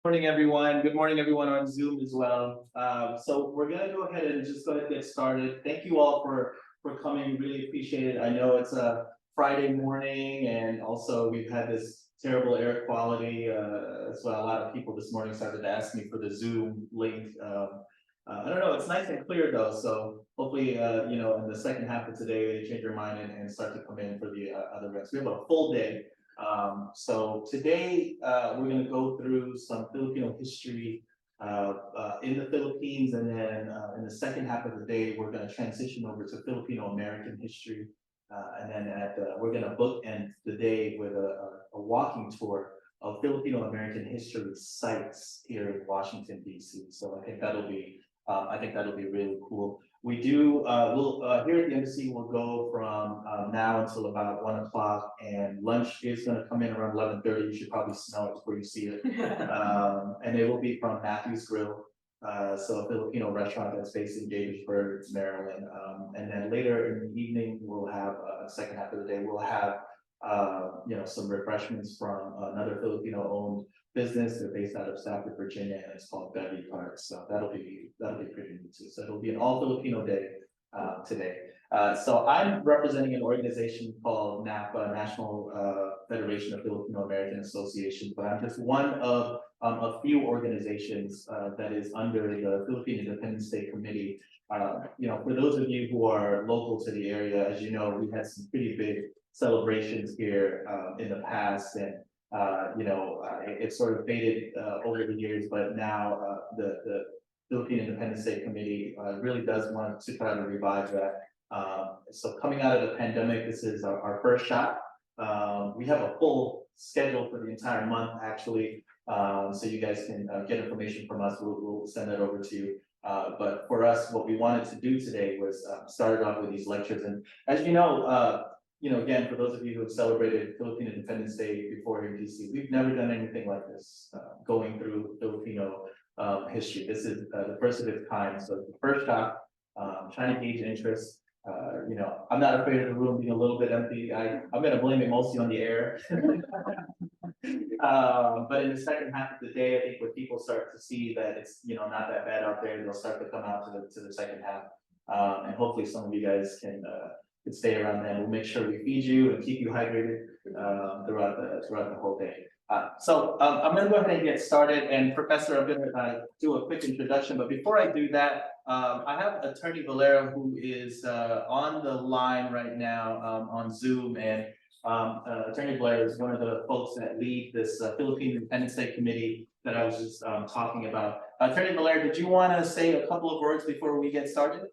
Morning, everyone. Good morning, everyone on Zoom as well. So we're gonna go ahead and just go ahead and get started. Thank you all for coming. Really appreciate it. I know it's a Friday morning, and also we've had this terrible air quality. So a lot of people this morning started to ask me for the Zoom link. I don't know. It's nice and clear though. So hopefully, in the second half of today, they change their mind and start to come in for the other events. We have a full day. So today we're going to go through some Filipino history in the Philippines, and then in the second half of the day, we're going to transition over to Filipino American history. And then we're going to bookend the day with a walking tour of Filipino American history sites here in Washington, D.C. So I think that'll be really cool. We do, here at the embassy, we'll go from now until about 1 o'clock, and lunch is gonna come in around 11:30. You should probably smell it before you see it. And it will be from Matthew's Grill, so a Filipino restaurant that's based in Gaithersburg, Maryland. And then later in the evening, we'll have, second half of the day, we'll have, some refreshments from another Filipino-owned business. They're based out of Stafford, Virginia, and it's called Bevy Park. So that'll be pretty neat too. So it'll be an all Filipino day today. So I'm representing an organization called NaFFAA, National Federation of Filipino American Association, but I'm just one of a few organizations that is under the Philippine Independence Day Committee. For those of you who are local to the area, as you know, we had some pretty big celebrations here in the past, and it sort of faded over the years, but now the Philippine Independence Day Committee really does want to try to revive that. So coming out of the pandemic, this is our first shot. We have a full schedule for the entire month, actually, so you guys can get information from us. We'll send that over to you. But for us, what we wanted to do today was start off with these lectures. And as again, for those of you who have celebrated Philippine Independence Day before here in DC, we've never done anything like this, going through Filipino history. This is the first of its kind. So the first shot, trying to gauge interest. I'm not afraid of the room being a little bit empty. I'm going to blame it mostly on the air. But in the second half of the day, I think when people start to see that it's not that bad out there, they'll start to come out to the second half, and hopefully some of you guys can stay around then. We'll make sure we feed you and keep you hydrated throughout the whole day. So I'm going to go ahead and get started. And Professor, I'm going to do a quick introduction. But before I do that, I have Attorney Valera, who is on the line right now on Zoom. And Attorney Valera is one of the folks that lead this Philippine Independence Day Committee that I was just talking about. Attorney Valera, did you want to say a couple of words before we get started?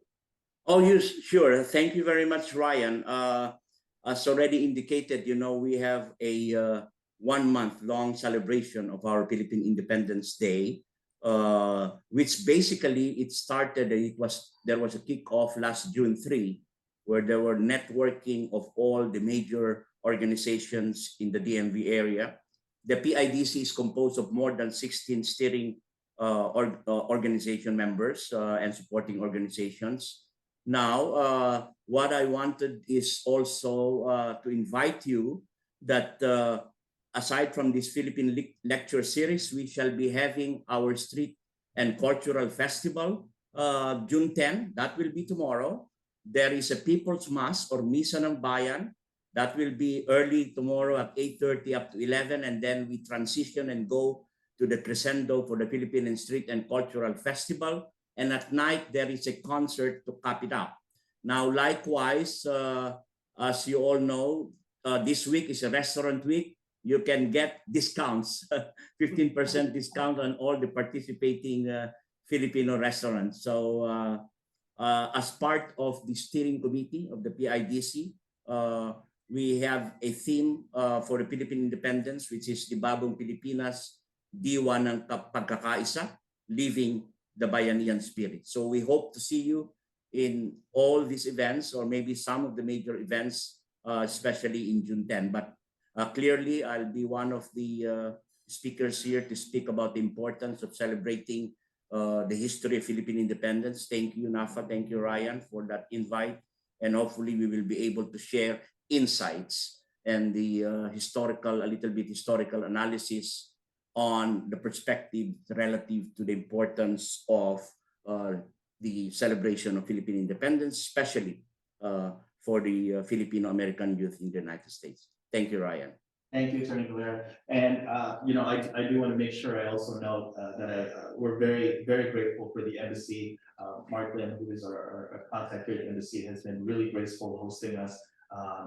Oh, yes, sure. Thank you very much, Ryan. As already indicated, we have a 1-month-long celebration of our Philippine Independence Day, which basically it started. There was a kickoff last June 3, where there were networking of all the major organizations in the DMV area. The PIDC is composed of more than 16 steering organization members and supporting organizations. Now, what I wanted is also to invite you that aside from this Philippine lecture series, we shall be having our street and cultural festival June 10. That will be tomorrow. There is a People's Mass or Misa ng Bayan. That will be early tomorrow at 8:30 up to 11. And then we transition and go to the crescendo for the Philippine Street and Cultural Festival. And at night, there is a concert to cap it up. Now, likewise, as you all know, this week is a restaurant week. You can get discounts, 15% discount on all the participating Filipino restaurants. So as part of the steering committee of the PIDC, we have a theme for the Philippine independence, which is the Bagong Pilipinas, Diwa ng Pagkakaisa, Living the Bayanihan Spirit. So we hope to see you in all these events, or maybe some of the major events, especially in June 10. But clearly, I'll be one of the speakers here to speak about the importance of celebrating the history of Philippine independence. Thank you, NaFFAA. Thank you, Ryan, for that invite. And hopefully we will be able to share insights and the a little bit historical analysis on the perspective relative to the importance of the celebration of Philippine independence, especially for the Filipino-American youth in the United States. Thank you, Ryan. Thank you, Attorney Valera. And, you know, I do want to make sure I also note that we're very, very grateful for the embassy. Mark Lynn, who is our contact here at the embassy, has been really graceful hosting us.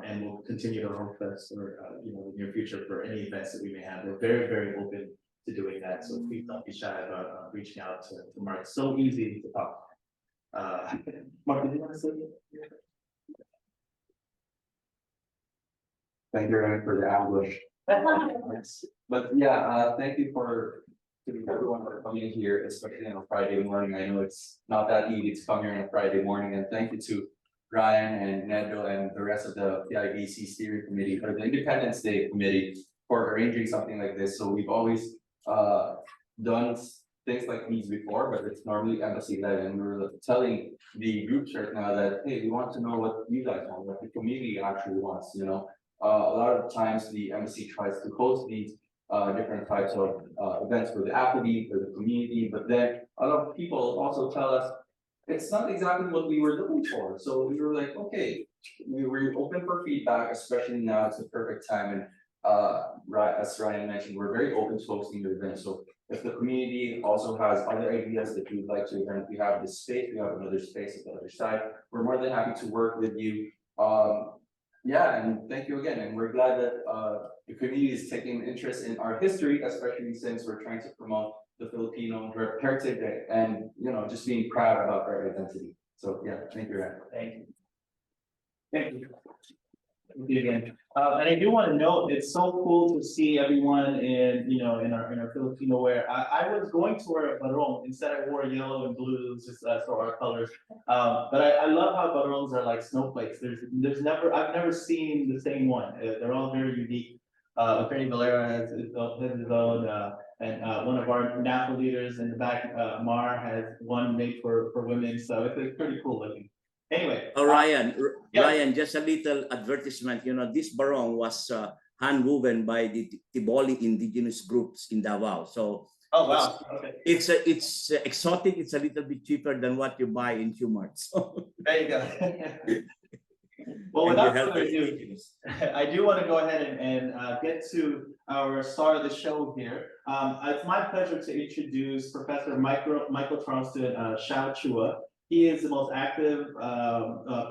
And we'll continue to host us for, you know, the near future for any events that we may have. We're very, very open to doing that. So please don't be shy about reaching out to Mark. It's so easy to talk. Mark, did you want to say anything? Thank you, Ryan, for the ambush. But yeah, thank you to everyone for coming here, especially on a Friday morning. I know it's not that easy to come here on a Friday morning, and thank you to Ryan and Nedo and the rest of the PIDC steering committee or the Independence Day committee for arranging something like this. So we've always done things like these before, but it's normally embassy led, and we're telling the groups right now that, hey, we want to know what you guys want, what the community actually wants, you know. A lot of times the embassy tries to host these different types of events for the applicant, for the community, but then a lot of people also tell us it's not exactly what we were looking for. So we were like, okay, we were open for feedback, especially now it's the perfect time. And as Ryan mentioned, we're very open to hosting the event. So if the community also has other ideas that you'd like to event, we have this space, we have another space at the other side. We're more than happy to work with you. Yeah, and thank you again. And we're glad that the community is taking interest in our history, especially since we're trying to promote the Filipino heritage and, you know, just being proud about our identity. So yeah, thank you, Ryan. Thank you. Thank you. Thank you again. And I do want to note, it's so cool to see everyone in, you know, in our Filipino wear. I was going to wear a barong, instead I wore yellow and blue, just so our colors. But I love how barongs are like snowflakes. I've never seen the same one. They're all very unique. Attorney Valera has his own, and one of our NaFFAA leaders in the back, Mar, has one made for women. So it's pretty cool looking. Anyway. Ryan, yeah. Ryan, just a little advertisement. You know, this barong was hand woven by the Tiboli indigenous groups in Davao. So oh wow, okay. It's exotic. It's a little bit cheaper than what you buy in Qmart. So there you go. Well, without further ado, I do want to go ahead and get to our star of the show here. It's my pleasure to introduce Professor Michael Charleston Xiao Chua. He is the most active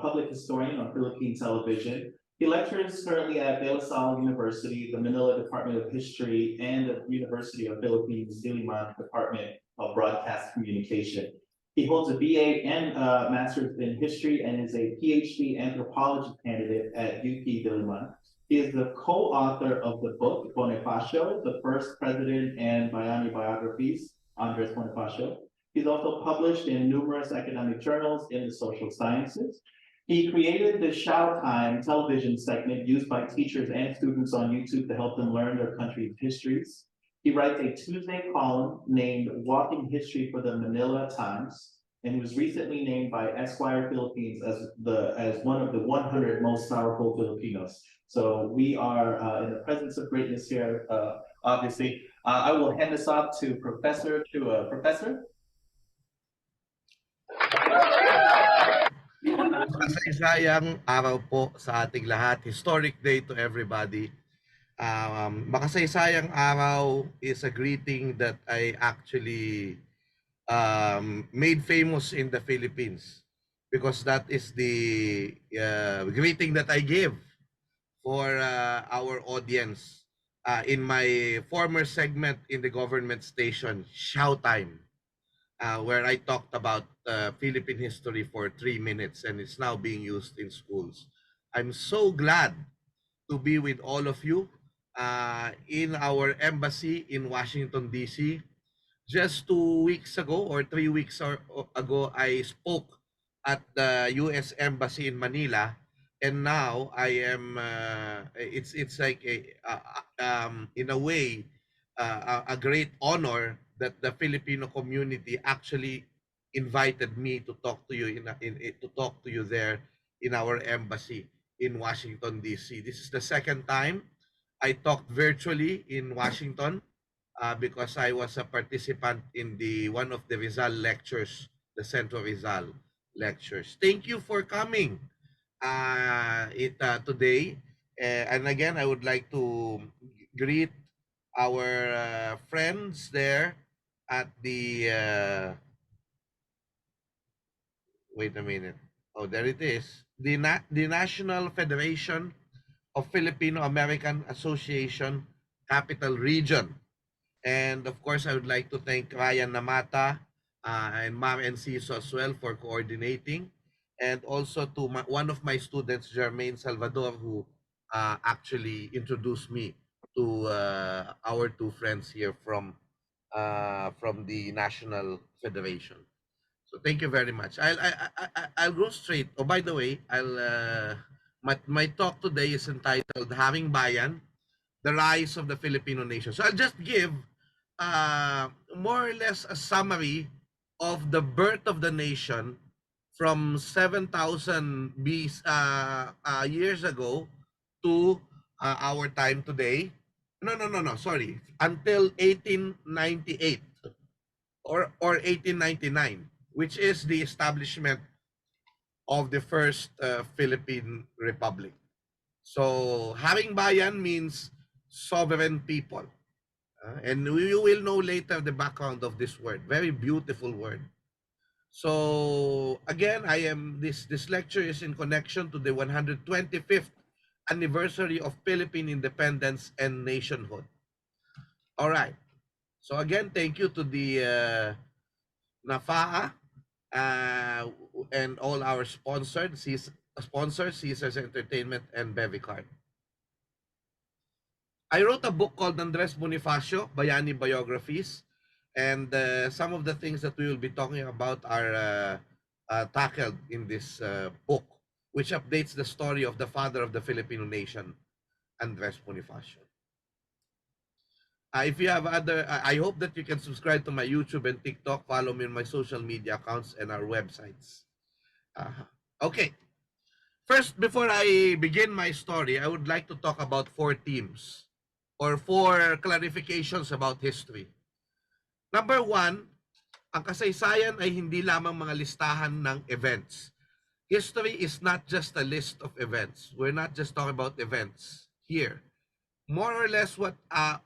public historian on Philippine television. He lectures currently at De La Salle University, the Manila Department of History, and the University of Philippines Diliman Department of Broadcast Communication. He holds a BA and Master's in History and is a PhD anthropology candidate at UP Diliman. He is the co-author of the book Bonifacio, the First President and Bayani Biographies, Andres Bonifacio. He's also published in numerous academic journals in the social sciences. He created the Xiao Time television segment used by teachers and students on YouTube to help them learn their country's histories. He writes a Tuesday column named Walking History for the Manila Times, and was recently named by Esquire Philippines as one of the 100 most powerful Filipinos. So we are in the presence of greatness here, obviously. I will hand this off to Professor Professor. Makasaysayang araw po sa ating lahat. Historic day to everybody. Makasaysayang araw is a greeting that I actually made famous in the Philippines, because that is the greeting that I give for our audience in my former segment in the government station, Xiao Time. Where I talked about Philippine history for 3 minutes, and it's now being used in schools. I'm so glad to be with all of you in our embassy in Washington, D.C. Just 2 weeks ago or 3 weeks ago, I spoke at the U.S. Embassy in Manila, and now I am. It's like in a way a great honor that the Filipino community actually invited me to talk to you to talk to you there in our embassy in Washington, D.C. This is the second time I talked virtually in Washington. because I was a participant in the one of the Rizal lectures, the Central Rizal lectures. Thank you for coming today. And again, I would like to greet our friends there at the wait a minute. Oh, there it is. The National Federation of Filipino American Association Capital Region. And of course, I would like to thank Ryan Namata and Ma'am Enciso as well for coordinating. And also to one of my students, Jermaine Salvador, who actually introduced me to our two friends here from the National Federation. So thank you very much. I'll go straight. Oh, by the way, my talk today is entitled "Having Bayan: The Rise of the Filipino Nation." So I'll just give more or less a summary of the birth of the nation from 7,000 years ago to our time today. No. Sorry, until 1898 or 1899, which is the establishment of the first Philippine Republic. So having bayan means sovereign people. And you will know later the background of this word. Very beautiful word. So again, this lecture is in connection to the 125th anniversary of Philippine independence and nationhood. All right. So again, thank you to the NaFFAA and all our sponsors, Caesars Entertainment and Bevicard. I wrote a book called Andres Bonifacio, Bayani Biographies, and some of the things that we will be talking about are tackled in this book, which updates the story of the father of the Filipino nation, Andres Bonifacio. If you have I hope that you can subscribe to my YouTube and TikTok, follow me on my social media accounts and our websites. Okay. First, before I begin my story, I would like to talk about 4 themes or 4 clarifications about history. Number 1, ang kasaysayan ay hindi lamang mga listahan ng events. History is not just a list of events. We're not just talking about events here. More or less what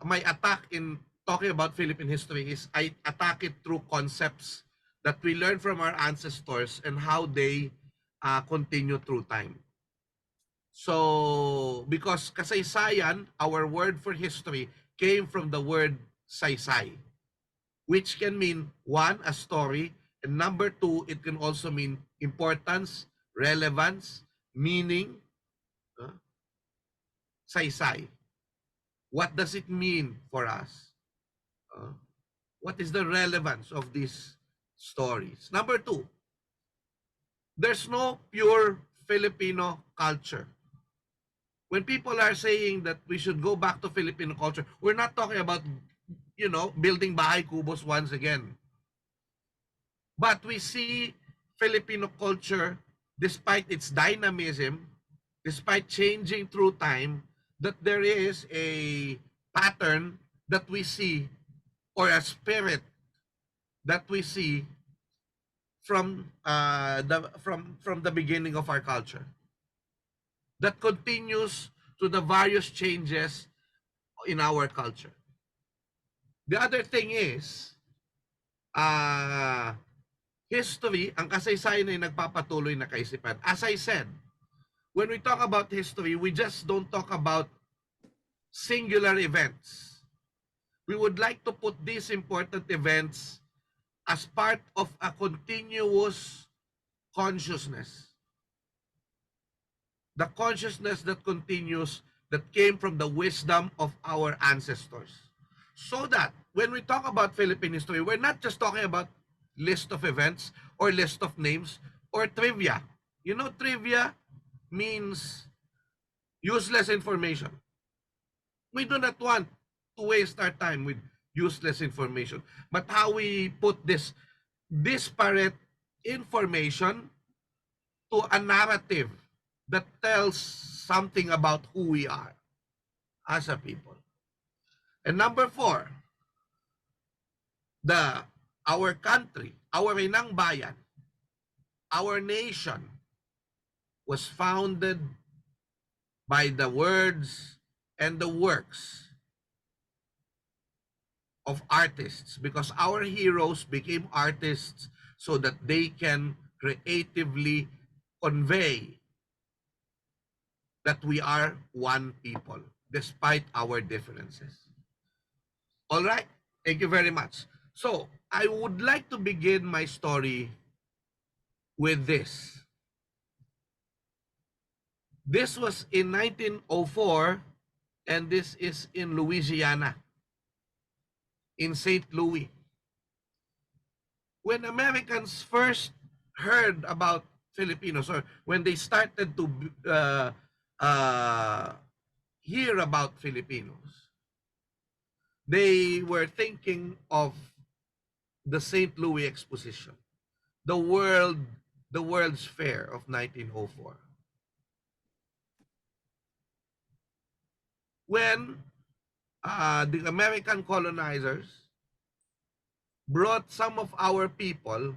my attack in talking about Philippine history is I attack it through concepts that we learn from our ancestors and how they continue through time. So, because kasaysayan, our word for history, came from the word saysay, which can mean 1, a story, and number 2, it can also mean importance, relevance, meaning, saysay. What does it mean for us? What is the relevance of these stories? Number 2, there's no pure Filipino culture. When people are saying that we should go back to Filipino culture, we're not talking about, building bahay kubos once again. But we see Filipino culture, despite its dynamism, despite changing through time, that there is a pattern that we see or a spirit that we see from the beginning of our culture that continues to the various changes in our culture. The other thing is history, ang kasaysayan ay nagpapatuloy na kaisipan. As I said, when we talk about history, we just don't talk about singular events. We would like to put these important events as part of a continuous consciousness. The consciousness that continues, that came from the wisdom of our ancestors. So that when we talk about Philippine history, we're not just talking about list of events or list of names or trivia. Trivia means useless information. We do not want to waste our time with useless information. But how we put this disparate information to a narrative that tells something about who we are as a people. And number 4, the our country, our inang bayan, our nation was founded by the words and the works of artists, because our heroes became artists so that they can creatively convey that we are one people despite our differences. All right, thank you very much. So I would like to begin my story with this. This was in 1904, and this is in Louisiana, in St. Louis. When Americans first heard about Filipinos, or when they started to uh, hear about Filipinos, they were thinking of the St. Louis Exposition, the World's Fair of 1904. When the American colonizers brought some of our people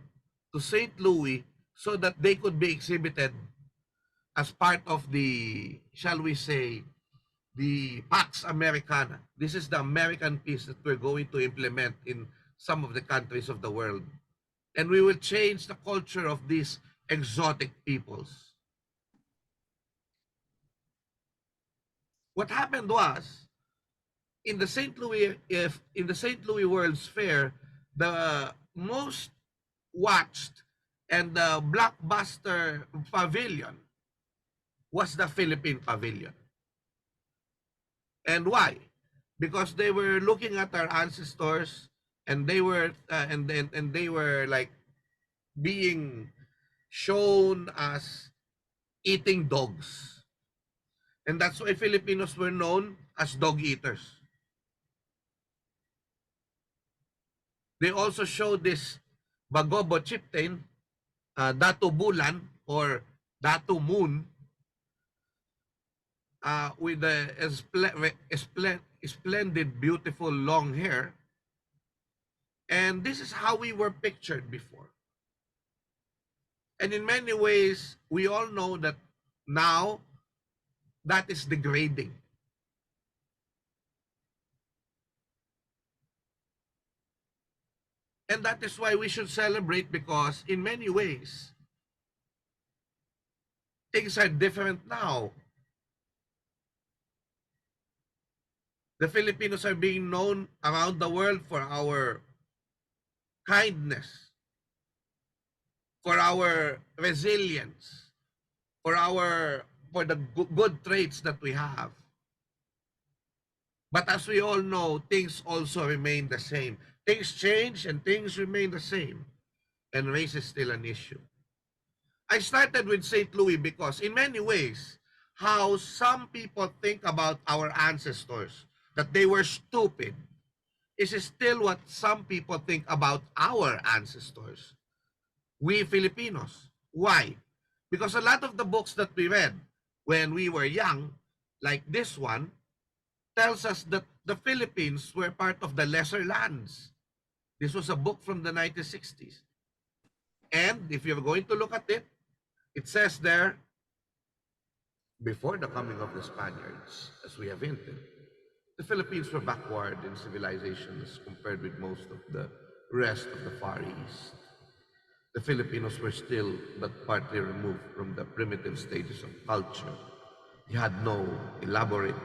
to St. Louis so that they could be exhibited as part of the, shall we say, the Pax Americana. This is the American piece that we're going to implement in some of the countries of the world. And we will change the culture of these exotic peoples. What happened was, in the St. Louis, in the St. Louis World's Fair, the most watched and the blockbuster pavilion was the Philippine Pavilion. And why? Because they were looking at our ancestors, and they were and they were like being shown as eating dogs. And that's why Filipinos were known as dog eaters. They also showed this Bagobo chieftain, Datu Bulan or Datu Moon, with the splendid, beautiful long hair. And this is how we were pictured before. And in many ways, we all know that now that is degrading. And that is why we should celebrate, because in many ways, things are different now. The Filipinos are being known around the world for our kindness, for our resilience, for the good traits that we have. But as we all know, things also remain the same. Things change and things remain the same. And race is still an issue. I started with St. Louis because in many ways, how some people think about our ancestors, that they were stupid, is still what some people think about our ancestors. We Filipinos. Why? Because a lot of the books that we read when we were young, like this one, tells us that the Philippines were part of the lesser lands. This was a book from the 1960s. And if you're going to look at it, it says there, before the coming of the Spaniards, as we have hinted, the Philippines were backward in civilization as compared with most of the rest of the Far East. The Filipinos were still but partly removed from the primitive stages of culture. They had no elaborate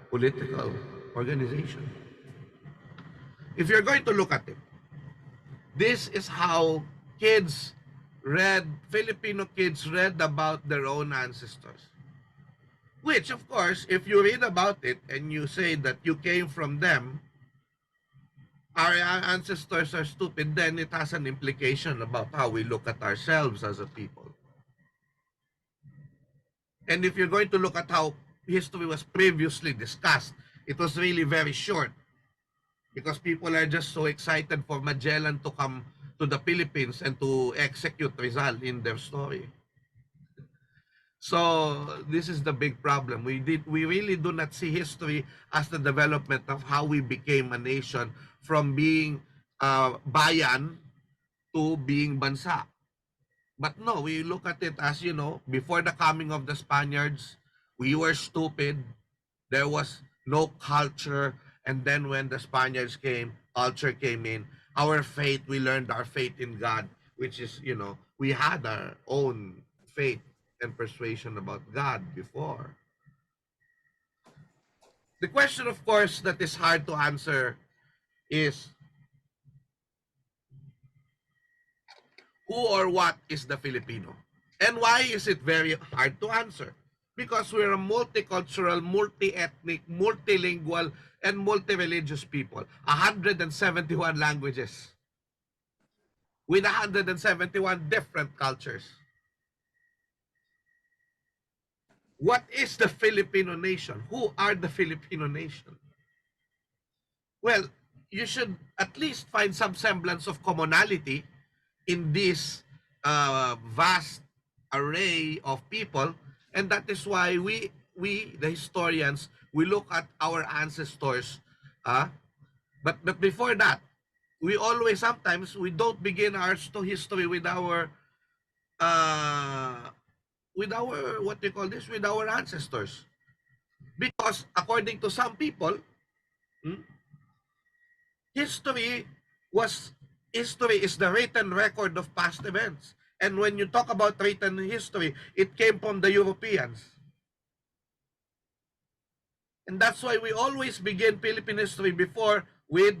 political organization. If you're going to look at it, this is how Filipino kids read about their own ancestors. Which, of course, if you read about it and you say that you came from them, our ancestors are stupid, then it has an implication about how we look at ourselves as a people. And if you're going to look at how history was previously discussed, it was really very short, because people are just so excited for Magellan to come to the Philippines and to execute Rizal in their story. So this is the big problem. We really do not see history as the development of how we became a nation from being bayan to being bansa. But no, we look at it as, before the coming of the Spaniards, we were stupid. There was no culture. And then when the Spaniards came, culture came in. Our faith, we learned our faith in God, which is, we had our own faith and persuasion about God before. The question, of course, that is hard to answer is, who or what is the Filipino? And why is it very hard to answer? Because we're a multicultural, multi-ethnic, multilingual, and multi-religious people. 171 languages with 171 different cultures. What is the Filipino nation? Who are the Filipino nation? Well, you should at least find some semblance of commonality in this vast array of people, and that is why we the historians, we look at our ancestors, but before that, we always, sometimes we don't begin our history with our what do you call this, with our ancestors, because according to some people, hmm, history was history is the written record of past events. And when you talk about written history, it came from the Europeans. And that's why we always begin Philippine history before with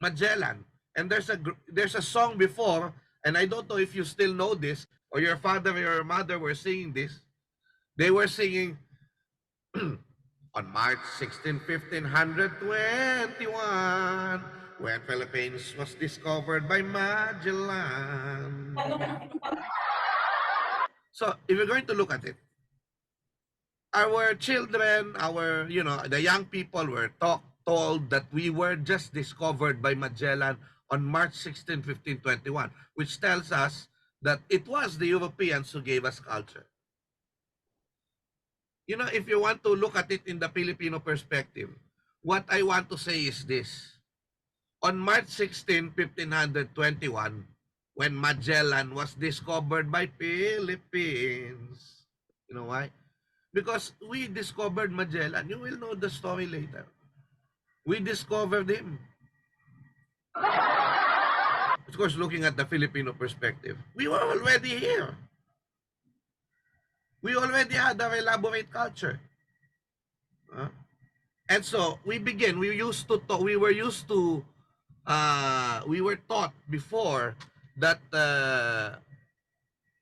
Magellan. And there's a song before, and I don't know if you still know this, or your father or your mother were singing this. They were singing, on March 16, 1521, when Philippines was discovered by Magellan. So if you're going to look at it, our children, the young people were told that we were just discovered by Magellan on March 16, 1521, which tells us that it was the Europeans who gave us culture. If you want to look at it in the Filipino perspective, what I want to say is this. On March 16, 1521, when Magellan was discovered by Philippines, you know why? Because we discovered Magellan. You will know the story later. We discovered him. Of course, looking at the Filipino perspective, we were already here. We already had a elaborate culture. And so we begin. We were taught before that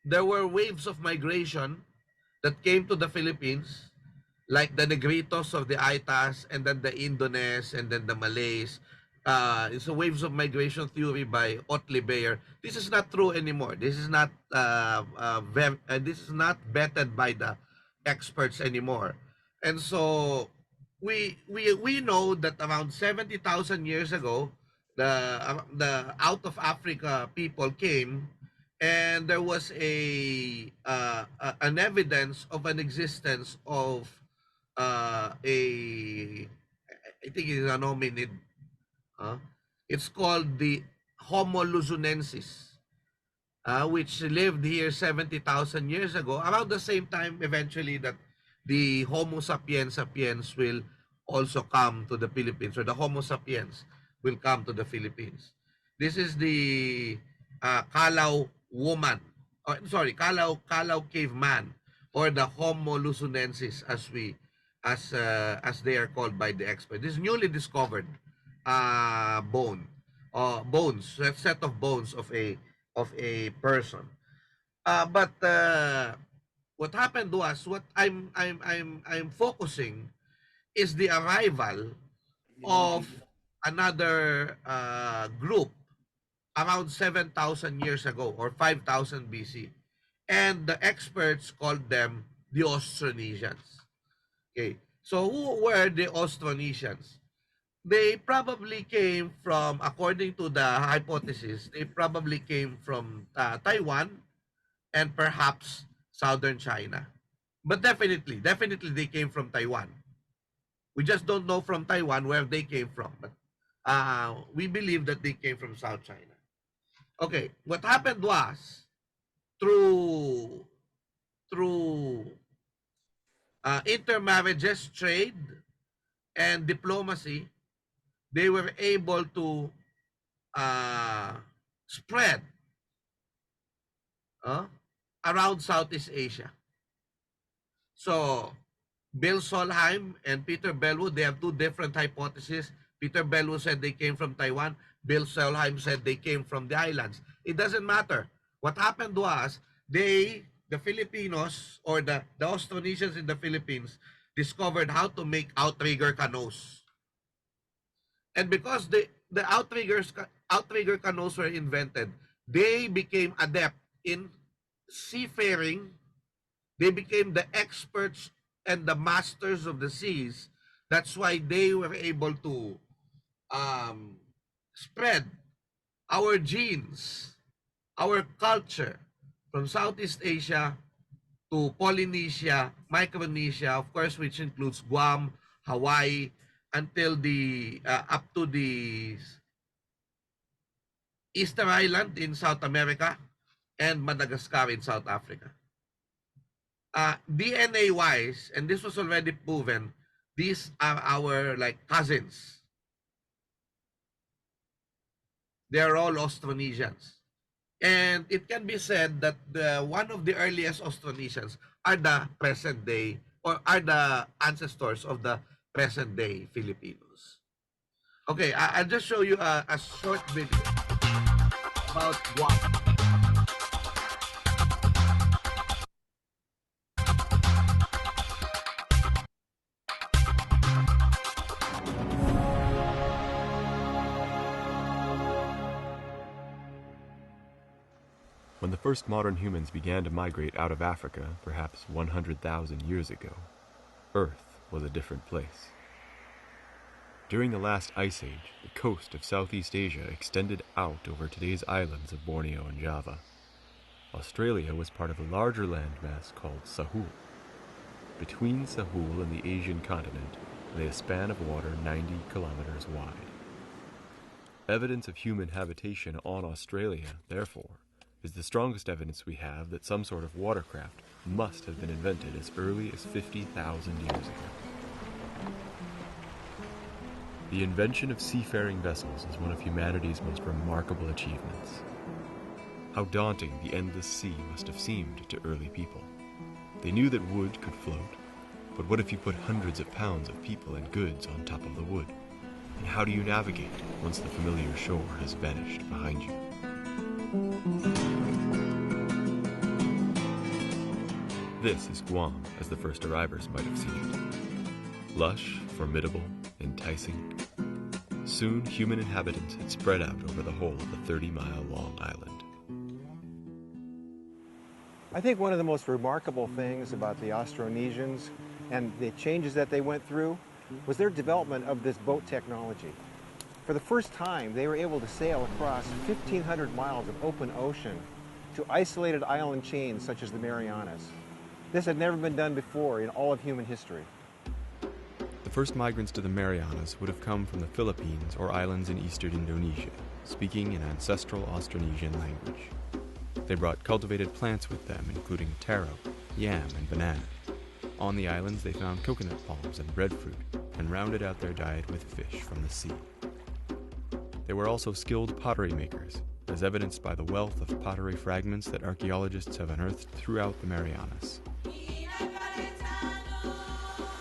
there were waves of migration that came to the Philippines, like the Negritos of the Aitas, and then the Indones, and then the Malays. It's a waves of migration theory by Otley Bayer. This is not true anymore. This is not vetted by the experts anymore. And so we know that around 70,000 years ago, the out of Africa people came, and there was an evidence of an existence of I think it is an hominid. It's called the Homo luzonensis, which lived here 70,000 years ago, around the same time eventually that the Homo sapiens sapiens will also come to the Philippines, or the Homo sapiens will come to the Philippines. This is the Calao woman, Calao caveman, or the Homo luzonensis, as they are called by the expert. This newly discovered set of bones of a person. But what happened was, what I'm focusing is the arrival of another group around 7,000 years ago, or 5,000 BC. And the experts called them the Austronesians. Okay. So who were the Austronesians? They probably came from, according to the hypothesis, they probably came from Taiwan and perhaps southern China. But definitely they came from Taiwan. We just don't know from Taiwan where they came from. But we believe that they came from South China. Okay, what happened was through through intermarriages, trade, and diplomacy, they were able to uh, spread uh, around Southeast Asia. So Bill Solheim and Peter Bellwood, they have two different hypotheses. Peter Bellwood said they came from Taiwan. Bill Solheim said they came from the islands. It doesn't matter. What happened was the Filipinos or the Austronesians in the Philippines discovered how to make outrigger canoes. And because the outrigger canoes were invented, they became adept in seafaring. They became the experts and the masters of the seas. That's why they were able to spread our genes, our culture from Southeast Asia to Polynesia, Micronesia, of course, which includes Guam, Hawaii, until the up to the Easter Island in South America and Madagascar in South Africa. DNA wise, and this was already proven, these are our like cousins. They are all Austronesians. And it can be said that one of the earliest Austronesians are the present day or are the ancestors of the present day Filipinos. Okay, I'll just show you a short video about Guam. When the first modern humans began to migrate out of Africa, perhaps 100,000 years ago, Earth was a different place. During the last ice age, the coast of Southeast Asia extended out over today's islands of Borneo and Java. Australia was part of a larger landmass called Sahul. Between Sahul and the Asian continent lay a span of water 90 kilometers wide. Evidence of human habitation on Australia, therefore, is the strongest evidence we have that some sort of watercraft must have been invented as early as 50,000 years ago. The invention of seafaring vessels is one of humanity's most remarkable achievements. How daunting the endless sea must have seemed to early people. They knew that wood could float, but what if you put hundreds of pounds of people and goods on top of the wood? And how do you navigate once the familiar shore has vanished behind you? This is Guam as the first arrivals might have seen it. Lush, formidable, enticing. Soon, human inhabitants had spread out over the whole of the 30-mile-long island. I think one of the most remarkable things about the Austronesians and the changes that they went through was their development of this boat technology. For the first time, they were able to sail across 1,500 miles of open ocean to isolated island chains such as the Marianas. This had never been done before in all of human history. The first migrants to the Marianas would have come from the Philippines or islands in eastern Indonesia, speaking an ancestral Austronesian language. They brought cultivated plants with them, including taro, yam, and banana. On the islands, they found coconut palms and breadfruit, and rounded out their diet with fish from the sea. They were also skilled pottery makers, as evidenced by the wealth of pottery fragments that archaeologists have unearthed throughout the Marianas.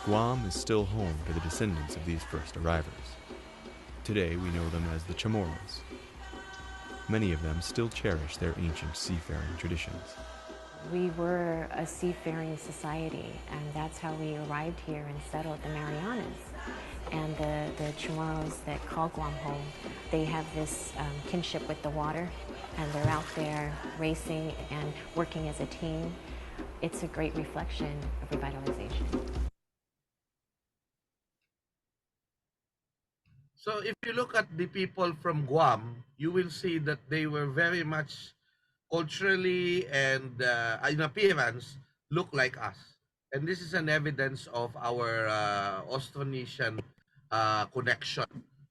Guam is still home to the descendants of these first arrivals. Today we know them as the Chamorros. Many of them still cherish their ancient seafaring traditions. We were a seafaring society, and that's how we arrived here and settled the Marianas. And the Chamorros that call Guam home, they have this kinship with the water, and they're out there racing and working as a team. It's a great reflection of revitalization. So if you look at the people from Guam, you will see that they were very much culturally and in appearance look like us. And this is an evidence of our Austronesian connection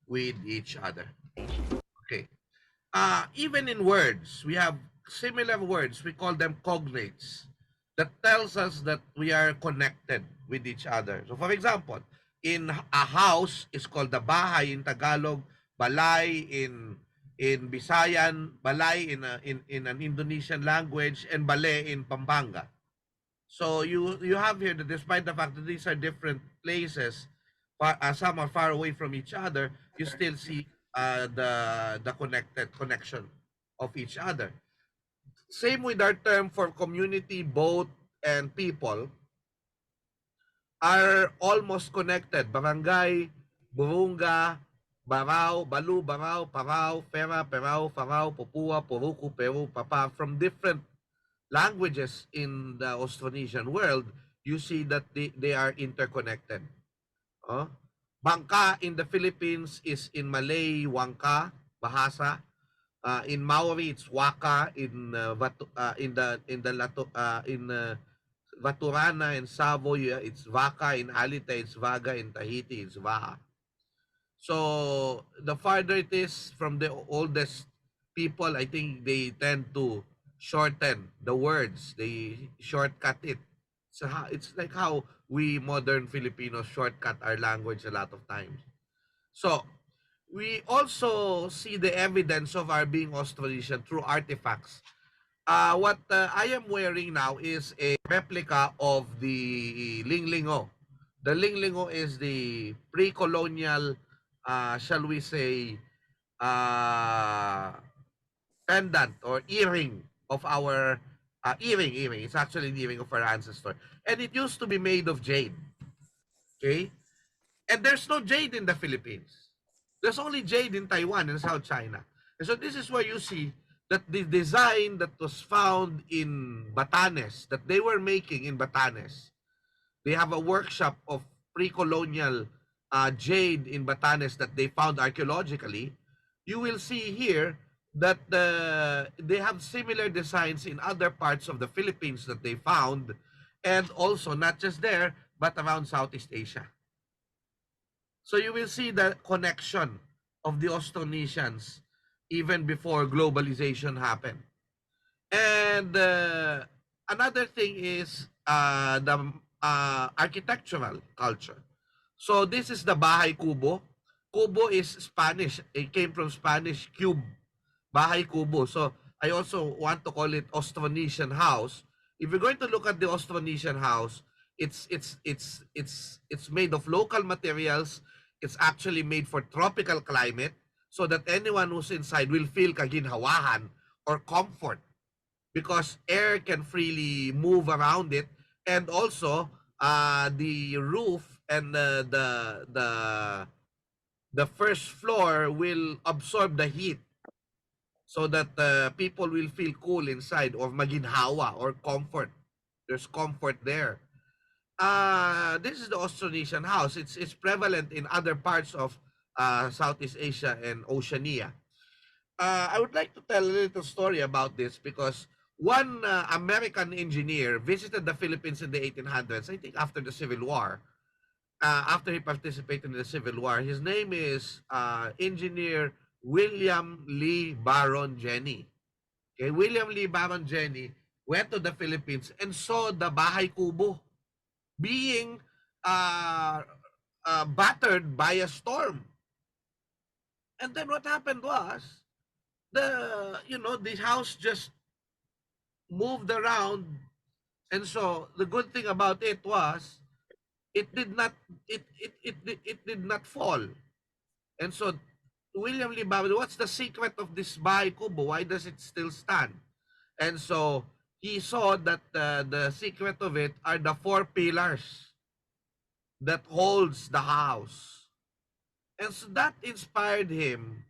with each other. Okay. Even in words, we have similar words. We call them cognates that tells us that we are connected with each other. So for example, in a house is called the bahay in Tagalog, balay in Visayan, balay in an Indonesian language, and bale in Pampanga. So you have here that despite the fact that these are different places, some are far away from each other, you still see the connection of each other. Same with our term for community, boat, and people are almost connected. Barangay, Burunga, Barao, Balu, Barao, Parao, Pera, Perao, Farao, Popua, Poruku, Peru, Papa, from different languages in the Austronesian world, you see that they are interconnected. Bangka in the Philippines is in Malay, Wangka, Bahasa. In Maori, it's Waka. In Vaturana and Savo, it's Vaka. In Alita, it's Vaga. In Tahiti, it's Vaha. So the farther it is from the oldest people, I think they tend to shorten the words. They shortcut it. So it's like how we modern Filipinos shortcut our language a lot of times. So we also see the evidence of our being Austronesian through artifacts. What I am wearing now is a replica of the Linglingo. The Linglingo is the pre-colonial, shall we say, uh, pendant or earring of our earring. It's actually the earring of our ancestor, and it used to be made of jade. Okay, and there's no jade in the Philippines. There's only jade in Taiwan and South China. And so this is where you see that the design that was found in Batanes, that they were making in Batanes, they have a workshop of pre-colonial jade in Batanes that they found archaeologically. You will see here that they have similar designs in other parts of the Philippines that they found, and also not just there, but around Southeast Asia. So you will see the connection of the Austronesians even before globalization happened. And another thing is the architectural culture. So this is the Bahay Kubo. Kubo is Spanish. It came from Spanish cube. Bahay Kubo. So I also want to call it Austronesian house. If you're going to look at the Austronesian house, it's made of local materials. It's actually made for tropical climate so that anyone who's inside will feel kaginhawahan or comfort because air can freely move around it, and also the roof and the first floor will absorb the heat so that people will feel cool inside or maginhawa or comfort. There's comfort there. This is the Austronesian house. It's prevalent in other parts of Southeast Asia and Oceania. I would like to tell a little story about this because one American engineer visited the Philippines in the 1800s, I think after the Civil War. After he participated in the Civil War, his name is Engineer William Lee Baron Jenny. Okay, William Lee Baron Jenny went to the Philippines and saw the Bahay Kubo being battered by a storm. And then what happened was the house just moved around, and so the good thing about it was it did not it did not fall. And so William Lee Baron, what's the secret of this Bahay Kubo? Why does it still stand? And so he saw that the secret of it are the four pillars that holds the house. And so that inspired him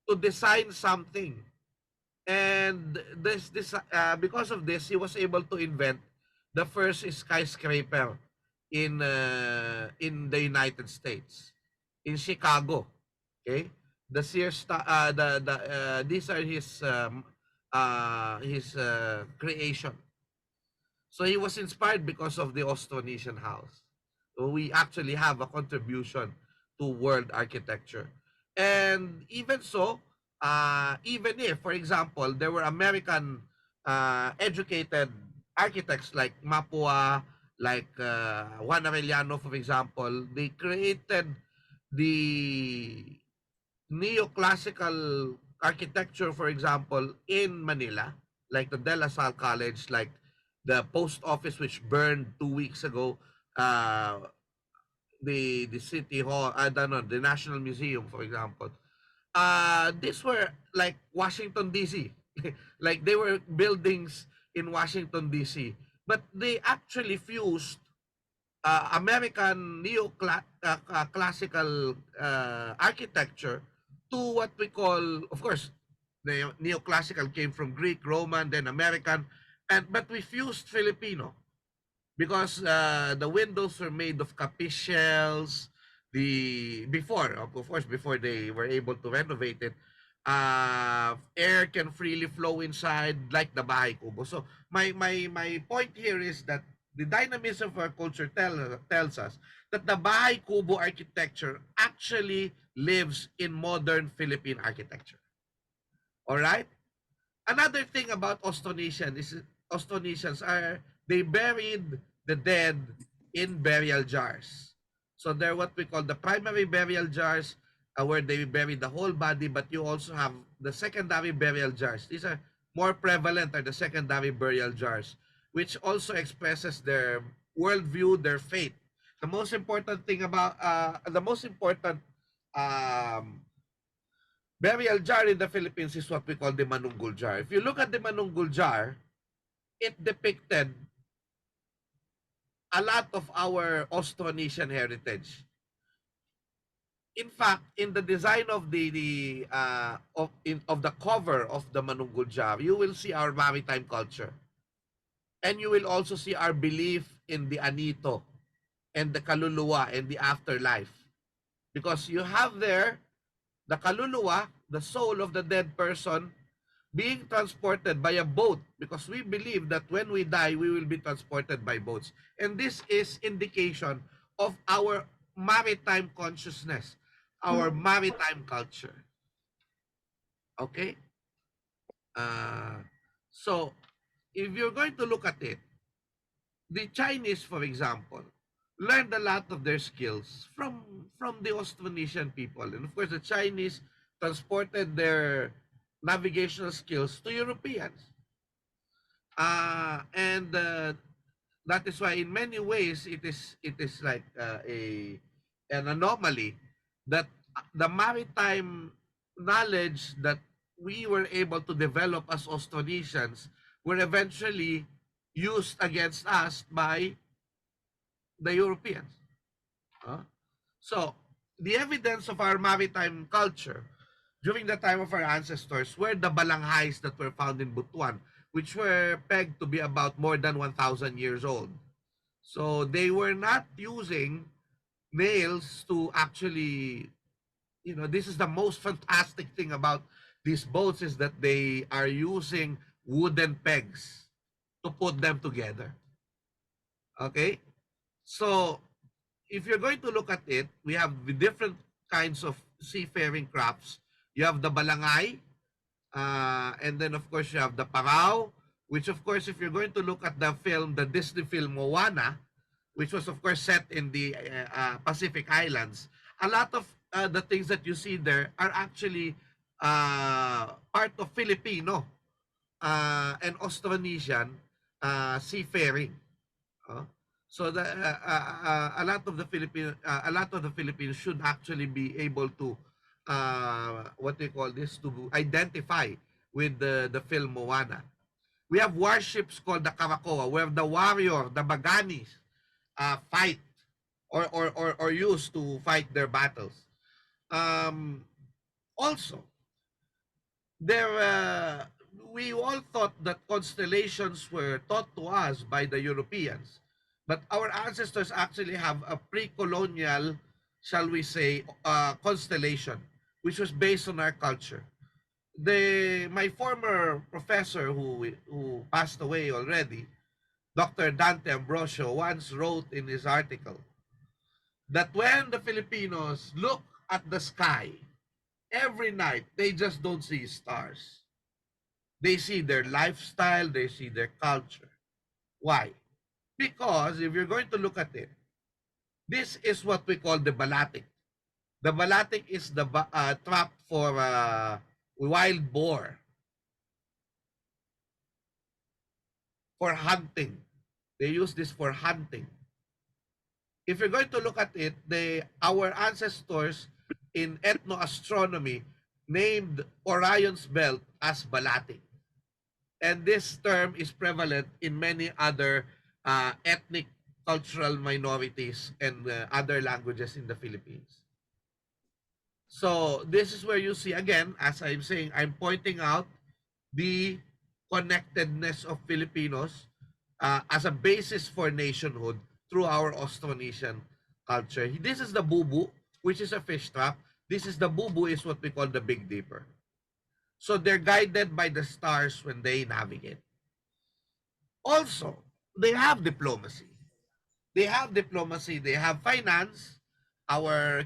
to design something. And because of this, he was able to invent the first skyscraper in the United States, in Chicago. Okay, the Sears, these are his creation. So he was inspired because of the Austronesian house. So we actually have a contribution to world architecture. And even so, even if, for example, there were American educated architects like Mapua, like Juan Arellano, for example, they created the neoclassical architecture, for example, in Manila, like the De La Salle College, like the post office which burned 2 weeks ago, the city hall, I don't know, the National Museum, for example. These were like Washington D.C. Like they were buildings in Washington D.C. But they actually fused American classical architecture to what we call, of course, the neoclassical came from Greek, Roman, then American, and but we fused Filipino because the windows were made of capiz shells. The before, of course, before they were able to renovate it, air can freely flow inside like the bahay kubo. So my point here is that the dynamism of our culture tells us that the bahay kubo architecture actually lives in modern Philippine architecture. All right. Another thing about Austronesian is Austronesians are they buried the dead in burial jars. So they're what we call the primary burial jars, where they bury the whole body, but you also have the secondary burial jars. These are more prevalent are the secondary burial jars, which also expresses their worldview, their faith. The most important thing about the most important um, burial jar in the Philippines is what we call the manunggul jar. If you look at the manunggul jar, it depicted a lot of our Austronesian heritage. In fact, in the design of of the cover of the manunggul jar, you will see our maritime culture, and you will also see our belief in the anito and the kaluluwa and the afterlife, because you have there the kaluluwa, the soul of the dead person, being transported by a boat, because we believe that when we die, we will be transported by boats. And this is indication of our maritime consciousness, our maritime culture. Okay? Uh, so, if you're going to look at it, the Chinese, for example, learned a lot of their skills from the Austronesian people. And of course, the Chinese transported their navigational skills to Europeans. And that is why in many ways it is like an anomaly that the maritime knowledge that we were able to develop as Austronesians were eventually used against us by the Europeans. Huh? So the evidence of our maritime culture during the time of our ancestors were the balanghays that were found in Butuan, which were pegged to be about more than 1,000 years old. So they were not using nails to actually, this is the most fantastic thing about these boats is that they are using wooden pegs to put them together. Okay? So if you're going to look at it, we have the different kinds of seafaring crafts. You have the balangay, and then of course you have the parao, which of course if you're going to look at the film, the Disney film Moana, which was of course set in the Pacific Islands, a lot of the things that you see there are actually part of Filipino and Austronesian seafaring. So a lot of the Philippines should actually be able to what they call this, to identify with the film Moana. We have warships called the Karakoa, where the warrior, the Baganis, fight or use to fight their battles. Also, there we all thought that constellations were taught to us by the Europeans, but our ancestors actually have a pre-colonial, shall we say, constellation, which was based on our culture. My former professor who passed away already, Dr. Dante Ambrosio, once wrote in his article that when the Filipinos look at the sky, every night, they just don't see stars. They see their lifestyle, they see their culture. Why? Because if you're going to look at it, this is what we call the balatic. The balatic is the trap for wild boar, for hunting. They use this for hunting. If you're going to look at it, our ancestors in ethnoastronomy named Orion's belt as balatic. And this term is prevalent in many other ethnic cultural minorities and other languages in the Philippines. So this is where you see, again, as I'm saying, I'm pointing out the connectedness of Filipinos as a basis for nationhood through our Austronesian culture. This is the bubu, which is a fish trap. This is the bubu, is what we call the Big Dipper. So they're guided by the stars when they navigate. Also, they have diplomacy. They have diplomacy. They have finance. Our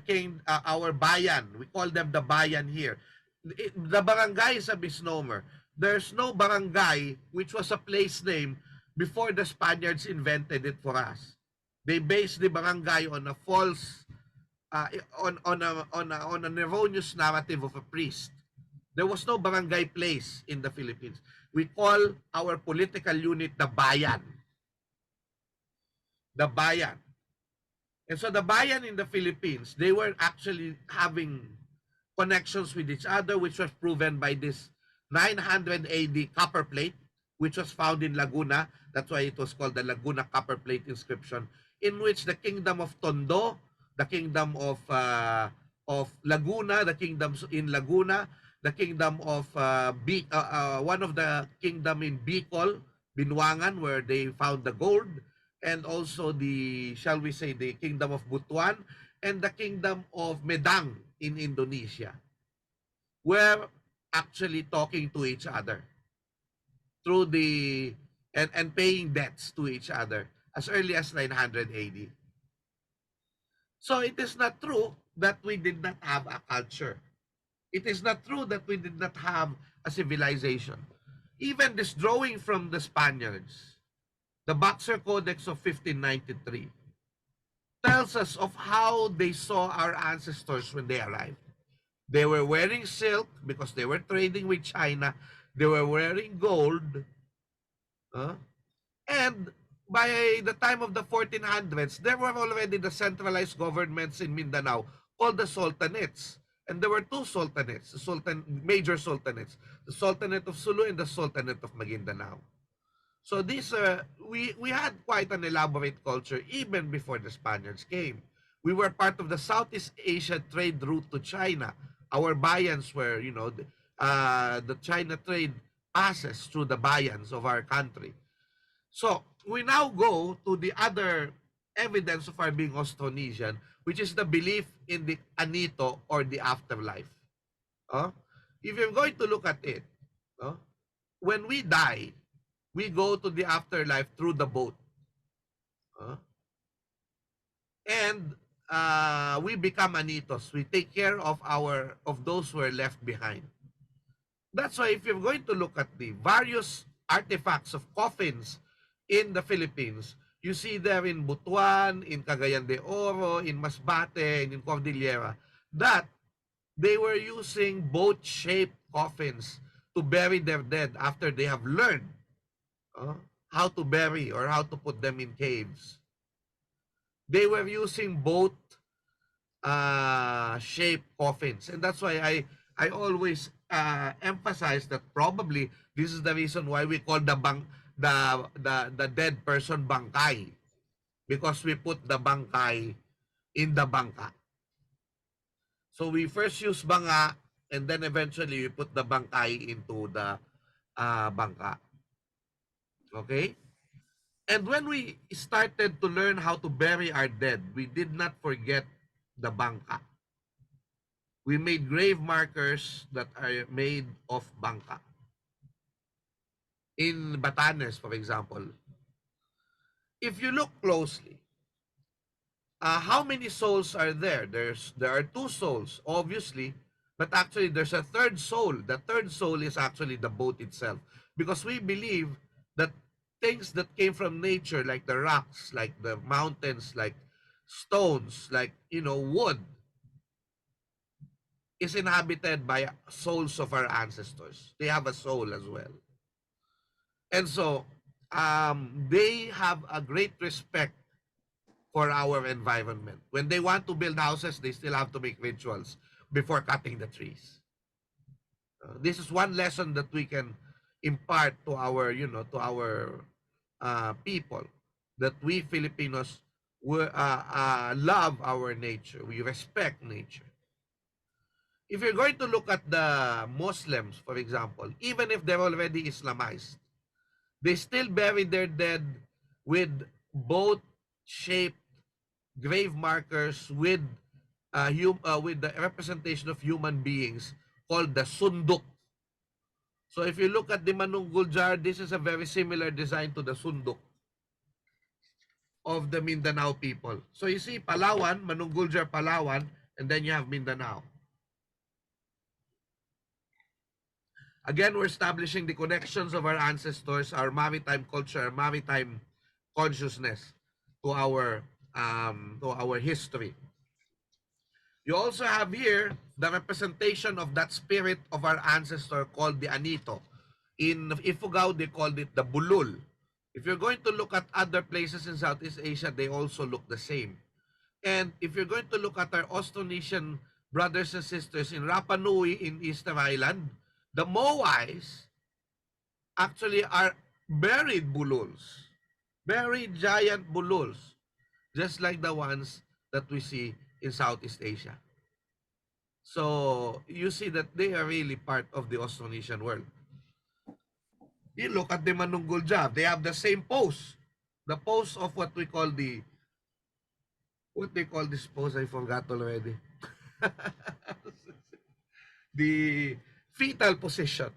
bayan, we call them the bayan here. The barangay is a misnomer. There's no barangay which was a place name before the Spaniards invented it for us. They based the barangay on a false, on an erroneous narrative of a priest. There was no barangay place in the Philippines. We call our political unit the bayan. The bayan. And so the bayan in the Philippines, they were actually having connections with each other, which was proven by this 900 AD copper plate, which was found in Laguna. That's why it was called the Laguna copper plate inscription, in which the kingdom of Tondo, the kingdom of Laguna, the kingdoms in Laguna, the kingdom of one of the kingdom in Bicol, Binwangan, where they found the gold, and also the, shall we say, the kingdom of Butuan and the kingdom of Medang in Indonesia were actually talking to each other through the and paying debts to each other as early as 900 AD. So it is not true that we did not have a culture. It is not true that we did not have a civilization. Even this drawing from the Spaniards, the Boxer Codex of 1593, tells us of how they saw our ancestors when they arrived. They were wearing silk because they were trading with China. They were wearing gold. And by the time of the 1400s, there were already the centralized governments in Mindanao called the sultanates. And there were two sultanates, major sultanates, the Sultanate of Sulu and the Sultanate of Maguindanao. So these we had quite an elaborate culture even before the Spaniards came. We were part of the Southeast Asia trade route to China. Our bayans were, the China trade passes through the bayans of our country. So we now go to the other evidence of our being Austronesian, which is the belief in the anito or the afterlife. If you're going to look at it, when we die, we go to the afterlife through the boat. And we become anitos. We take care of those who are left behind. That's why if you're going to look at the various artifacts of coffins in the Philippines, you see there in Butuan, in Cagayan de Oro, in Masbate, and in Cordillera, that they were using boat-shaped coffins to bury their dead after they have learned how to bury or how to put them in caves. They were using boat shaped coffins, and that's why I always emphasize that probably this is the reason why we call the dead person bangkay, because we put the bangkay in the bangka. So we first use banga, and then eventually we put the bangkay into the bangka. Okay? And when we started to learn how to bury our dead, we did not forget the bangka. We made grave markers that are made of bangka. In Batanes, for example, if you look closely, how many souls are there? There are two souls, obviously, But actually, there's a third soul. The third soul is actually the boat itself. Because we believe that things that came from nature, like the rocks, like the mountains, like stones, like, wood, is inhabited by souls of our ancestors. They have a soul as well. And so, they have a great respect for our environment. When they want to build houses, they still have to make rituals before cutting the trees. This is one lesson that we can impart to our, people, that we Filipinos love our nature. We respect nature. If you're going to look at the Muslims, for example, even if they're already Islamized, they still bury their dead with boat-shaped grave markers with the representation of human beings called the sunduk. So if you look at the Manunggul jar, this is a very similar design to the sunduk of the Mindanao people. So you see Palawan, Manunggul jar Palawan, and then you have Mindanao. Again, we're establishing the connections of our ancestors, our maritime culture, our maritime consciousness to our history. You also have here the representation of that spirit of our ancestor called the Anito. In Ifugao, they called it the Bulul. If you're going to look at other places in Southeast Asia, they also look the same. And if you're going to look at our Austronesian brothers and sisters in Rapa Nui in Easter Island, the Moais actually are buried bululs, buried giant bululs, just like the ones that we see in Southeast Asia. So you see that they are really part of the Austronesian world. You look at the Manunggul job, they have the same pose. The pose of what they call this pose, I forgot already. The fetal position.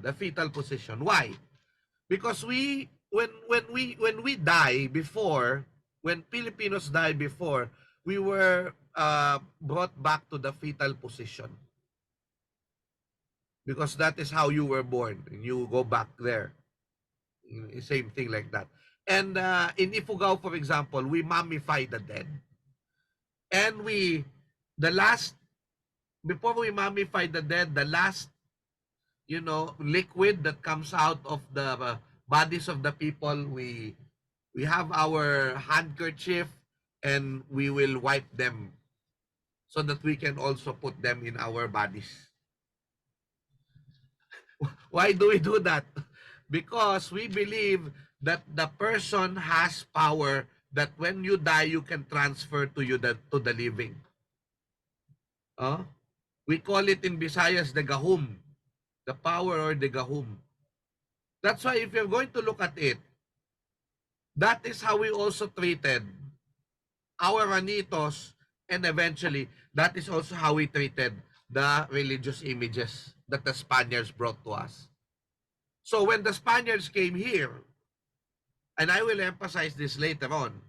The fetal position. Why? Because when we die before, when Filipinos die before, we were brought back to the fetal position. Because that is how you were born. And you go back there. Same thing like that. And in Ifugao, for example, we mummify the dead. And before we mummify the dead, the last, liquid that comes out of the bodies of the people, we have our handkerchief and we will wipe them so that we can also put them in our bodies. Why do we do that? Because we believe that the person has power, that when you die, you can transfer to the living. We call it in Visayas the gahum, the power or the gahum. That's why if you're going to look at it, that is how we also treated our Ranitos, and eventually that is also how we treated the religious images that the Spaniards brought to us. So when the Spaniards came here, and I will emphasize this later on,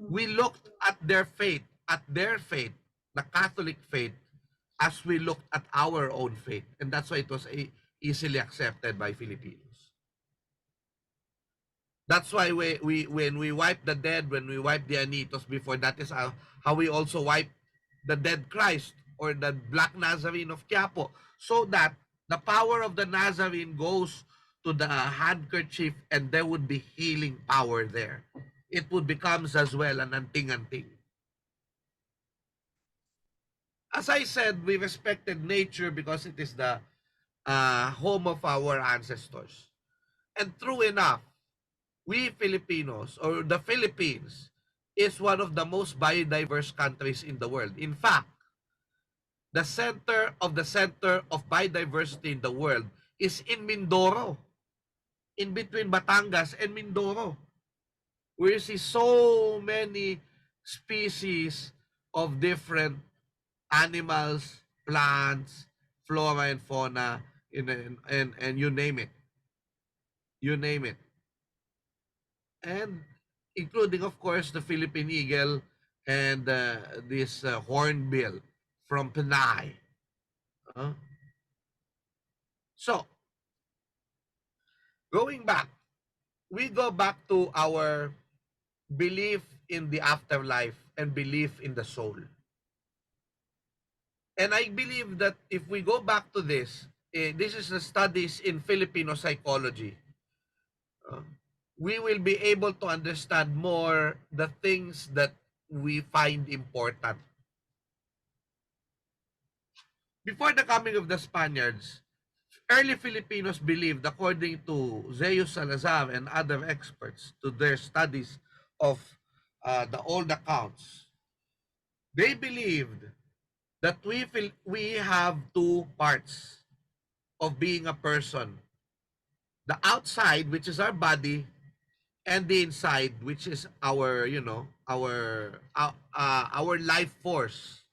we looked at their faith, the Catholic faith, as we looked at our own faith. And that's why it was easily accepted by Filipinos. That's why when we wipe the dead, when we wipe the Anitos before, that is how we also wipe the dead Christ or the Black Nazarene of Quiapo, so that the power of the Nazarene goes to the handkerchief and there would be healing power there. It would become as well an anting-anting. As I said, we respected nature because it is the home of our ancestors. And true enough, we Filipinos, or the Philippines, is one of the most biodiverse countries in the world. In fact, the center of biodiversity in the world is in Mindoro, in between Batangas and Mindoro, where you see so many species of different animals, plants, flora and fauna, and you name it. You name it. And including, of course, the Philippine eagle and this hornbill from Pinay. So, going back, we go back to our belief in the afterlife and belief in the soul. And I believe that if we go back to this, this is the studies in Filipino psychology. We will be able to understand more the things that we find important. Before the coming of the Spaniards, early Filipinos believed, according to Zeus Salazar and other experts, to their studies of the old accounts, they believed that we have two parts of being a person. The outside, which is our body, and the inside, which is our, our life force.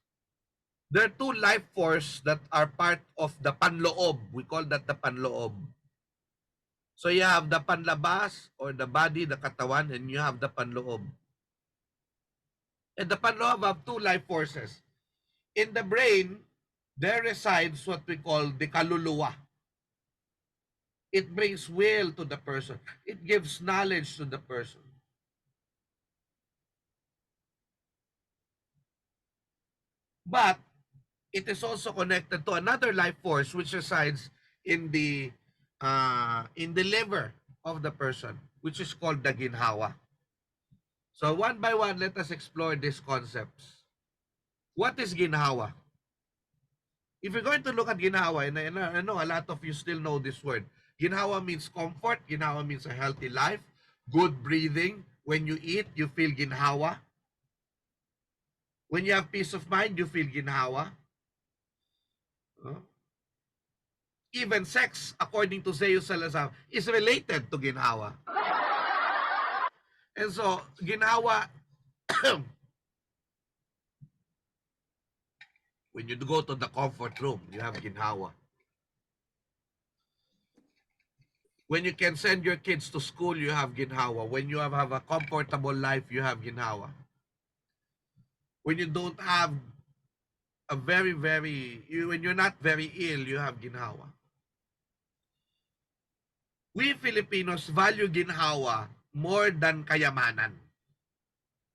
There are two life force that are part of the panloob. We call that the panloob. So you have the panlabas, or the body, the katawan, and you have the panloob. And the panloob have two life forces. In the brain, there resides what we call the kaluluwa. It brings will to the person. It gives knowledge to the person. But it is also connected to another life force which resides in the liver of the person, which is called the ginhawa. So one by one, let us explore these concepts. What is ginhawa? If you're going to look at ginhawa, and I know a lot of you still know this word, ginhawa means comfort, ginhawa means a healthy life, good breathing. When you eat, you feel ginhawa. When you have peace of mind, you feel ginhawa. Even sex, according to Zeus Salazar, is related to ginhawa. And so, ginhawa, when you go to the comfort room, you have ginhawa. When you can send your kids to school, you have ginhawa. When you have a comfortable life, you have ginhawa. When you don't have a when you're not very ill, you have ginhawa. We Filipinos value ginhawa more than kayamanan.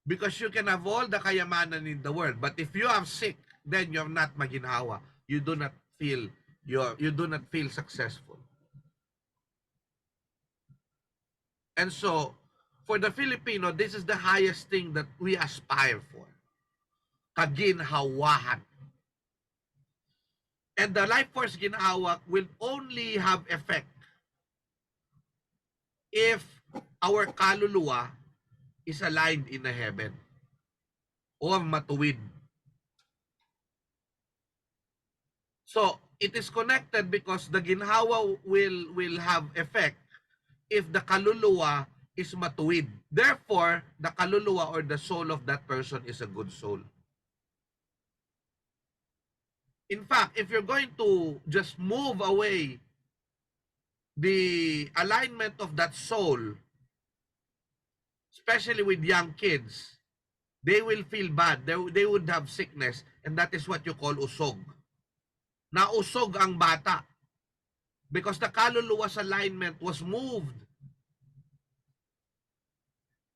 Because you can have all the kayamanan in the world, but if you are sick, then you're not maginhawa. You do not feel successful. And so, for the Filipino, this is the highest thing that we aspire for. Kaginhawahan. And the life force ginhawa will only have effect if our kaluluwa is aligned in the heaven or matuwid. So, it is connected because the ginhawa will have effect if the kaluluwa is matuwid. Therefore, the kaluluwa or the soul of that person is a good soul. In fact, if you're going to just move away the alignment of that soul, especially with young kids, they will feel bad. They would have sickness, and that is what you call usog. Nausog ang bata because the kaluluwa's alignment was moved.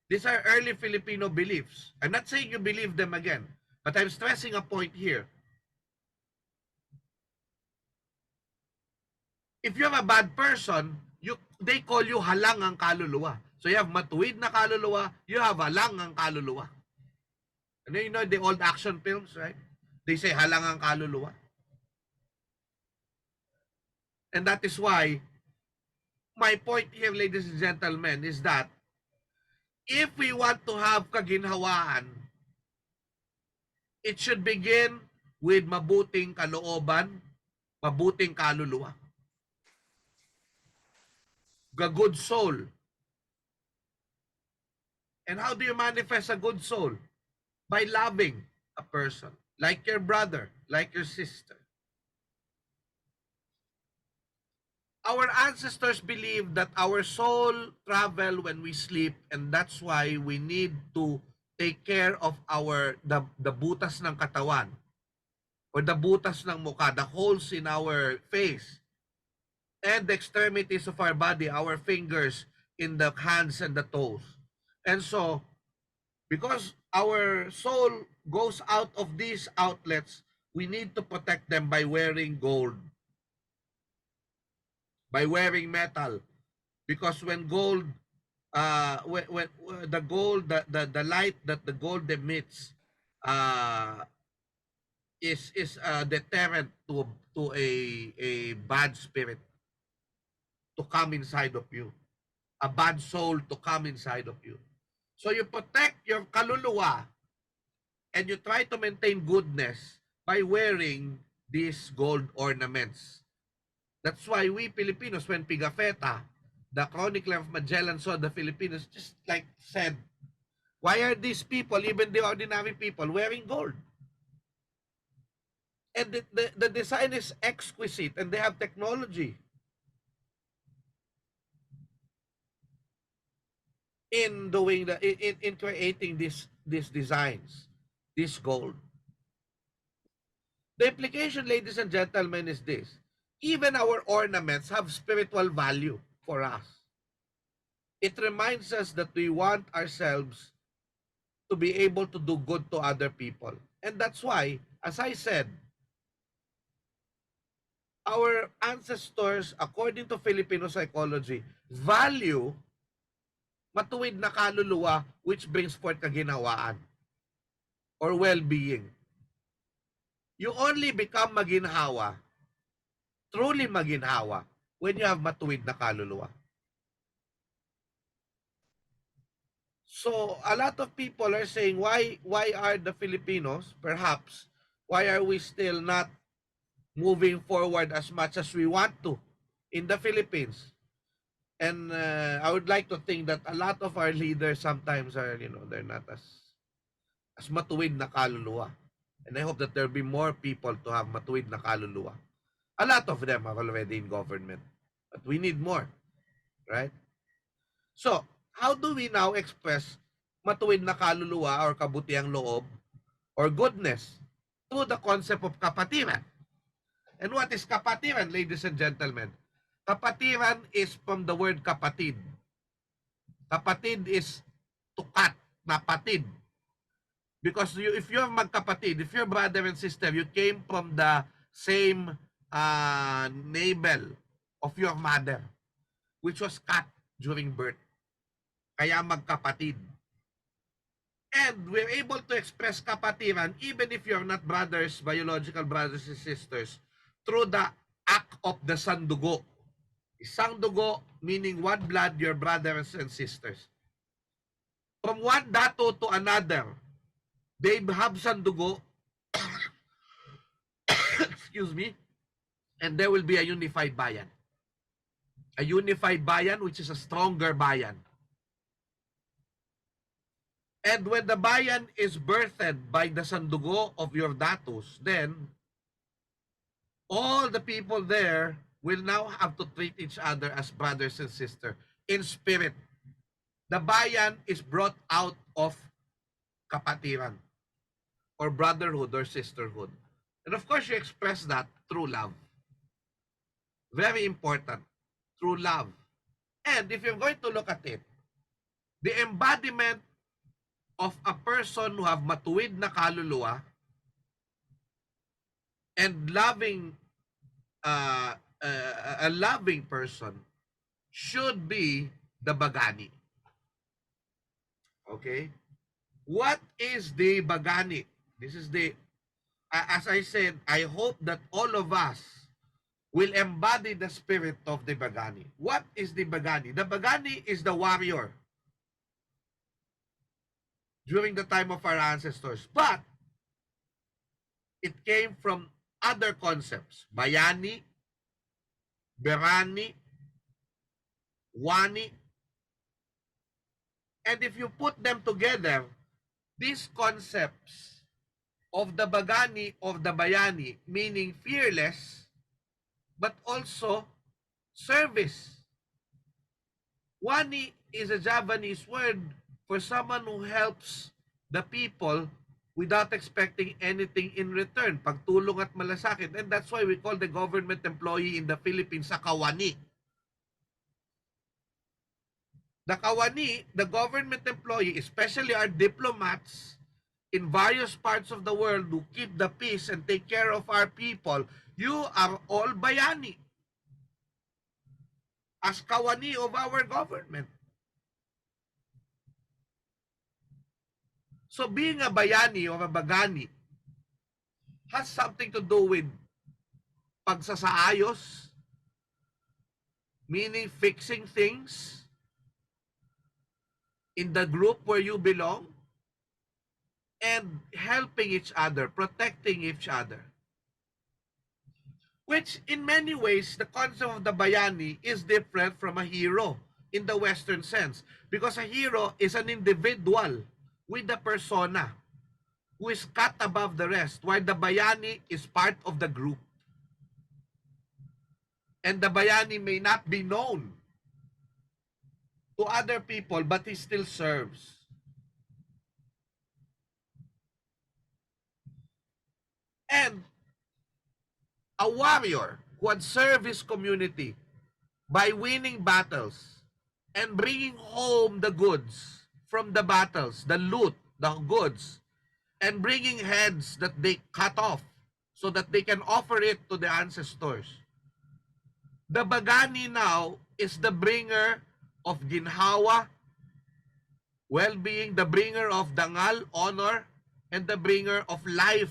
These are early Filipino beliefs. I'm not saying you believe them again, but I'm stressing a point here. If you have a bad person, they call you halang ang kaluluwa. So you have matuwid na kaluluwa, you have halang ang kaluluwa. And you know the old action films, right? They say halang ang kaluluwa. And that is why my point here, ladies and gentlemen, is that if we want to have kaginhawaan, it should begin with mabuting kalooban, mabuting kaluluwa. A good soul. And how do you manifest a good soul? By loving a person, like your brother, like your sister. Our ancestors believed that our soul travel when we sleep, and that's why we need to take care of the butas ng katawan. or the butas ng mukha, the holes in our face, and the extremities of our body, our fingers in the hands and the toes. And so, because our soul goes out of these outlets, we need to protect them by wearing gold, by wearing metal. Because when gold, when the gold, the light that the gold emits, uh, is a deterrent to a bad spirit to come inside of you, a bad soul to come inside of you. So you protect your kaluluwa and you try to maintain goodness by wearing these gold ornaments. That's why we Filipinos, when Pigafetta, the chronicler of Magellan, saw the Filipinos, just like said, why are these people, even the ordinary people, wearing gold? And the design is exquisite and they have technology in doing in creating these designs, this gold. The implication, ladies and gentlemen, is this: even our ornaments have spiritual value for us. It reminds us that we want ourselves to be able to do good to other people. And that's why, as I said, our ancestors, according to Filipino psychology, value matuwid na kaluluwa which brings forth kaginhawaan or well-being. You only become maginhawa, truly maginhawa, when you have matuwid na kaluluwa. So a lot of people are saying, why are the Filipinos, perhaps, why are we still not moving forward as much as we want to in the Philippines? And I would like to think that a lot of our leaders sometimes are, they're not as matuwid na kaluluwa. And I hope that there'll be more people to have matuwid na kaluluwa. A lot of them are already in government. But we need more, right? So, how do we now express matuwid na kaluluwa or kabutiang loob or goodness through the concept of kapatiran? And what is kapatiran, ladies and gentlemen? Kapatiran is from the word kapatid. Kapatid is to cut, napatid. Because if you're magkapatid, if you're brother and sister, you came from the same navel of your mother, which was cut during birth. Kaya magkapatid. And we're able to express kapatiran even if you're not brothers, biological brothers and sisters, through the act of the sandugo. Isang dugo, meaning one blood, your brothers and sisters. From one dato to another, they have sandugo, excuse me, and there will be a unified bayan. A unified bayan which is a stronger bayan. And when the bayan is birthed by the sandugo of your datos, then all the people there will now have to treat each other as brothers and sisters in spirit. The bayan is brought out of kapatiran or brotherhood or sisterhood. And of course, you express that through love. Very important, through love. And if you're going to look at it, the embodiment of a person who have matuwid na kaluluwa and loving a loving person should be the bagani. Okay? What is the bagani? This is the, as I said, I hope that all of us will embody the spirit of the bagani. What is the bagani? The bagani is the warrior during the time of our ancestors. But it came from other concepts. Bayani, Berani, Wani. And if you put them together, these concepts of the Bagani, of the Bayani, meaning fearless, but also service. Wani is a Javanese word for someone who helps the people without expecting anything in return, pagtulong at malasakit. And that's why we call the government employee in the Philippines a kawani. The kawani, the government employee, especially our diplomats in various parts of the world who keep the peace and take care of our people, you are all bayani as kawani of our government. So being a bayani or a bagani has something to do with pagsasaayos, meaning fixing things in the group where you belong, and helping each other, protecting each other. Which in many ways, the concept of the bayani is different from a hero in the Western sense. Because a hero is an individual with a persona who is cut above the rest, while the bayani is part of the group. And the bayani may not be known to other people, but he still serves. And a warrior who had served his community by winning battles and bringing home the goods from the battles, the loot, the goods, and bringing heads that they cut off so that they can offer it to the ancestors. The bagani now is the bringer of ginhawa, well-being, the bringer of dangal, honor, and the bringer of life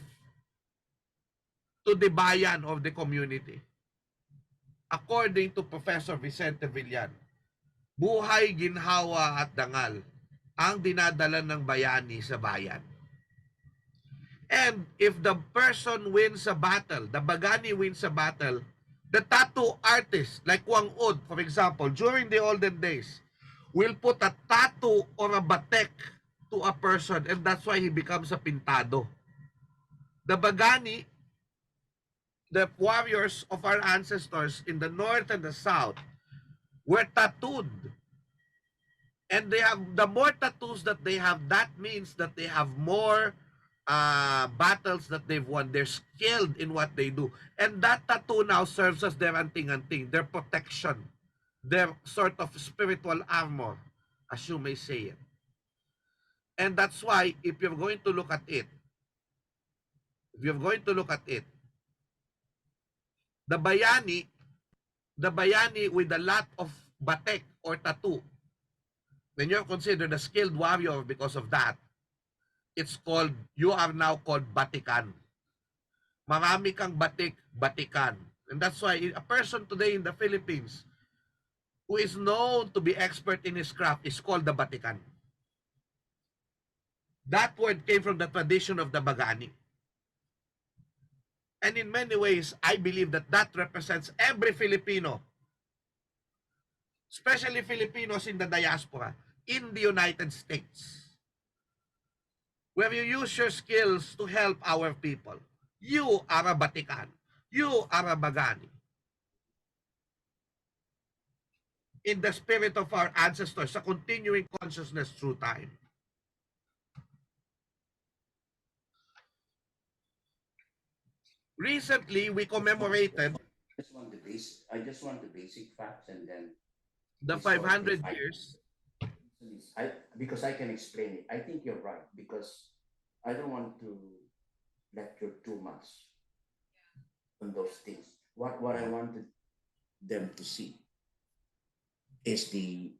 to the bayan of the community. According to Professor Vicente Villan, buhay, ginhawa at dangal ang dinadala ng bayani sa bayan. And if the person wins a battle, the bagani wins a battle, the tattoo artist, like Wang Ud, for example, during the olden days, will put a tattoo or a batek to a person, and that's why he becomes a pintado. The bagani, the warriors of our ancestors in the north and the south, were tattooed. And they have, the more tattoos that they have, that means that they have more battles that they've won. They're skilled in what they do. And that tattoo now serves as their anting-anting, their protection, their sort of spiritual armor, as you may say it. And that's why, if you're going to look at it, the bayani with a lot of batek or tattoo, when you're considered a skilled warrior because of that, it's called, you are now called batikan. Marami kang batik, batikan. And that's why a person today in the Philippines who is known to be expert in his craft is called the batikan. That word came from the tradition of the bagani. And in many ways, I believe that that represents every Filipino, especially Filipinos in the diaspora, in the United States, where you use your skills to help our people. You are a batikan. You are a bagani. In the spirit of our ancestors, a continuing consciousness through time. Recently, we commemorated I just want the basic facts and then the 500 years. Because I can explain it. I think you're right because I don't want to lecture too much on those things. What I wanted them to see is the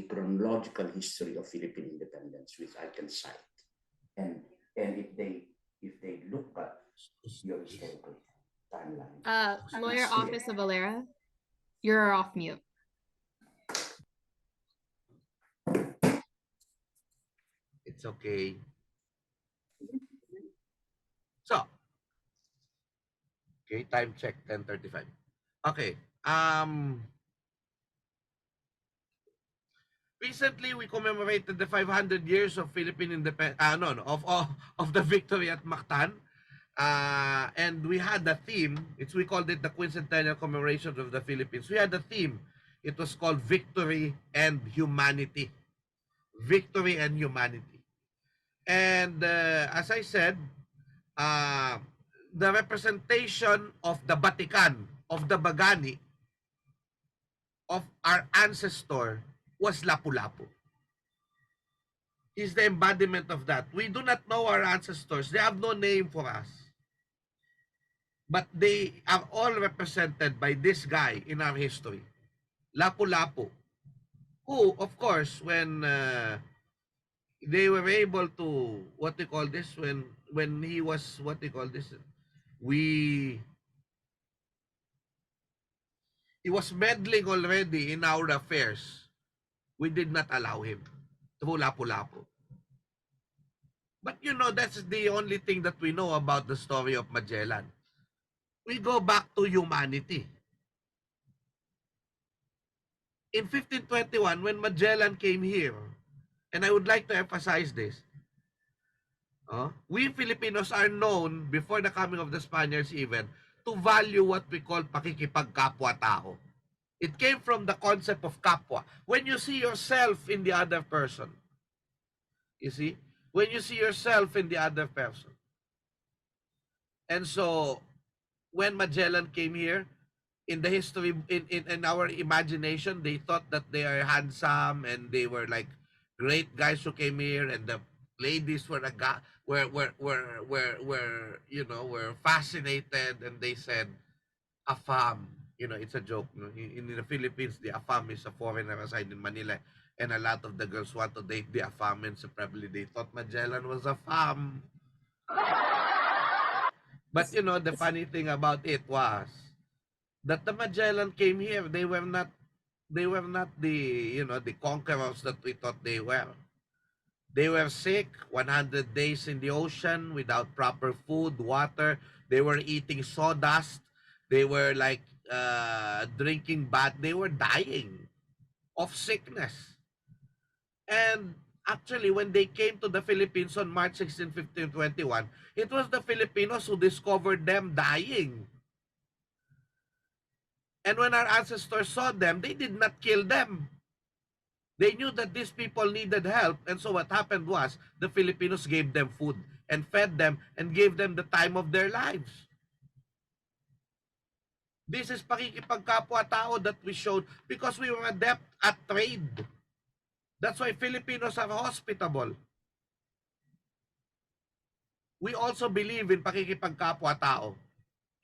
chronological history of Philippine independence, which I can cite. And if they look at your historical timeline. Lawyer Office of Valera, you're off mute. It's okay. So, okay, time check, 10:35. Okay. Recently we commemorated the 500 years of Philippine independence. Of the victory at Mactan. And we had the theme. We called it the quincentennial commemoration of the Philippines. We had the theme. It was called Victory and Humanity. Victory and Humanity. And as I said, uh, the representation of the Vatican, of the Bagani, of our ancestor was Lapu-Lapu. He's the embodiment of that. We do not know our ancestors. They have no name for us. But they are all represented by this guy in our history, Lapu-Lapu, who, of course, when they were able to, what they call this, when he was, what they call this, we he was meddling already in our affairs. We did not allow him through Lapu-Lapu. But you know, that's the only thing that we know about the story of Magellan. We go back to humanity. In 1521, when Magellan came here, and I would like to emphasize this, we Filipinos are known, before the coming of the Spaniards even, to value what we call pakikipagkapwa-tao. It came from the concept of kapwa. When you see yourself in the other person, you see? When you see yourself in the other person. And so, when Magellan came here, in the history, in our imagination, they thought that they are handsome and they were like great guys who came here, and the ladies were were fascinated, and they said afam. You know, it's a joke. No? In the Philippines, the afam is a foreigner assigned in Manila, and a lot of the girls want to date the afam, so probably they thought Magellan was a fam. But you know, the funny thing about it was that the Magellan came here. They were not the, the conquerors that we thought they were. They were sick, 100 days in the ocean without proper food, water. They were eating sawdust. They were like drinking bad. They were dying of sickness. And actually, when they came to the Philippines on March 16, 1521, it was the Filipinos who discovered them dying. And when our ancestors saw them, they did not kill them. They knew that these people needed help. And so what happened was, the Filipinos gave them food and fed them and gave them the time of their lives. This is pakikipagkapwa-tao that we showed because we were adept at trade. That's why Filipinos are hospitable. We also believe in pakikipagkapwa-tao.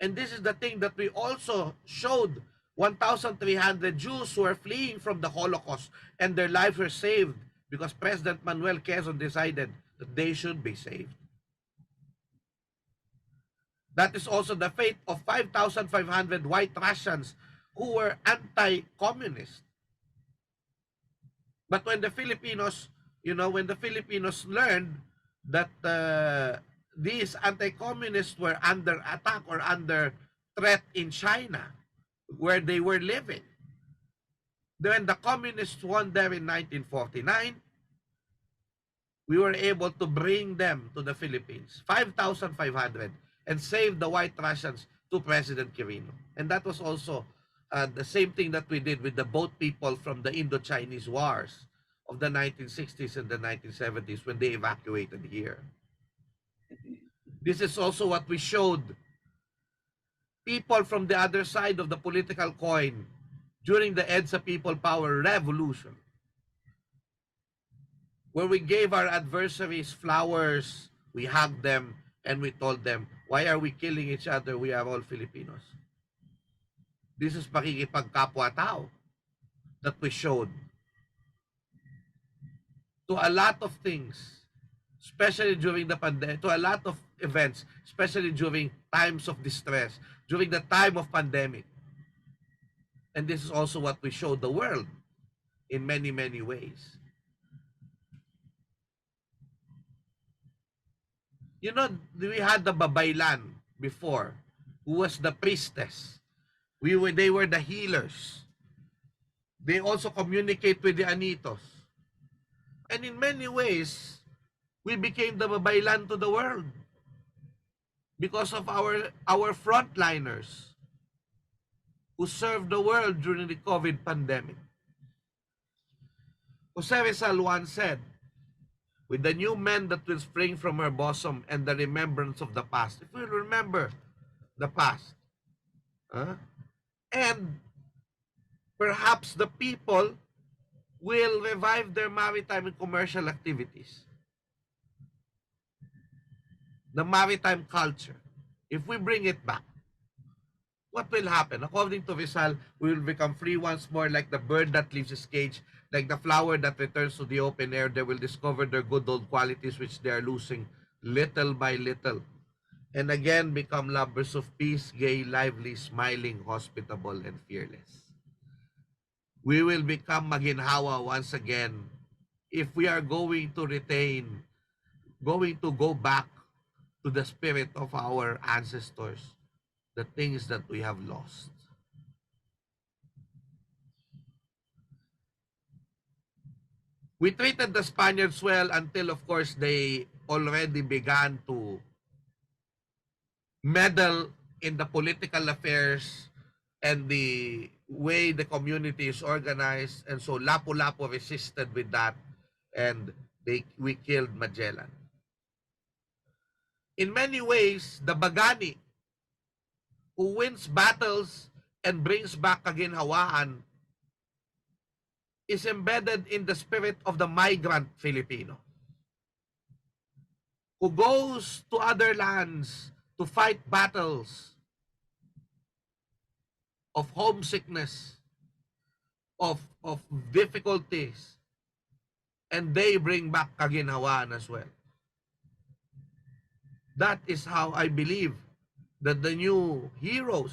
And this is the thing that we also showed 1,300 Jews who are fleeing from the Holocaust, and their lives were saved because President Manuel Quezon decided that they should be saved. That is also the fate of 5,500 white Russians who were anti-communist. But when the Filipinos, learned that these anti-communists were under attack or under threat in China, where they were living, when the communists won there in 1949, we were able to bring them to the Philippines, 5,500, and save the white Russians to President Quirino. And that was also the same thing that we did with the boat people from the Indo-Chinese wars of the 1960s and the 1970s when they evacuated here. This is also what we showed people from the other side of the political coin during the EDSA People Power Revolution, where we gave our adversaries flowers, we hugged them, and we told them, why are we killing each other? We are all Filipinos. This is pakikipagkapwa-tao that we showed to a lot of things, especially during the pandemic, to a lot of events, especially during times of distress, during the time of pandemic. And this is also what we showed the world in many, many ways. You know, we had the Babaylan before, who was the priestess. They were the healers. They also communicate with the Anitos. And in many ways, we became the Babaylan to the world because of our frontliners who served the world during the COVID pandemic. Jose Rizal once said, with the new men that will spring from her bosom and the remembrance of the past. If we remember the past, and perhaps the people will revive their maritime and commercial activities. The maritime culture. If we bring it back, what will happen? According to Rizal, we will become free once more, like the bird that leaves its cage, like the flower that returns to the open air. They will discover their good old qualities which they are losing little by little, and again become lovers of peace, gay, lively, smiling, hospitable, and fearless. We will become maginhawa once again if we are going to go back to the spirit of our ancestors, the things that we have lost. We treated the Spaniards well until, of course, they already began to meddle in the political affairs and the way the community is organized. And so Lapu-Lapu resisted with that, and we killed Magellan. In many ways, the Bagani, who wins battles and brings back kaginhawaan, is embedded in the spirit of the migrant Filipino, who goes to other lands to fight battles of homesickness, of difficulties, and they bring back kaginhawaan as well. That is how I believe that the new heroes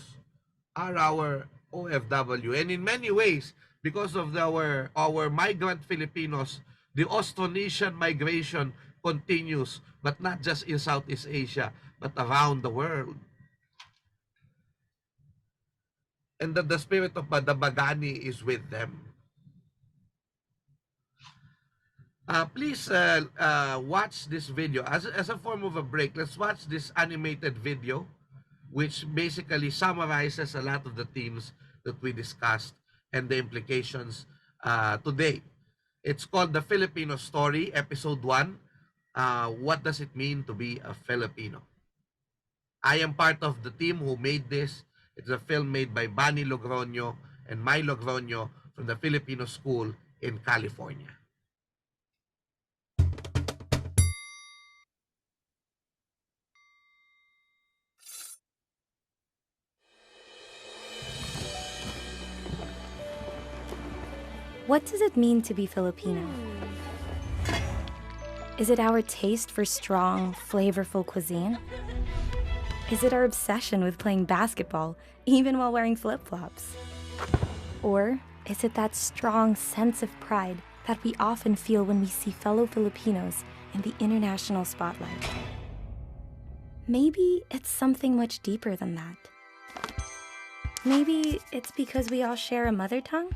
are our OFW. And in many ways, because of our migrant Filipinos, the Austronesian migration continues, but not just in Southeast Asia, but around the world. And that the spirit of the Bagani is with them. Please watch this video. As a form of a break, let's watch this animated video, which basically summarizes a lot of the themes that we discussed and the implications today. It's called The Filipino Story, Episode 1. What does it mean to be a Filipino? I am part of the team who made this. It's a film made by Bani Logroño and Mai Logroño from the Filipino School in California. What does it mean to be Filipino? Is it our taste for strong, flavorful cuisine? Is it our obsession with playing basketball, even while wearing flip-flops? Or is it that strong sense of pride that we often feel when we see fellow Filipinos in the international spotlight? Maybe it's something much deeper than that. Maybe it's because we all share a mother tongue?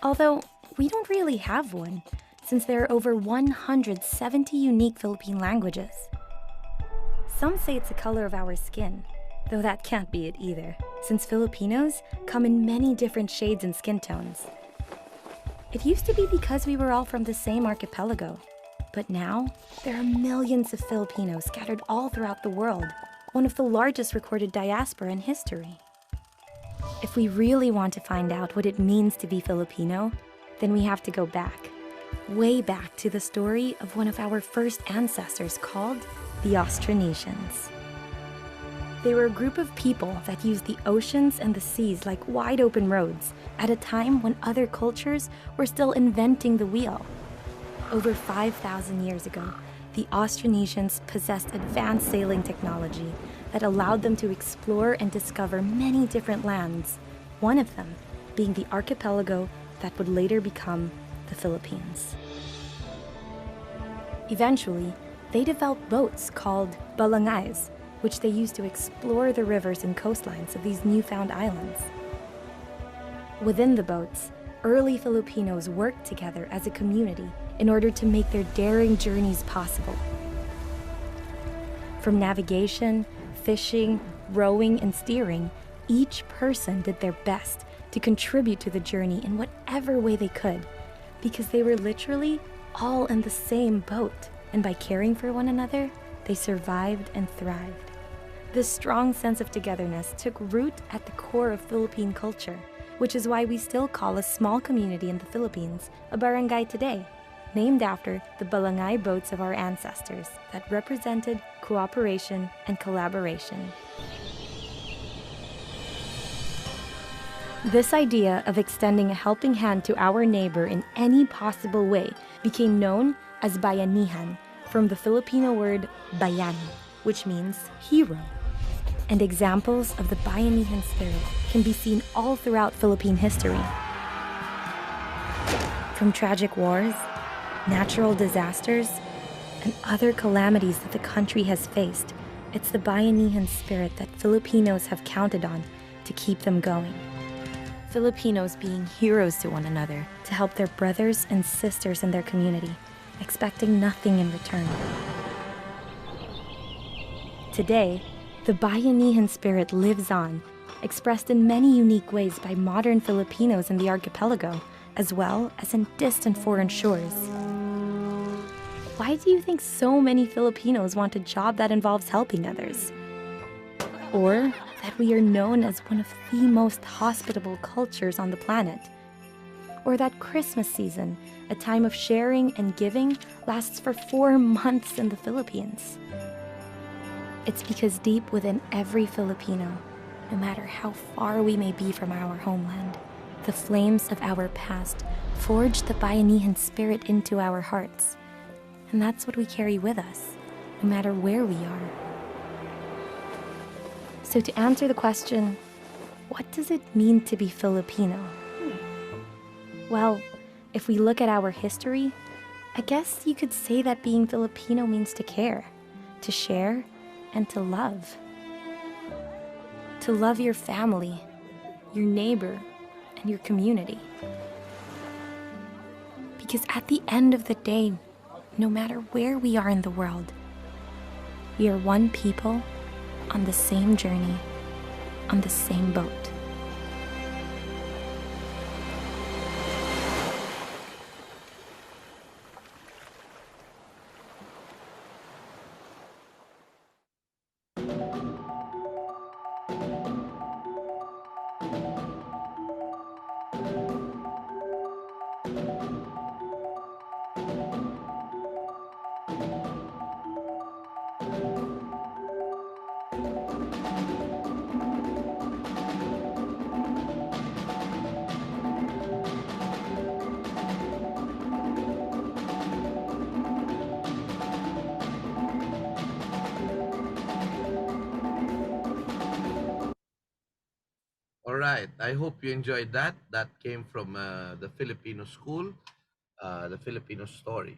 Although, we don't really have one, since there are over 170 unique Philippine languages. Some say it's the color of our skin, though that can't be it either, since Filipinos come in many different shades and skin tones. It used to be because we were all from the same archipelago, but now there are millions of Filipinos scattered all throughout the world, one of the largest recorded diaspora in history. If we really want to find out what it means to be Filipino, then we have to go back, way back to the story of one of our first ancestors called the Austronesians. They were a group of people that used the oceans and the seas like wide open roads at a time when other cultures were still inventing the wheel. Over 5,000 years ago, the Austronesians possessed advanced sailing technology that allowed them to explore and discover many different lands, one of them being the archipelago that would later become the Philippines. Eventually, they developed boats called balangays, which they used to explore the rivers and coastlines of these newfound islands. Within the boats, early Filipinos worked together as a community in order to make their daring journeys possible. From navigation, fishing, rowing, and steering, each person did their best to contribute to the journey in whatever way they could, because they were literally all in the same boat, And by caring for one another, they survived and thrived. This strong sense of togetherness took root at the core of Philippine culture, which is why we still call a small community in the Philippines a barangay today, named after the balangay boats of our ancestors that represented cooperation and collaboration. This idea of extending a helping hand to our neighbor in any possible way became known as bayanihan, from the Filipino word bayan, which means hero. And examples of the bayanihan spirit can be seen all throughout Philippine history. From tragic wars, natural disasters, and other calamities that the country has faced, it's the bayanihan spirit that Filipinos have counted on to keep them going. Filipinos being heroes to one another to help their brothers and sisters in their community, expecting nothing in return. Today, the bayanihan spirit lives on, expressed in many unique ways by modern Filipinos in the archipelago, as well as in distant foreign shores. Why do you think so many Filipinos want a job that involves helping others? Or that we are known as one of the most hospitable cultures on the planet? Or that Christmas season, a time of sharing and giving, lasts for 4 months in the Philippines? It's because deep within every Filipino, no matter how far we may be from our homeland, the flames of our past forged the bayanihan spirit into our hearts. And that's what we carry with us, no matter where we are. So to answer the question, what does it mean to be Filipino? Well, if we look at our history, I guess you could say that being Filipino means to care, to share, and to love. To love your family, your neighbor, and your community. Because at the end of the day, no matter where we are in the world, we are one people on the same journey, on the same boat. All right. I hope you enjoyed that. That came from the Filipino school, the Filipino story,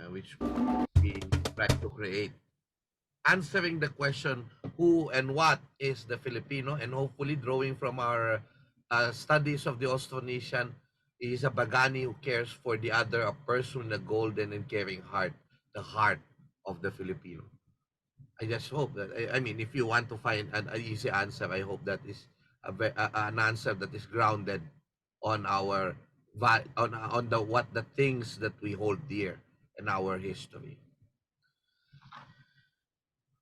which we try to create, answering the question who and what is the Filipino, and hopefully drawing from our studies of the Austronesian is a Bagani who cares for the other, a person with a golden and caring heart, the heart of the Filipino. I just hope that, I mean, if you want to find an easy answer, I hope that is an answer that is grounded on our on the what the things that we hold dear in our history.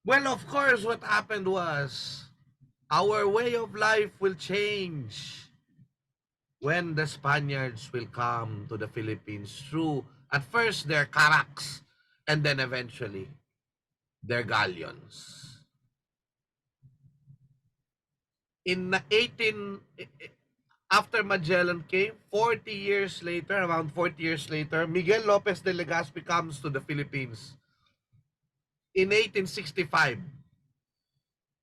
Well, of course, what happened was our way of life will change when the Spaniards will come to the Philippines through, at first, their carracks, and then eventually their galleons. In 18, after Magellan came, 40 years later, around 40 years later, Miguel Lopez de Legazpi comes to the Philippines in 1865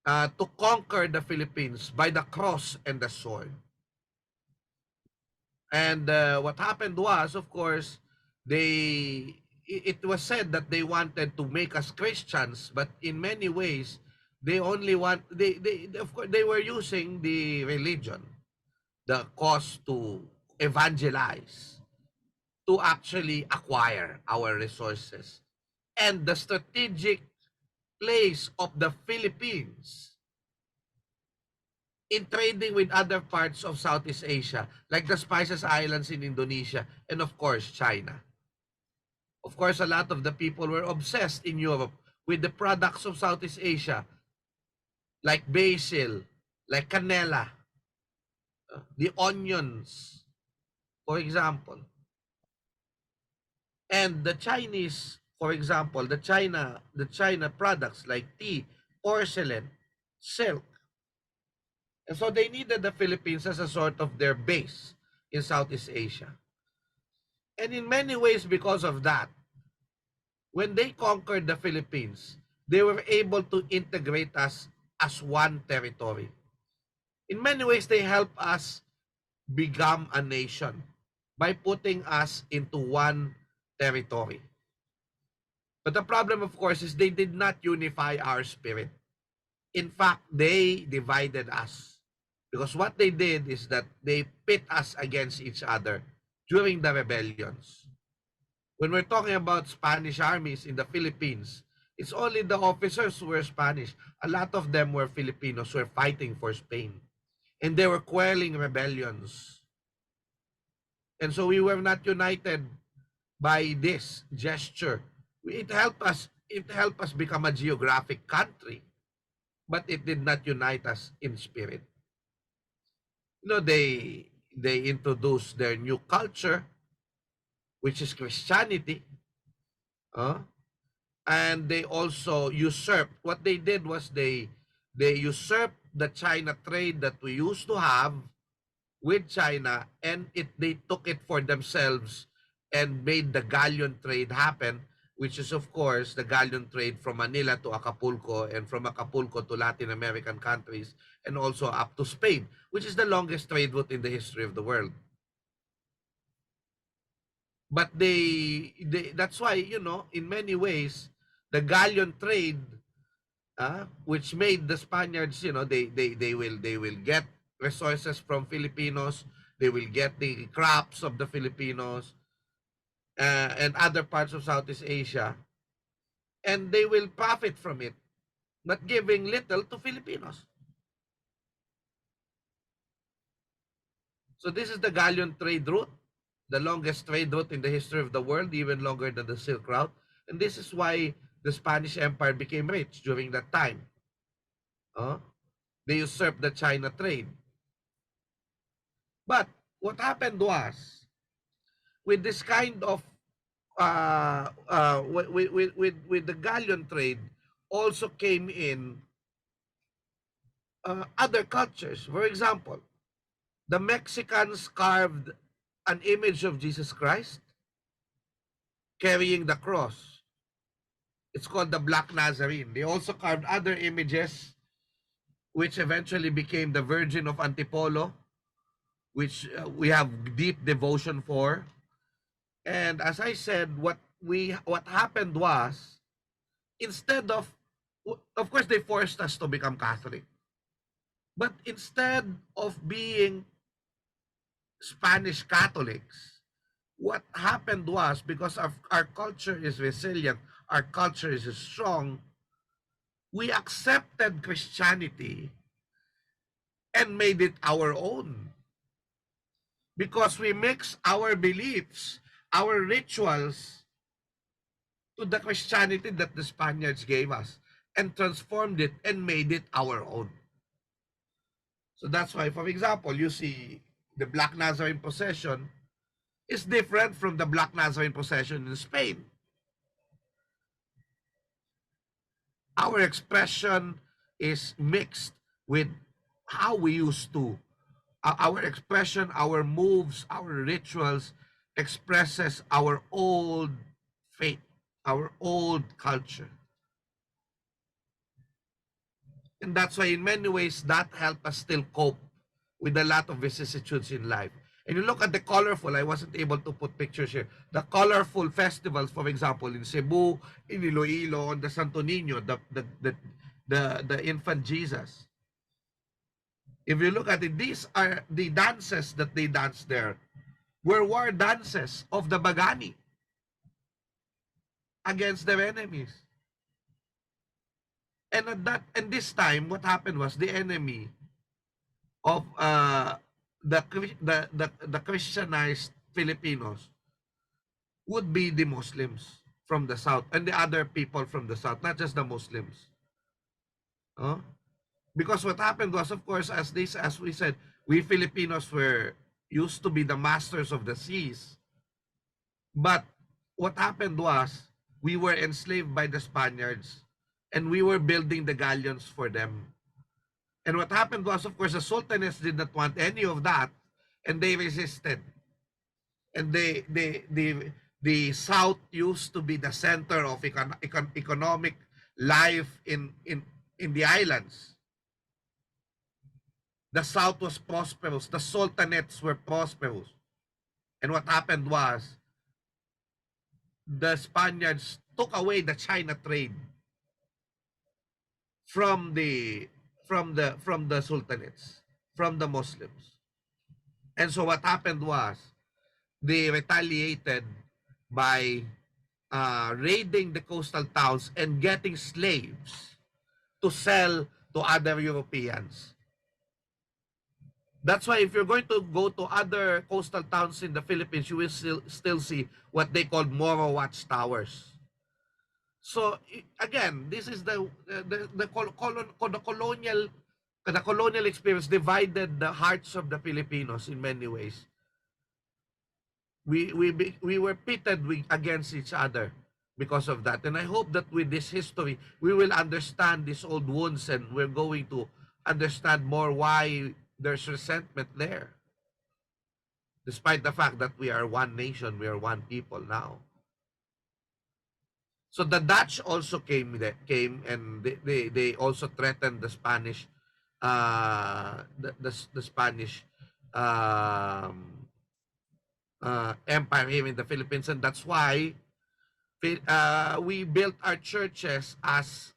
to conquer the Philippines by the cross and the sword. And what happened was, of course, it was said that they wanted to make us Christians, but in many ways, they only want, of course, they were using the religion, the cause to evangelize, to actually acquire our resources. And the strategic place of the Philippines in trading with other parts of Southeast Asia, like the Spices Islands in Indonesia, and of course, China. Of course, a lot of the people were obsessed in Europe with the products of Southeast Asia, like basil, like canela, the onions, for example. And the Chinese, for example, the China products like tea, porcelain, silk. And so they needed the Philippines as a sort of their base in Southeast Asia. And in many ways, because of that, when they conquered the Philippines, they were able to integrate us as one territory. In many ways, they helped us become a nation by putting us into one territory. But the problem, of course, is they did not unify our spirit. In fact, they divided us. Because what they did is that they pit us against each other during the rebellions. When we're talking about Spanish armies in the Philippines, it's only the officers who were Spanish. A lot of them were Filipinos who were fighting for Spain. And they were quelling rebellions. And so we were not united by this gesture. It helped us become a geographic country, but it did not unite us in spirit. They introduced their new culture, which is Christianity, and they also usurped. What they did was they usurped the China trade that we used to have with China, and they took it for themselves and made the galleon trade happen, which is of course the galleon trade from Manila to Acapulco and from Acapulco to Latin American countries and also up to Spain, which is the longest trade route in the history of the world. But that's why, in many ways, the galleon trade, which made the Spaniards, they will get resources from Filipinos, they will get the crops of the Filipinos, and other parts of Southeast Asia, and they will profit from it, but giving little to Filipinos. So this is the galleon trade route, the longest trade route in the history of the world, even longer than the Silk Route. And this is why the Spanish Empire became rich during that time. They usurped the China trade. But what happened was, with this kind of with the galleon trade, also came in other cultures. For example, the Mexicans carved an image of Jesus Christ carrying the cross. It's called the Black Nazarene. They also carved other images, which eventually became the Virgin of Antipolo, which we have deep devotion for. And as I said, what happened was, instead of course, they forced us to become Catholic. But instead of being Spanish Catholics, what happened was, because our culture is resilient, our culture is strong, we accepted Christianity and made it our own. Because we mix our beliefs, our rituals, to the Christianity that the Spaniards gave us and transformed it and made it our own. So that's why, for example, you see the Black Nazarene procession is different from the Black Nazarene procession in Spain. Our expression is mixed with how we used to. Our expression, our moves, our rituals expresses our old faith, our old culture. And that's why in many ways that helped us still cope with a lot of vicissitudes in life. And you look at the colorful, I wasn't able to put pictures here, the colorful festivals, for example, in Cebu, in Iloilo, on the Santo Niño, the infant Jesus. If you look at it, these are the dances that they danced there, were war dances of the Bagani against their enemies. And this time, what happened was the enemy of the Christianized Filipinos would be the Muslims from the south and the other people from the south, not just the Muslims. Huh? Because what happened was, of course, as we said, we Filipinos were used to be the masters of the seas. But what happened was, we were enslaved by the Spaniards, and we were building the galleons for them. And what happened was, of course, the sultanates did not want any of that, and they resisted. And the South used to be the center of economic life in the islands. The South was prosperous. The sultanates were prosperous. And what happened was, the Spaniards took away the China trade from the sultanates, from the Muslims. And so what happened was, they retaliated by raiding the coastal towns and getting slaves to sell to other Europeans. That's why if you're going to go to other coastal towns in the Philippines, you will still see what they call Moro watchtowers. So again, this is the colonial experience divided the hearts of the Filipinos in many ways. We were pitted against each other because of that. And I hope that with this history, we will understand these old wounds, and we're going to understand more why there's resentment there. Despite the fact that we are one nation, we are one people now. So the Dutch also came and they also threatened the Spanish the Spanish empire here in the Philippines, and that's why we built our churches as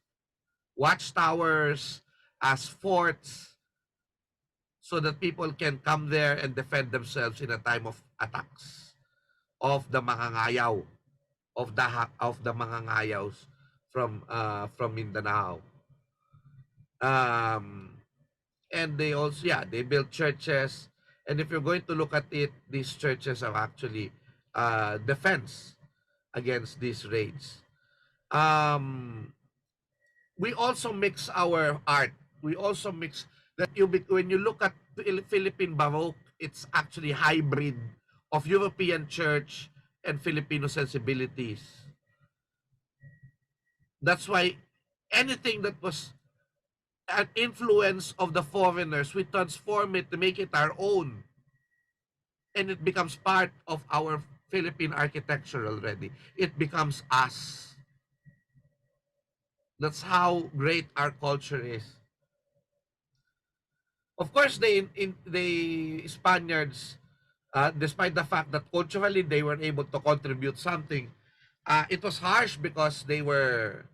watchtowers, as forts, so that people can come there and defend themselves in a time of attacks of the mangangayaw, of the mangangayaws from Mindanao. And they also, they built churches. And if you're going to look at it, these churches are actually defense against these raids. We also mix our art. We also mix that when you look at Philippine Baroque, it's actually hybrid of European church and Filipino sensibilities. That's why anything that was an influence of the foreigners, we transform it to make it our own. And it becomes part of our Philippine architecture already. It becomes us. That's how great our culture is. Of course, the Spaniards, despite the fact that culturally they were able to contribute something, it was harsh because they were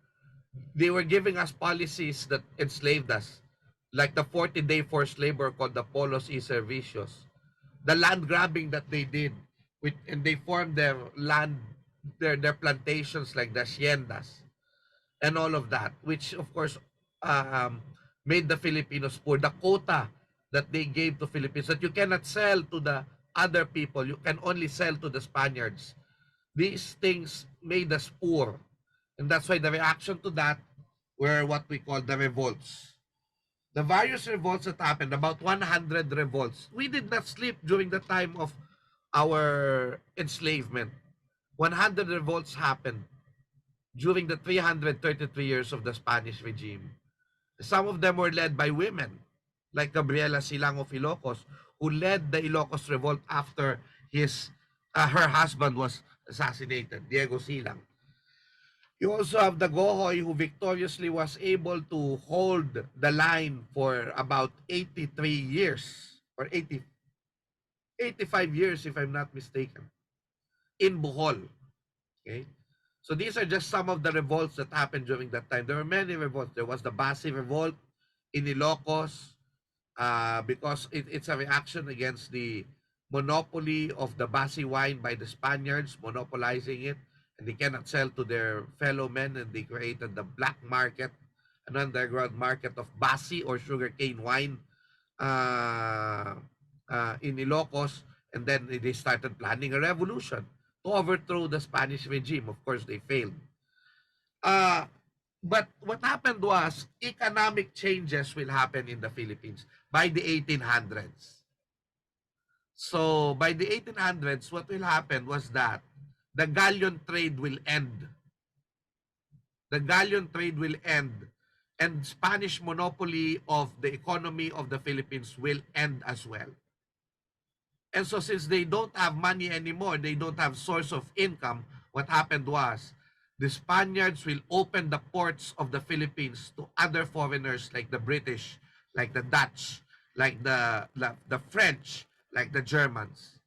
giving us policies that enslaved us, like the 40-day forced labor called the Polos y Servicios, the land grabbing that they did, and they formed their land, their plantations like the haciendas, and all of that, which of course made the Filipinos poor. The quota that they gave to Philippines, that you cannot sell to the other people, you can only sell to the Spaniards. These things made us poor. And that's why the reaction to that were what we call the revolts. The various revolts that happened, about 100 revolts. We did not sleep during the time of our enslavement. 100 revolts happened during the 333 years of the Spanish regime. Some of them were led by women, like Gabriela Silang of Ilocos, who led the Ilocos revolt after her husband was assassinated, Diego Silang. You also have the Gohoy, who victoriously was able to hold the line for about 83 years, or 85 years if I'm not mistaken, in Bohol. Okay? So these are just some of the revolts that happened during that time. There were many revolts. There was the Basi revolt in Ilocos, because it's a reaction against the monopoly of the Basi wine by the Spaniards, monopolizing it, and they cannot sell to their fellow men, and they created the black market, an underground market of Basi or sugarcane wine in Ilocos, and then they started planning a revolution to overthrow the Spanish regime. Of course, they failed. But what happened was economic changes will happen in the Philippines by the 1800s. So by the 1800s, what will happen was that the galleon trade will end. The galleon trade will end, and Spanish monopoly of the economy of the Philippines will end as well. And so since they don't have money anymore, they don't have source of income, what happened was the Spaniards will open the ports of the Philippines to other foreigners like the British, like the Dutch, like the French, like the Germans.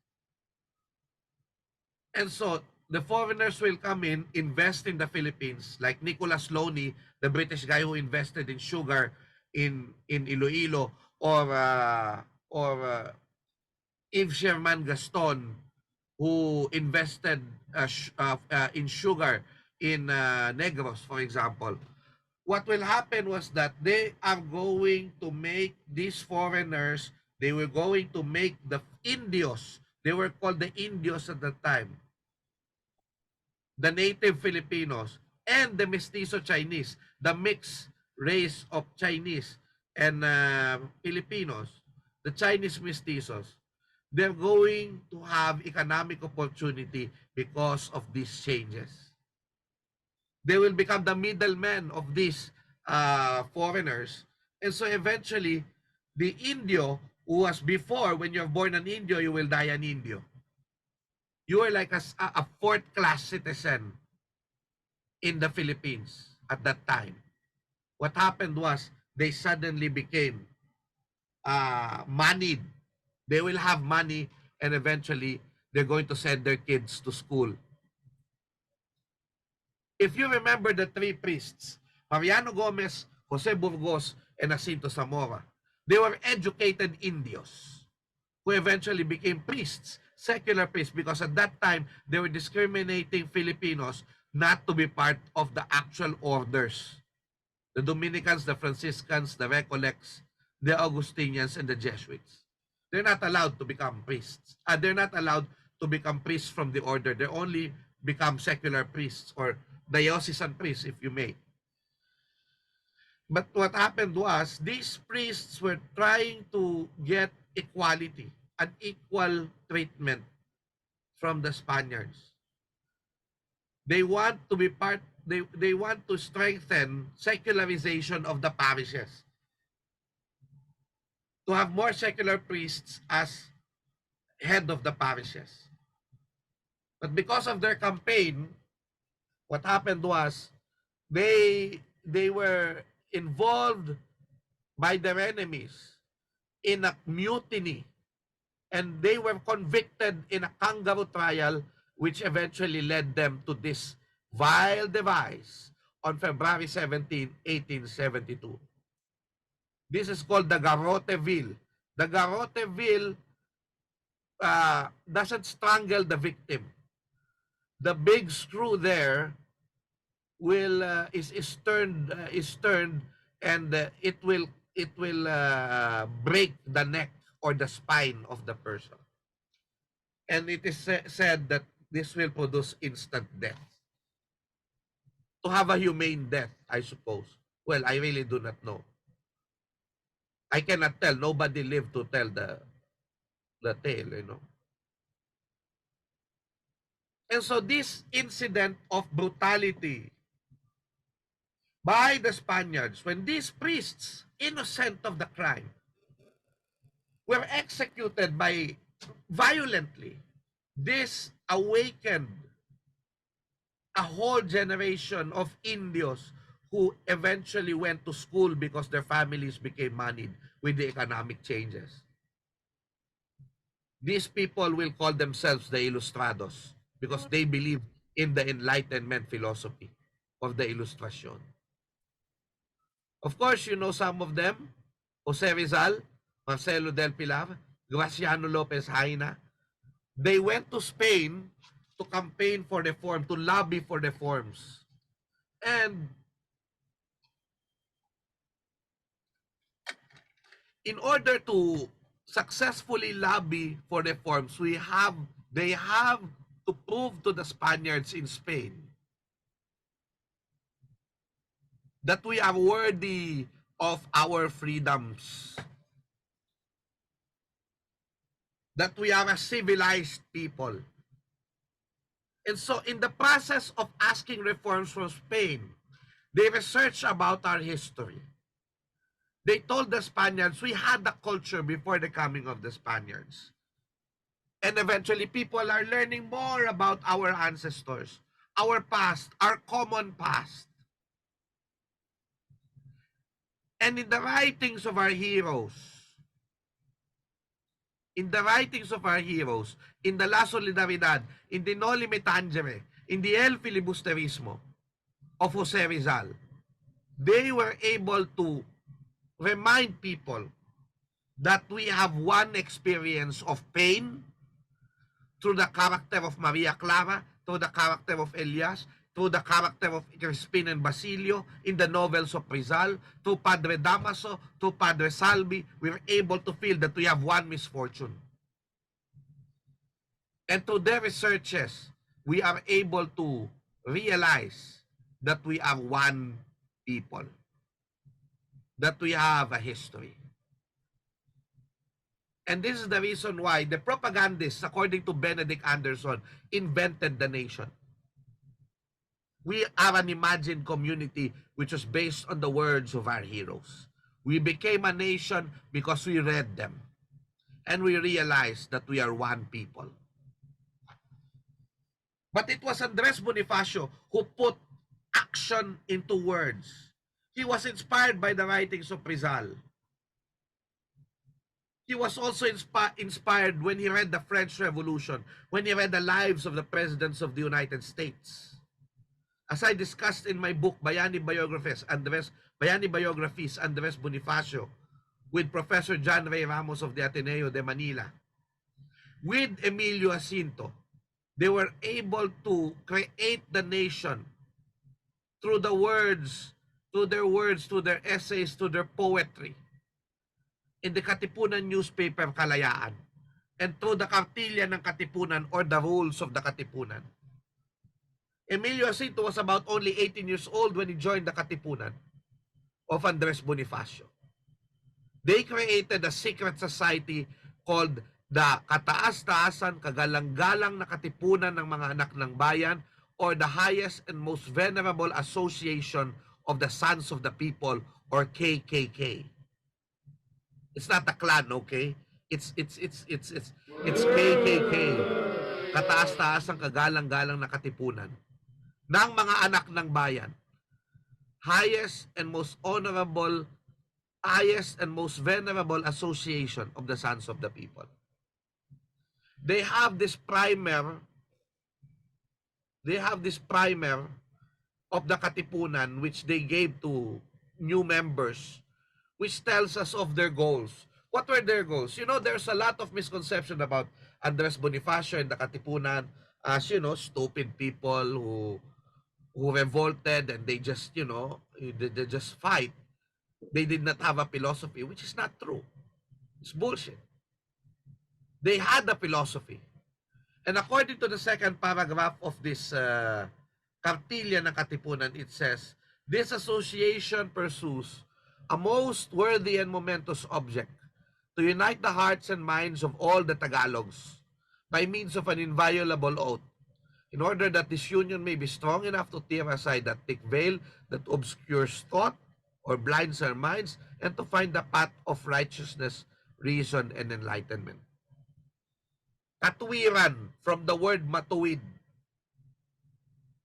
And so the foreigners will come in, invest in the Philippines, like Nicholas Loney, the British guy who invested in sugar in Iloilo, or Yves Sherman Gaston, who invested in sugar in Negros, for example. What will happen was that they are going to make these foreigners, they were going to make the Indios, they were called the Indios at that time, the native Filipinos, and the Mestizo Chinese, the mixed race of Chinese and Filipinos, the Chinese mestizos. They're going to have economic opportunity because of these changes. They will become the middlemen of these foreigners. And so eventually, the Indio, who was before, when you're born an Indio, you will die an Indio. You are like a fourth-class citizen in the Philippines at that time. What happened was, they suddenly became moneyed. They will have money, and eventually they're going to send their kids to school. If you remember the three priests, Mariano Gomez, Jose Burgos, and Jacinto Zamora, they were educated Indios who eventually became priests, secular priests, because at that time they were discriminating Filipinos not to be part of the actual orders. The Dominicans, the Franciscans, the Recollects, the Augustinians, and the Jesuits. They're not allowed to become priests. They're not allowed to become priests from the order. They only become secular priests or diocesan priests, if you may. But what happened was, these priests were trying to get equality, an equal treatment from the Spaniards. They want to be part, they want to strengthen secularization of the parishes. To have more secular priests as head of the parishes. But because of their campaign, what happened was they were involved by their enemies in a mutiny, and they were convicted in a kangaroo trial, which eventually led them to this vile device on February 17, 1872. This is called the Garroteville. The Garroteville doesn't strangle the victim. The big screw there will is turned and it will break the neck or the spine of the person. And it is said that this will produce instant death. To have a humane death, I suppose. Well, I really do not know. I cannot tell. Nobody lived to tell the tale, you know. And so this incident of brutality by the Spaniards, when these priests, innocent of the crime, were executed by violently, this awakened a whole generation of Indios who eventually went to school because their families became moneyed with the economic changes. These people will call themselves the Ilustrados because they believe in the Enlightenment philosophy of the Illustration. Of course, you know some of them: Jose Rizal, Marcelo del Pilar, Graciano Lopez Haina. They went to Spain to campaign for reform, to lobby for reforms. And in order to successfully lobby for reforms, they have to prove to the Spaniards in Spain that we are worthy of our freedoms, that we are a civilized people. And so in the process of asking reforms from Spain, they researched about our history. They told the Spaniards we had the culture before the coming of the Spaniards. And eventually people are learning more about our ancestors, our past, our common past. And in the writings of our heroes, in the La Solidaridad, in the Noli Me Tangere, in the El Filibusterismo of Jose Rizal, they were able to remind people that we have one experience of pain through the character of Maria Clara, through the character of Elias, through the character of Crispin and Basilio, in the novels of Rizal, through Padre Damaso, through Padre Salvi, we're able to feel that we have one misfortune. And through their researches, we are able to realize that we are one people, that we have a history. And this is the reason why the propagandists, according to Benedict Anderson, invented the nation. We are an imagined community which was based on the words of our heroes. We became a nation because we read them. And we realized that we are one people. But it was Andres Bonifacio who put action into words. He was inspired by the writings of Rizal. He was also inspired when he read the French Revolution, when he read the lives of the presidents of the United States. As I discussed in my book, Bayani Biographies, Andres Bonifacio, with Professor John Ray Ramos of the Ateneo de Manila, with Emilio Jacinto, they were able to create the nation through the words, through their essays, through their poetry, in the Katipunan newspaper Kalayaan, and through the Kartilya ng Katipunan or the rules of the Katipunan. Emilio Jacinto was about only 18 years old when he joined the Katipunan of Andres Bonifacio. They created a secret society called the Kataas-taasan Kagalang-galang na Katipunan ng mga anak ng bayan, or the highest and most venerable association of the sons of the people, or KKK. It's not a clan, okay? It's KKK. Kataas-taas ang kagalang-galang na katipunan ng mga anak ng bayan. Highest and most honorable, highest and most venerable association of the sons of the people. They have this primer of the Katipunan which they gave to new members, which tells us of their goals. What were their goals? You know, there's a lot of misconception about Andres Bonifacio and the Katipunan as, you know, stupid people who revolted and they just, you know, they just fight. They did not have a philosophy, which is not true. It's bullshit. They had a philosophy. And according to the second paragraph of this Kartilya ng Katipunan, it says, this association pursues a most worthy and momentous object, to unite the hearts and minds of all the Tagalogs by means of an inviolable oath, in order that this union may be strong enough to tear aside that thick veil that obscures thought or blinds our minds, and to find the path of righteousness, reason, and enlightenment. Katwiran, from the word matuwid,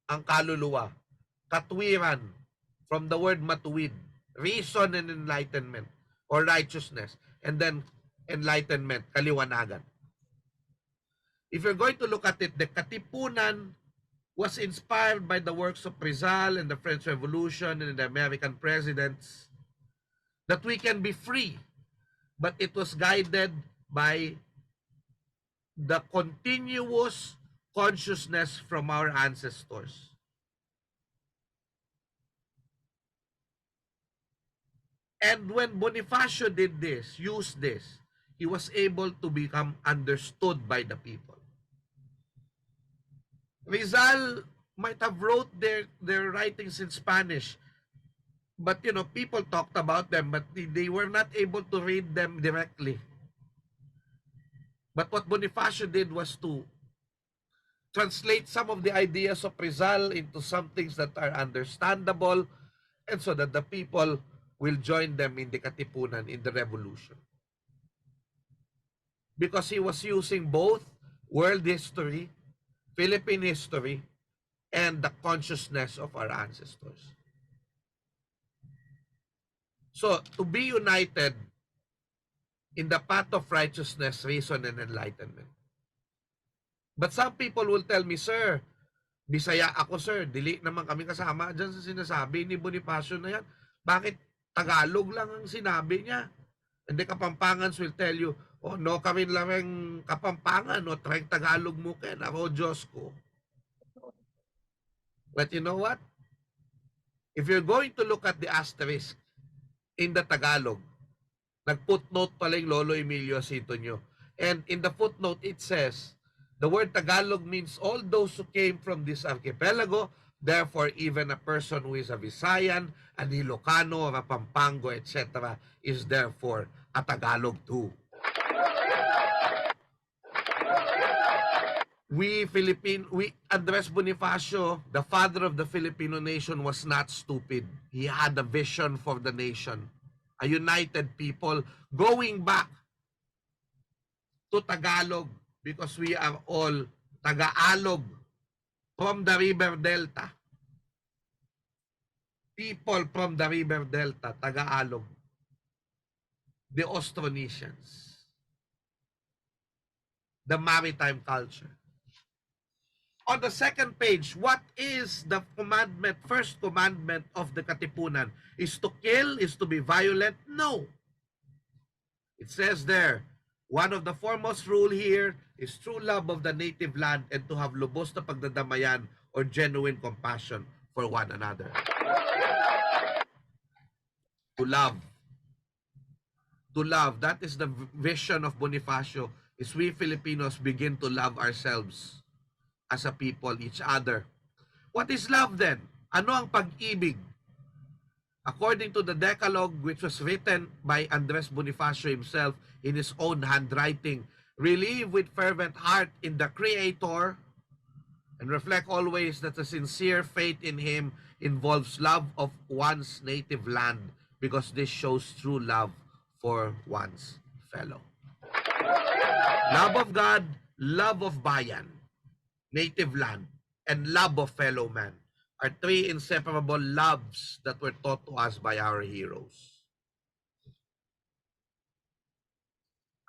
ang kaluluwa. Katwiran, from the word matuwid, reason and enlightenment, or righteousness, and then enlightenment, kaliwanagan. If you're going to look at it, the Katipunan was inspired by the works of Rizal and the French Revolution and the American presidents, that we can be free, but it was guided by the continuous consciousness from our ancestors. And when Bonifacio did this, used this, he was able to become understood by the people. Rizal might have wrote their writings in Spanish, but people talked about them, but they were not able to read them directly. But what Bonifacio did was to translate some of the ideas of Rizal into some things that are understandable, and so that the people will join them in the Katipunan, in the revolution. Because he was using both world history, Philippine history, and the consciousness of our ancestors. So, to be united in the path of righteousness, reason, and enlightenment. But some people will tell me, sir, Bisaya ako, sir. Dili naman kami kasama dyan sa sinasabi ni Bonifacio na yan. Bakit Tagalog lang ang sinabi niya? And the Kapampangans will tell you, oh, no kami lang Kapampangan, no, trying Tagalog mo ken, ako, Diyos ko. But you know what? If you're going to look at the asterisk in the Tagalog, nag-footnote pala yung Lolo Emilio Asintonio. And in the footnote, it says, the word Tagalog means all those who came from this archipelago, therefore even a person who is a Visayan, an Ilocano, or a Pampango, etc. is therefore a Tagalog too. We Andres Bonifacio, the father of the Filipino nation, was not stupid. He had a vision for the nation. A united people going back to Tagalog, because we are all Tagalog from the river delta. People from the river delta, Tagalog. The Austronesians. The maritime culture. On the second page, what is the commandment, first commandment of the Katipunan? Is to kill? Is to be violent? No. It says there, one of the foremost rule here is true love of the native land and to have lubos na pagdadamayan or genuine compassion for one another. To love. To love. That is the vision of Bonifacio, is we Filipinos begin to love ourselves as a people, each other. What is love then? Ano ang pag-ibig? According to the Decalogue, which was written by Andres Bonifacio himself in his own handwriting, relieve with fervent heart in the Creator and reflect always that a sincere faith in Him involves love of one's native land, because this shows true love for one's fellow. Love of God, love of bayan, native land, and love of fellow man are three inseparable loves that were taught to us by our heroes.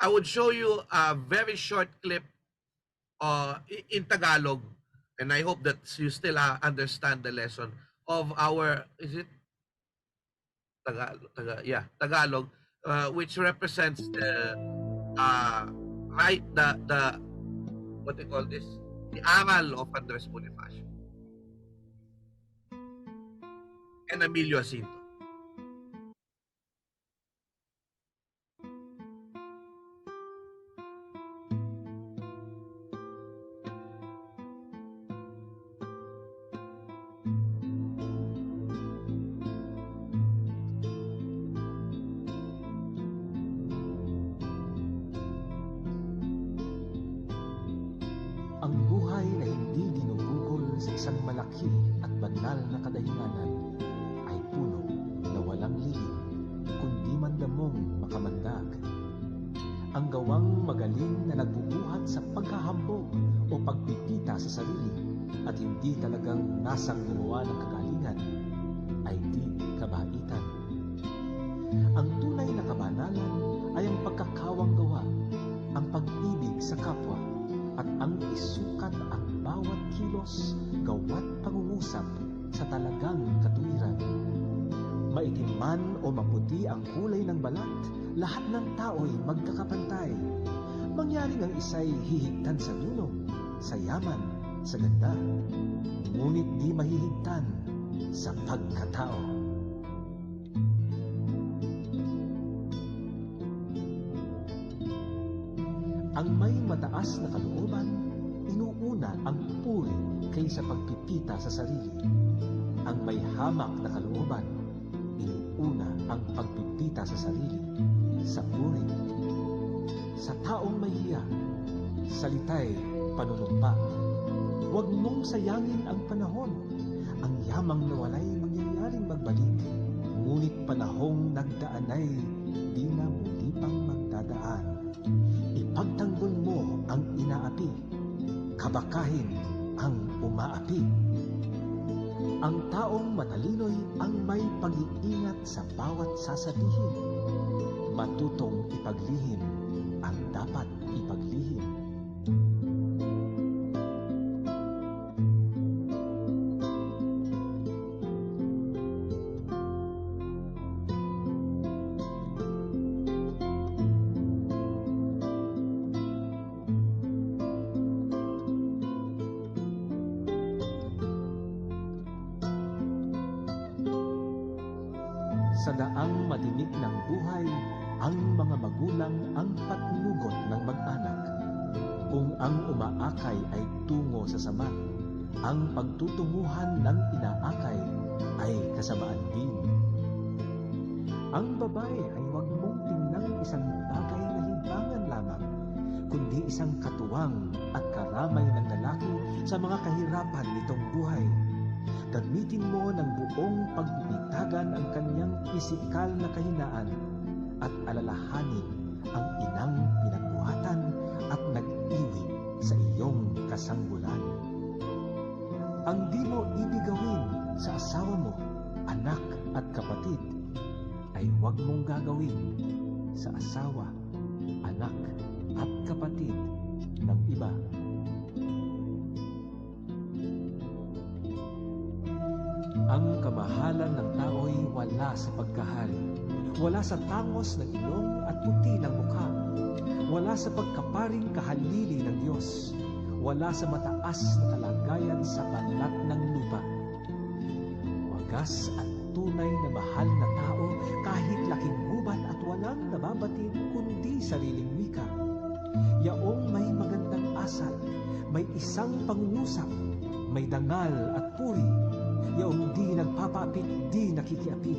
I would show you a very short clip in Tagalog, and I hope that you still understand the lesson of our, is it? Tagalog, which represents the, what they call this? The aral of Andres Bonifacio and Emilio Jacinto. Ang buhay na hindi ginugugol sa isang malaki at banal na kadahilanan ay puno na walang lihim, kundi mandamong makamandag. Ang gawang magaling na nagbubuhat sa paghahambog o pagpipita sa sarili at hindi talagang nasang gumawa ng kagalingan ay di kabaitan. Ang tunay na kabanalan ay ang pagkakawang gawa, ang pag-ibig sa kapwa, at ang isukat ang bawat kilos, gawat pangungusap sa talagang katuwiran. Maitim man o maputi ang kulay ng balat, lahat ng tao'y magkakapantay. Mangyaring ang isa'y hihigtan sa dunong, sa yaman, sa ganda, ngunit di mahihigtan sa pagkatao. Ang may mataas na kalooban, inuuna ang puri kaysa pagpipita sa sarili. Ang may hamak na kalooban, inuuna ang pagpipita sa sarili sa puri. Sa taong mahiya, salita'y panunumpa. Huwag mong sayangin ang panahon. Ang yamang nawalay mangyayaring magbalik. Ngunit panahong nagdaan ay di na muli pang magdadaan. Ipagtanggol mo ang inaapi, kabakahin ang umaapi. Ang taong matalino'y ang may pag-iingat sa bawat sasabihin. Matutong ipaglihim ang dapat ipaglihim. Sa daang matinik ng buhay, ang mga magulang ang patnugot ng mag-anak. Kung ang umaakay ay tungo sa sama, ang pagtutunguhan ng inaakay ay kasamaan din. Ang babae ay huwag mong tingnan isang bagay na libangan lamang, kundi isang katuwang at karamay ng lalaki sa mga kahirapan nitong buhay. Gamitin mo ng buong pagbibitagan ang kanyang pisikal na kahinaan at alalahanin ang inang pinagbuhatan at nag-iwi sa iyong kasanggulan. Ang di mo ibig gawin sa asawa mo, anak at kapatid, ay huwag mong gagawin sa asawa, anak at kapatid ng iba. Ang kamahalan ng tao'y wala sa pagkahari, wala sa tangos ng ilong at puti ng mukha, wala sa pagkaparing kahalili ng Diyos, wala sa mataas na kalagayan sa balat ng lupa. Wagas at tunay na mahal na tao kahit laking gubat at walang nababatid kundi sariling wika. Yaong may magandang asal, may isang pangungusap, may dangal at puri, yaong di nagpapapit, di nakikiapi,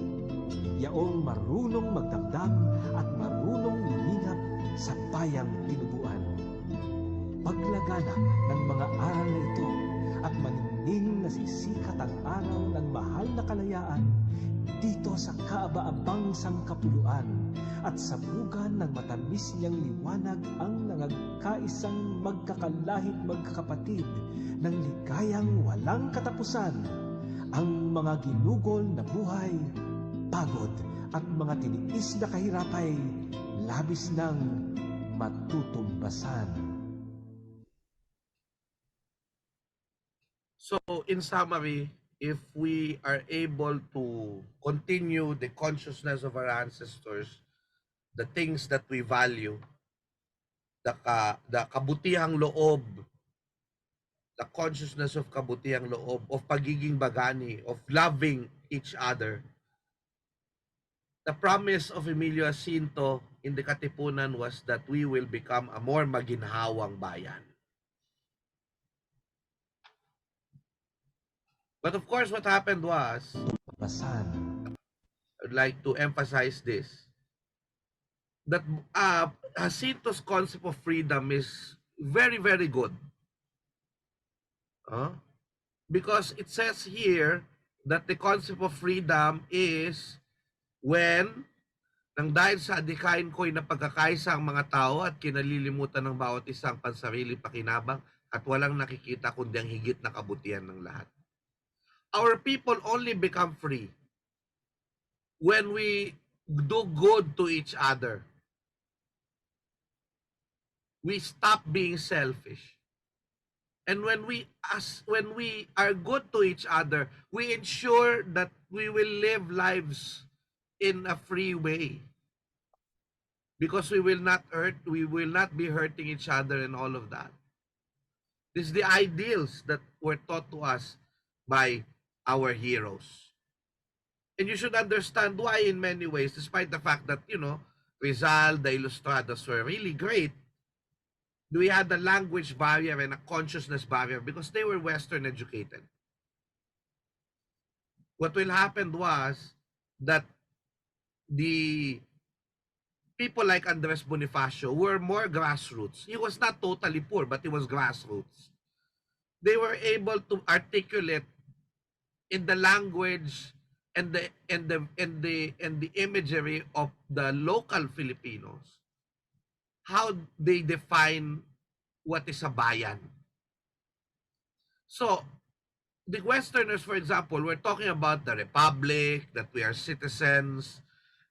yaong marunong magdamdam at marunong lumingap sa bayang tinubuan. Paglaganap ng mga aral na ito at maningning na sisikat ang araw ng mahal na kalayaan dito sa kaaba-abang sangkapuluan at sa bugan ng matamis niyang liwanag ang nangagkaisang magkakalahit magkakapatid ng ligayang walang katapusan. Ang mga ginugol na buhay, pagod at mga tiniis na kahirapay, labis ng matutumbasan. So in summary, if we are able to continue the consciousness of our ancestors, the things that we value, the kabutihang loob, the consciousness of kabutihang loob, of pagiging bagani, of loving each other. The promise of Emilio Jacinto in the Katipunan was that we will become a more maginhawang bayan. But of course, what happened was, I'd like to emphasize this, that Jacinto's concept of freedom is very, very good. Because it says here that the concept of freedom is when nang dahil sa adikain ko'y napagkakaisa ang mga tao at kinalilimutan ng bawat isang pansariling pakinabang at walang nakikita kundi ang higit na kabutihan ng lahat. Our people only become free when we do good to each other. We stop being selfish. And when we are good to each other, we ensure that we will live lives in a free way. Because we will not be hurting each other and all of that. This is the ideals that were taught to us by our heroes. And you should understand why in many ways, despite the fact that, Rizal, the Ilustrados were really great, we had a language barrier and a consciousness barrier because they were Western educated. What will happen was that the people like Andres Bonifacio were more grassroots. He was not totally poor, but he was grassroots. They were able to articulate in the language and the imagery of the local Filipinos how they define what is a bayan. So the Westerners, for example, were talking about the republic, that we are citizens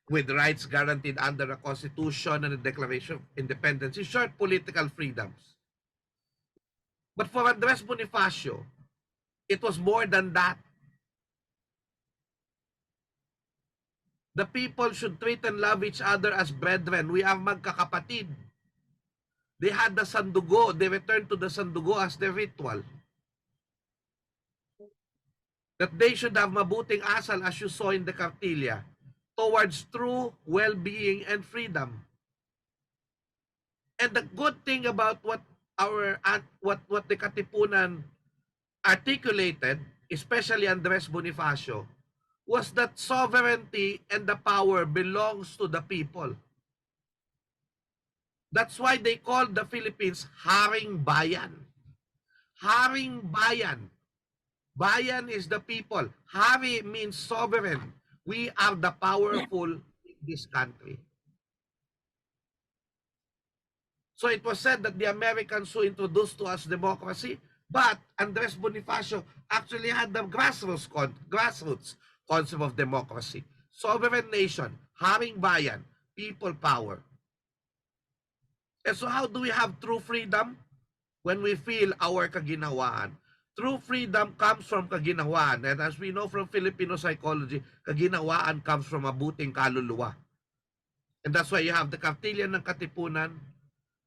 with rights guaranteed under the Constitution and the Declaration of Independence, in short, political freedoms. But for Andres Bonifacio, it was more than that. The people should treat and love each other as brethren. We are magkakapatid. They had the sandugo. They returned to the sandugo as their ritual. That they should have mabuting asal, as you saw in the cartilla, towards true well-being and freedom. And the good thing about what the Katipunan articulated, especially Andres Bonifacio, was that sovereignty and the power belongs to the people. That's why they called the Philippines Haring Bayan. Haring Bayan. Bayan is the people. Hari means sovereign. We are the powerful in this country. So it was said that the Americans who introduced to us democracy, but Andres Bonifacio actually had the grassroots concept of democracy. Sovereign nation, Haring Bayan, people power. And so how do we have true freedom? When we feel our kaginhawaan. True freedom comes from kaginhawaan. And as we know from Filipino psychology, kaginhawaan comes from mabuting kaluluwa. And that's why you have the kartilya ng Katipunan.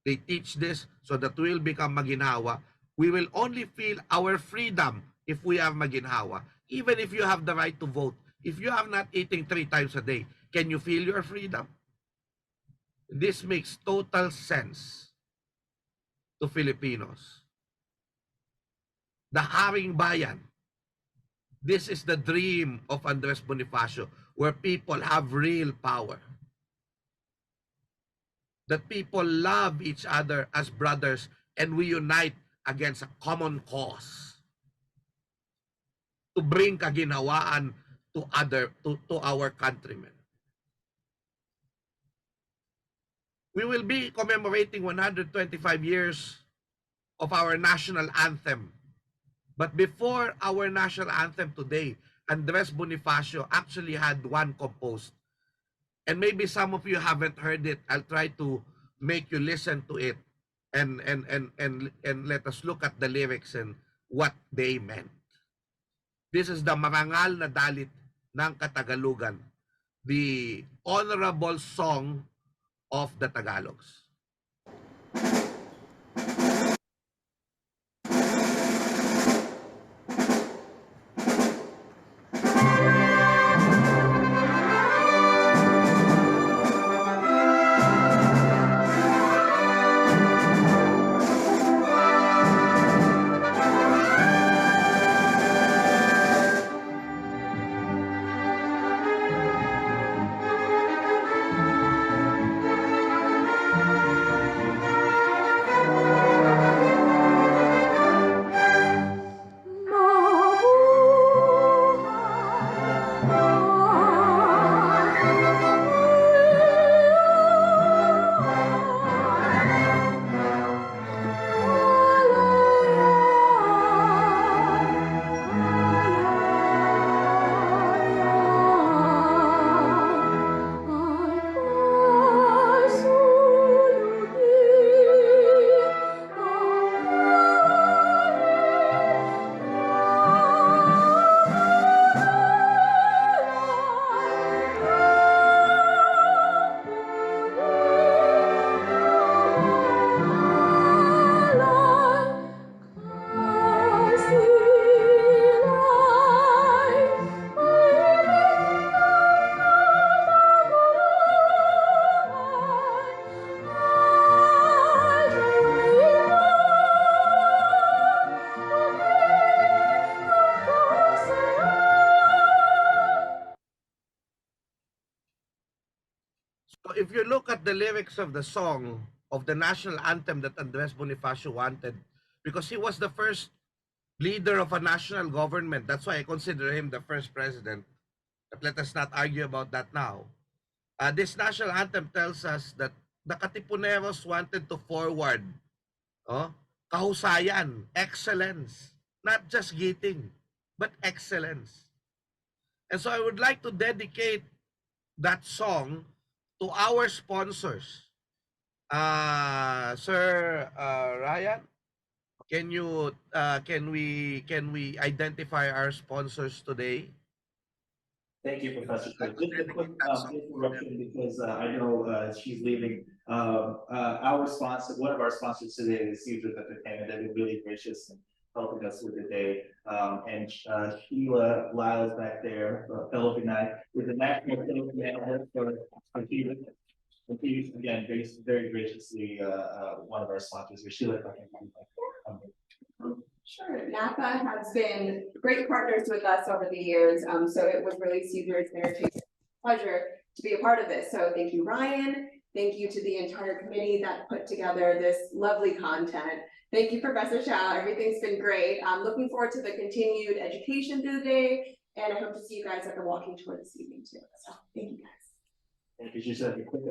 They teach this so that we will become maginhawa. We will only feel our freedom if we are maginhawa. Even if you have the right to vote. If you are not eating 3 times a day, can you feel your freedom? This makes total sense to Filipinos. The Haring Bayan. This is the dream of Andres Bonifacio, where people have real power. That people love each other as brothers and we unite against a common cause to bring kaginhawaan to our countrymen. We will be commemorating 125 years of our national anthem. But before our national anthem today, Andres Bonifacio actually had one composed. And maybe some of you haven't heard it. I'll try to make you listen to it and let us look at the lyrics and what they meant. This is the Marangal na Dalit ng Katagalugan, the honorable song of the Tagalogs. the lyrics of the song of the national anthem that Andres Bonifacio wanted, because he was the first leader of a national government. That's why I consider him the first president. But let us not argue about that now. This national anthem tells us that the Katipuneros wanted to forward kahusayan, excellence, not just giting, but excellence. And so I would like to dedicate that song to our sponsors. Sir Ryan, can we identify our sponsors today? Thank you, Professor. Just a quick interruption because I know she's leaving. Our sponsor, one of our sponsors today is Caesar Entertainment. They've been really gracious and helping us with the day. And Sheila Lyles back there, fellow Night, with the National Philippine for Sheila. And she's, again, very graciously one of our sponsors. Sheila, if I can Sure. NaFFA has been great partners with us over the years, so it was really Caesar's pleasure to be a part of this. So thank you, Ryan. Thank you to the entire committee that put together this lovely content. Thank you, Professor Chow. Everything's been great. I'm looking forward to the continued education through the day, and I hope to see you guys at the walking tour this evening too. So thank you guys. Thank you. Just a quick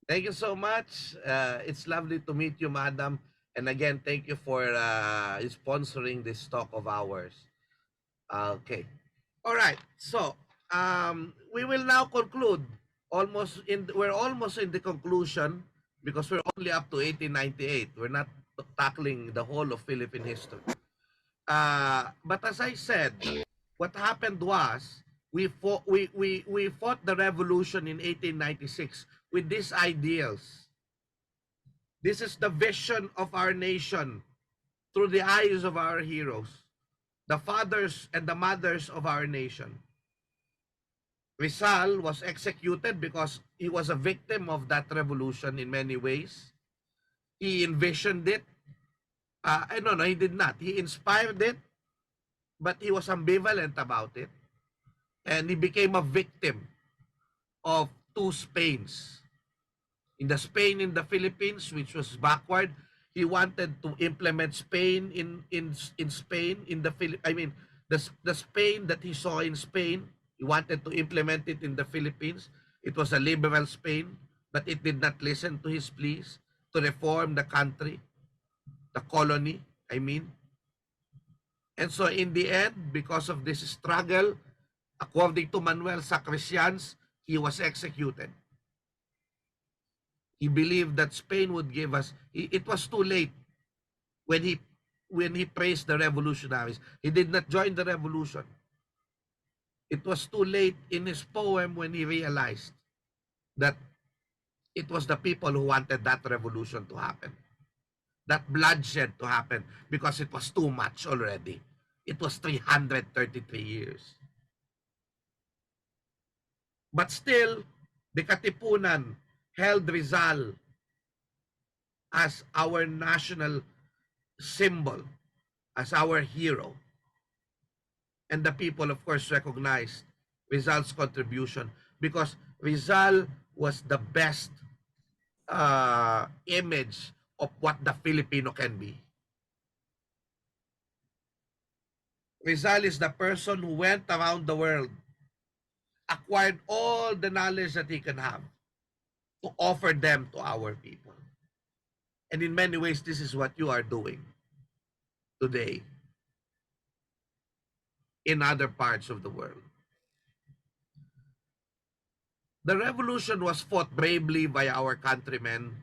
Thank you so much. It's lovely to meet you, Madam. And again, thank you for sponsoring this talk of ours. Okay. All right. So we will now conclude. We're almost in the conclusion because we're only up to 1898. We're not tackling the whole of Philippine history. But as I said, what happened was we fought the revolution in 1896 with these ideals. This is the vision of our nation through the eyes of our heroes, the fathers and the mothers of our nation. Rizal was executed because he was a victim of that revolution in many ways. He envisioned it. No, he did not. He inspired it, but he was ambivalent about it. And he became a victim of two Spains. In the Spain in the Philippines, which was backward, he wanted to implement Spain in Spain, in the the Spain that he saw in Spain, he wanted to implement it in the Philippines. It was a liberal Spain, but it did not listen to his pleas to reform the country, the colony, And so in the end, because of this struggle, according to Manuel Sacristians, he was executed. He believed that Spain would give us, it was too late when he praised the revolutionaries. He did not join the revolution. It was too late in his poem when he realized that it was the people who wanted that revolution to happen, that bloodshed to happen, because it was too much already. It was 333 years. But still, the Katipunan held Rizal as our national symbol, as our hero. And the people, of course, recognized Rizal's contribution because Rizal was the best image of what the Filipino can be. Rizal is the person who went around the world, acquired all the knowledge that he can have to offer them to our people. And in many ways, this is what you are doing today in other parts of the world. The revolution was fought bravely by our countrymen.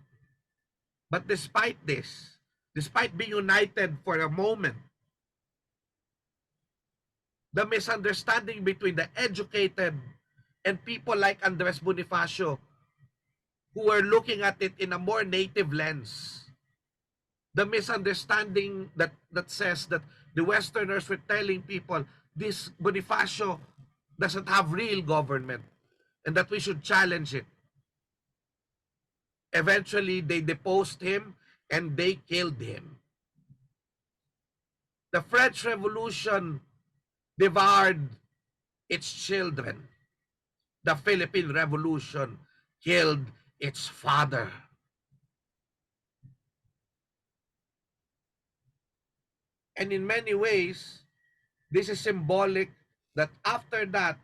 But despite this, despite being united for a moment, the misunderstanding between the educated and people like Andres Bonifacio, who were looking at it in a more native lens, the misunderstanding that says that the Westerners were telling people this Bonifacio doesn't have real government and that we should challenge it. Eventually, they deposed him and they killed him. The French Revolution devoured its children. The Philippine Revolution killed its father. And in many ways, this is symbolic that after that,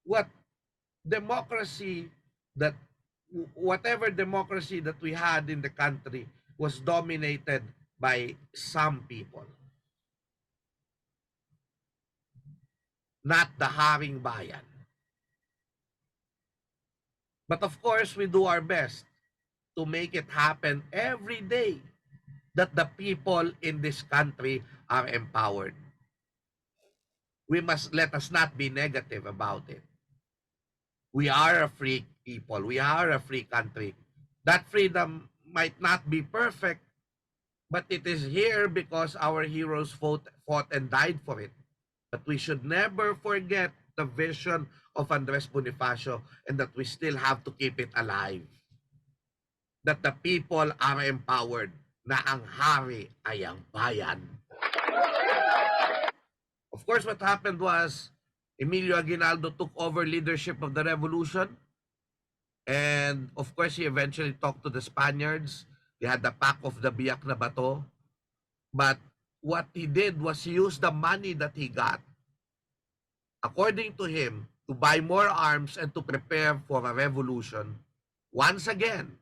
what democracy that whatever democracy that we had in the country was dominated by some people, not the haring bayan. But of course, we do our best to make it happen every day that the people in this country are empowered. Let us not be negative about it. We are a free people. We are a free country. That freedom might not be perfect, but it is here because our heroes fought and died for it. But we should never forget the vision of Andres Bonifacio and that we still have to keep it alive. That the people are empowered, na ang hari ay ang bayan. Of course, what happened was Emilio Aguinaldo took over leadership of the revolution. And of course, he eventually talked to the Spaniards. They had the pack of the Biak na Bato. But what he did was he used the money that he got, according to him, to buy more arms and to prepare for a revolution. Once again,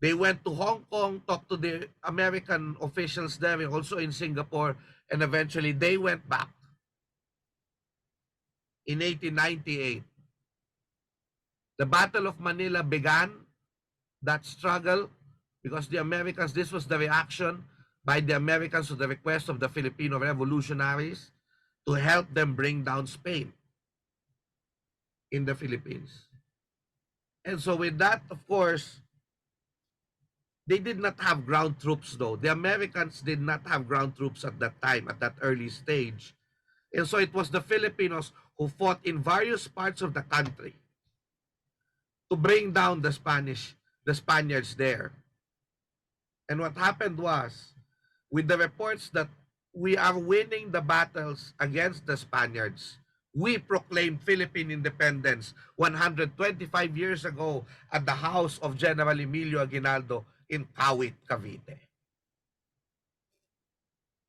they went to Hong Kong, talked to the American officials there, and also in Singapore, and eventually they went back. In 1898, the Battle of Manila began, that struggle, because the Americans, this was the reaction by the Americans to the request of the Filipino revolutionaries to help them bring down Spain in the Philippines. And so with that, of course, they did not have ground troops though. The Americans did not have ground troops at that time, at that early stage. And so it was the Filipinos who fought in various parts of the country to bring down the Spaniards there. And what happened was, with the reports that we are winning the battles against the Spaniards, we proclaimed Philippine independence 125 years ago at the house of General Emilio Aguinaldo in Kawit, Cavite.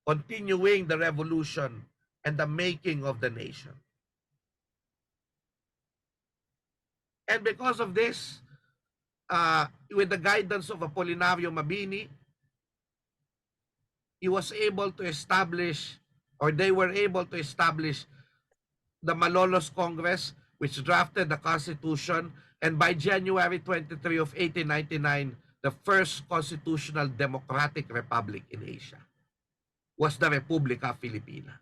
Continuing the revolution and the making of the nation. And because of this, with the guidance of Apolinario Mabini, he was able to establish, or they were able to establish, the Malolos Congress, which drafted the Constitution, and by January 23 of 1899, the first constitutional democratic republic in Asia was the Republica Filipina.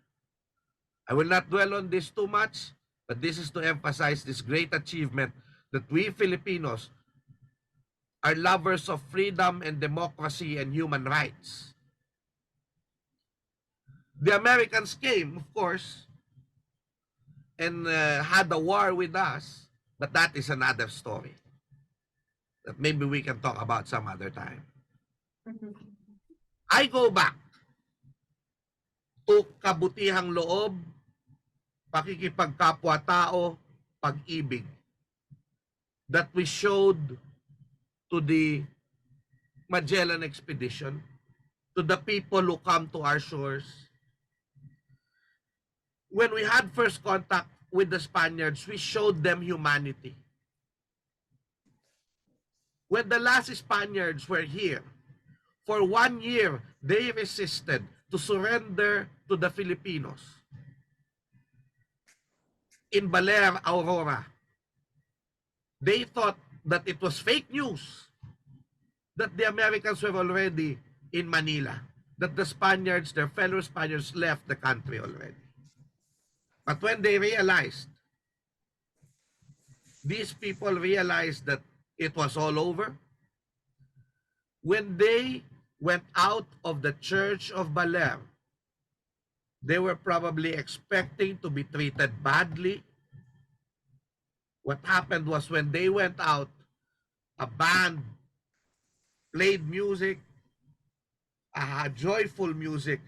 I will not dwell on this too much, but this is to emphasize this great achievement that we Filipinos are lovers of freedom and democracy and human rights. The Americans came, of course, and had a war with us, but that is another story that maybe we can talk about some other time. I go back to kabutihang loob, pakikipagkapwa-tao, pag-ibig that we showed to the Magellan expedition, to the people who come to our shores. When we had first contact with the Spaniards, we showed them humanity. When the last Spaniards were here, for 1 year, they resisted to surrender to the Filipinos. In Baler, Aurora, they thought that it was fake news that the Americans were already in Manila, that the Spaniards, their fellow Spaniards, left the country already. But when they realized, these people realized that it was all over, when they went out of the church of Baler, they were probably expecting to be treated badly. What happened was when they went out, a band played music, joyful music,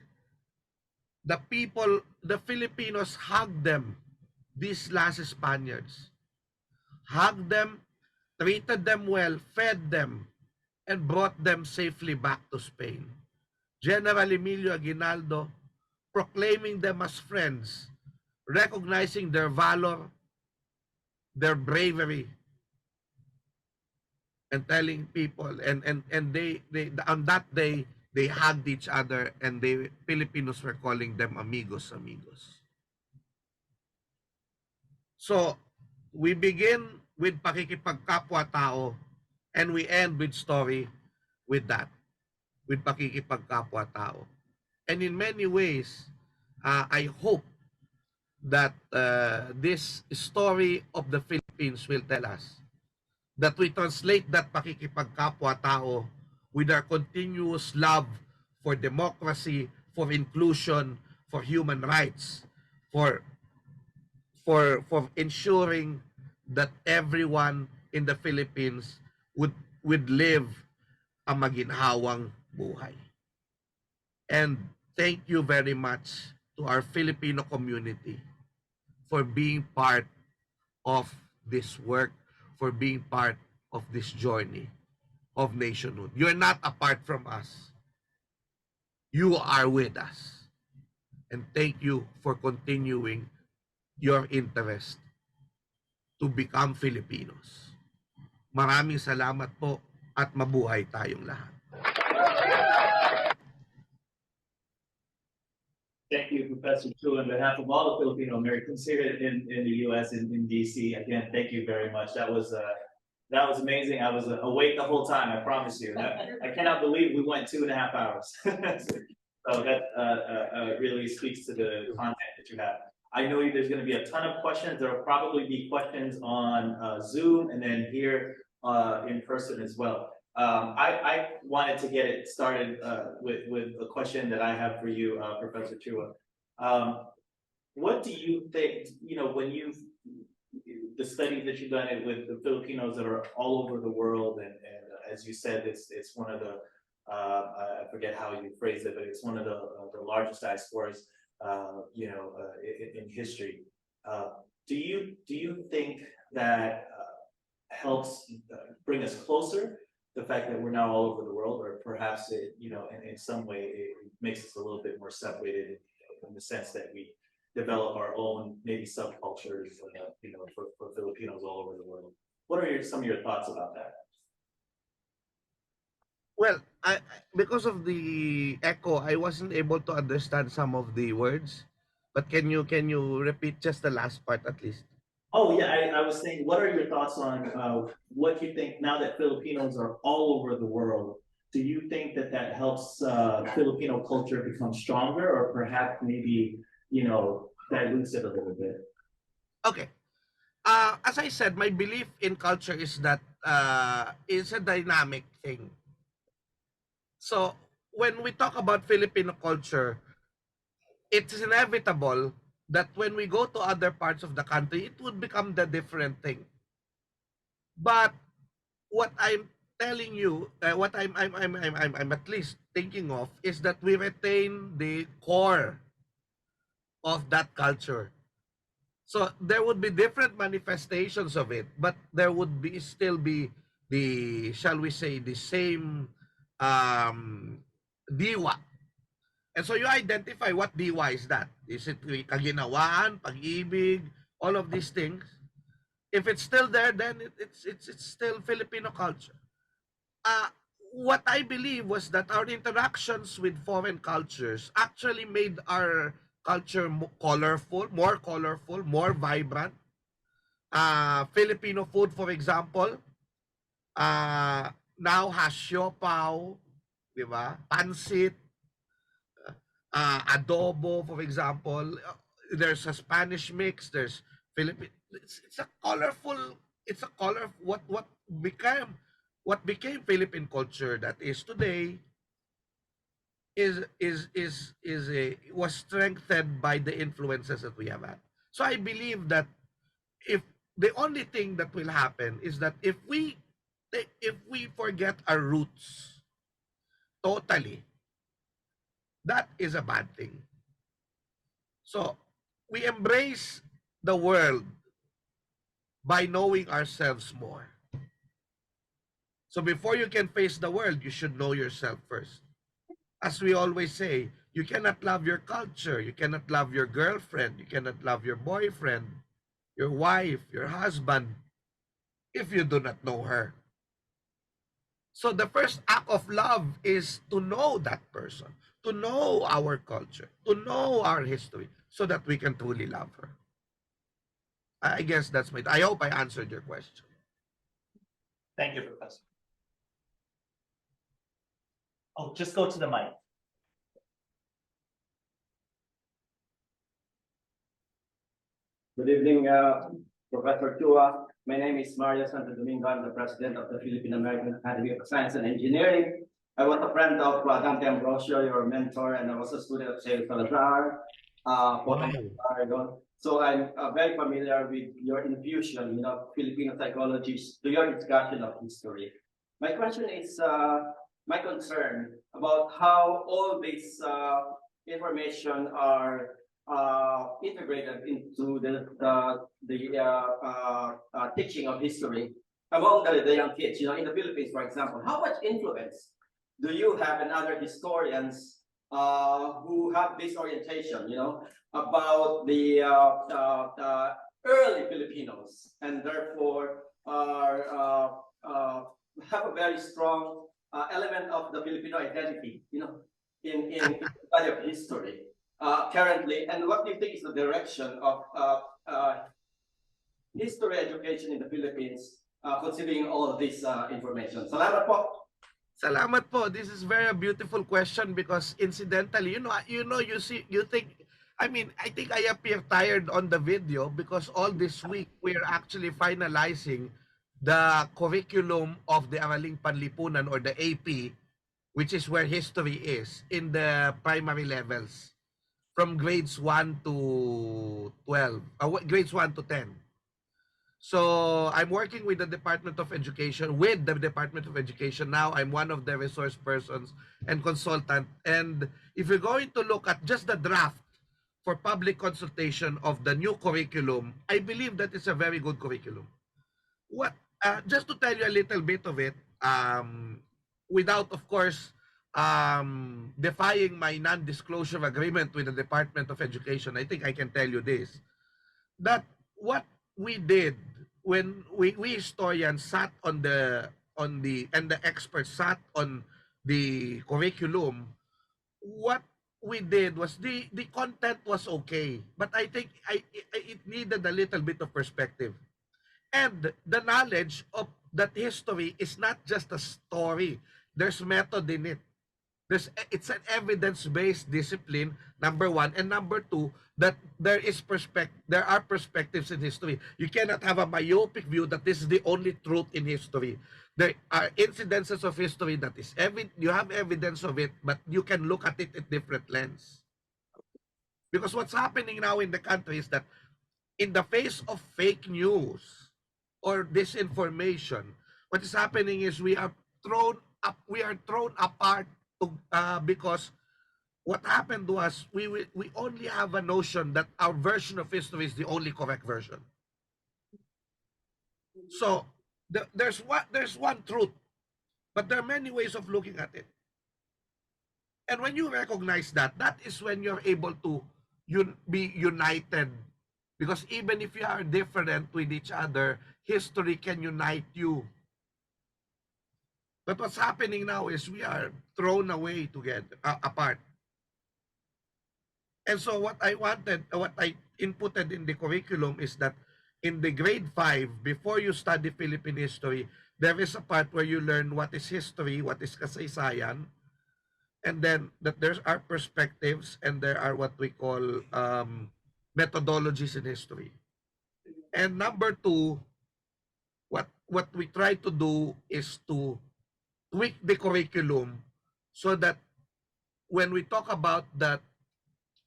the people, the Filipinos hugged them, these last Spaniards, hugged them, treated them well, fed them, and brought them safely back to Spain. General Emilio Aguinaldo proclaiming them as friends, recognizing their valor, their bravery, and telling people, and they on that day they hugged each other, and they Filipinos were calling them amigos, amigos. So we begin with pakikipagkapwa-tao, and we end with story with that, with pakikipagkapwa-tao. And in many ways, I hope that this story of the Philippines will tell us that we translate that pakikipagkapwa-tao with our continuous love for democracy, for inclusion, for human rights, for ensuring that everyone in the Philippines would live a maginhawang buhay. And thank you very much to our Filipino community for being part of this work, for being part of this journey of nationhood. You're not apart from us. You are with us. And thank you for continuing your interest to become Filipinos. Maraming salamat po at mabuhay tayong lahat. Thank you, Professor Chu, on behalf of all the Filipino Americans here in the U.S. in DC. Again, thank you very much. That was amazing. I was awake the whole time. I promise you. I cannot believe we went 2.5 hours. So that really speaks to the content that you have. I know there's going to be a ton of questions. There will probably be questions on Zoom and then here in person as well. I wanted to get it started with a question that I have for you, Professor Chua. What do you think, when the studies that you've done it with the Filipinos that are all over the world, and as you said, it's one of the, I forget how you phrased it, but it's one of the largest diasporas, in history. Do you think that helps bring us closer? The fact that we're now all over the world, or perhaps it, in some way, it makes us a little bit more separated in the sense that we develop our own maybe subcultures, for Filipinos all over the world. What are some of your thoughts about that? Well, because of the echo, I wasn't able to understand some of the words. But can you repeat just the last part at least? Oh yeah, I was saying, what are your thoughts on what you think now that Filipinos are all over the world? Do you think that helps Filipino culture become stronger, or perhaps maybe dilutes it a little bit? Okay. As I said, my belief in culture is that it's a dynamic thing. So when we talk about Filipino culture, it's inevitable that when we go to other parts of the country, it would become the different thing. But what I'm telling you, what I'm at least thinking of, is that we retain the core of that culture. So there would be different manifestations of it, but there would still be the, shall we say, the same diwa. And so you identify what diwa is that. Is it kaginawaan, pag-ibig, all of these things? If it's still there, then it's still Filipino culture. What I believe was that our interactions with foreign cultures actually made our culture more colorful, more vibrant. Filipino food, for example, now has siopaw, di ba? Pansit, adobo, for example. There's a Spanish mix. There's Philippine. It's a colorful. It's a color. What became Philippine culture that is today was strengthened by the influences that we have had. So I believe that if the only thing that will happen is that if we forget our roots totally, that is a bad thing. So we embrace the world by knowing ourselves more. So before you can face the world, you should know yourself first. As we always say, you cannot love your culture, you cannot love your girlfriend, you cannot love your boyfriend, your wife, your husband, if you do not know her. So the first act of love is to know that person, to know our culture, to know our history, so that we can truly love her. I guess that's my. I hope I answered your question. Thank you, Professor. Oh, just go to the mic. Good evening, Professor Chua. My name is Mario Santo Domingo. I'm the president of the Philippine American Academy of Science and Engineering. I was a friend of Dante Ambrosio, your mentor, and I was a student of Sir Salazar, So I'm very familiar with your infusion, Filipino psychology to your discussion of history. My question is, my concern about how all this information are integrated into the teaching of history among the young kids. In the Philippines, for example, how much influence do you have and other historians who have this orientation, about the early Filipinos, and therefore are have a very strong element of the Filipino identity, in the study of history currently, and what do you think is the direction of history education in the Philippines, considering all of this information? Salamat po. Salamat po. This is very beautiful question because incidentally, you think, I think I appear tired on the video because all this week we're actually finalizing the curriculum of the Araling Panlipunan, or the AP, which is where history is in the primary levels from grades 1 to 12, grades 1 to 10. So I'm working with the Department of Education, Now I'm one of the resource persons and consultant. And if you're going to look at just the draft for public consultation of the new curriculum, I believe that is a very good curriculum. Just to tell you a little bit of it, without, of course, defying my non-disclosure agreement with the Department of Education, I think I can tell you this, that what we did when we historians sat and the experts sat on the curriculum, what we did was the content was okay, but I think it needed a little bit of perspective, and the knowledge of that history is not just a story. There's method in it. It's an evidence-based discipline, number one, and number two, that there are perspectives in history. You cannot have a myopic view that this is the only truth in history. There are incidences of history that is you have evidence of it, but you can look at it at different lens. Because what's happening now in the country is that in the face of fake news or disinformation, what is happening is we are thrown apart because what happened was we only have a notion that our version of history is the only correct version. So there's one truth, but there are many ways of looking at it. And when you recognize that, that is when you're able to be united. Because even if you are different with each other, history can unite you. But what's happening now is we are thrown away together, apart. And so what I inputted in the curriculum is that in the grade 5, before you study Philippine history, there is a part where you learn what is history, what is kasaysayan, and then that there are perspectives, and there are what we call methodologies in history. And number 2, what we try to do is to tweak the curriculum so that when we talk about that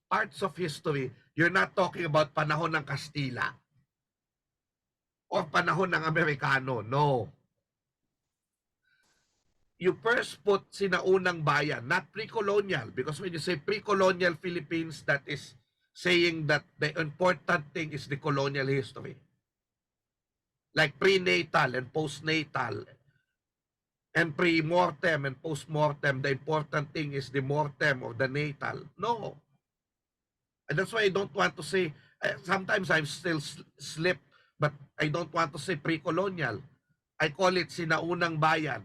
parts of history, you're not talking about panahon ng Kastila or panahon ng Amerikano. No. You first put sinaunang bayan, not pre-colonial, because when you say pre-colonial Philippines, that is saying that the important thing is the colonial history. Like prenatal and postnatal and pre-mortem and post-mortem, the important thing is the mortem or the natal. No. And that's why I don't want to say, sometimes I still slip, but I don't want to say pre-colonial. I call it sinaunang bayan,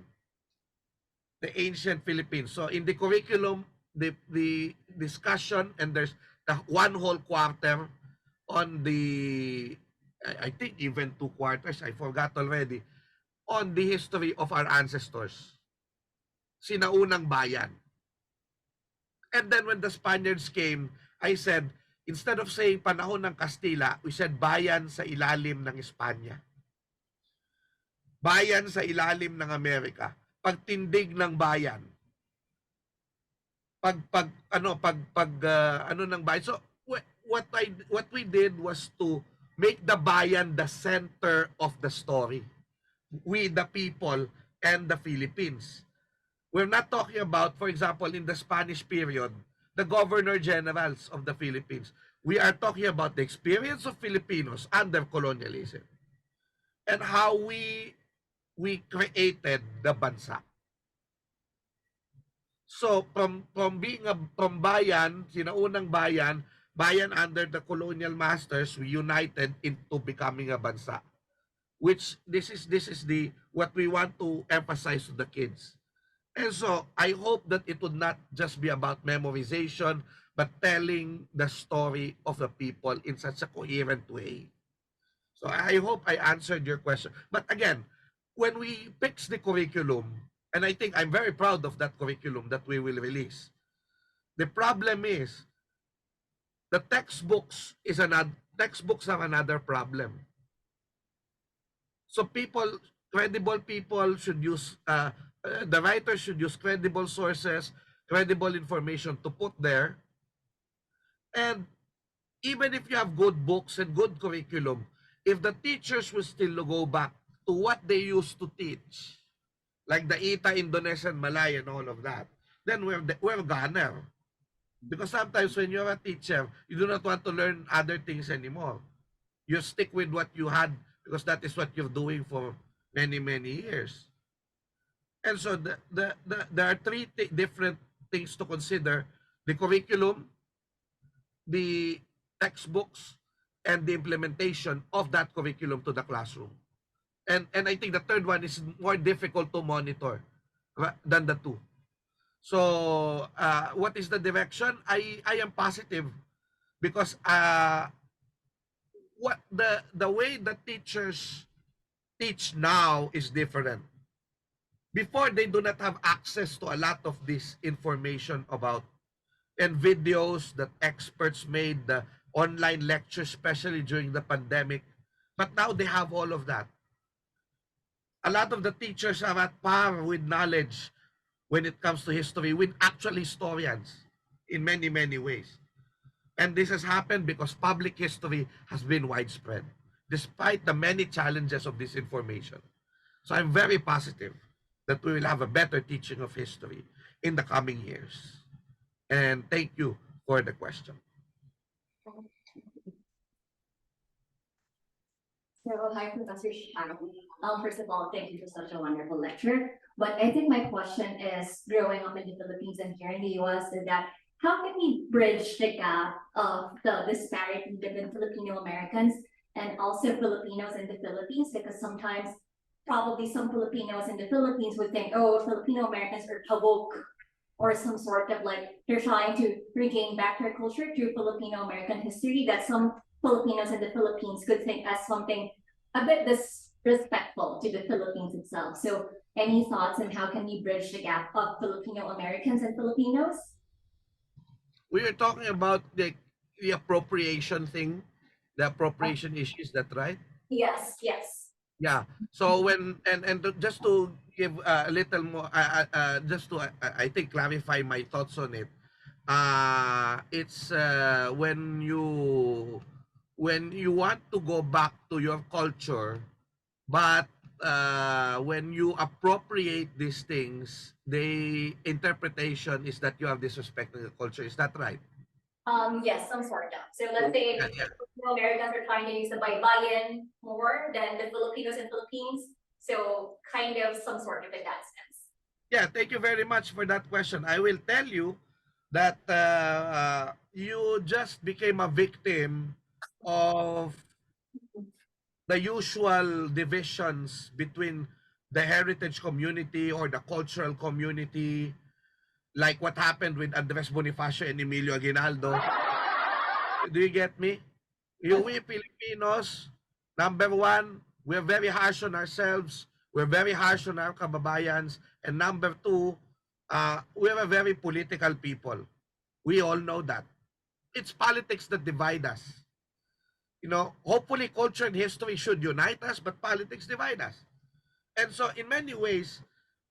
the ancient Philippines. So in the curriculum, the discussion, and there's the one whole quarter on the, I think even 2 quarters, I forgot already, on the history of our ancestors. Sinaunang bayan. And then when the Spaniards came, I said, instead of saying panahon ng Kastila, we said bayan sa ilalim ng Espanya. Bayan sa ilalim ng Amerika. Pagtindig ng bayan. Ano ng bayan. So what we did was to make the bayan the center of the story. We the people and the Philippines. We're not talking about, for example, in the Spanish period, the governor generals of the Philippines. We are talking about the experience of Filipinos under colonialism and how we created the bansa. So from bayan, sinaunang bayan under the colonial masters, we united into becoming a bansa. Which this is the what we want to emphasize to the kids. And so I hope that it would not just be about memorization, but telling the story of the people in such a coherent way. So I hope I answered your question. But again, when we fix the curriculum, and I think I'm very proud of that curriculum that we will release. The problem is the textbooks are another problem. So credible people should use, the writers should use credible sources, credible information to put there. And even if you have good books and good curriculum, if the teachers will still go back to what they used to teach, like the Ita, Indonesian, Malay, and all of that, then we're goner. Because sometimes when you're a teacher, you do not want to learn other things anymore. You stick with what you had because that is what you're doing for many, many years. And so there are three different things to consider: the curriculum, the textbooks, and the implementation of that curriculum to the classroom. And I think the third one is more difficult to monitor than the two. So what is the direction? I am positive because what the way the teachers teach now is different. Before, they do not have access to a lot of this information about and videos that experts made, the online lectures, especially during the pandemic. But now they have all of that. A lot of the teachers are at par with knowledge when it comes to history, with actual historians in many, many ways. And this has happened because public history has been widespread, despite the many challenges of this information. So I'm very positive that we will have a better teaching of history in the coming years. And thank you for the question. So, hi, Professor Shang. First of all, thank you for such a wonderful lecture. But I think my question is, growing up in the Philippines and here in the US, is that how can we bridge the gap of the disparity between Filipino Americans and also Filipinos in the Philippines? Because sometimes probably some Filipinos in the Philippines would think, oh, Filipino Americans are tabok, or some sort of like they're trying to regain back their culture through Filipino American history that some Filipinos in the Philippines could think as something a bit disrespectful to the Philippines itself. So any thoughts on how can we bridge the gap of Filipino Americans and Filipinos? We are talking about the appropriation thing, the appropriation issue, is that right? Yes, yes. Yeah. So when just to give a little more, just to I think clarify my thoughts on it. It's when you want to go back to your culture, but when you appropriate these things, the interpretation is that you have disrespected the culture. Is that right? Yes, some sort of. So let's say Americans are trying to use the baybayin more than the Filipinos and Philippines. So kind of some sort of in that sense. Yeah, thank you very much for that question. I will tell you that you just became a victim of the usual divisions between the heritage community or the cultural community, like what happened with Andres Bonifacio and Emilio Aguinaldo. Do you get me? We Filipinos, number one, we're very harsh on ourselves. We're very harsh on our kababayans. And number two, we're a very political people. We all know that. It's politics that divide us. You know, hopefully culture and history should unite us, but politics divide us. And so in many ways,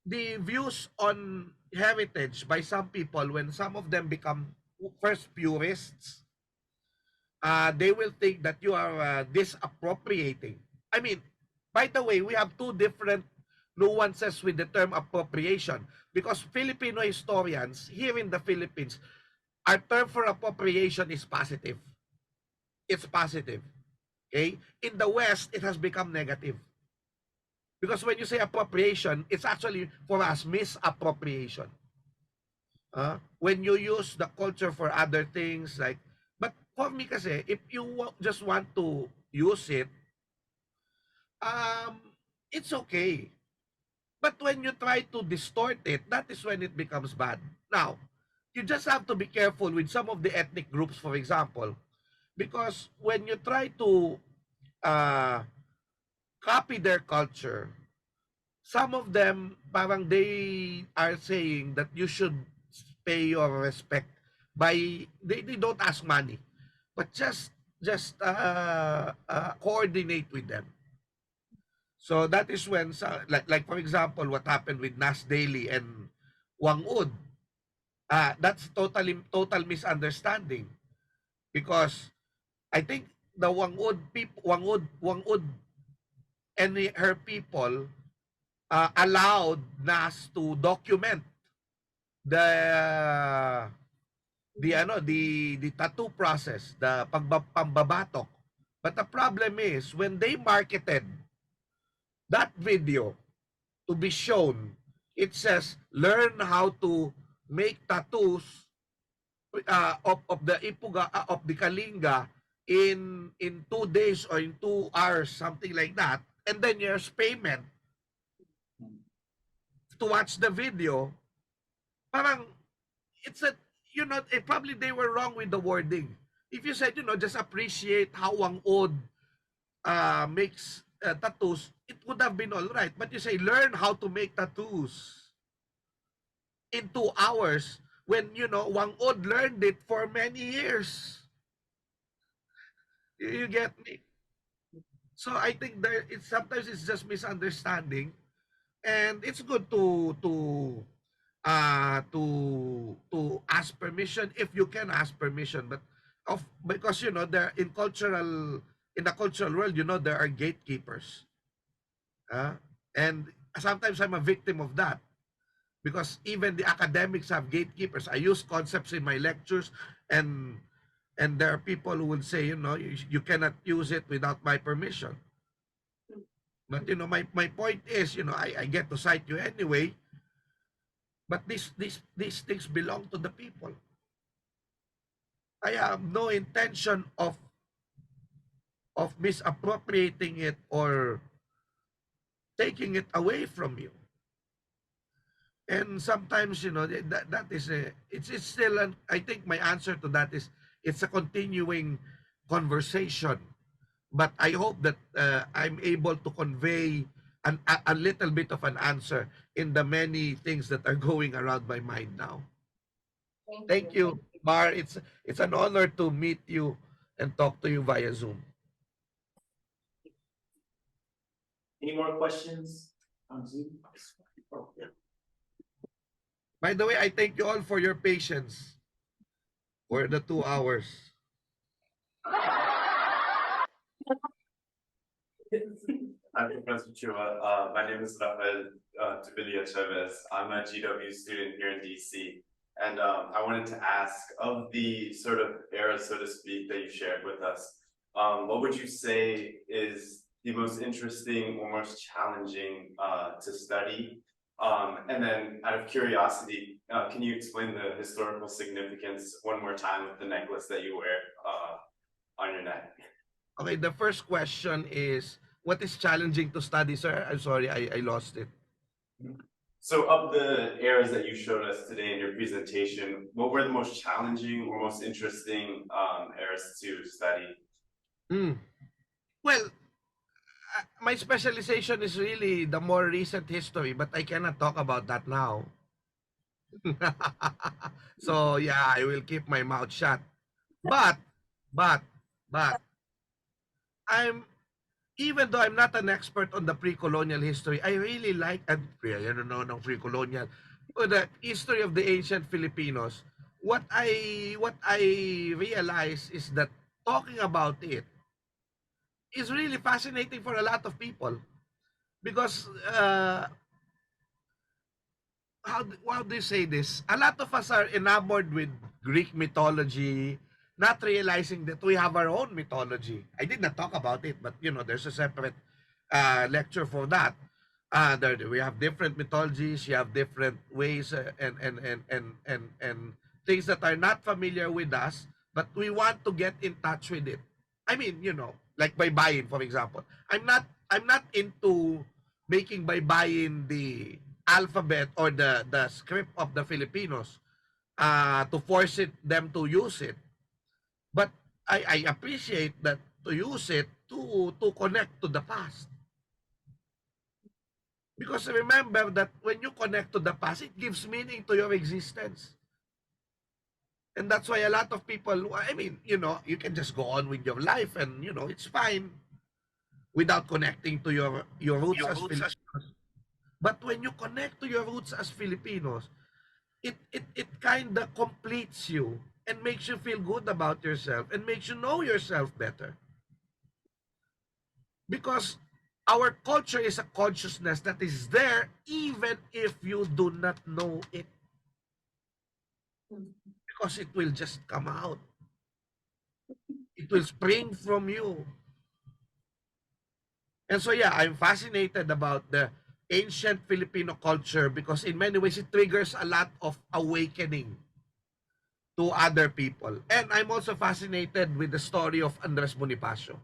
the views on heritage by some people, when some of them become first purists, they will think that you are disappropriating. I mean, by the way, we have two different nuances with the term appropriation, because Filipino historians here in the Philippines, our term for appropriation is positive. It's positive. Okay? In the West, it has become negative. Because when you say appropriation, it's actually, for us, misappropriation. When you use the culture for other things, like, but for me kasi, if you just want to use it, it's okay. But when you try to distort it, that is when it becomes bad. Now, you just have to be careful with some of the ethnic groups, for example, because when you try to copy their culture, some of them, parang they are saying that you should pay your respect by, they don't ask money, but just coordinate with them. So that is when, like for example, what happened with Nas Daily and Wang Ud. That's total misunderstanding, because I think the Wang Ud and her people allowed Nas to document the tattoo process, the pambabatok. But the problem is when they marketed that video to be shown, it says learn how to make tattoos of the ipuga of the kalinga in 2 days or in 2 hours, something like that, and then there's payment to watch the video. Parang it's a, you know, probably they were wrong with the wording. If you said, you know, just appreciate how Wang Od makes tattoos, it would have been all right. But you say, learn how to make tattoos in 2 hours, when, you know, Wang Od learned it for many years. You get me? So I think there, it's sometimes it's just misunderstanding, and it's good to ask permission if you can ask permission, but because, you know, there in the cultural world, you know, there are gatekeepers, and sometimes I'm a victim of that, because even the academics have gatekeepers. I use concepts in my lectures, and there are people who would say, you know, you cannot use it without my permission. But, you know, my point is, you know, I get to cite you anyway. But these things belong to the people. I have no intention of misappropriating it or taking it away from you. And sometimes, you know, that is it's still an, I think my answer to that is it's a continuing conversation. But I hope that I'm able to convey a little bit of an answer in the many things that are going around my mind now. Thank you, Mar. It's an honor to meet you and talk to you via Zoom. Any more questions on Zoom? By the way, I thank you all for your patience for the 2 hours. I'm Professor Chua. My name is Rafael Tupilia Chavez. I'm a GW student here in DC. And I wanted to ask, of the sort of era, so to speak, that you shared with us, what would you say is the most interesting or most challenging to study? And then out of curiosity, can you explain the historical significance one more time with the necklace that you wear on your neck? Okay, the first question is, what is challenging to study, sir? I'm sorry, I lost it. So of the eras that you showed us today in your presentation, what were the most challenging or most interesting eras to study? Well, my specialization is really the more recent history, but I cannot talk about that now. So yeah, I will keep my mouth shut. But, but, but, I'm even though I'm not an expert on the pre-colonial history, I really like and I don't know ng pre-colonial, but the history of the ancient Filipinos. What I realize is that talking about it is really fascinating for a lot of people because how do you say this? A lot of us are enamored with Greek mythology, not realizing that we have our own mythology. I did not talk about it, but there's a separate lecture for that. We have different mythologies. You have different ways and things that are not familiar with us, but we want to get in touch with it. I mean, like baybayin, for example. I'm not into making baybayin the alphabet or the script of the Filipinos to force them to use it. But I appreciate that to use it to connect to the past. Because remember that when you connect to the past, it gives meaning to your existence. And that's why a lot of people, I mean, you can just go on with your life and, it's fine without connecting to your roots as Filipinos. But when you connect to your roots as Filipinos, it kind of completes you and makes you feel good about yourself and makes you know yourself better. Because our culture is a consciousness that is there even if you do not know it. Because it will just come out. It will spring from you. And so yeah, I'm fascinated about the ancient Filipino culture because in many ways it triggers a lot of awakening to other people. And I'm also fascinated with the story of Andres Bonifacio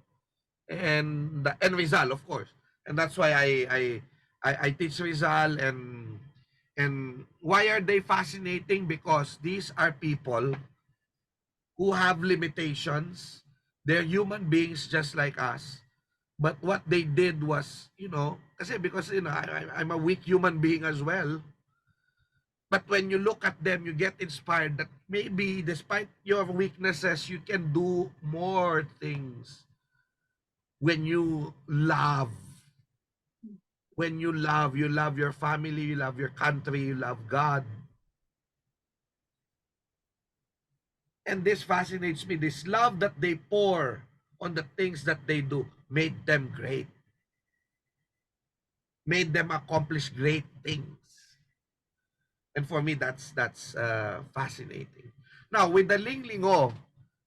and Rizal, of course. And that's why I teach Rizal and why are they fascinating? Because these are people who have limitations. They're human beings just like us. But what they did was, because I'm a weak human being as well. But when you look at them, you get inspired that maybe despite your weaknesses, you can do more things when you love. When you love your family, you love your country, you love God. And this fascinates me. This love that they pour on the things that they do made them great. Made them accomplish great things. And for me, that's fascinating. Now, with the Linglingo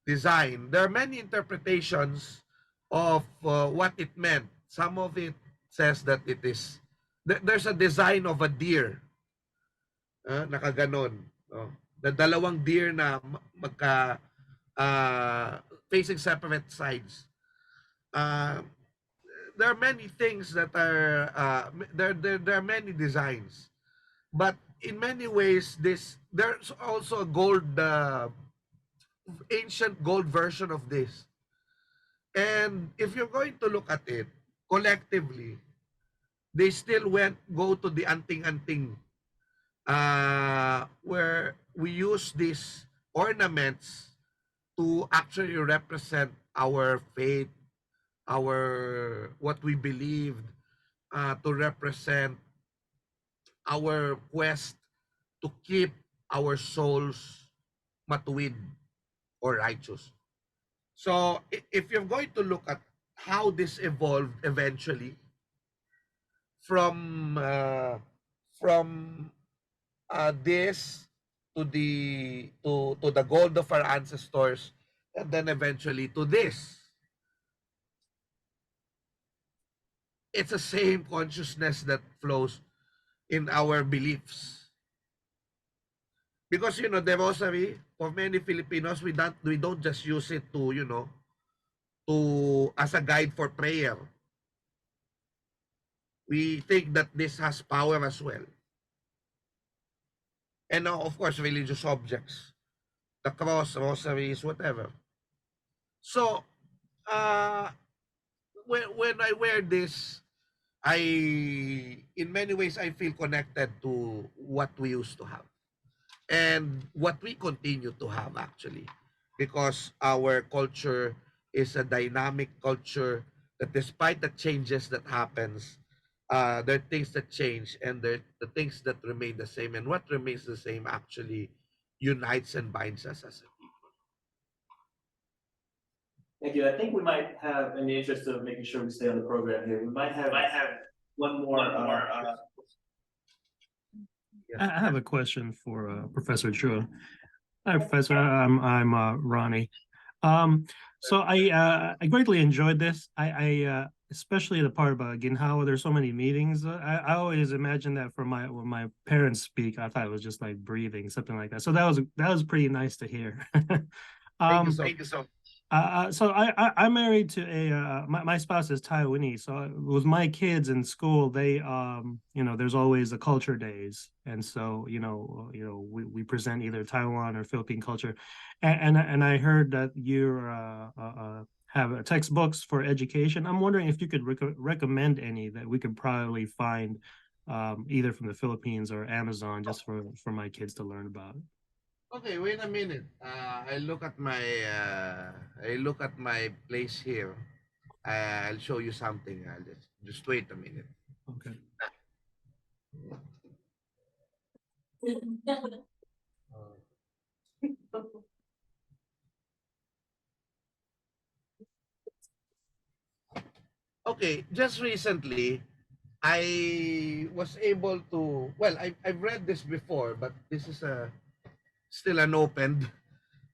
design, there are many interpretations of what it meant. Some of it says that it is, there's a design of a deer. Nakaganon. The dalawang deer na magka facing separate sides. There are many things that are there are many designs, but in many ways there's also a gold ancient gold version of this. And if you're going to look at it collectively, they still go to the anting-anting where we use these ornaments to actually represent our faith, our what we believed, to represent our quest to keep our souls matuwid or righteous. So if you're going to look at how this evolved eventually from this to the gold of our ancestors, and then eventually to this. It's the same consciousness that flows in our beliefs. Because the rosary, for many Filipinos, we don't just use it to, to as a guide for prayer. We think that this has power as well. And now, of course, religious objects, the cross, rosaries, whatever. So, when I wear this, in many ways, I feel connected to what we used to have and what we continue to have, actually, because our culture is a dynamic culture that, despite the changes that happens, there are things that change, and there the things that remain the same, and what remains the same actually unites and binds us as a people. Thank you. I think we might have, in the interest of making sure we stay on the program here, we might have one more. I have a question for Professor Chua. Hi, Professor. I'm Ronnie. So I greatly enjoyed this. I especially the part about Ginhawa. There's so many meetings. I always imagine that when my parents speak, I thought it was just like breathing, something like that. So that was pretty nice to hear. Thank you so much. So I'm married to my spouse is Taiwanese. So with my kids in school, they there's always the culture days, and so we present either Taiwan or Philippine culture, and I heard that you have textbooks for education. I'm wondering if you could recommend any that we could probably find either from the Philippines or Amazon, just for my kids to learn about. Okay, wait a minute. I look at my place here. I'll show you something. I'll just wait a minute. Okay. Okay, just recently, I was able to. Well, I've read this before, but this is still unopened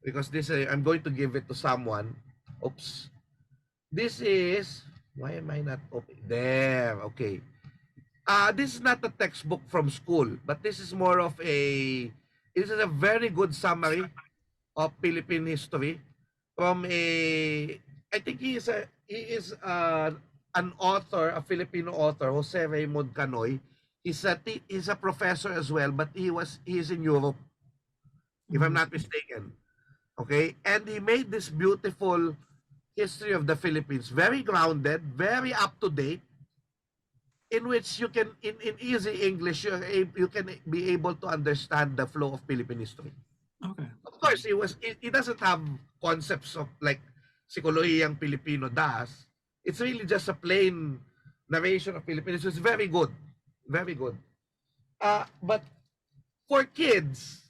because I'm going to give it to someone. Oops. This is, why am I not open? There, okay. This is not a textbook from school, but this is more of this is a very good summary of Philippine history from I think he is an author, a Filipino author, Jose Raymond Canoy. He's a professor as well, but he is in Europe, if I'm not mistaken. Okay, and he made this beautiful history of the Philippines, very grounded, very up to date, in which you can, in easy English, you can be able to understand the flow of Philippine history. Okay. Of course, he doesn't have concepts of like Psikolohiyang Pilipino does. It's really just a plain narration of Philippine history. It's very good, very good. But for kids,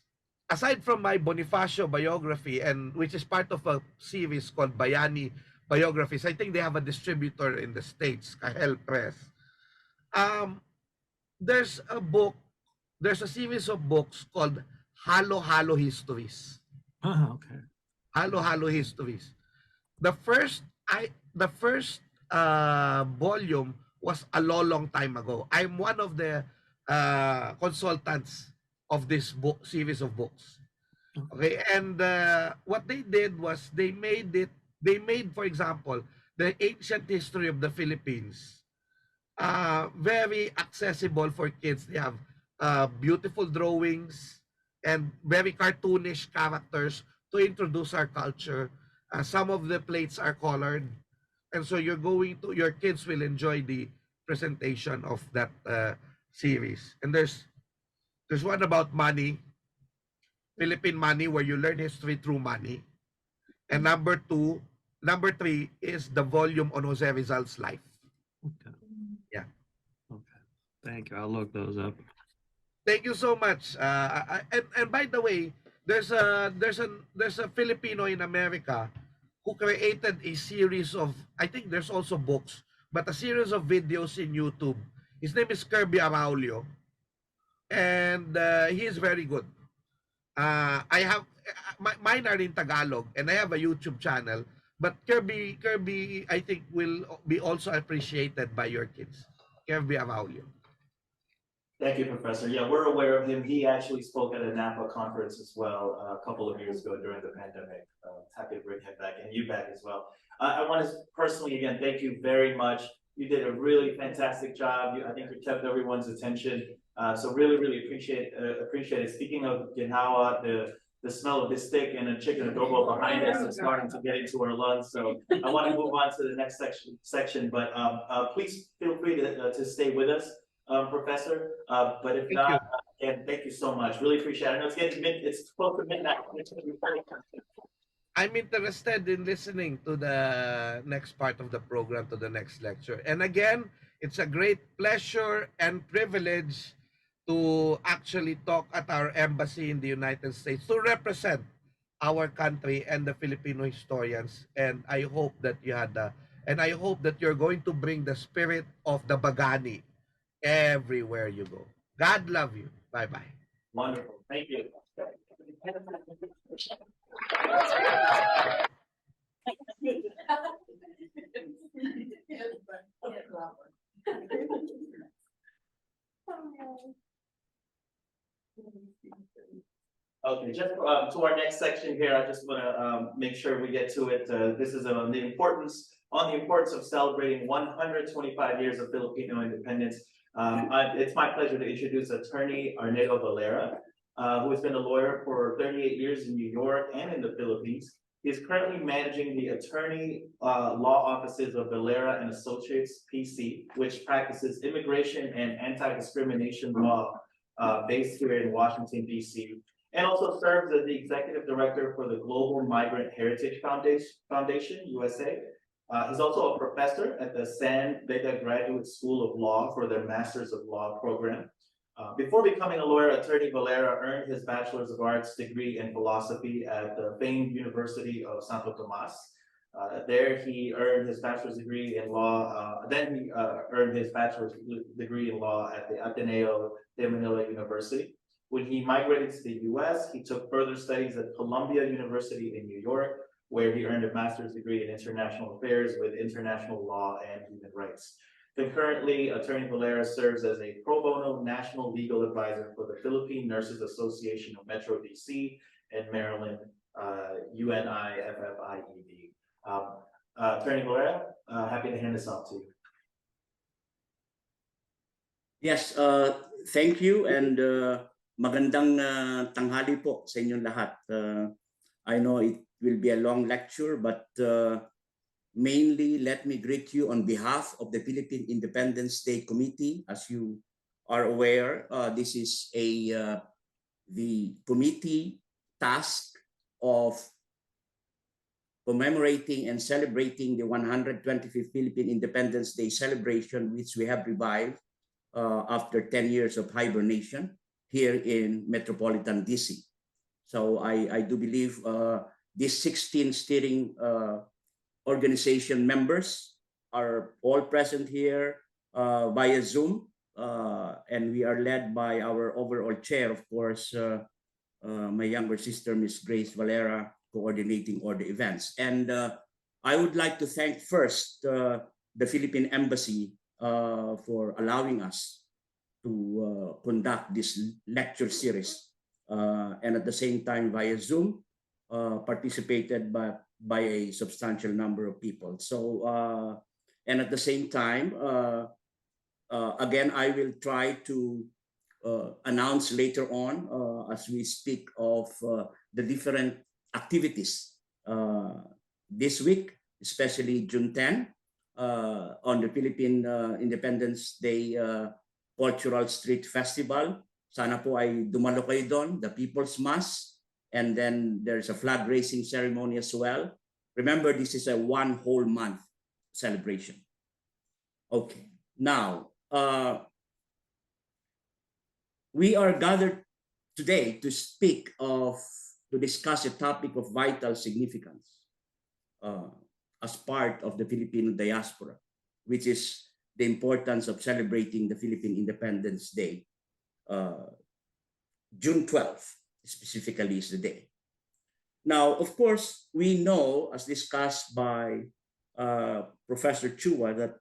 aside from my Bonifacio biography, and which is part of a series called Bayani Biographies, I think they have a distributor in the States, Kahel Press. There's a series of books called Halo Halo Histories. Okay. Halo Halo Histories. The first volume was a long time ago. I'm one of the consultants of this series of books. Okay, and what they did was they made, for example, the ancient history of the Philippines very accessible for kids. They have beautiful drawings and very cartoonish characters to introduce our culture. Some of the plates are colored, and so your kids will enjoy the presentation of that series. And there's one about money, Philippine money, where you learn history through money. And number three is the volume on Jose Rizal's life. Okay. Yeah. Okay. Thank you. I'll look those up. Thank you so much. And by the way, there's a Filipino in America who created a series of, I think there's also books, but a series of videos in YouTube. His name is Kirby Araulio, and he is very good. I have mine are in Tagalog, and I have a YouTube channel. But Kirby, I think will be also appreciated by your kids. Kirby Amaulio. Thank you, Professor. Yeah, we're aware of him. He actually spoke at a NaFFAA conference as well a couple of years ago during the pandemic. Happy to bring him back and you back as well. I want to personally, again, thank you very much. You did a really fantastic job. I think you kept everyone's attention. So really, really appreciate it. Speaking of Ginhawa, the smell of this steak and a chicken adobo behind us is starting to get into our lungs. So I want to move on to the next section, but please feel free to stay with us. Professor. But if not, again, thank you so much. Really appreciate it. I know it's close to midnight. I'm interested in listening to the next part of the program, to the next lecture. And again, it's a great pleasure and privilege to actually talk at our embassy in the United States to represent our country and the Filipino historians. And I hope that I hope that you're going to bring the spirit of the Bagani everywhere you go. God love you. Bye-bye. Wonderful. Thank you. Okay, just to our next section here, I just want to make sure we get to it. This is on the importance of celebrating 125 years of Filipino independence. It's my pleasure to introduce Attorney Arnedo Valera, who has been a lawyer for 38 years in New York and in the Philippines. He is currently managing the attorney law offices of Valera and Associates PC, which practices immigration and anti-discrimination law based here in Washington, D.C., and also serves as the executive director for the Global Migrant Heritage Foundation, USA. He's also a professor at the San Beda Graduate School of Law for their Masters of Law program. Before becoming a lawyer, Attorney Valera earned his Bachelor's of Arts degree in philosophy at the famed University of Santo Tomas. There he earned his bachelor's degree in law. Then he earned his bachelor's degree in law at the Ateneo de Manila University. When he migrated to the US, he took further studies at Columbia University in New York, where he earned a master's degree in international affairs with international law and human rights. Concurrently, Attorney Valera serves as a pro bono national legal advisor for the Philippine Nurses Association of Metro DC and Maryland, UNIFFIED. Attorney Valera, happy to hand this off to you. Yes, thank you, and magandang tanghali po sa inyong lahat. I know it will be a long lecture, but mainly let me greet you on behalf of the Philippine Independence Day Committee. As you are aware, this is the committee task of commemorating and celebrating the 125th Philippine Independence Day celebration, which we have revived after 10 years of hibernation here in Metropolitan DC. So I do believe these 16 steering organization members are all present here via Zoom, and we are led by our overall chair, of course, my younger sister, Miss Grace Valera, coordinating all the events. And I would like to thank first the Philippine Embassy for allowing us to conduct this lecture series, and at the same time via Zoom, participated by a substantial number of people. So, and at the same time, again, I will try to announce later on as we speak of the different activities this week, especially June 10, on the Philippine Independence Day Cultural Street Festival. Sana po ay dumalo kayo doon, the People's Mass, and then there's a flag raising ceremony as well. Remember, this is a one whole month celebration. Okay, now we are gathered today to discuss a topic of vital significance as part of the Filipino diaspora, which is the importance of celebrating the Philippine Independence Day, June 12th. specifically is the day. Now, of course, we know, as discussed by Professor Chua, that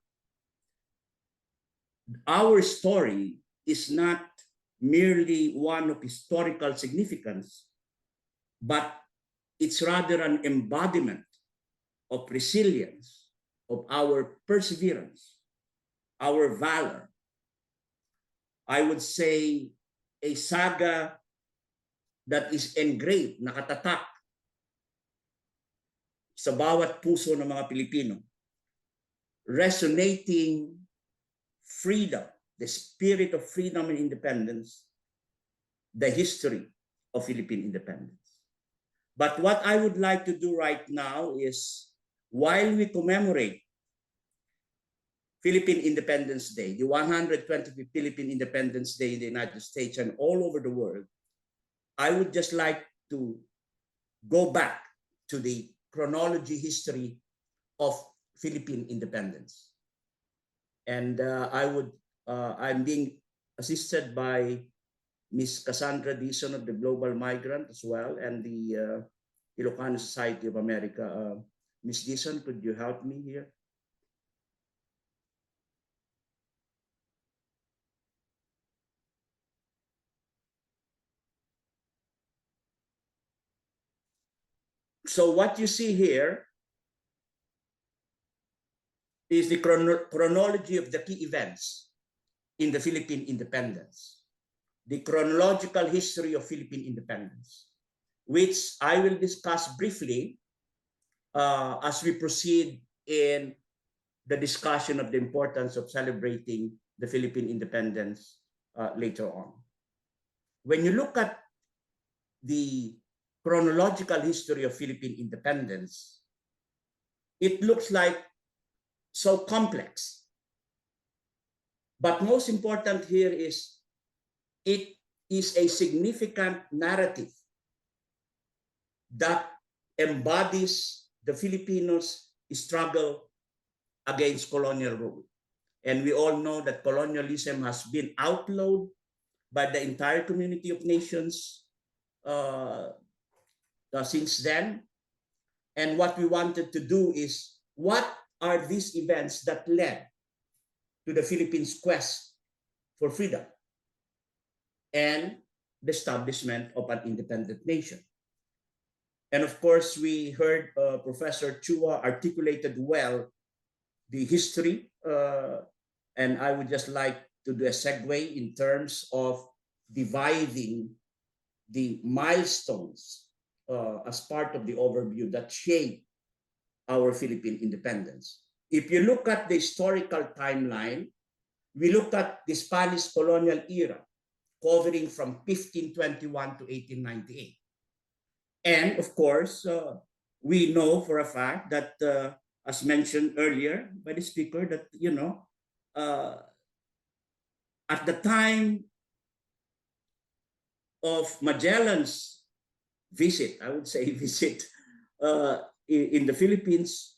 our story is not merely one of historical significance, but it's rather an embodiment of resilience, of our perseverance, our valor. I would say a saga that is engraved, nakatatak sa bawat puso ng mga Pilipino, resonating freedom, the spirit of freedom and independence, the history of Philippine independence. But what I would like to do right now is, while we commemorate Philippine Independence Day, the 125th Philippine Independence Day in the United States and all over the world, I would just like to go back to the chronology history of Philippine independence. And I'm being assisted by Ms. Cassandra Dizon of the Global Migrant as well, and the Ilocano Society of America. Ms. Dizon, could you help me here? So what you see here is the chronology of the key events in the Philippine independence, the chronological history of Philippine independence, which I will discuss briefly as we proceed in the discussion of the importance of celebrating the Philippine independence later on. When you look at the chronological history of Philippine independence, it looks like so complex. But most important here is it is a significant narrative that embodies the Filipinos' struggle against colonial rule. And we all know that colonialism has been outlawed by the entire community of nations since then. And what we wanted to do is, what are these events that led to the Philippines' quest for freedom and the establishment of an independent nation? And of course, we heard Professor Chua articulated well the history, and I would just like to do a segue in terms of dividing the milestones as part of the overview that shape our Philippine independence. If you look at the historical timeline, we look at the Spanish colonial era, covering from 1521 to 1898. And of course, we know for a fact that, as mentioned earlier by the speaker, that, you know, at the time of Magellan's visit, I would say visit in the Philippines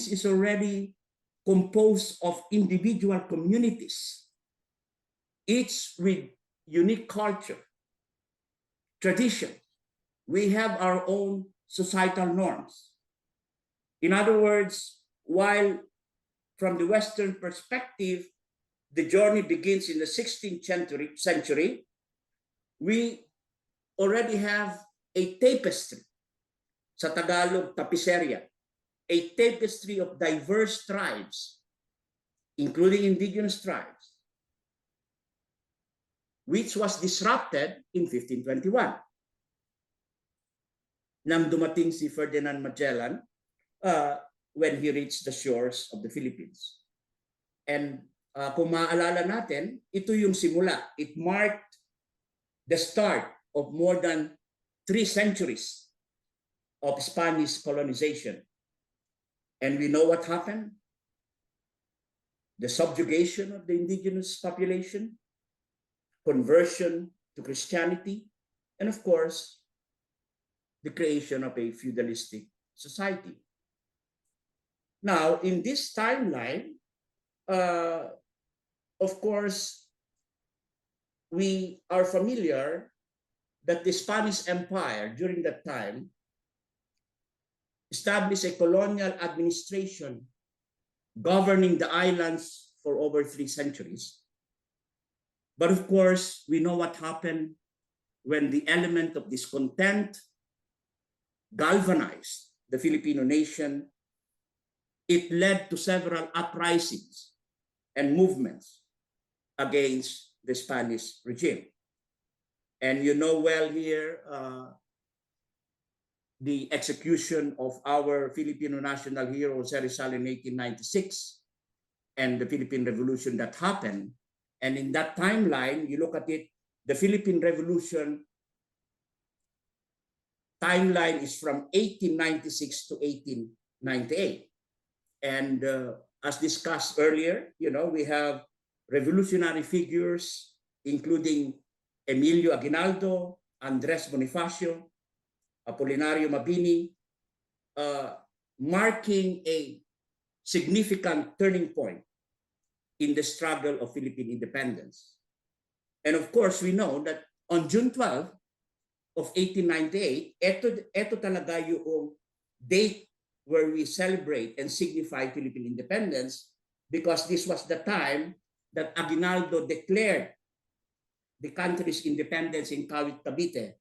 is already composed of individual communities, each with unique culture, tradition. We have our own societal norms. In other words, while from the Western perspective, the journey begins in the 16th century, we already have a tapestry, sa Tagalog, tapiserya, a tapestry of diverse tribes, including indigenous tribes, which was disrupted in 1521. Nang dumating si Ferdinand Magellan when he reached the shores of the Philippines. And kung maaalala natin, ito yung simula. It marked the start of more than 3 centuries of Spanish colonization. And we know what happened. The subjugation of the indigenous population, conversion to Christianity, and of course, the creation of a feudalistic society. Now, in this timeline, of course, we are familiar that the Spanish Empire during that time established a colonial administration governing the islands for over 3 centuries. But of course, we know what happened when the element of discontent galvanized the Filipino nation. It led to several uprisings and movements against the Spanish regime. And you know well here, the execution of our Filipino national hero, Jose Rizal, in 1896, and the Philippine Revolution that happened. And in that timeline, you look at it, the Philippine Revolution timeline is from 1896 to 1898. And as discussed earlier, you know, we have revolutionary figures, including Emilio Aguinaldo, Andres Bonifacio, Apolinario Mabini, marking a significant turning point in the struggle of Philippine independence. And of course, we know that on June 12 of 1898, ito talaga yung date where we celebrate and signify Philippine independence, because this was the time that Aguinaldo declared the country's independence in Kawit, Cavite,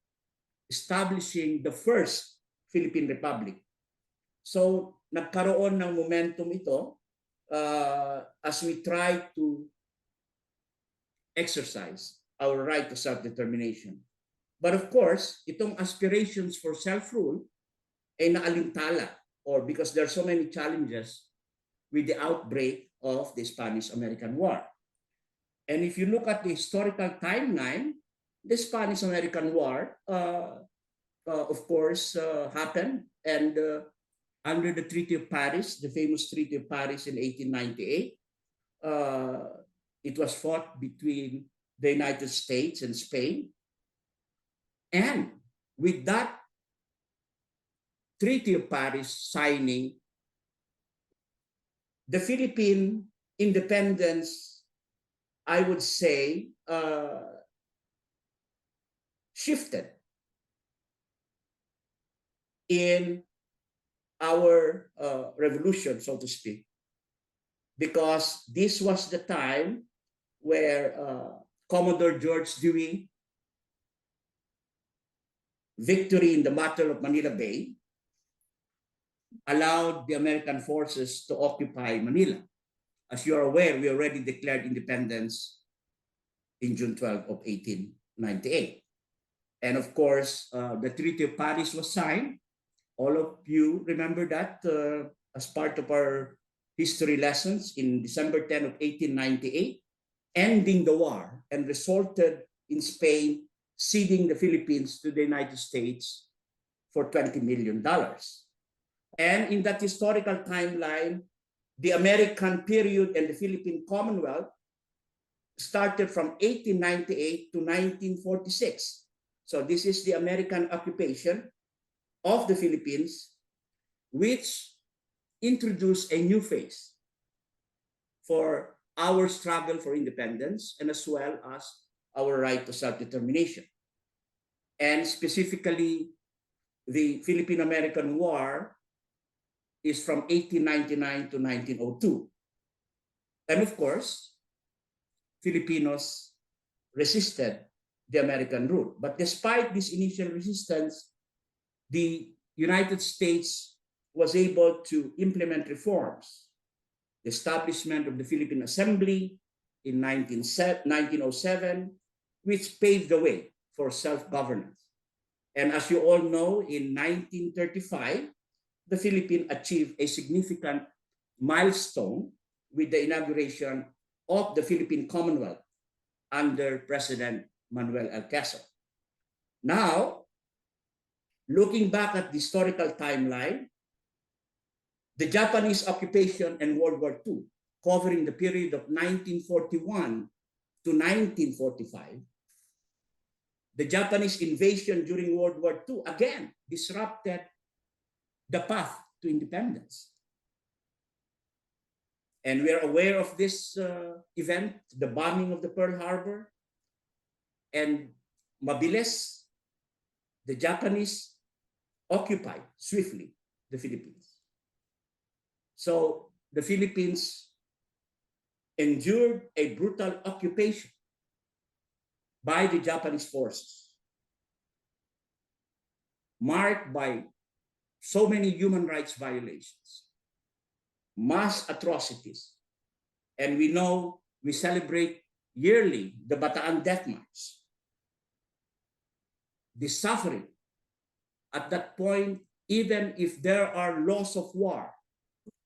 establishing the first Philippine Republic. So nagkaroon ng momentum ito as we try to exercise our right to self-determination. But of course, itong aspirations for self-rule ay naalintala, or because there are so many challenges with the outbreak of the Spanish-American War. And if you look at the historical timeline, the Spanish-American War, of course, happened, and under the Treaty of Paris, the famous Treaty of Paris in 1898, it was fought between the United States and Spain. And with that Treaty of Paris signing, the Philippine independence, I would say, shifted in our revolution, so to speak, because this was the time where Commodore George Dewey, victory in the Battle of Manila Bay, allowed the American forces to occupy Manila. As you are aware, we already declared independence in June 12 of 1898. And of course, the Treaty of Paris was signed. All of you remember that as part of our history lessons in December 10 of 1898, ending the war, and resulted in Spain ceding the Philippines to the United States for $20 million. And in that historical timeline, the American period and the Philippine Commonwealth started from 1898 to 1946. So this is the American occupation of the Philippines, which introduced a new phase for our struggle for independence, and as well as our right to self-determination. And specifically, the Philippine-American War is from 1899 to 1902. And of course, Filipinos resisted the American rule. But despite this initial resistance, the United States was able to implement reforms. The establishment of the Philippine Assembly in 1907, which paved the way for self-governance. And as you all know, in 1935, the Philippines achieved a significant milestone with the inauguration of the Philippine Commonwealth under President Manuel L. Quezon. Now, looking back at the historical timeline, the Japanese occupation and World War II, covering the period of 1941 to 1945, the Japanese invasion during World War II again disrupted the path to independence. And we are aware of this event, the bombing of the Pearl Harbor, and mabilis the Japanese occupied swiftly the Philippines. So the Philippines endured a brutal occupation by the Japanese forces, marked by so many human rights violations, mass atrocities. And we know we celebrate yearly the Bataan Death March. The suffering at that point, even if there are laws of war,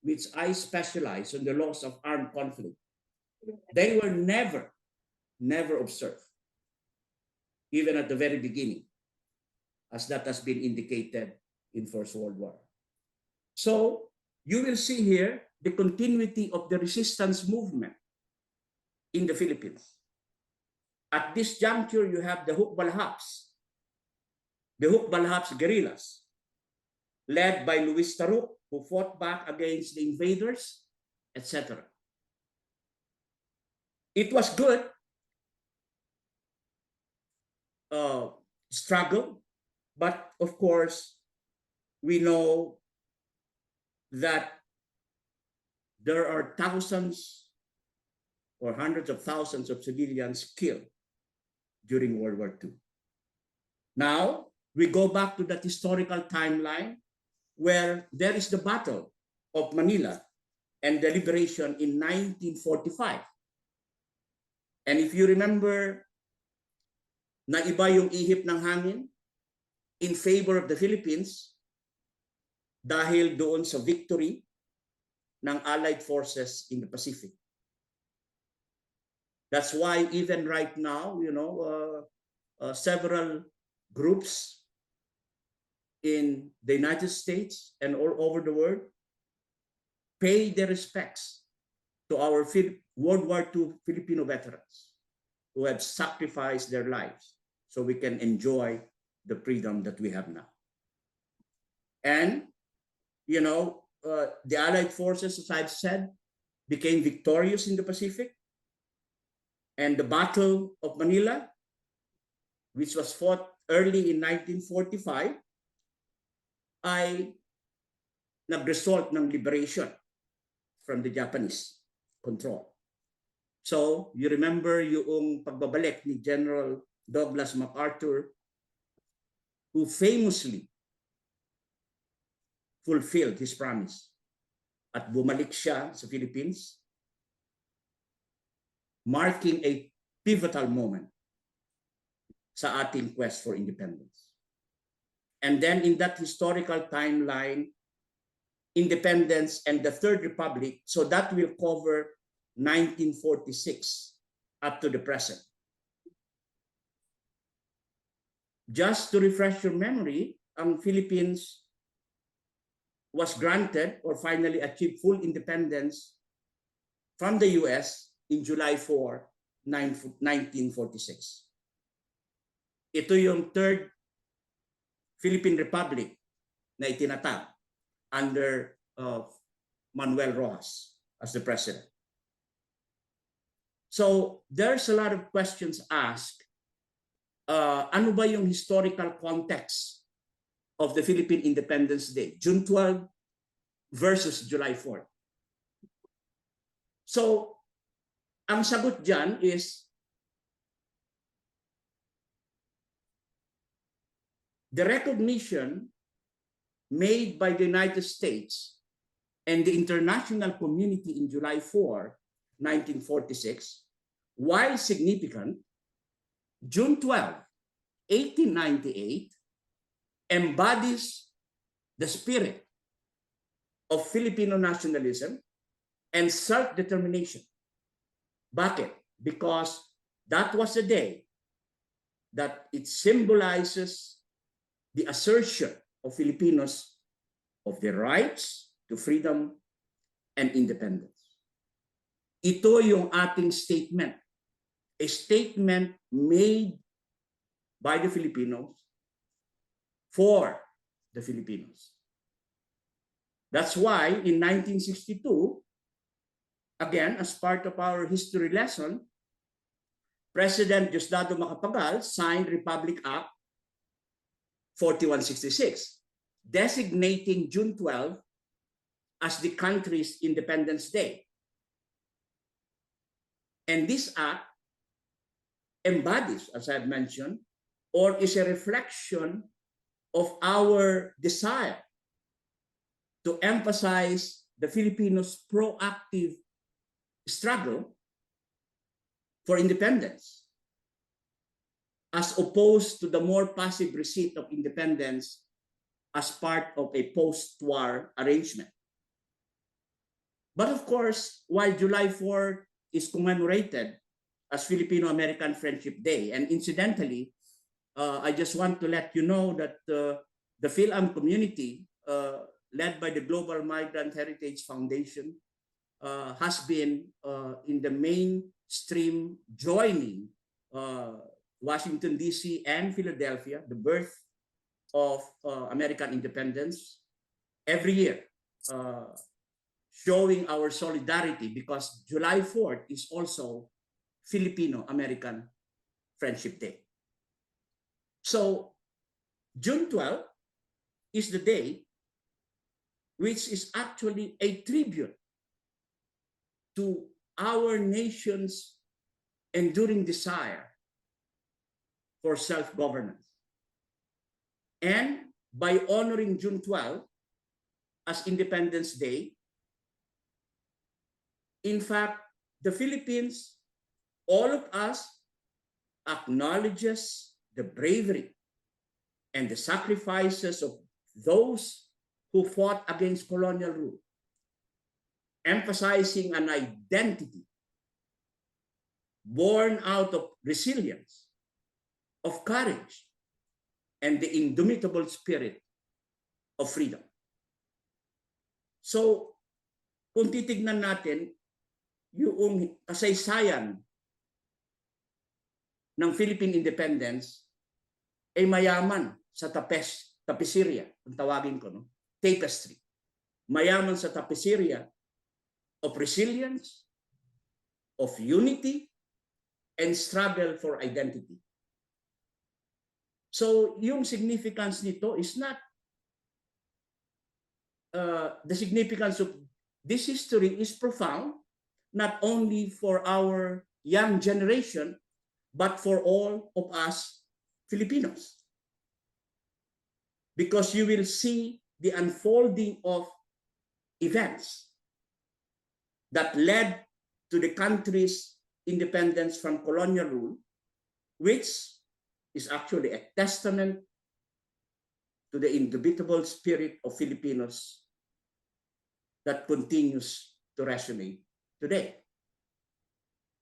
which I specialize on the laws of armed conflict, they were never observed, even at the very beginning, as that has been indicated in First World War. So you will see here the continuity of the resistance movement in the Philippines. At this juncture, you have the Hukbalhaps, guerrillas, led by Luis Taruk, who fought back against the invaders, etc. It was good struggle, but of course, we know that there are thousands or hundreds of thousands of civilians killed during World War II. Now, we go back to that historical timeline where there is the Battle of Manila and the liberation in 1945. And if you remember, naiba yung ihip ng hangin in favor of the Philippines dahil doon sa victory ng Allied forces in the Pacific. That's why even right now, you know, several groups in the United States and all over the world pay their respects to our World War II Filipino veterans who have sacrificed their lives so we can enjoy the freedom that we have now. And, you know, the Allied forces, as I've said, became victorious in the Pacific. And the Battle of Manila, which was fought early in 1945, ay nag-result ng liberation from the Japanese control. So, you remember yung pagbabalik ni General Douglas MacArthur, who famously fulfilled his promise at bumalik siya sa Philippines, marking a pivotal moment sa ating quest for independence. And then in that historical timeline, independence and the Third Republic, so that will cover 1946 up to the present. Just to refresh your memory, ang Philippines was granted or finally achieved full independence from the US in July 4, 1946. Ito yung Third Philippine Republic na itinatag under Manuel Rojas as the president. So there's a lot of questions asked. Ano ba yung historical context of the Philippine Independence Day, June 12 versus July 4? So, ang sagot dyan is the recognition made by the United States and the international community in July 4, 1946, while significant, June 12, 1898, embodies the spirit of Filipino nationalism and self-determination. Bakit? Because that was the day that it symbolizes the assertion of Filipinos of their rights to freedom and independence. Ito yung ating statement, a statement made by the Filipinos for the Filipinos. That's why in 1962, again, as part of our history lesson, President Diosdado Macapagal signed Republic Act 4166, designating June 12 as the country's Independence Day. And this act embodies, as I've mentioned, or is a reflection of our desire to emphasize the Filipinos' proactive struggle for independence, as opposed to the more passive receipt of independence as part of a post-war arrangement. But of course, while July 4th is commemorated as Filipino-American Friendship Day, and incidentally, I just want to let you know that the Phil-Am community, led by the Global Migrant Heritage Foundation, has been in the mainstream joining Washington, D.C. and Philadelphia, the birth of American independence, every year, showing our solidarity, because July 4th is also Filipino-American Friendship Day. So June 12 is the day which is actually a tribute to our nation's enduring desire for self-governance. And by honoring June 12 as Independence Day, in fact, the Philippines, all of us, acknowledges the bravery and the sacrifices of those who fought against colonial rule, emphasizing an identity born out of resilience, of courage, and the indomitable spirit of freedom. So, kung titignan natin yung kasaysayan ng Philippine independence, ay mayaman sa tapisirya, ang tawagin ko, no? Tapestry. Mayaman sa tapisirya of resilience, of unity, and struggle for identity. So, yung significance nito is not the significance of this history is profound, not only for our young generation, but for all of us Filipinos. Because you will see the unfolding of events that led to the country's independence from colonial rule, which is actually a testament to the indubitable spirit of Filipinos that continues to resonate today.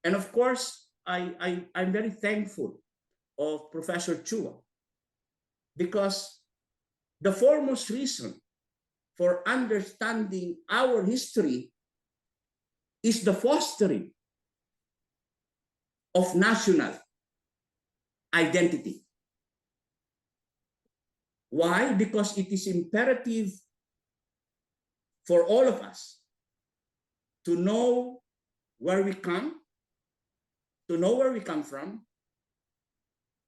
And of course, I'm very thankful of Professor Chua, because the foremost reason for understanding our history is the fostering of national identity. Why? Because it is imperative for all of us to know where we come, to know where we come from,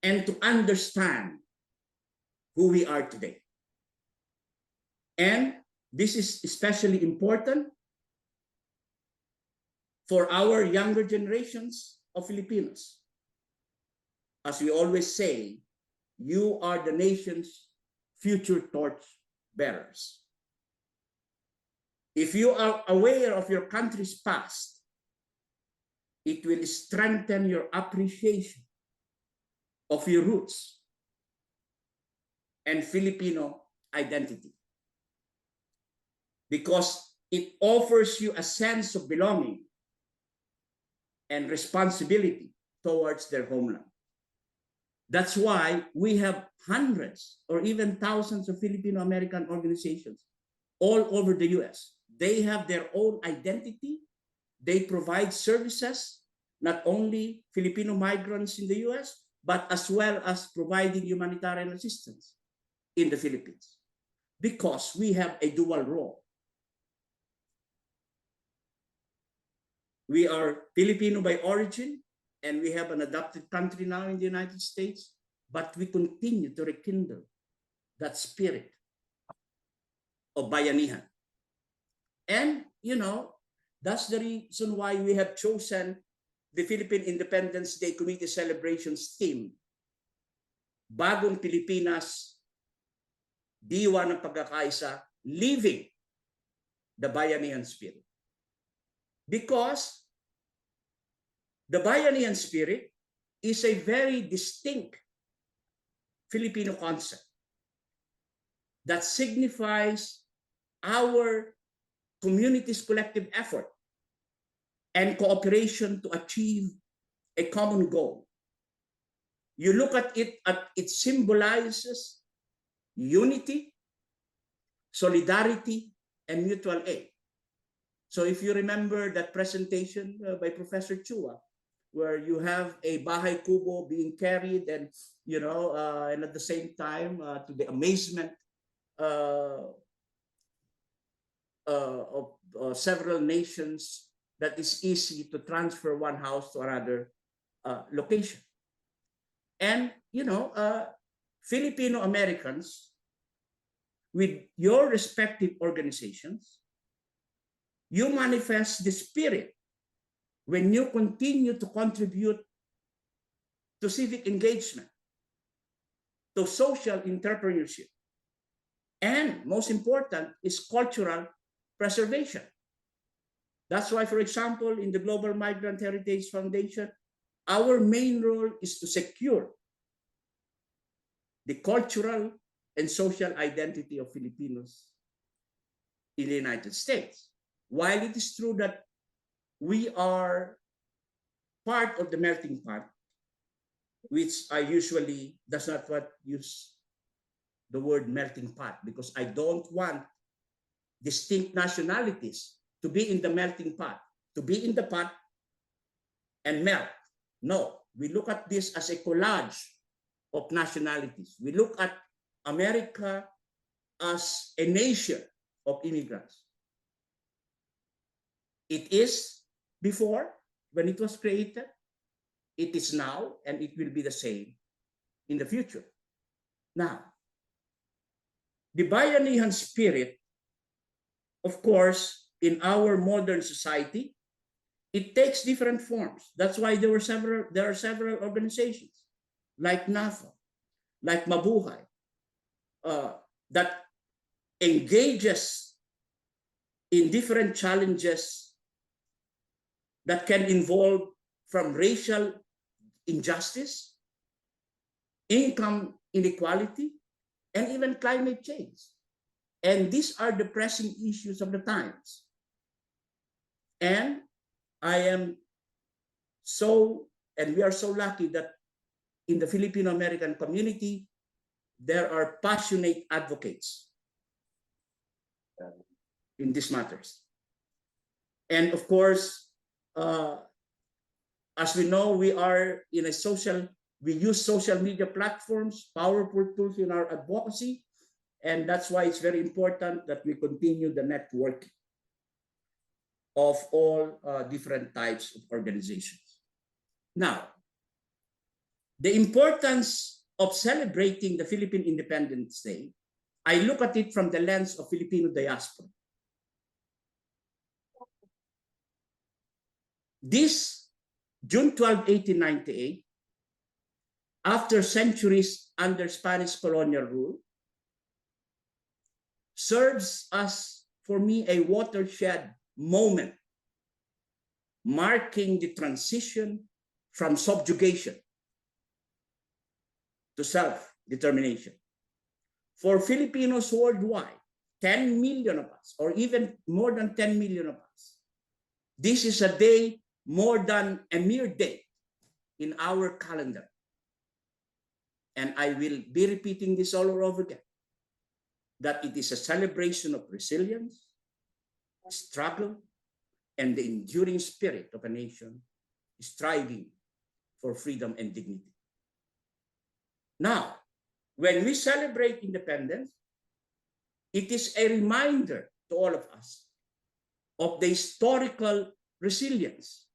and to understand who we are today. And this is especially important for our younger generations of Filipinos. As we always say, you are the nation's future torch bearers. If you are aware of your country's past, it will strengthen your appreciation of your roots and Filipino identity, because it offers you a sense of belonging and responsibility towards their homeland. That's why we have hundreds or even thousands of Filipino-American organizations all over the US. They have their own identity. They provide services, not only Filipino migrants in the US, but as well as providing humanitarian assistance in the Philippines, because we have a dual role. We are Filipino by origin, and we have an adopted country now in the United States, but we continue to rekindle that spirit of bayanihan. And, you know, that's the reason why we have chosen the Philippine Independence Day Committee Celebrations theme. Bagong Pilipinas, diwa ng pagkakaisa, living the bayanihan spirit. Because the bayanihan spirit is a very distinct Filipino concept that signifies our community's collective effort and cooperation to achieve a common goal. You look at it, it symbolizes unity, solidarity, and mutual aid. So if you remember that presentation by Professor Chua, where you have a bahay kubo being carried and, you know, and at the same time, to the amazement of several nations, that is easy to transfer one house to another location. And, you know, Filipino Americans, with your respective organizations, you manifest the spirit when you continue to contribute to civic engagement, to social entrepreneurship, and most important is cultural preservation. That's why, for example, in the Global Migrant Heritage Foundation, our main role is to secure the cultural and social identity of Filipinos in the United States. While it is true that we are part of the melting pot, which I usually does not use the word melting pot, because I don't want distinct nationalities to be in the melting pot, to be in the pot and melt. No, we look at this as a collage of nationalities. We look at America as a nation of immigrants. It is before, when it was created, it is now, and it will be the same in the future. Now, the bayanihan spirit, of course, in our modern society, it takes different forms. That's why there are several organizations like NaFFA, like Mabuhay, that engages in different challenges that can involve from racial injustice, income inequality, and even climate change. And these are the pressing issues of the times. And I am so, and we are so lucky that in the Filipino American community, there are passionate advocates in these matters. And of course, as we know, we are in a we use social media platforms, powerful tools in our advocacy. And that's why it's very important that we continue the network of all different types of organizations. Now, the importance of celebrating the Philippine Independence Day, I look at it from the lens of Filipino diaspora. This June 12, 1898, after centuries under Spanish colonial rule, serves as, for me, a watershed moment, marking the transition from subjugation to self-determination. For Filipinos worldwide, 10 million of us, or even more than 10 million of us, this is a day more than a mere day in our calendar. And I will be repeating this all over again, that it is a celebration of resilience, struggle, and the enduring spirit of a nation striving for freedom and dignity. Now, when we celebrate independence, it is a reminder to all of us of the historical resilience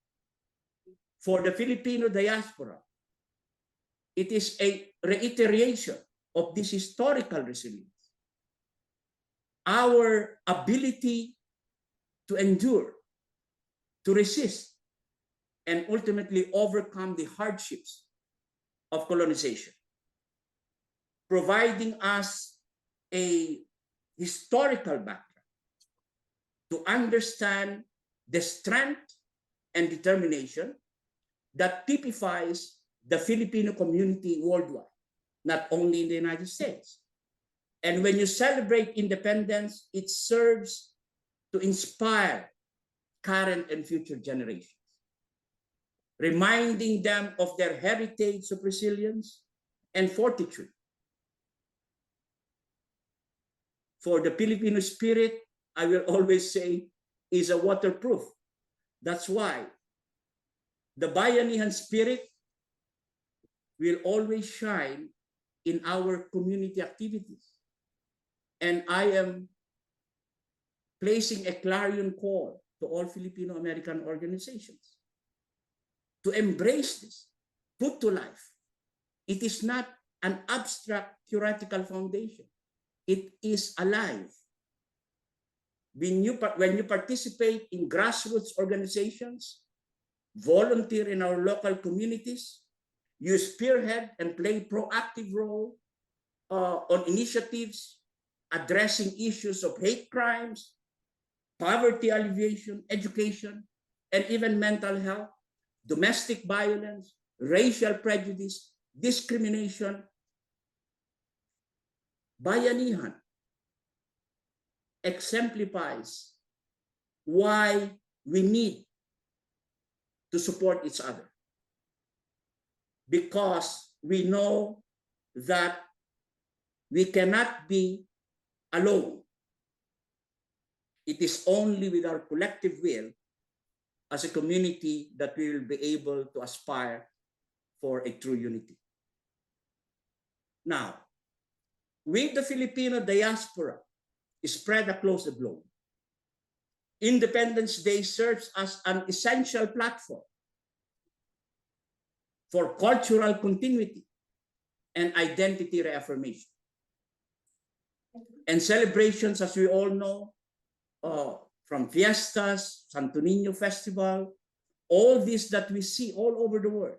for the Filipino diaspora. It is a reiteration of this historical resilience, our ability to endure, to resist, and ultimately overcome the hardships of colonization, providing us a historical background to understand the strength and determination that typifies the Filipino community worldwide, not only in the United States. And when you celebrate independence, it serves to inspire current and future generations, reminding them of their heritage of resilience and fortitude. For the Filipino spirit, I will always say, is a waterproof. That's why the Bayanihan spirit will always shine in our community activities. And I am placing a clarion call to all Filipino-American organizations to embrace this, put to life. It is not an abstract theoretical foundation. It is alive. When you participate in grassroots organizations, volunteer in our local communities, you spearhead and play proactive role on initiatives addressing issues of hate crimes, poverty alleviation, education, and even mental health, domestic violence, racial prejudice, discrimination. Bayanihan exemplifies why we need to support each other, because we know that we cannot be alone. It is only with our collective will as a community that we will be able to aspire for a true unity. Now, with the Filipino diaspora spread across the globe, Independence Day serves as an essential platform for cultural continuity and identity reaffirmation. And celebrations, as we all know, from fiestas, Santo Niño Festival, all this that we see all over the world,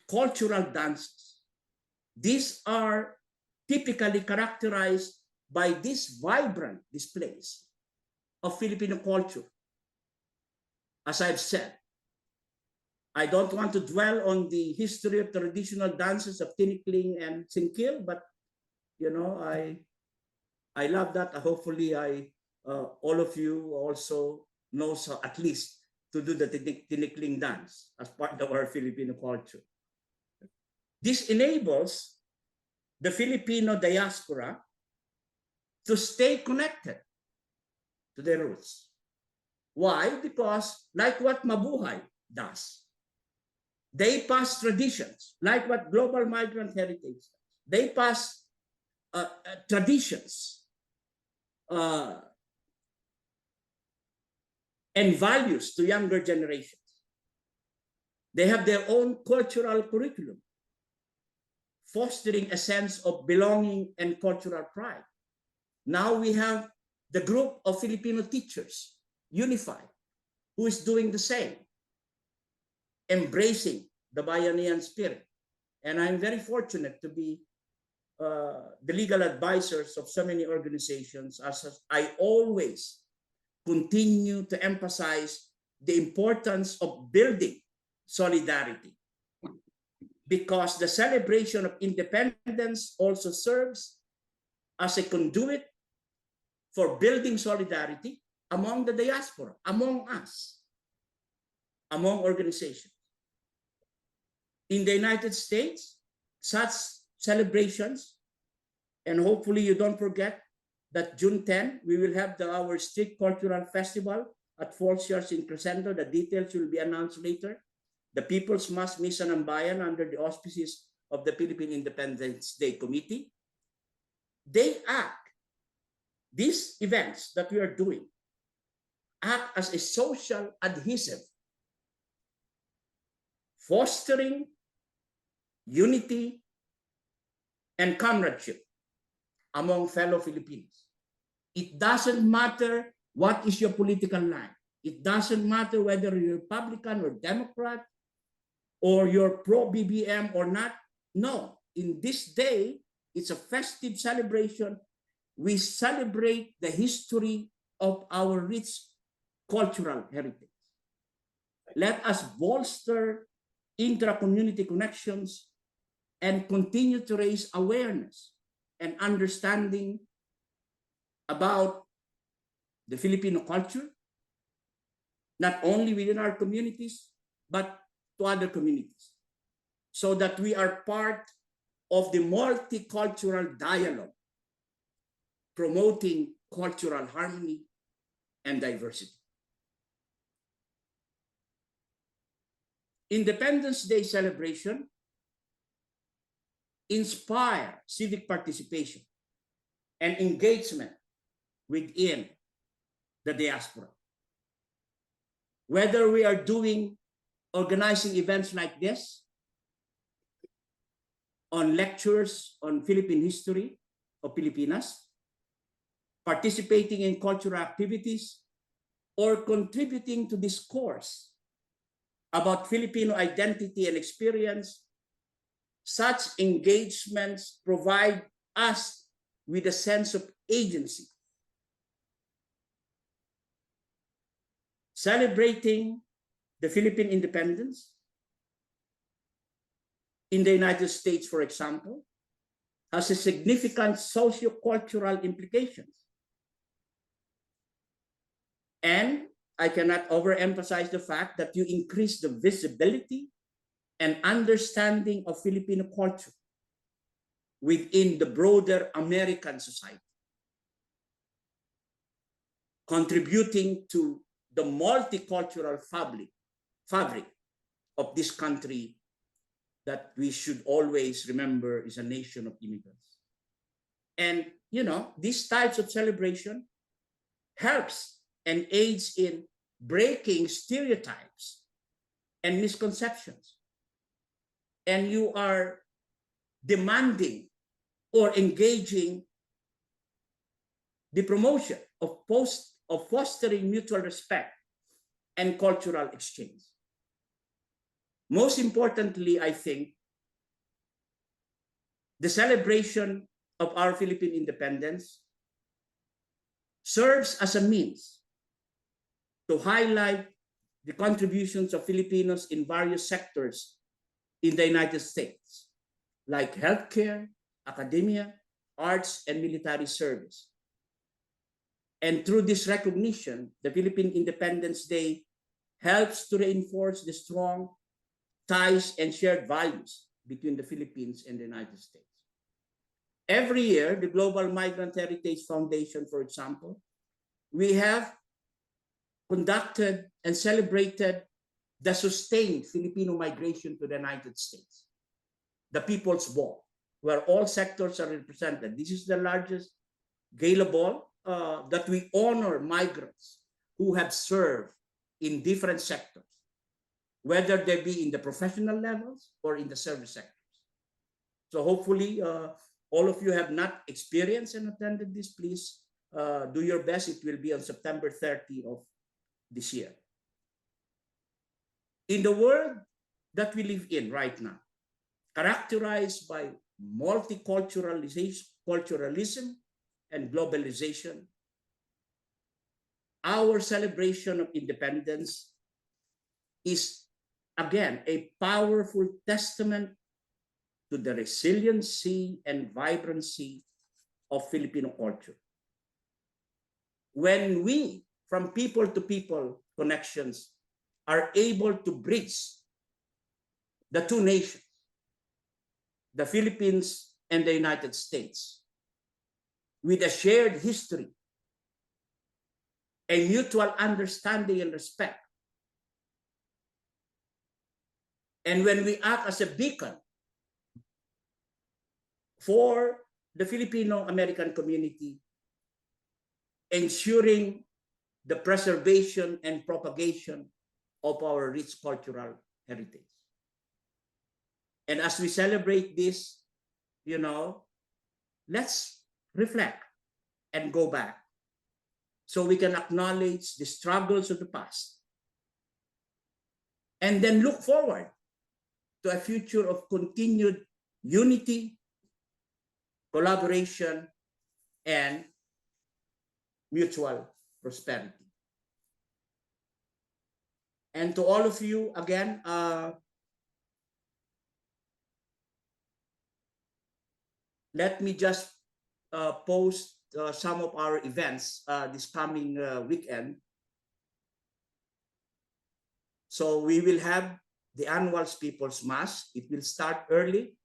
cultural dances, these are typically characterized by these vibrant displays of Filipino culture. As I've said, I don't want to dwell on the history of traditional dances of tinikling and singkil, but you know, I love that. Hopefully, all of you also knows how, at least, to do the tinikling dance as part of our Filipino culture. This enables the Filipino diaspora to stay connected to their roots. Why? Because like what Mabuhay does, they pass traditions, like what Global Migrant Heritage does. They pass traditions and values to younger generations. They have their own cultural curriculum, fostering a sense of belonging and cultural pride. Now we have the group of Filipino teachers, unified, who is doing the same, embracing the Bayanihan spirit. And I'm very fortunate to be the legal advisors of so many organizations, as I always continue to emphasize the importance of building solidarity, because the celebration of independence also serves as a conduit for building solidarity among the diaspora, among us, among organizations. In the United States, such celebrations, and hopefully you don't forget that June 10, we will have our Street Cultural Festival at Four Seasons in Crescendo. The details will be announced later. The People's Mass Misa ng Bayan under the auspices of the Philippine Independence Day Committee. They act, these events that we are doing, act as a social adhesive, fostering unity and comradeship among fellow Filipinos. It doesn't matter what is your political line. It doesn't matter whether you're Republican or Democrat or you're pro-BBM or not. No, in this day, it's a festive celebration. We celebrate the history of our rich cultural heritage. Let us bolster intra-community connections and continue to raise awareness and understanding about the Filipino culture, not only within our communities, but to other communities, so that we are part of the multicultural dialogue, promoting cultural harmony and diversity. Independence Day celebration inspire civic participation and engagement within the diaspora. Whether we are organizing events like this, on lectures on Philippine history of Pilipinas, participating in cultural activities, or contributing to discourse about Filipino identity and experience, such engagements provide us with a sense of agency. Celebrating the Philippine independence in the United States, for example, has a significant socio-cultural implications. And I cannot overemphasize the fact that you increase the visibility and understanding of Filipino culture within the broader American society, contributing to the multicultural fabric of this country that we should always remember is a nation of immigrants. And, you know, these types of celebration helps and aids in breaking stereotypes and misconceptions. And you are demanding or engaging the promotion of fostering mutual respect and cultural exchange. Most importantly, I think, the celebration of our Philippine independence serves as a means to highlight the contributions of Filipinos in various sectors in the United States, like healthcare, academia, arts, and military service. And through this recognition, the Philippine Independence Day helps to reinforce the strong ties and shared values between the Philippines and the United States. Every year, the Global Migrant Heritage Foundation, for example, we have conducted and celebrated the sustained Filipino migration to the United States, the People's Ball, where all sectors are represented. This is the largest gala ball that we honor migrants who have served in different sectors, whether they be in the professional levels or in the service sectors. So hopefully all of you have not experienced and attended this. Please do your best. It will be on September 30 of this year. In the world that we live in right now, characterized by multiculturalism and globalization, our celebration of independence is, again, a powerful testament to the resiliency and vibrancy of Filipino culture. When we, from people to people connections, are able to bridge the two nations, the Philippines and the United States, with a shared history, a mutual understanding and respect. And when we act as a beacon for the Filipino-American community, ensuring the preservation and propagation of our rich cultural heritage. And as we celebrate this, you know, let's reflect and go back so we can acknowledge the struggles of the past and then look forward to a future of continued unity, collaboration, and mutual prosperity. And to all of you, again, let me just post some of our events this coming weekend. So we will have the annual People's Mass. It will start early.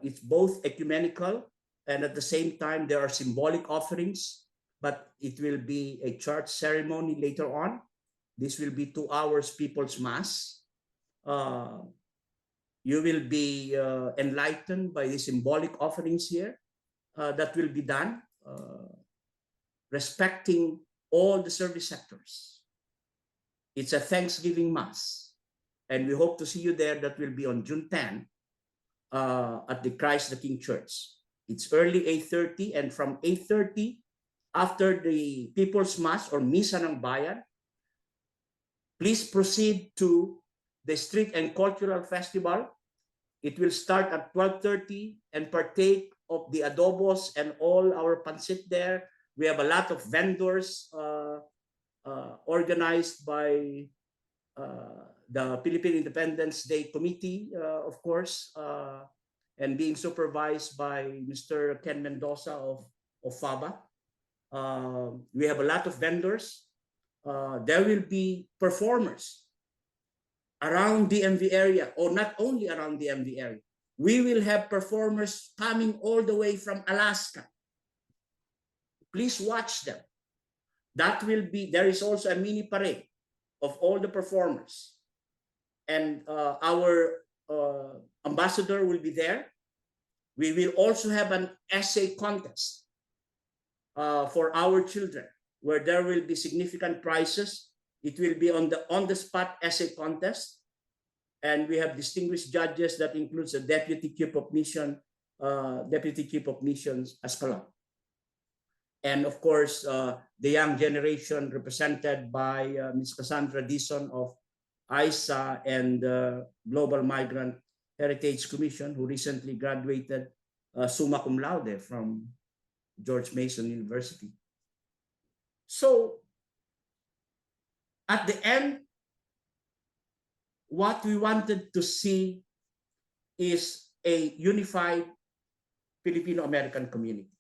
It's both ecumenical and at the same time there are symbolic offerings, but it will be a church ceremony later on. This will be 2 hours People's Mass. You will be enlightened by the symbolic offerings here that will be done, respecting all the service sectors. It's a Thanksgiving Mass, and we hope to see you there. That will be on June 10 at the Christ the King Church. It's early 8:30, and from 8:30, after the People's Mass or Misa ng Bayan, please proceed to the Street and Cultural Festival. It will start at 12:30 and partake of the adobos and all our pancit there. We have a lot of vendors organized by the Philippine Independence Day Committee, of course, and being supervised by Mr. Ken Mendoza of FABA. We have a lot of vendors. There will be performers around the MV area, or not only around the MV area. We will have performers coming all the way from Alaska. Please watch them. That will be, there is also a mini parade of all the performers. And our ambassador will be there. We will also have an essay contest for our children, where there will be significant prizes. It will be on the spot essay contest. And we have distinguished judges that includes a Deputy Chief of Mission, Deputy Chief of Missions Ascalon. And of course, the young generation represented by Ms. Cassandra Dison of ISA and Global Migrant Heritage Commission, who recently graduated summa cum laude from George Mason University. So at the end, what we wanted to see is a unified Filipino-American community.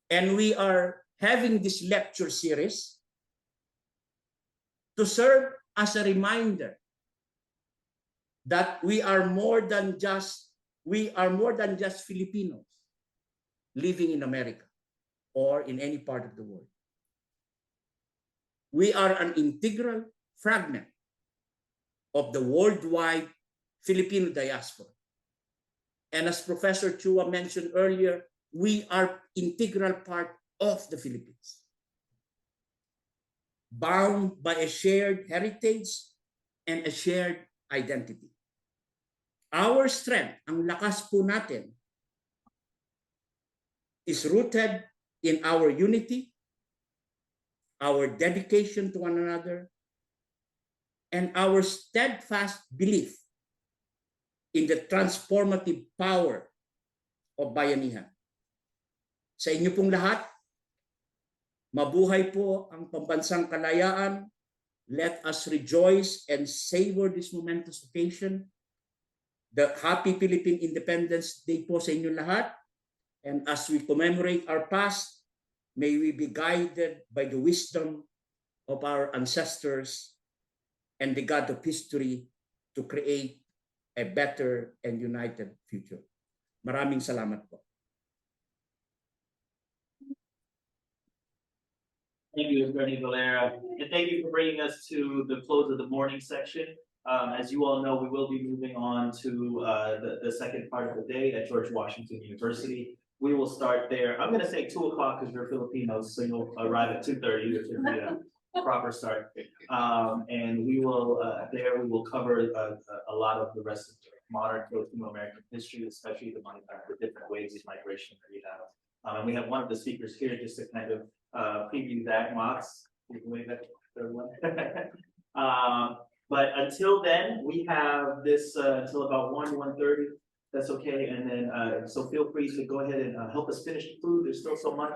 And we are having this lecture series to serve as a reminder that we are more than just Filipinos living in America or in any part of the world. We are an integral fragment of the worldwide Filipino diaspora. And as Professor Chua mentioned earlier, we are integral part of the Philippines, bound by a shared heritage and a shared identity. Our strength, ang lakas po natin, is rooted in our unity, our dedication to one another, and our steadfast belief in the transformative power of bayanihan. Sa inyo pong lahat, mabuhay po ang pambansang kalayaan. Let us rejoice and savor this momentous occasion. The Happy Philippine Independence Day po sa inyo lahat. And as we commemorate our past, may we be guided by the wisdom of our ancestors and the God of history to create a better and united future. Maraming salamat po. Thank you, Attorney Valera, and thank you for bringing us to the close of the morning section. As you all know, we will be moving on to the second part of the day at George Washington University. We will start there. I'm going to say 2 o'clock because we're Filipinos, so you'll arrive at 2:30, which is the proper start. And we will there we will cover a lot of the rest of modern Filipino American history, especially the different waves of migration that we have. And we have one of the speakers here just to kind of preview that, Mox. You can wave that third one. But until then, we have this until about 1:30. That's okay. And then so feel free to go ahead and help us finish the food. There's still so much.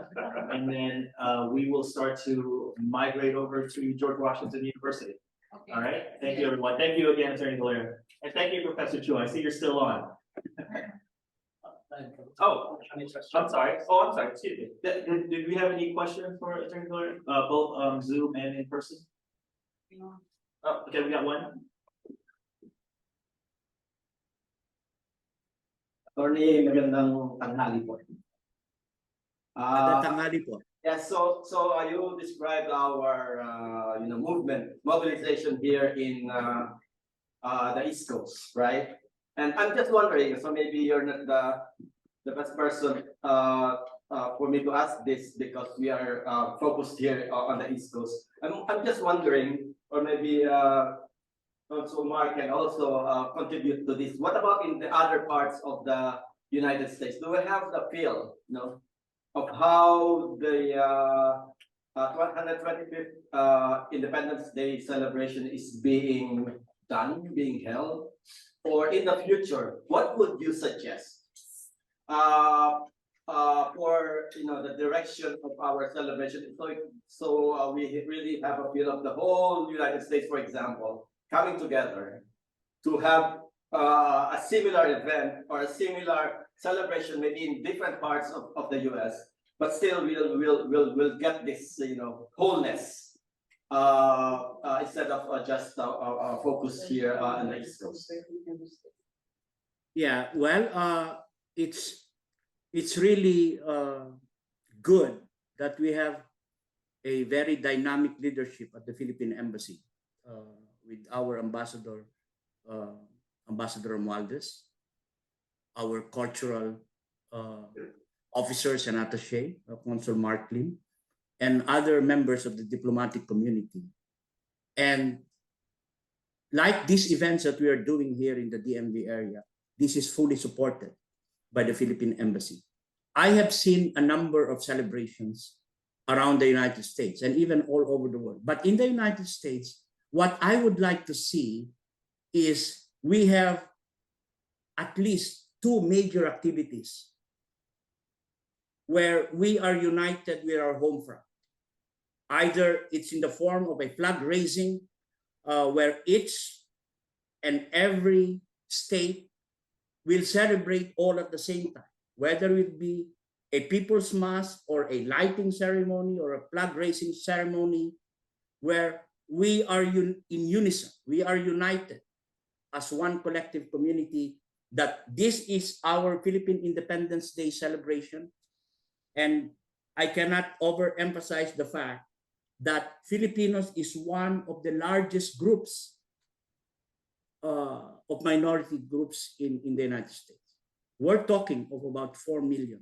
And then we will start to migrate over to George Washington University. Okay. All right. Thank you, everyone. Thank you again, Attorney Galera. And thank you, Professor Chu. I see you're still on. Oh, I'm sorry. Oh, I'm sorry. Excuse me. Did we have any questions for Attorney Galera? Both Zoom and in person? Oh, okay, we got one. Attorney, magandang tanghali po. Tanghali po. Yes, so you described our movement, mobilization here in the East Coast, right? And I'm just wondering, so maybe you're not the best person for me to ask this because we are focused here on the East Coast. I'm just wondering, or maybe also Mark can also contribute to this. What about in the other parts of the United States? Do we have the feel, of how the 125th Independence Day celebration is being done, being held? Or in the future, what would you suggest for the direction of our celebration? So we really have a feel of the whole United States, for example, coming together to have a similar event or a similar celebration, maybe in different parts of the US, but still we'll get this wholeness instead of just focus here on the East Coast. Yeah, well, it's really good that we have a very dynamic leadership at the Philippine Embassy with our ambassador, Ambassador Romualdez, our cultural officers and attaché, Consul Mark Lim, and other members of the diplomatic community. And like these events that we are doing here in the DMV area, this is fully supported by the Philippine Embassy. I have seen a number of celebrations around the United States and even all over the world. But in the United States, what I would like to see is we have at least 2 major activities where we are united with our home front. Either it's in the form of a flag raising where each and every state will celebrate all at the same time, whether it be a people's mass or a lighting ceremony or a flag raising ceremony, where we are in unison, we are united as one collective community, that this is our Philippine Independence Day celebration. And I cannot overemphasize the fact that Filipinos is one of the largest groups of minority groups in the United States. We're talking of about 4 million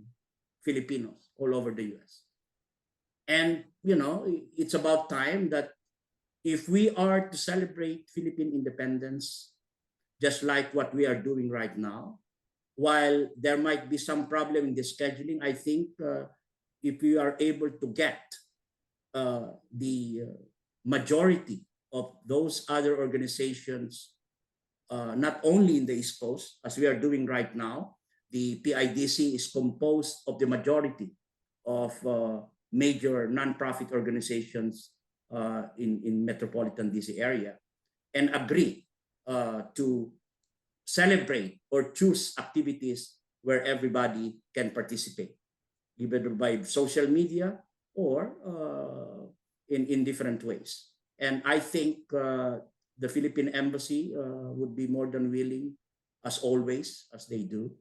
Filipinos all over the US. And, it's about time that if we are to celebrate Philippine independence, just like what we are doing right now, while there might be some problem in the scheduling, I think if we are able to get the majority of those other organizations, not only in the East Coast, as we are doing right now, the PIDC is composed of the majority of major nonprofit organizations in metropolitan DC area, and agree to celebrate or choose activities where everybody can participate, either by social media or in different ways. And I think the Philippine Embassy would be more than willing, as always, as they do,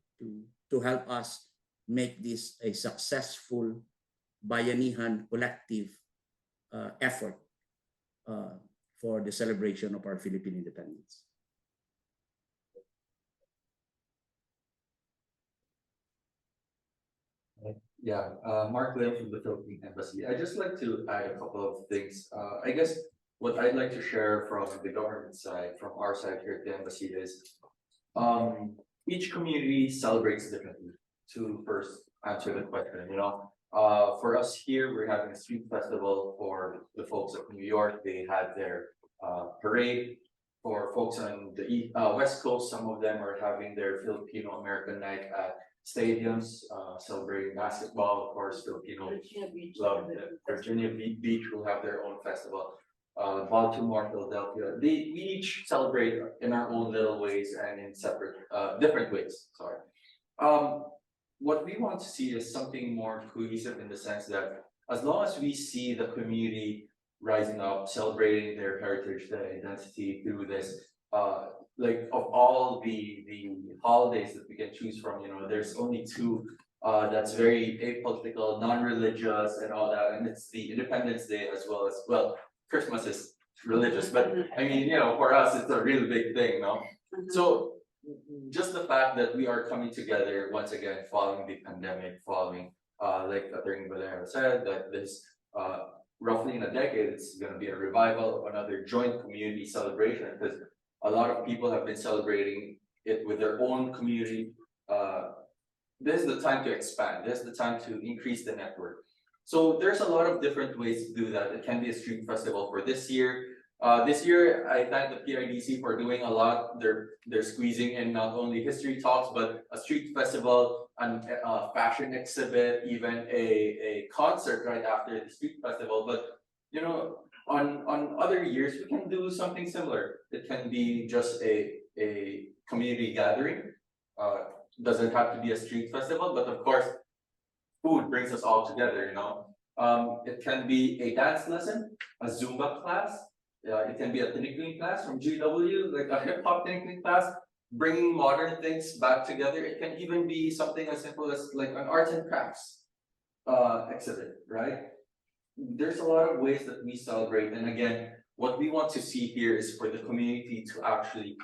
to help us make this a successful bayanihan collective effort for the celebration of our Philippine independence. Yeah, Mark Lim from the Philippine Embassy. I'd just like to add a couple of things. I guess what I'd like to share from the government side, from our side here at the embassy, is Each community celebrates differently. To first answer the question, for us here, we're having a street festival. For the folks of New York, they had their parade. For folks on the West Coast, some of them are having their Filipino American night at stadiums, celebrating basketball. Of course, Filipino love Virginia Beach will have their own festival. Baltimore, Philadelphia, we each celebrate in our own little ways and in separate, different ways. Sorry. What we want to see is something more cohesive in the sense that as long as we see the community rising up, celebrating their heritage, their identity through this, like of all the holidays that we can choose from, there's only two that's very apolitical, non-religious, and all that, and it's the Independence Day as well as Christmas is religious, but I mean, for us, it's a really big thing, no? So just the fact that we are coming together once again, following the pandemic, following, like Attorney Valera said, that this, roughly in a decade, it's going to be a revival of another joint community celebration, because a lot of people have been celebrating it with their own community. This is the time to expand. This is the time to increase the network. So there's a lot of different ways to do that. It can be a street festival for this year. This year, I thank the PIDC for doing a lot. They're squeezing in not only history talks, but a street festival, and a fashion exhibit, even a concert right after the street festival. But on other years, we can do something similar. It can be just a community gathering. Doesn't have to be a street festival, but of course, food brings us all together, It can be a dance lesson, a Zumba class. It can be a tinikling class from GW, like a hip hop tinikling class, bringing modern things back together. It can even be something as simple as like an arts and crafts exhibit, right? There's a lot of ways that we celebrate. And again, what we want to see here is for the community to actually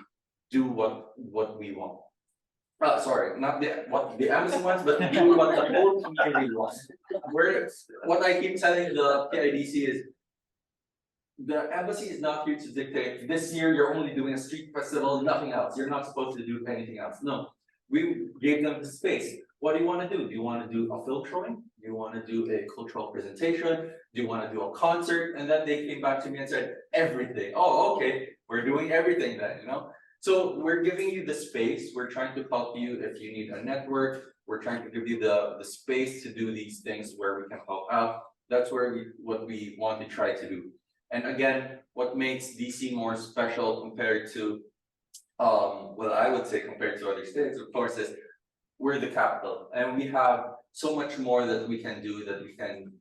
do what we want. Sorry, not what the embassy wants, but do what the whole community wants. What I keep telling the PIDC is, the embassy is not here to dictate, this year you're only doing a street festival, nothing else. You're not supposed to do anything else. No, we gave them the space. What do you want to do? Do you want to do a film showing? Do you want to do a cultural presentation? Do you want to do a concert? And then they came back to me and said, everything. Oh, okay, we're doing everything then, So we're giving you the space. We're trying to help you if you need a network. We're trying to give you the space to do these things where we can help out. That's what we want to try to do. And again, what makes DC more special compared to, I would say compared to other states, of course, is we're the capital, and we have so much more that we can do, that we can,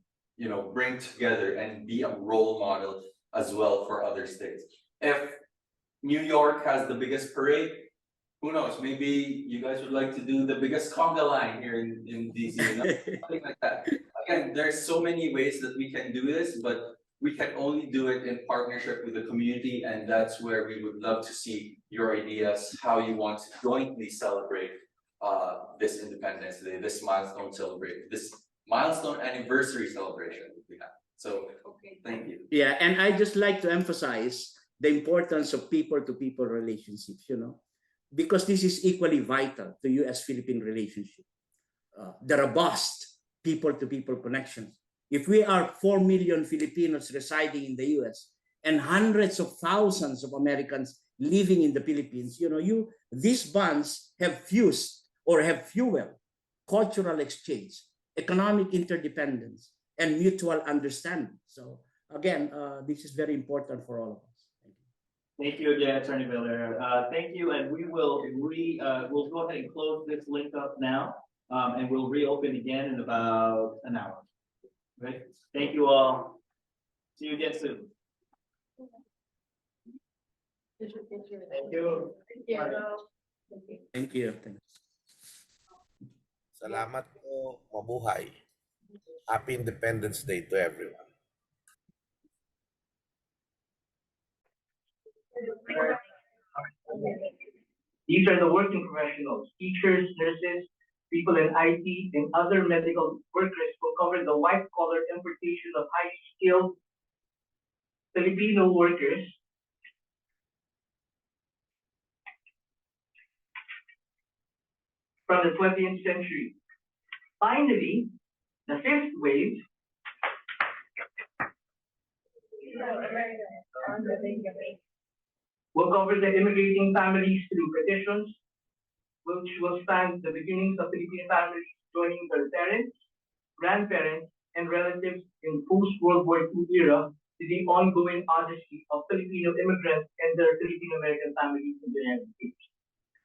bring together and be a role model as well for other states. If New York has the biggest parade, who knows? Maybe you guys would like to do the biggest conga line here in DC, something like that. Again, there's so many ways that we can do this, but we can only do it in partnership with the community, and that's where we would love to see your ideas, how you want to jointly celebrate this Independence Day, this milestone anniversary celebration we have. So, thank you. Yeah, and I just like to emphasize the importance of people-to-people relationships, because this is equally vital to U.S.-Philippine relationship. The robust people-to-people connections. If we are 4 million Filipinos residing in the U.S. and hundreds of thousands of Americans living in the Philippines, these bonds have fused or have fueled cultural exchange, economic interdependence, and mutual understanding. So again, this is very important for all of us. Thank you again, Attorney Valera. Thank you, and we will we'll go ahead and close this link up now, and we'll reopen again in about an hour. Right? Thank you all. See you again soon. Thank you. Thank you. Salamat po. Mabuhay. Happy Independence Day to everyone. These are the working professionals, teachers, nurses, people in IT, and other medical workers who cover the white-collar importation of high-skilled Filipino workers from the 20th century. Finally, the fifth wave will cover the immigrating families through petitions, which will span the beginnings of Filipino families joining their parents, grandparents, and relatives in post-World War II era to the ongoing odyssey of Filipino immigrants and their Filipino-American families in the United States.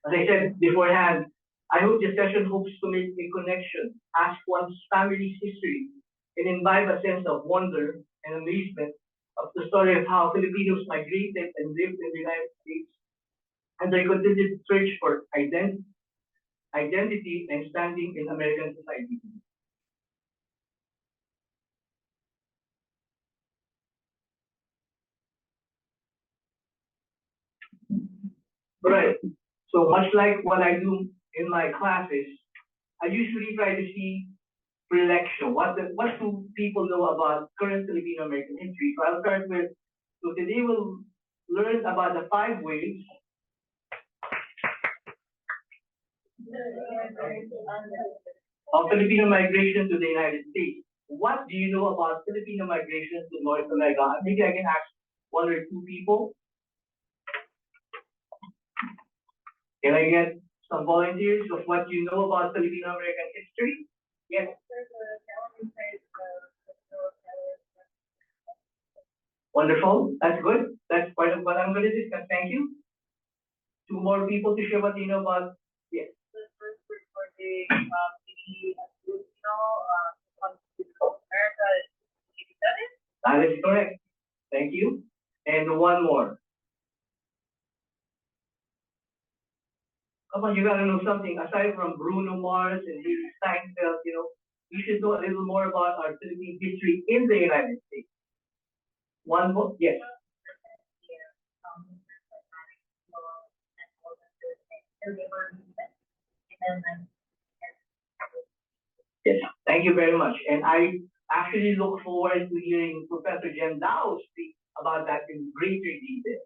As I said beforehand, I hope this session hopes to make a connection, ask one's family's history, and imbibe a sense of wonder and amazement of the story of how Filipinos migrated and lived in the United States and their continued search for identity and standing in American society. Right. So much like what I do in my classes, I usually try to see prelection. What do people know about current Filipino American history? So I'll start with, so today we'll learn about the 5 waves of Filipino migration to the United States. What do you know about Filipino migration to North America? Maybe I can ask 1 or 2 people. Can I get some volunteers of what you know about Filipino American history? Yes. Wonderful. That's good. That's part of what I'm going to discuss. Thank you. 2 more people to share what you know about. Yes. That is correct. Thank you. And 1 more. Come on, you gotta know something. Aside from Bruno Mars and Haley Steinfeld, you should know a little more about our Philippine history in the United States. 1 more, yes. Yes, thank you very much. And I actually look forward to hearing Professor Jen Dao speak about that in greater detail.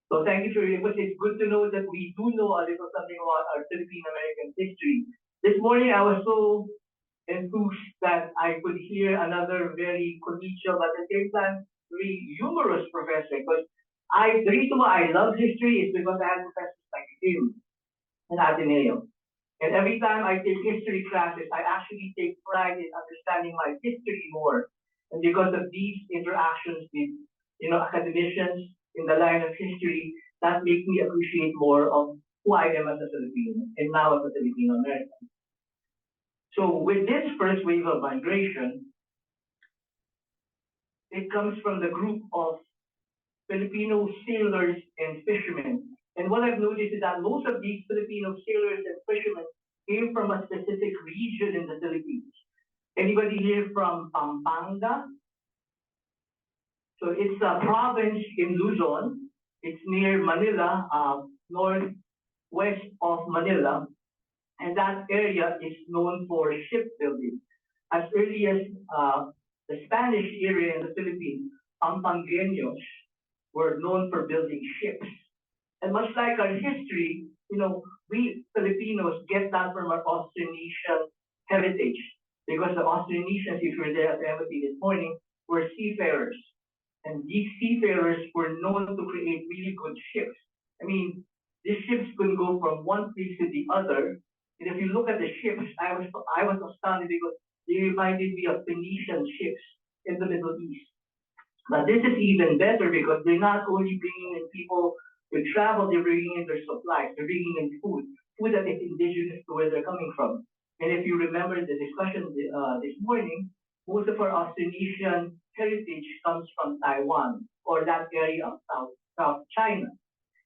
So thank you for your input. It's good to know that we do know a little something about our Philippine American history. This morning I was so enthused that I could hear another very collegial but at the same time very humorous professor. Because the reason why I love history is because I had professors like him in Ateneo. And every time I take history classes, I actually take pride in understanding my history more. And because of these interactions with academicians in the line of history, that makes me appreciate more of who I am as a Filipino and now as a Filipino American. So with this first wave of migration, it comes from the group of Filipino sailors and fishermen. And what I've noticed is that most of these Filipino sailors and fishermen came from a specific region in the Philippines. Anybody here from Pampanga? So it's a province in Luzon. It's near Manila, northwest of Manila. And that area is known for shipbuilding. As early as the Spanish era in the Philippines, Pampangueños were known for building ships. And much like our history, we Filipinos get that from our Austronesian heritage. Because the Austronesians, if you were there at the embassy this morning, were seafarers. And these seafarers were known to create really good ships. I mean, these ships could go from one place to the other. And if you look at the ships, I was astounded because they reminded me of Phoenician ships in the Middle East. But this is even better because they're not only bringing in people to travel, they're bringing in their supplies, they're bringing in food that is indigenous to where they're coming from. And if you remember the discussion this morning, most of our Austronesian heritage comes from Taiwan or that area of South China.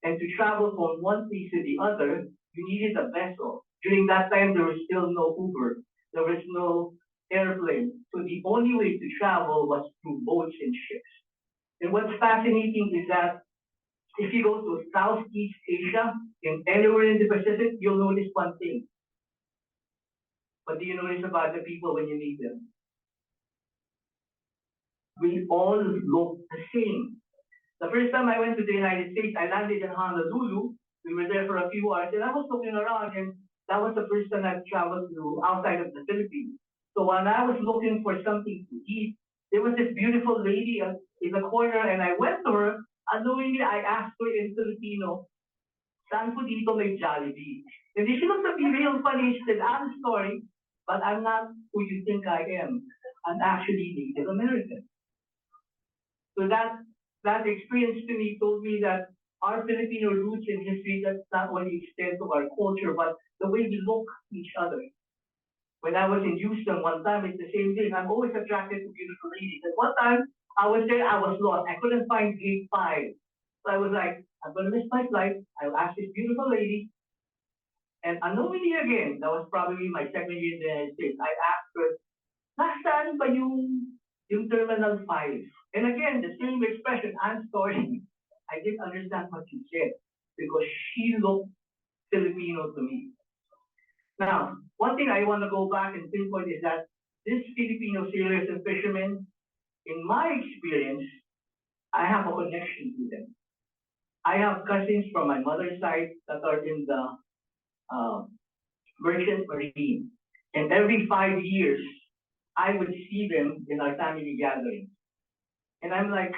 And to travel from one place to the other, you needed a vessel. During that time, there was still no Uber. There was no airplane. So the only way to travel was through boats and ships. And what's fascinating is that if you go to Southeast Asia, and anywhere in the Pacific, you'll notice one thing. What do you notice about the people when you meet them? We all look the same. The first time I went to the United States, I landed in Honolulu. We were there for a few hours, and I was looking around, and that was the first time I've traveled to outside of the Philippines. So when I was looking for something to eat, there was this beautiful lady in the corner, and I went to her. Unknowingly, I asked her in Filipino, "Saan po dito may Jollibee?" And she looked at me real funny. She said, "I'm sorry, but I'm not who you think I am. I'm actually Native American." So that experience to me told me that our Filipino roots in history does not only extend to our culture, but the way we look at each other. When I was in Houston one time, it's the same thing. I'm always attracted to beautiful ladies. And one time I was there, I was lost. I couldn't find gate 5. So I was like, I'm gonna miss my flight. I'll ask this beautiful lady. And unknowingly again, that was probably my second year in the United States. I asked her, nasaan ba yung Terminal 5? And again, the same expression, I'm sorry. I didn't understand what she said because she looked Filipino to me. Now, one thing I want to go back and pinpoint is that these Filipino sailors and fishermen, in my experience, I have a connection to them. I have cousins from my mother's side that are in the merchant marine. And every 5 years, I would see them in our family gatherings. And I'm like,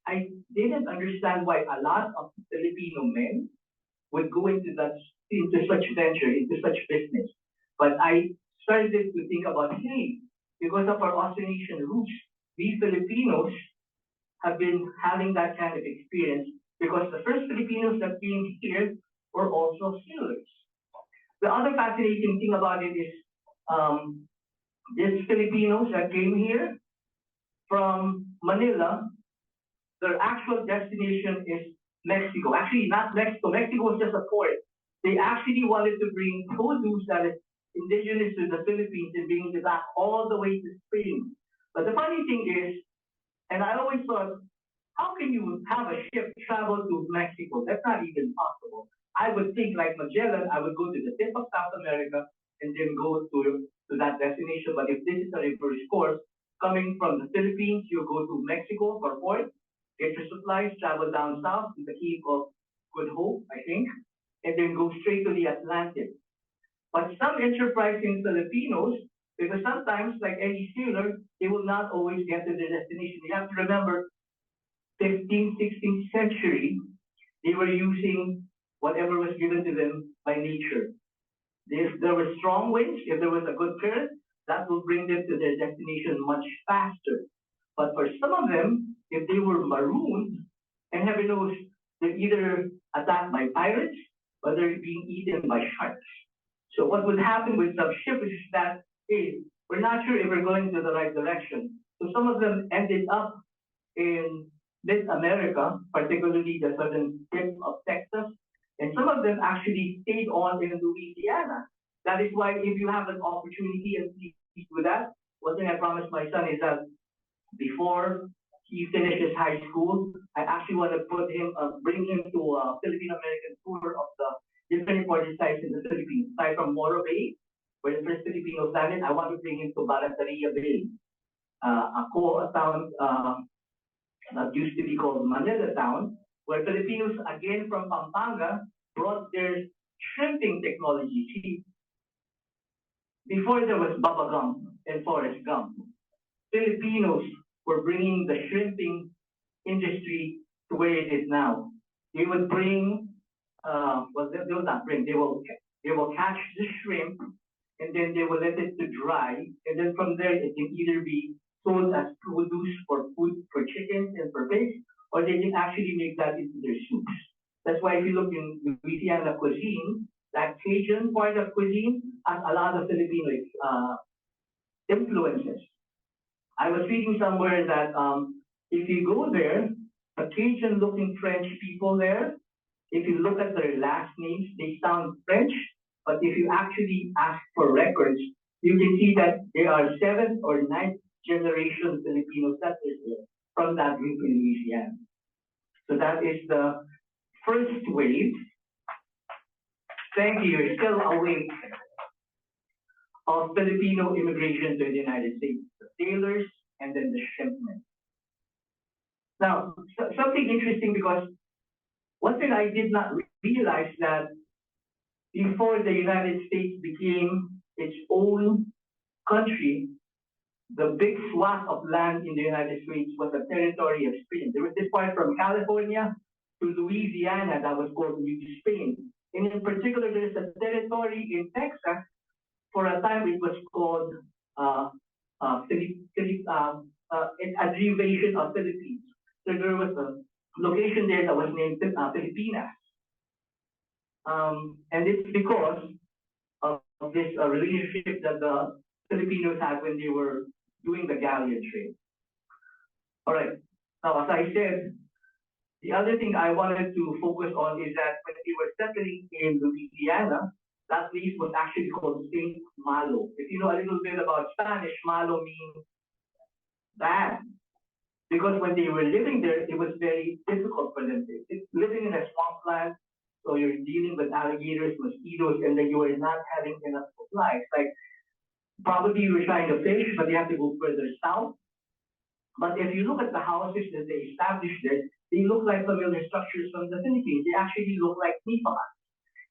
I didn't understand why a lot of Filipino men would go into such venture, into such business. But I started to think about, hey, because of our Austronesian roots, we Filipinos have been having that kind of experience because the first Filipinos that came here were also sailors. The other fascinating thing about it is these Filipinos that came here from Manila, their actual destination is Mexico. Actually, not Mexico. Mexico was just a port. They actually wanted to bring produce that is indigenous to the Philippines and bring it back all the way to Spain. But the funny thing is, and I always thought, how can you have a ship travel to Mexico? That's not even possible. I would think like Magellan, I would go to the tip of South America and then go to that destination. But if this is a reverse course, coming from the Philippines, you go to Mexico for port, get your supplies, travel down south to the Cape of Good Hope, I think, and then go straight to the Atlantic. But some enterprising Filipinos, because sometimes, like any sailor, they will not always get to their destination. You have to remember, 15th, 16th century, they were using whatever was given to them by nature. If there were strong winds, if there was a good current, that will bring them to their destination much faster. But for some of them, if they were marooned, and heaven knows, they're either attacked by pirates or they're being eaten by sharks. So what would happen with some ships is that, hey, we're not sure if we're going to the right direction. So some of them ended up in mid-America, particularly the southern tip of Texas, and some of them actually stayed on in Louisiana. That is why if you have an opportunity, and please do that, one thing I promised my son is that before he finishes high school, I actually want to bring him to a Philippine American tour of the different important sites in the Philippines. Aside from Moro Bay, where the first Filipinos landed, I want to bring him to Barataria Bay, a town that used to be called Manila Town, where Filipinos, again from Pampanga, brought their shrimping technology. See, before there was Baba Gum and Forrest Gump, Filipinos were bringing the shrimping industry to where it is now. They would bring, they will not bring, they will catch the shrimp and then they will let it to dry, and then from there it can either be sold as produce for food for chickens and for pigs, or they can actually make that into their soups. That's why if you look in Louisiana cuisine, that Cajun part of cuisine has a lot of Filipino influences. I was reading somewhere that if you go there, the Cajun-looking French people there, if you look at their last names, they sound French, but if you actually ask for records, you can see that there are 7th or 9th generation Filipino settlers there from that group in Louisiana. So that is the first wave. Thank you. You're still awake of Filipino immigration to the United States, the sailors and then the shipmen. Now, something interesting, because one thing I did not realize that before the United States became its own country, the big swath of land in the United States was the territory of Spain. There was this part from California to Louisiana that was called New Spain. And in particular, there's a territory in Texas. For a time, it was called an abbreviation of Philippines. So there was a location there that was named Filipinas. And it's because of this relationship that the Filipinos had when they were doing the galleon trade. All right. Now, as I said, the other thing I wanted to focus on is that when they were settling in Louisiana, that place was actually called Saint Malo. If you know a little bit about Spanish, Malo means bad. Because when they were living there, it was very difficult for them. Living in a swampland, so you're dealing with alligators, mosquitoes, and then you are not having enough supplies. Like, probably you were trying to fish, but you have to go further south. But if you look at the houses that they established there, they look like familiar structures from the Philippines. They actually look like NaFFAA.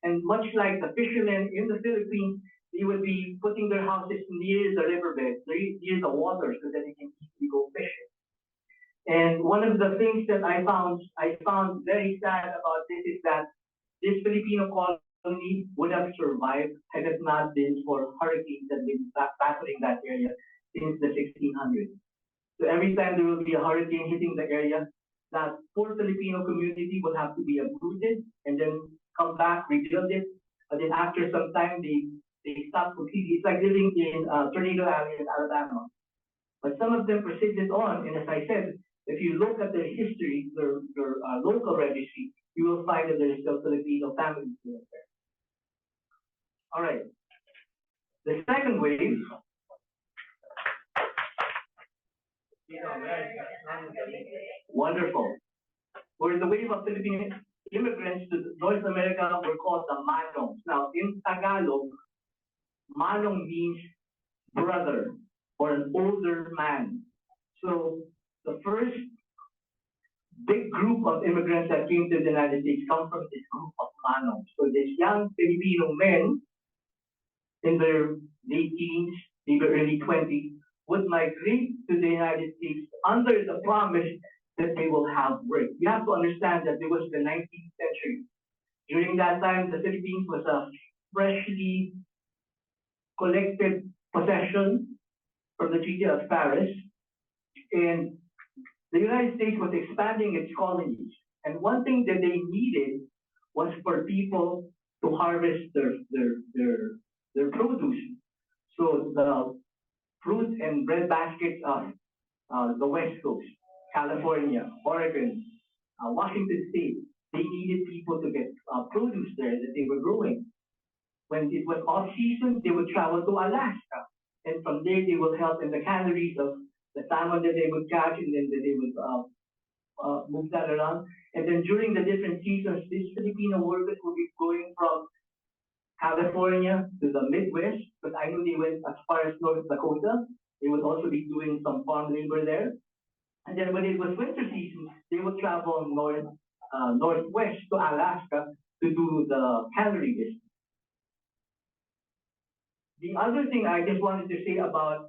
And much like the fishermen in the Philippines, they would be putting their houses near the riverbed, near the water, so that they can easily go fishing. And one of the things that I found very sad about this is that this Filipino colony would have survived had it not been for hurricanes that have been battering that area since the 1600s. So every time there will be a hurricane hitting the area, that poor Filipino community will have to be uprooted and then come back, rebuild it. And then after some time, they stop completely. It's like living in Tornado Alley in Alabama. But some of them persisted on, and as I said, if you look at their history, their local registry, you will find that there is still Filipino families there. All right. The second wave. Wonderful. Where the wave of Filipino immigrants to North America were called the Manongs. Now, in Tagalog, Manong means brother or an older man. So the first big group of immigrants that came to the United States come from this group of Manongs. So these young Filipino men in their late teens, maybe early 20s, would migrate to the United States under the promise that they will have work. You have to understand that it was the 19th century. During that time, the Philippines was a freshly collected possession from the Treaty of Paris, and the United States was expanding its colonies. And one thing that they needed was for people to harvest their produce. So the fruit and bread baskets of the West Coast, California, Oregon, Washington State, they needed people to get produce there that they were growing. When it was off season, they would travel to Alaska. And from there, they would help in the canneries of the salmon that they would catch, and then they would move that around. And then during the different seasons, these Filipino workers would be going from California to the Midwest, but I know they went as far as North Dakota. They would also be doing some farm labor there. And then when it was winter season, they would travel northwest to Alaska to do the cannery business. The other thing I just wanted to say about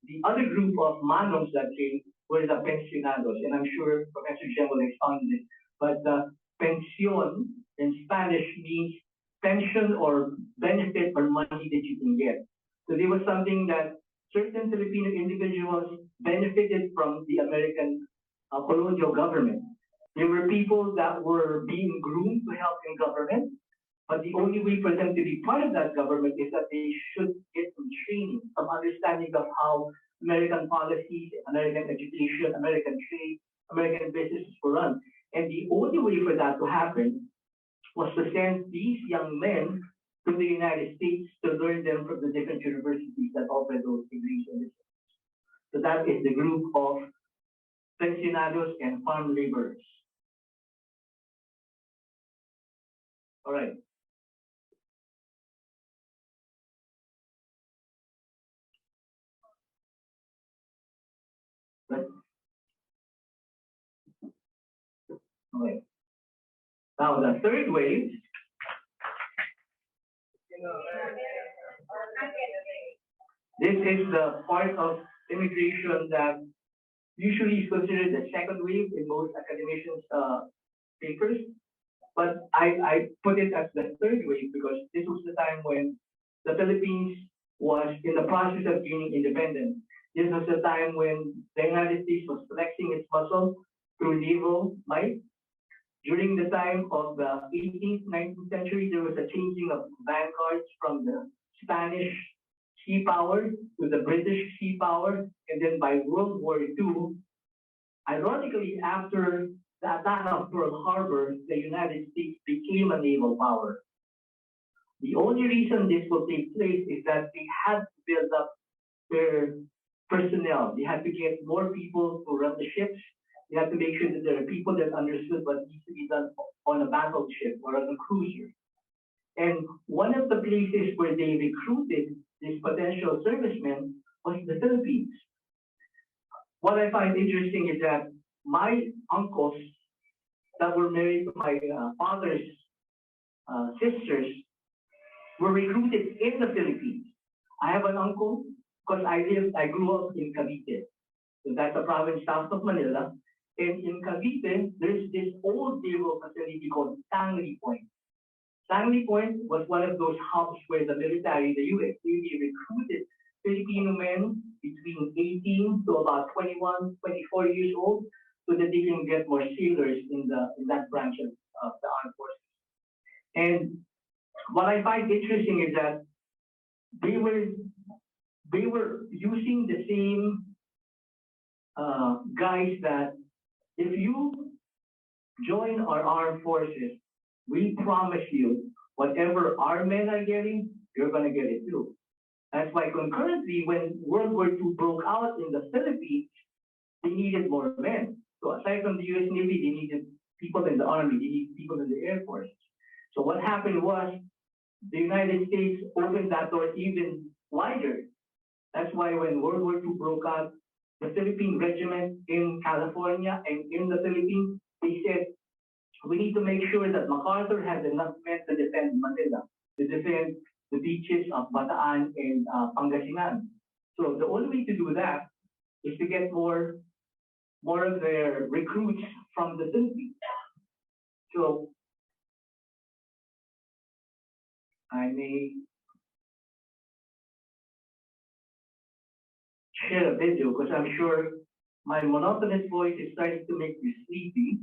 the other group of Manongs that came were the pensionados, and I'm sure Professor Jen will expound this. But pension in Spanish means pension or benefit or money that you can get. So there was something that certain Filipino individuals benefited from the American colonial government. There were people that were being groomed to help in government, but the only way for them to be part of that government is that they should get some training, some understanding of how American policies, American education, American trade, American businesses were run. And the only way for that to happen was to send these young men to the United States to learn them from the different universities that offer those degrees and research. So that is the group of pensionados and farm laborers. All right. Right. All right. Now the third wave This is the part of immigration that usually is considered the second wave in most academicians' papers. But I put it as the third wave because this was the time when the Philippines was in the process of gaining independence. This was the time when the United States was flexing its muscle through naval might. During the time of the 18th, 19th century, there was a changing of vanguards from the Spanish sea power to the British sea power. And then by World War II, ironically, after the attack of Pearl Harbor, the United States became a naval power. The only reason this will take place is that they had to build up their personnel. They had to get more people to run the ships. They had to make sure that there are people that understood what needs to be done on a battleship or on a cruiser. And one of the places where they recruited these potential servicemen was the Philippines. What I find interesting is that my uncles that were married to my father's sisters were recruited in the Philippines. I have an uncle because I grew up in Cavite. So that's a province south of Manila. And in Cavite, there's this old naval facility called Sangley Point. Sangley Point was one of those hubs where the military, the US Navy, recruited Filipino men between 18 to about 21, 24 years old so that they can get more sailors in that branch of the armed forces. And what I find interesting is that they were using the same guys that if you join our armed forces, we promise you whatever our men are getting, you're going to get it too. That's why concurrently, when World War II broke out in the Philippines, they needed more men. So aside from the US Navy, they needed people in the Army, they needed people in the Air Force. So what happened was the United States opened that door even wider. That's why when World War II broke out, the Philippine regiment in California and in the Philippines, they said, we need to make sure that MacArthur has enough men to defend Manila, to defend the beaches of Bataan and Pangasinan. So the only way to do that is to get more of their recruits from the Philippines. So I may share a video because I'm sure my monotonous voice is starting to make me sleepy.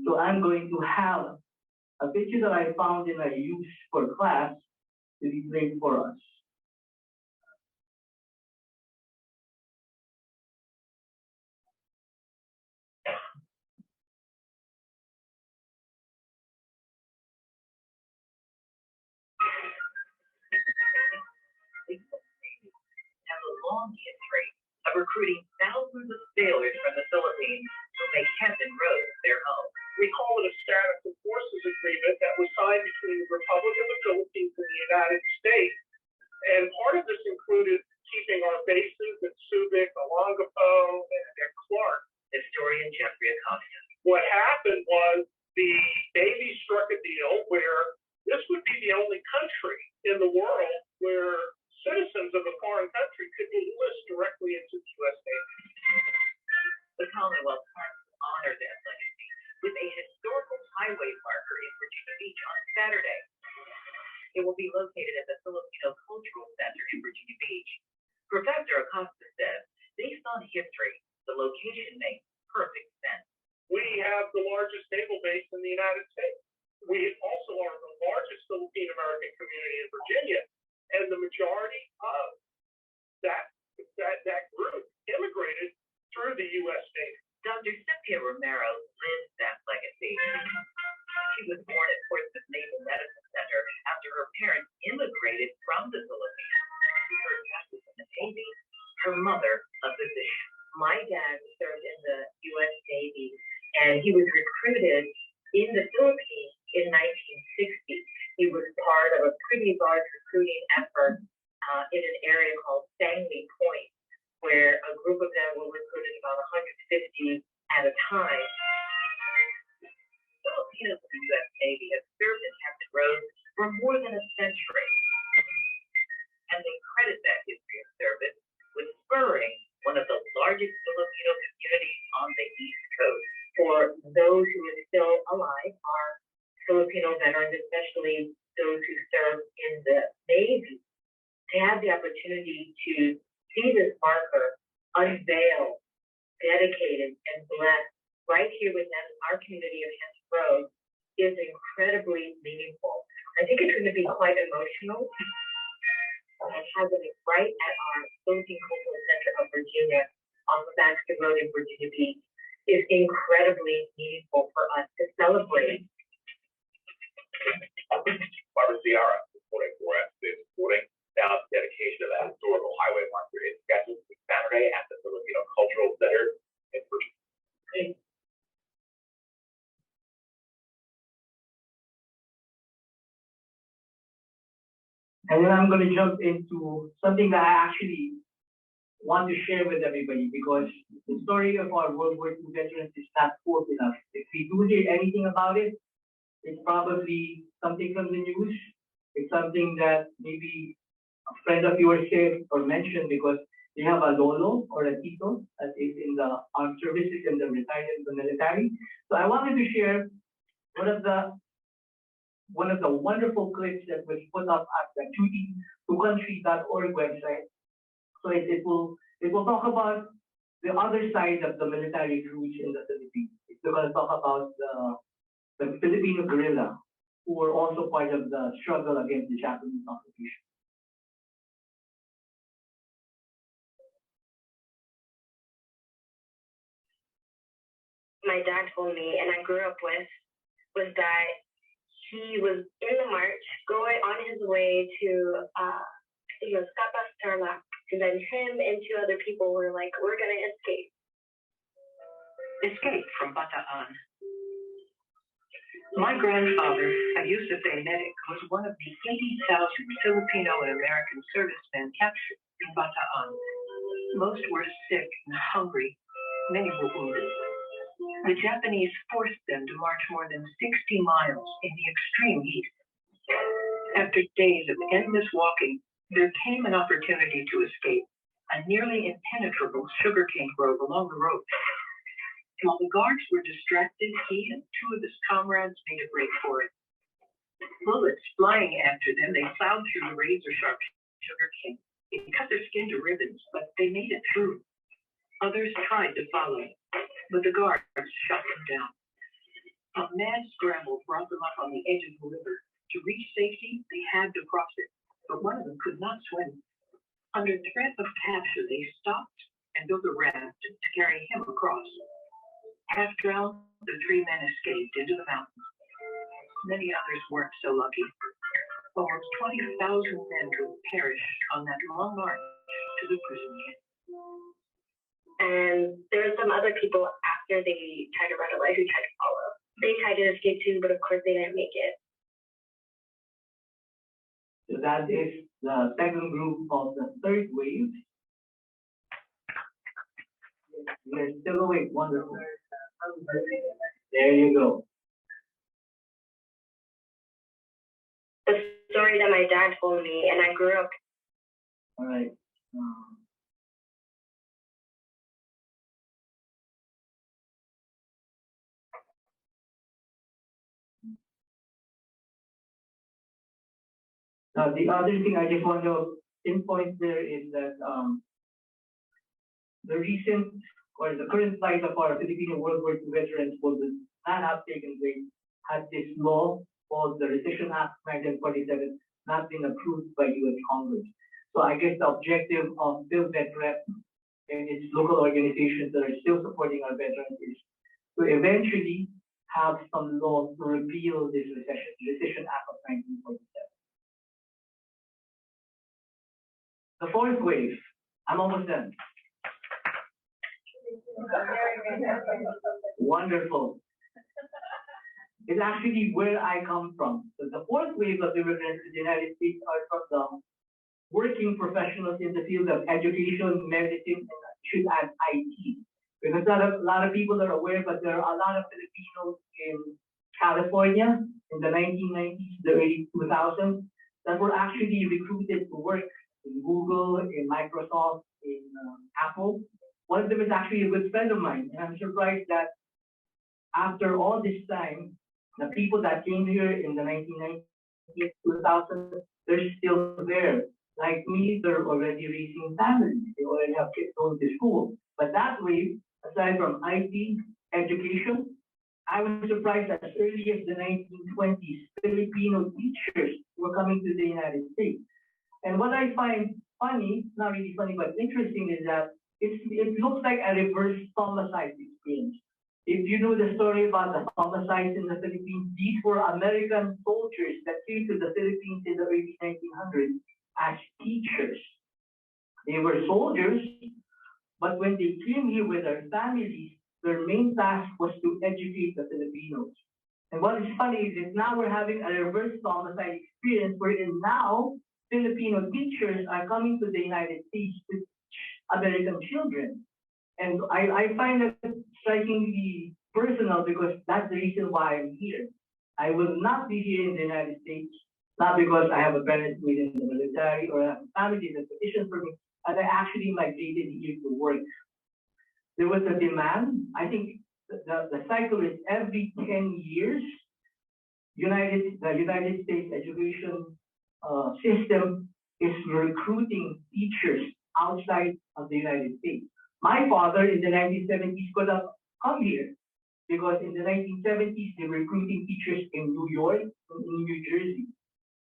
So I'm going to have a picture that I found and I used for class to be played for us. Have a long history of recruiting thousands of sailors from the Philippines to make Hampton Roads their home. We call it a status of forces agreement that was signed between the Republic of the Philippines and the United States. And part of this included keeping our bases at Subic, Olongapo, and Clark. Historian Jeffrey Acosta. What happened was the Navy struck a deal where this would be the only country in the world where citizens of a foreign country could enlist directly into the U.S. Navy. The Commonwealth plans to honor that legacy with a historical highway marker in Virginia Beach on Saturday. It will be located at the Filipino Cultural Center in Virginia Beach. Professor Acosta says, based on history, the location makes perfect sense. We have the largest naval base in the United States. We also are the largest Philippine American community in Virginia, and the majority of that group immigrated through the U.S. Navy. Dr. Cynthia Romero lives that legacy. She was born at Portsmouth Naval Medicine Center after her parents immigrated from the Philippines. Her dad was in the Navy, her mother a physician. My dad served in the U.S. Navy, and he was recruited in the Philippines in 1960. He was part of a pretty large recruiting effort in an area called Sangley Point, where a group of them were recruited about 150 at a time. Filipinos in the U.S. Navy have served in Hampton Roads for more than a century. started that history of service with spurring one of the largest Filipino communities on the East Coast. For those who are still alive, are Filipino veterans, especially those who serve in the Navy, to have the opportunity to see this marker unveiled, dedicated, and blessed right here within our community of Hampton Roads is incredibly meaningful. I think it's going to be quite emotional. And having it right at our Philippine Cultural Center of Virginia on the Baxter Road in Virginia Beach is incredibly meaningful for us to celebrate. Barbara Ciara, supporting for us, supporting now the dedication of that historical highway marker is scheduled for Saturday at the Filipino Cultural Center in Virginia. And then I'm going to jump into something that I actually want to share with everybody, because the story of our World War II veterans is not told enough. If we do hear anything about it, it's probably something from the news. It's something that maybe a friend of yours said or mentioned because they have a lolo or a tito that is in the armed services and the retired in the military. So I wanted to share one of the wonderful clips that was put up at the duty2country.org website. So it will talk about the other side of the military cruise in the Philippines. It's going to talk about the Filipino guerrilla who were also part of the struggle against the Japanese occupation. My dad told me, and I grew up with, was that he was in the march going on his way to Capas Tarlac, and then him and two other people were like, we're gonna escape. Escape from Bataan. My grandfather, Yusuf A. Medic, was one of the 80,000 Filipino and American servicemen captured in Bataan. Most were sick and hungry. Many were wounded. The Japanese forced them to march more than 60 miles in the extreme heat. After days of endless walking, there came an opportunity to escape a nearly impenetrable sugarcane grove along the road. While the guards were distracted, he and two of his comrades made a break for it. Bullets flying after them, they plowed through the razor-sharp sugarcane. It cut their skin to ribbons, but they made it through. Others tried to follow, but the guards shot them down. A mad scramble brought them up on the edge of the river. To reach safety, they had to cross it, but one of them could not swim. Under threat of capture, they stopped and built a raft to carry him across. Half drowned, the three men escaped into the mountains. Many others weren't so lucky. Over 20,000 men could perish on that long march to the prison camp. And there were some other people after they tried to run away who tried to follow. They tried to escape too, but of course they didn't make it. So that is the second group of the third wave. You're still awake, wonderful. There you go. The story that my dad told me, and I grew up. All right. Now, the other thing I just want to pinpoint there is that the recent or the current plight of our Filipino World War II veterans would not have taken place had this law called the Rescission Act 1947 not been approved by U.S. Congress. So I guess the objective of PhilVetRep and its local organizations that are still supporting our veterans is to eventually have some law to repeal this Rescission Act of 1947. The fourth wave, I'm almost done. Wonderful. It's actually where I come from. So the fourth wave of immigrants to the United States are from the working professionals in the field of education, medicine, and I should add IT. Because a lot of people are aware, but there are a lot of Filipinos in California in the 1990s, the early 2000s, that were actually recruited to work in Google, in Microsoft, in Apple. One of them is actually a good friend of mine, and I'm surprised that after all this time, the people that came here in the 1990s, 2000s, they're still there. Like me, they're already raising families. They already have kids going to school. But that way, aside from IT, education, I was surprised that as early as the 1920s, Filipino teachers were coming to the United States. And what I find funny, not really funny, but interesting is that it looks like a reverse homicide experience. If you know the story about the homicides in the Philippines, these were American soldiers that came to the Philippines in the early 1900s as teachers. They were soldiers, but when they came here with their families, their main task was to educate the Filipinos. And what is funny is that now we're having a reverse homicide experience wherein now Filipino teachers are coming to the United States to teach American children. And I find that strikingly personal because that's the reason why I'm here. I will not be here in the United States, not because I have a parent within the military or a family that's sufficient for me, and I actually migrated here to work. There was a demand. I think the cycle is every 10 years, the United States education system is recruiting teachers outside of the United States. My father in the 1970s could have come here because in the 1970s they were recruiting teachers in New York and in New Jersey.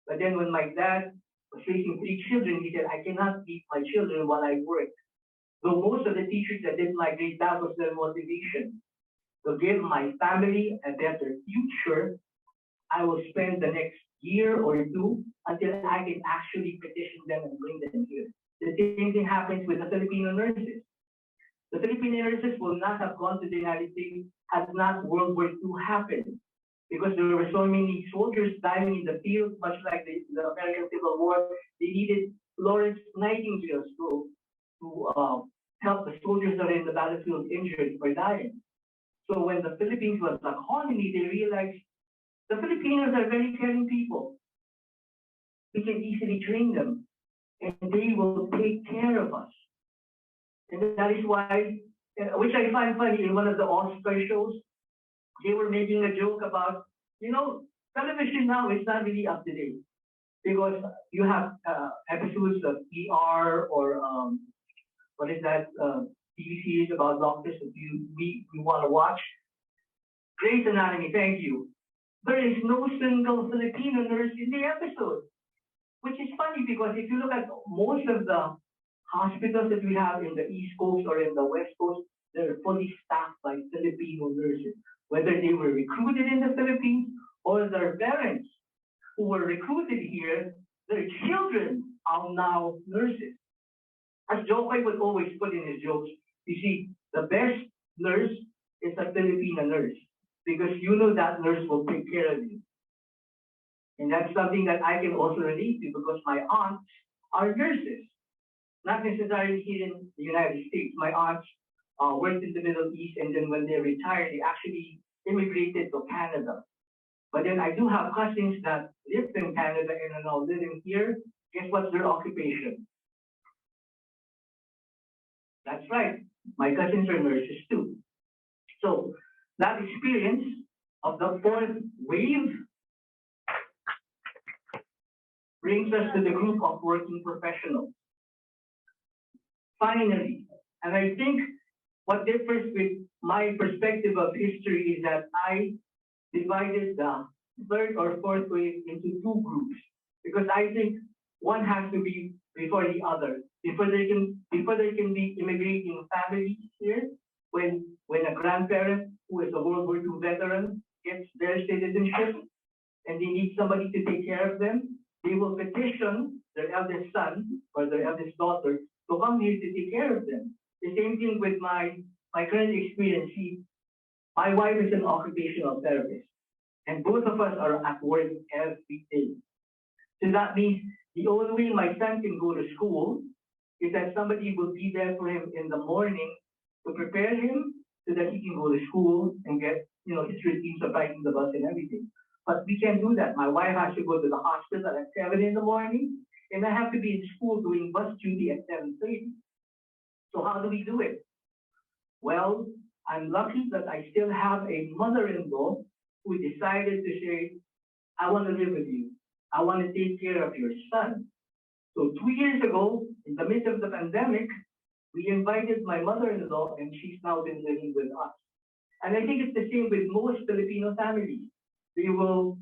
But then when my dad was raising 3 children, he said, I cannot leave my children while I work. Though most of the teachers that did migrate, that was their motivation. To give my family a better future, I will spend the next year or 2 until I can actually petition them and bring them here. The same thing happens with the Filipino nurses. The Filipino nurses will not have gone to the United States had not World War II happened. Because there were so many soldiers dying in the field, much like the American Civil War, they needed Florence Nightingale to help the soldiers that are in the battlefield injured or dying. So when the Philippines was a colony, they realized the Filipinos are very caring people. We can easily train them, and they will take care of us. And that is why, which I find funny, in one of the Oscar shows, they were making a joke about, television now is not really up to date because you have episodes of ER or what is that TV series about doctors that we want to watch. Grey's Anatomy, thank you. There is no single Filipino nurse in the episode, which is funny because if you look at most of the hospitals that we have in the East Coast or in the West Coast, they're fully staffed by Filipino nurses, whether they were recruited in the Philippines or their parents who were recruited here, their children are now nurses. As Jokay would always put in his jokes, you see, the best nurse is a Filipino nurse because you know that nurse will take care of you. And that's something that I can also relate to because my aunts are nurses, not necessarily here in the United States. My aunts worked in the Middle East, and then when they retired, they actually immigrated to Canada. But then I do have cousins that lived in Canada and are now living here. Guess what's their occupation? That's right. My cousins are nurses too. So that experience of the 4th wave brings us to the group of working professionals. Finally, and I think what differs with my perspective of history is that I divided the 3rd or 4th wave into 2 groups because I think one has to be before the other. Before there can be immigrating families here, when a grandparent who is a World War II veteran gets their citizenship and they need somebody to take care of them, they will petition their eldest son or their eldest daughter to come here to take care of them. The same thing with my current experience. See, my wife is an occupational therapist, and both of us are at work every day. So that means the only way my son can go to school is that somebody will be there for him in the morning to prepare him so that he can go to school and get his routines of riding the bus and everything. But we can't do that. My wife has to go to the hospital at 7 in the morning, and I have to be in school doing bus duty at 7:30. So how do we do it? Well, I'm lucky that I still have a mother-in-law who decided to say, I want to live with you. I want to take care of your son. So 2 years ago, in the midst of the pandemic, we invited my mother-in-law, and she's now been living with us. And I think it's the same with most Filipino families. They will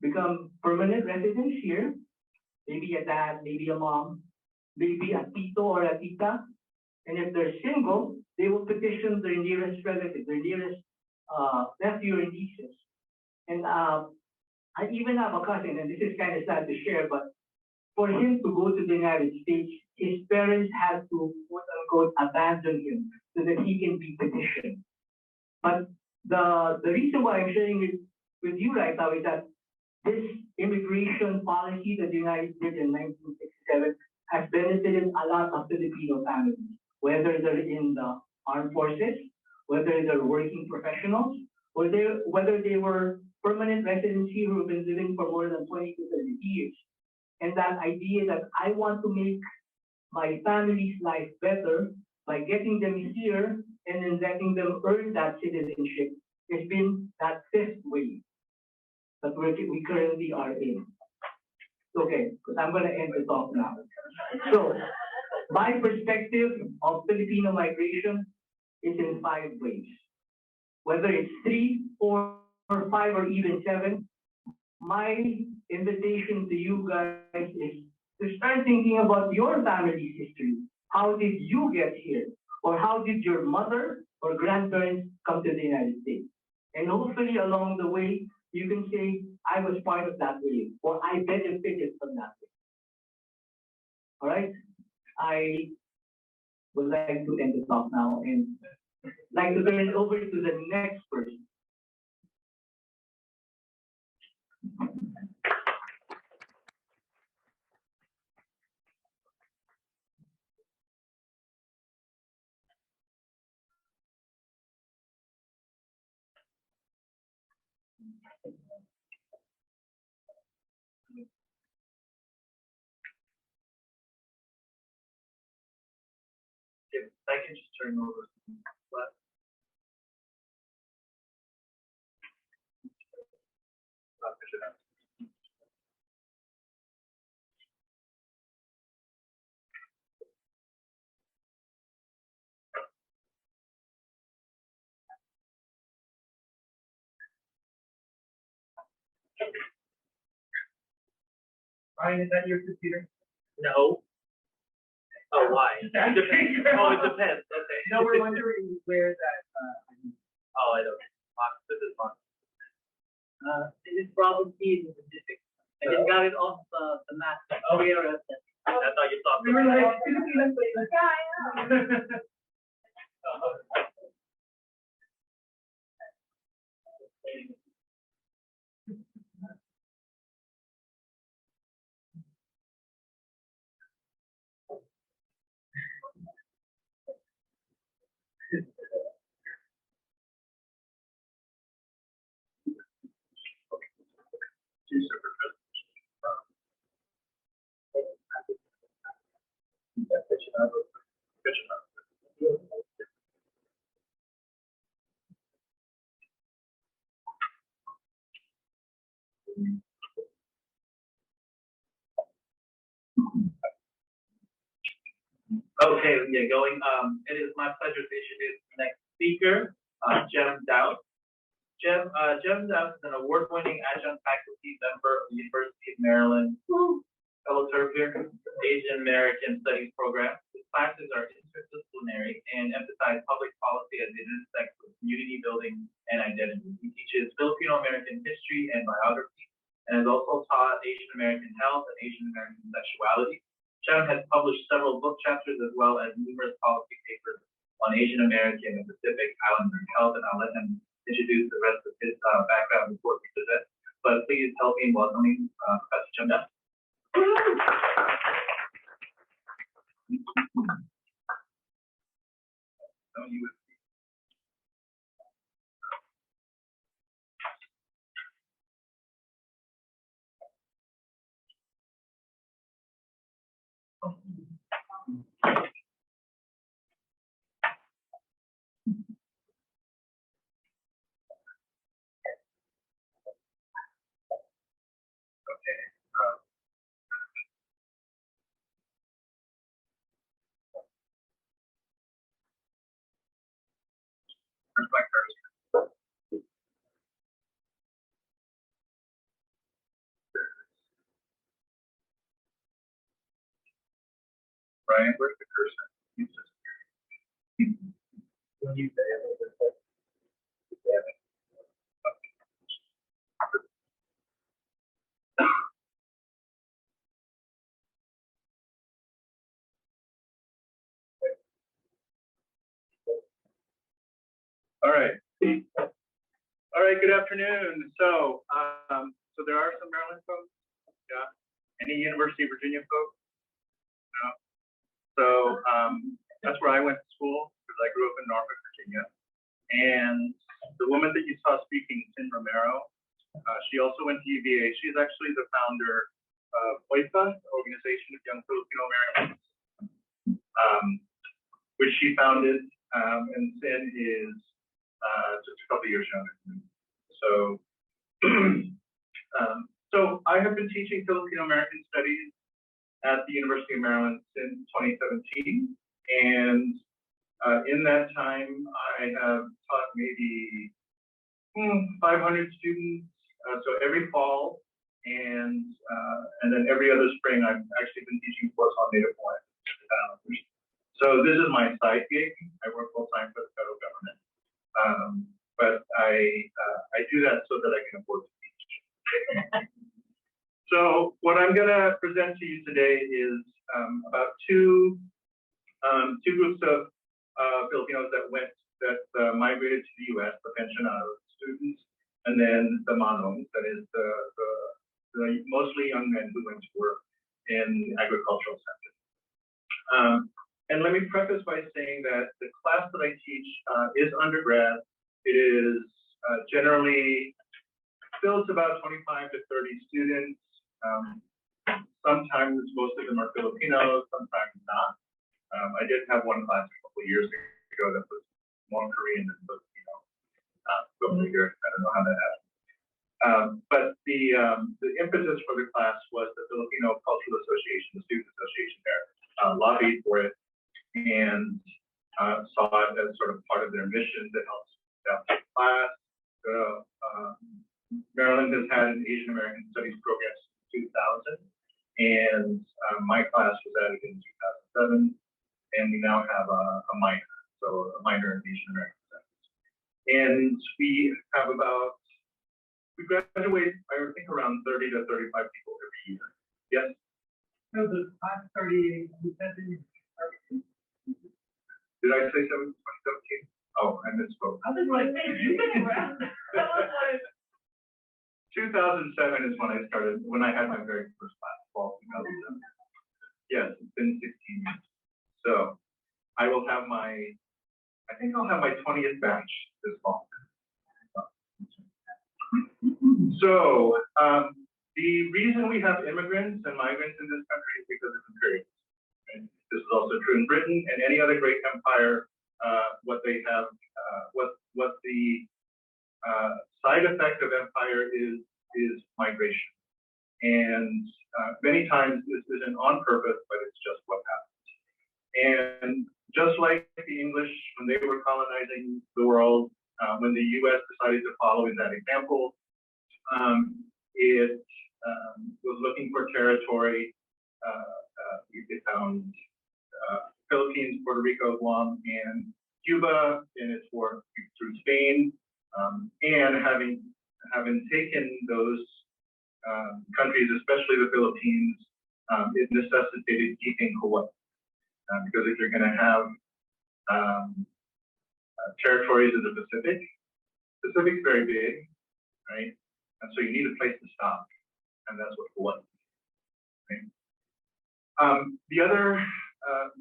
become permanent residents here, maybe a dad, maybe a mom, maybe a tito or a tita. And if they're single, they will petition their nearest relative, their nearest nephew or nieces. And I even have a cousin, and this is kind of sad to share, but for him to go to the United States, his parents had to, quote unquote, abandon him so that he can be petitioned. But the reason why I'm sharing it with you right now is that this immigration policy that the United States in 1967 has benefited a lot of Filipino families, whether they're in the armed forces, whether they're working professionals, or whether they were permanent residents here who have been living for more than 20 to 30 years. And that idea that I want to make my family's life better by getting them here and then letting them earn that citizenship has been that fifth wave that we currently are in. Okay, because I'm going to end the talk now. So, my perspective of Filipino migration is in 5 ways. Whether it's 3, 4, or 5, or even 7, my invitation to you guys is to start thinking about your family's history. How did you get here? Or how did your mother or grandparents come to the United States? And hopefully along the way, you can say, I was part of that wave, or I benefited from that wave. All right? I would like to end the talk now and like to turn it over to the next person. If I can just turn over. Ryan, is that your computer? No. Oh, why? It depends. Oh, it depends. Okay. No, we're wondering where that. Oh, I don't. This is fun. It is problem C in the Pacific. I just got it off the map. Oh, yeah. I thought you thought. We were like, yeah. Okay, yeah, going. It is my pleasure to introduce the next speaker, Jem Dowd. Jem Dowd is an award-winning adjunct faculty member of the University of Maryland, fellow turf here, Asian American Studies program. His classes are interdisciplinary and emphasize public policy as it intersects with community building and identity. He teaches Filipino American history and biography, and has also taught Asian American health and Asian American sexuality. Jem has published several book chapters as well as numerous policy papers on Asian American and Pacific Islander health, and I'll let him introduce the rest of his background before we present. But please help me in welcoming Professor Jem Dowd. Ryan, where's the cursor? He's just here. When you say it, all right. All right, good afternoon. So there are some Maryland folks. Yeah. Any University of Virginia folks? No. So that's where I went to school because I grew up in Norfolk, Virginia. And the woman that you saw speaking, Tin Romero, she also went to UVA. She's actually the founder of OIFA, Organization of Young Filipino Americans, which she founded. And Tin is just a couple years younger than me. So, so I have been teaching Filipino American Studies at the University of Maryland since 2017. And in that time, I have taught maybe 500 students. So every fall and then every other spring, I've actually been teaching a course on Native Hawaiian. So this is my side gig. I work full time for the federal government. But I do that so that I can afford to teach. So what I'm going to present to you today is about two groups of Filipinos that migrated to the U.S., the pensionado students, and then the manong, that is the mostly young men who went to work in the agricultural sector. And let me preface by saying that the class that I teach is undergrad. It is generally fills about 25 to 30 students. Sometimes most of them are Filipinos, sometimes not. I did have one class a couple of years ago that was more Korean than Filipino. Go figure. I don't know how that happened. But the impetus for the class was the Filipino Cultural Association, the student association there, lobbied for it and saw it as sort of part of their mission to help staff the class. Maryland has had an Asian American Studies program since 2000, and my class was added in 2007, and we now have a minor, so a minor in Asian American Studies. And we have we graduate, I think, around 30 to 35 people every year. Yes? No, the class 38, Did I say 2017? Oh, I misspoke. I was like, hey, you've been around. 2007 is when I started, when I had my very first class, fall 2007. Yes, it's been 16 years. So I will have I think I'll have my 20th batch this fall. So the reason we have immigrants and migrants in this country is because of imperialism. Right? This is also true in Britain and any other great empire. What they have, what the side effect of empire is migration. And many times this isn't on purpose, but it's just what happens. And just like the English, when they were colonizing the world, when the US decided to follow in that example, it was looking for territory. It found Philippines, Puerto Rico, Guam, and Cuba in its work through Spain, and having taken those countries, especially the Philippines, it necessitated keeping Hawaii, because if you're going to have territories in the Pacific's very big, right? And so you need a place to stop, and that's what Hawaii is. Right? The other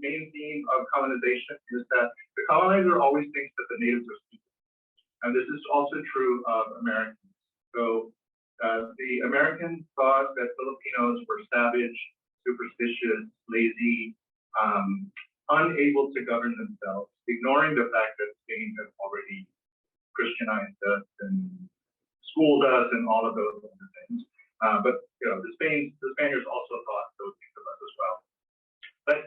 main theme of colonization is that the colonizer always thinks that the natives are stupid. And this is also true of Americans. So the Americans thought that Filipinos were savage, superstitious, lazy, unable to govern themselves, ignoring the fact that Spain had already Christianized us and schooled us and all of those other things. But the Spaniards also thought those things of us as well. But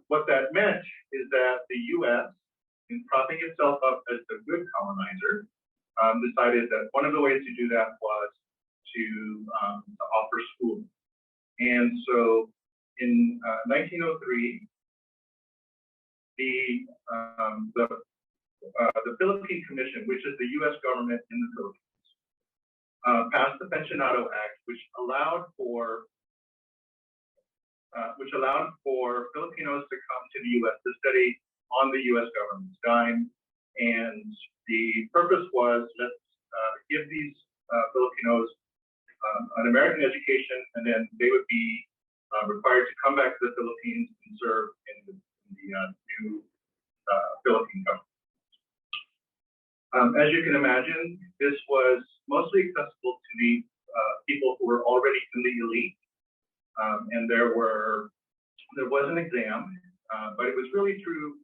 what that meant is that the U.S., in propping itself up as the good colonizer, decided that one of the ways to do that was to offer schooling. And so in 1903, the Philippine Commission, which is the U.S. government in the Philippines, passed the Pensionado Act, which allowed for Filipinos to come to the U.S. to study on the U.S. government's dime. And the purpose was, let's give these Filipinos an American education, and then they would be required to come back to the Philippines and serve in the new Philippine government. As you can imagine, this was mostly accessible to the people who were already in the elite, and there was an exam, but it was really through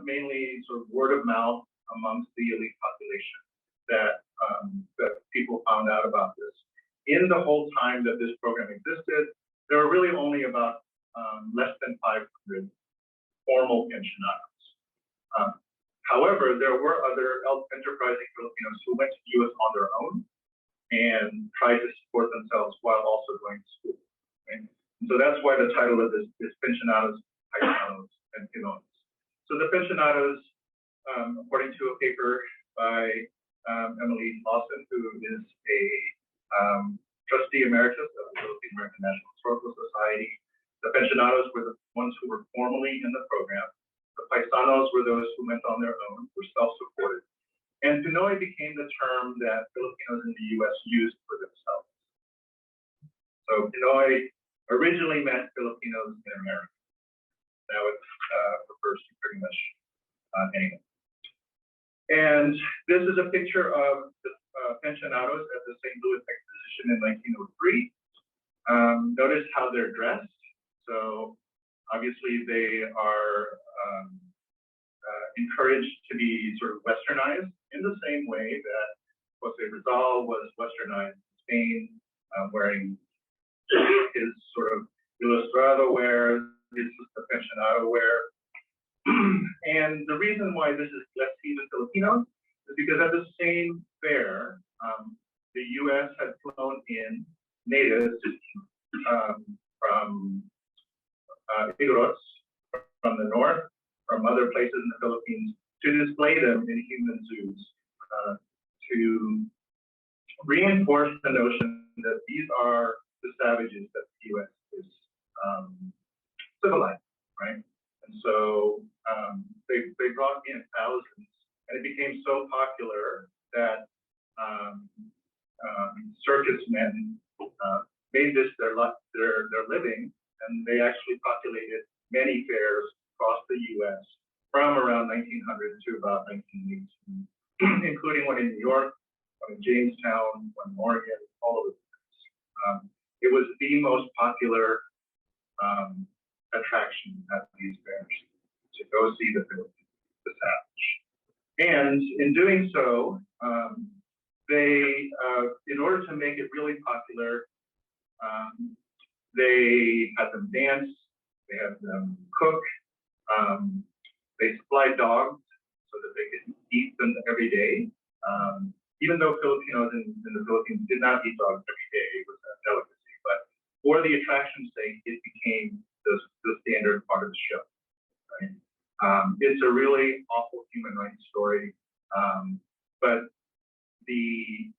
mainly sort of word of mouth amongst the elite population that people found out about this. In the whole time that this program existed, there were really only about less than 500 formal pensionados. However, there were other enterprising Filipinos who went to the U.S. on their own and tried to support themselves while also going to school. Right? And so that's why the title of this is Pensionados, Paisanos, and Pinoys. So the pensionados, according to a paper by Emily Lawson, who is a trustee emeritus of the Philippine American National Historical Society, the pensionados were the ones who were formally in the program. The paisanos were those who went on their own, were self-supported. And Pinoy became the term that Filipinos in the U.S. used for themselves. So Pinoy originally meant Filipinos in America. Now it refers to pretty much anyone. And this is a picture of the pensionados at the St. Louis Exposition in 1903. Notice how they're dressed. So obviously they are encouraged to be sort of westernized in the same way that Jose Rizal was westernized in Spain, wearing his sort of ilustrado wear, this is the pensionado wear. And the reason why this is less seen in Filipinos is because at the same fair, the U.S. had flown in natives from Igorots, from the north, from other places in the Philippines, to display them in human zoos, to reinforce the notion that these are the savages that the U.S. is civilized, right? And so they brought in thousands, and it became so popular that circus men made this their living, and they actually populated many fairs across the U.S. from around 1900 to about 1918, including one in New York, one in Jamestown, one in Oregon, all over the place. It was the most popular attraction at these fairs, to go see the savage. And in doing so, they, in order to make it really popular, they had them dance, they had them cook, they supplied dogs so that they could eat them every day. Even though Filipinos in the Philippines did not eat dogs every day, it was a delicacy, but for the attraction's sake, it became the standard part of the show. Right? It's a really awful human rights story, but the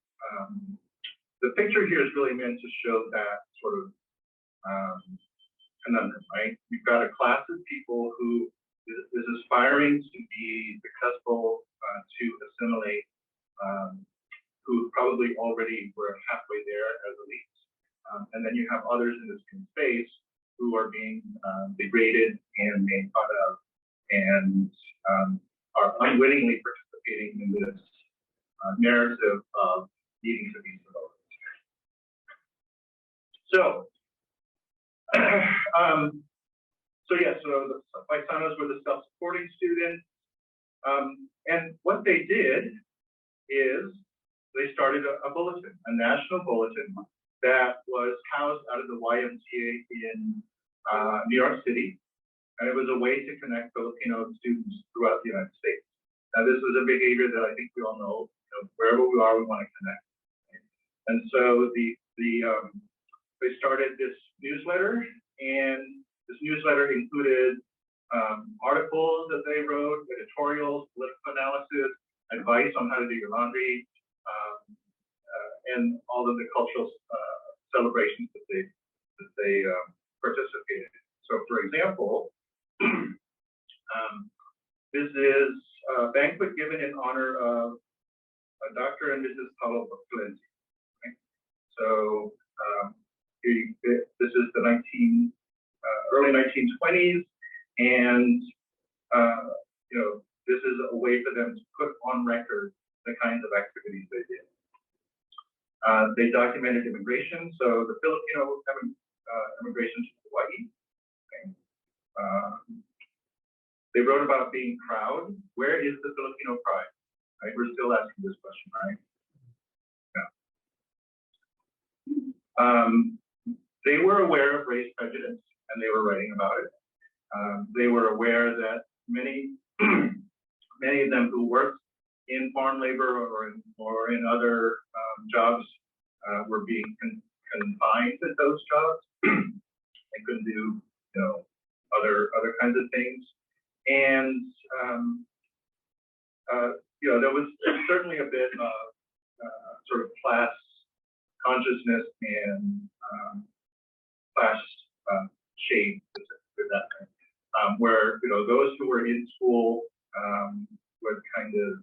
picture here is really meant to show that sort of conundrum, right? You've got a class of people who is aspiring to be successful, to assimilate, who probably already were halfway there as elites. And then you have others in the same space who are being degraded and made fun of, and are unwittingly participating in this narrative of needing to be civilized. So, so the paisanos were the self-supporting students, and what they did is they started a bulletin, a national bulletin that was housed out of the YMCA in New York City, and it was a way to connect Filipino students throughout the United States. Now, this was a behavior that I think we all know, wherever we are, we want to connect. Right? And so they started this newsletter And this newsletter included articles that they wrote, editorials, political analysis, advice on how to do your laundry, and all of the cultural celebrations that they participated in. So, for example, this is a banquet given in honor of Dr. and Mrs. Paulo Valenti. Right? So, this is the early 1920s, and you know, this is a way for them to put on record the kinds of activities they did. They documented immigration, so the Filipino immigration to Hawaii. Okay. They wrote about being proud. Where is the Filipino pride? Right? We're still asking this question, right? Yeah. They were aware of race prejudice, and they were writing about it. They were aware that many of them who worked in farm labor or in other jobs were being confined to those jobs. They couldn't do, you know, other kinds of things. And you know, there was certainly a bit of sort of class consciousness and class shade, where, you know, those who were in school would kind of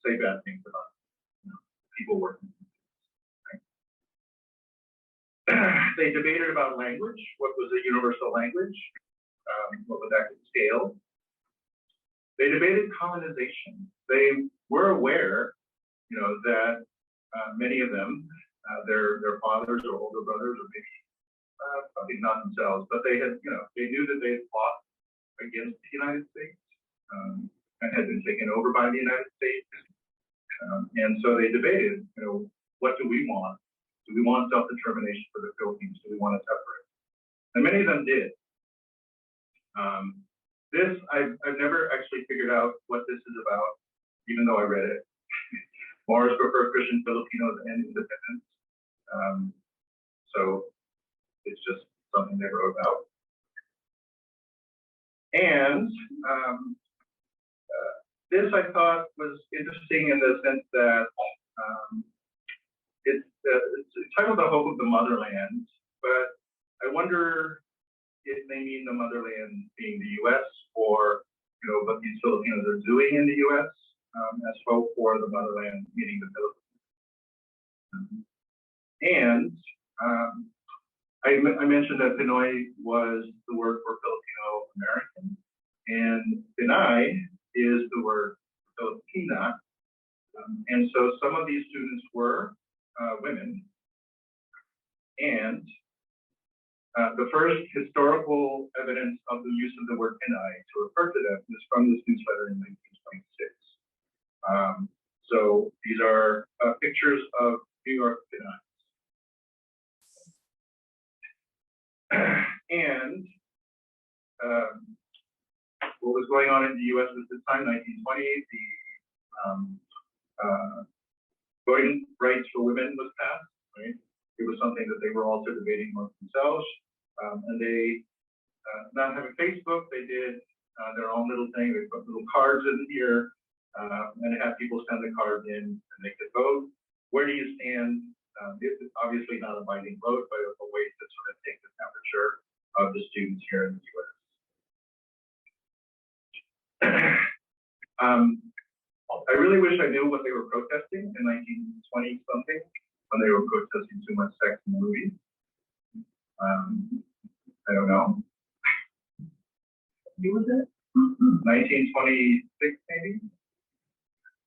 say bad things about, you know, people working. Right? They debated about language. What was a universal language? What was that scale? They debated colonization. They were aware, you know, that many of them, their fathers or older brothers, or maybe probably not themselves, but they had, you know, they knew that they had fought against the United States and had been taken over by the United States. And so they debated, you know, what do we want? Do we want self-determination for the Philippines? Do we want to separate? And many of them did. This, I've never actually figured out what this is about, even though I read it. Morris preferred Christian Filipinos and independence. So it's just something they wrote about. And this I thought was interesting in the sense that it's titled The Hope of the Motherland, but I wonder if they mean the motherland being the U.S. or, you know, what these Filipinos are doing in the U.S. As hope, for the motherland meaning the Philippines. And I mentioned that Pinoy was the word for Filipino American, and Pinay is the word for Filipina. And so some of these students were women. And the first historical evidence of the use of the word Pinay to refer to them is from this newsletter in 1926. So these are pictures of New York Pinay. And what was going on in the U.S. at this time, 1920, the voting rights for women was passed, right? It was something that they were also debating amongst themselves. And they, not having Facebook, they did their own little thing. They put little cards in here, and they had people send the cards in, and they could vote. Where do you stand? This is obviously not a binding vote, but a way to sort of take the temperature of the students here in the U.S. I really wish I knew what they were protesting in 1920 something, when they were protesting too much sex in the movies. I don't know. Who was it? 1926 maybe?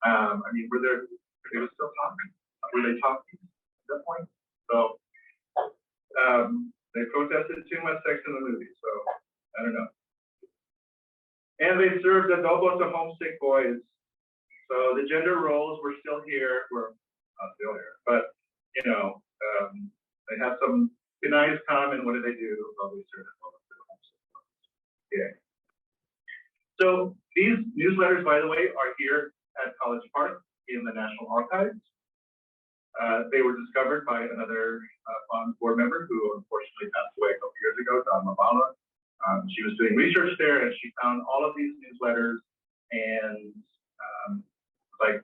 I mean, they were still talking? Were they talking at that point? So they protested too much sex in the movies, so I don't know. And they served adobo to homesick boys. So the gender roles were still here, were not still here, but you know, they have some Pinays come, and what do? Well, they serve adobo to homesick boys. Yeah. So these newsletters, by the way, are here at College Park in the National Archives. They were discovered by another board member who unfortunately passed away a couple years ago, Don Mabala. She was doing research there and she found all of these newsletters and like,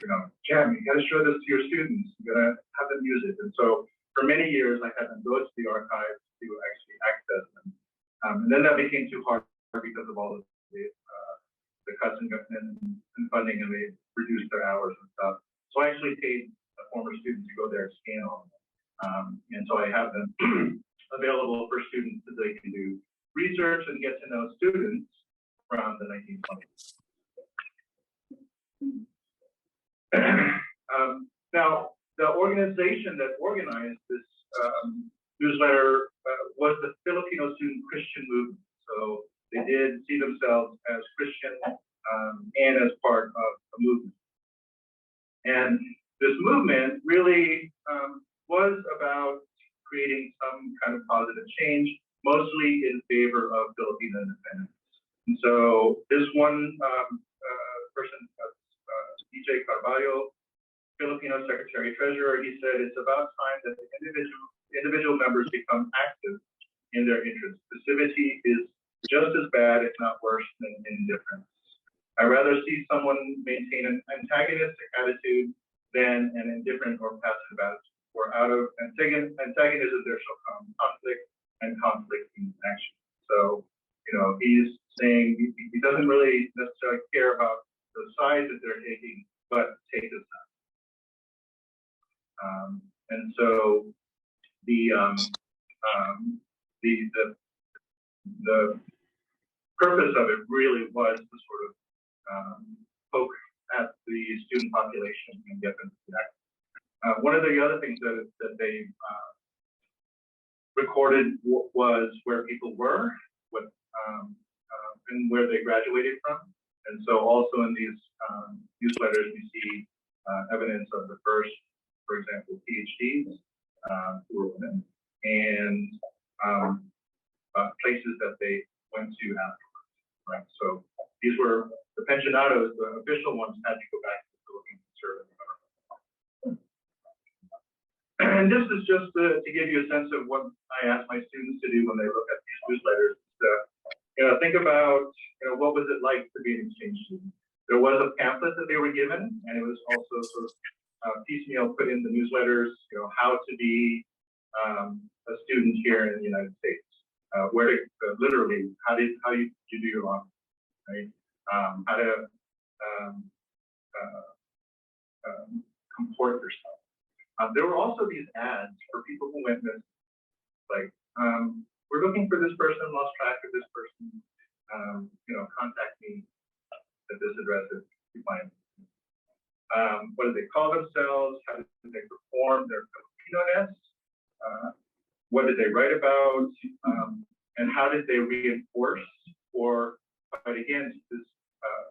you know, Jem, you gotta show this to your students, you gotta have them use it. And so for many years, I had them go to the archives to actually access them. And then that became too hard because of all of the cuts and funding, and they reduced their hours and stuff. So I actually paid a former student to go there and scan all of them. And so I have them available for students so they can do research and get to know students from the 1920s. Now, the organization that organized this newsletter was the Filipino Student Christian Movement. So they did see themselves as Christian and as part of a movement. And this movement really was about creating some kind of positive change, mostly in favor of Filipino independence. And so this one person, DJ Carvalho, Filipino Secretary Treasurer, he said it's about time that the individual members become active in their interests. Passivity is just as bad, if not worse, than indifference. I'd rather see someone maintain an antagonistic attitude than an indifferent or passive attitude. For out of antagonism there shall come conflict, and conflict means action. So, you know, he's saying he doesn't really necessarily care about the sides that they're taking, but take the side. And so the purpose of it really was to sort of poke at the student population and get them to act. One of the other things that they recorded was where people were, and where they graduated from. And so also in these newsletters, we see evidence of the first, for example, PhDs who were women, and places that they went to afterwards, right? So these were the pensionados, the official ones had to go back to the Philippines and serve in the government. And this is just to give you a sense of what I ask my students to do when they look at these newsletters. You know, think about, you know, what was it like to be an exchange student? There was a pamphlet that they were given, and it was also sort of piecemeal put in the newsletters, you know, how to be a student here in the United States. Where to, literally, how you do your law, right? How to comport yourself. There were also these ads for people who went missing, like, we're looking for this person, lost track of this person, you know, contact me at this address if you find them. What do they call themselves? How did they perform their Filipino-ness? What did they write about? And how did they reinforce or fight against this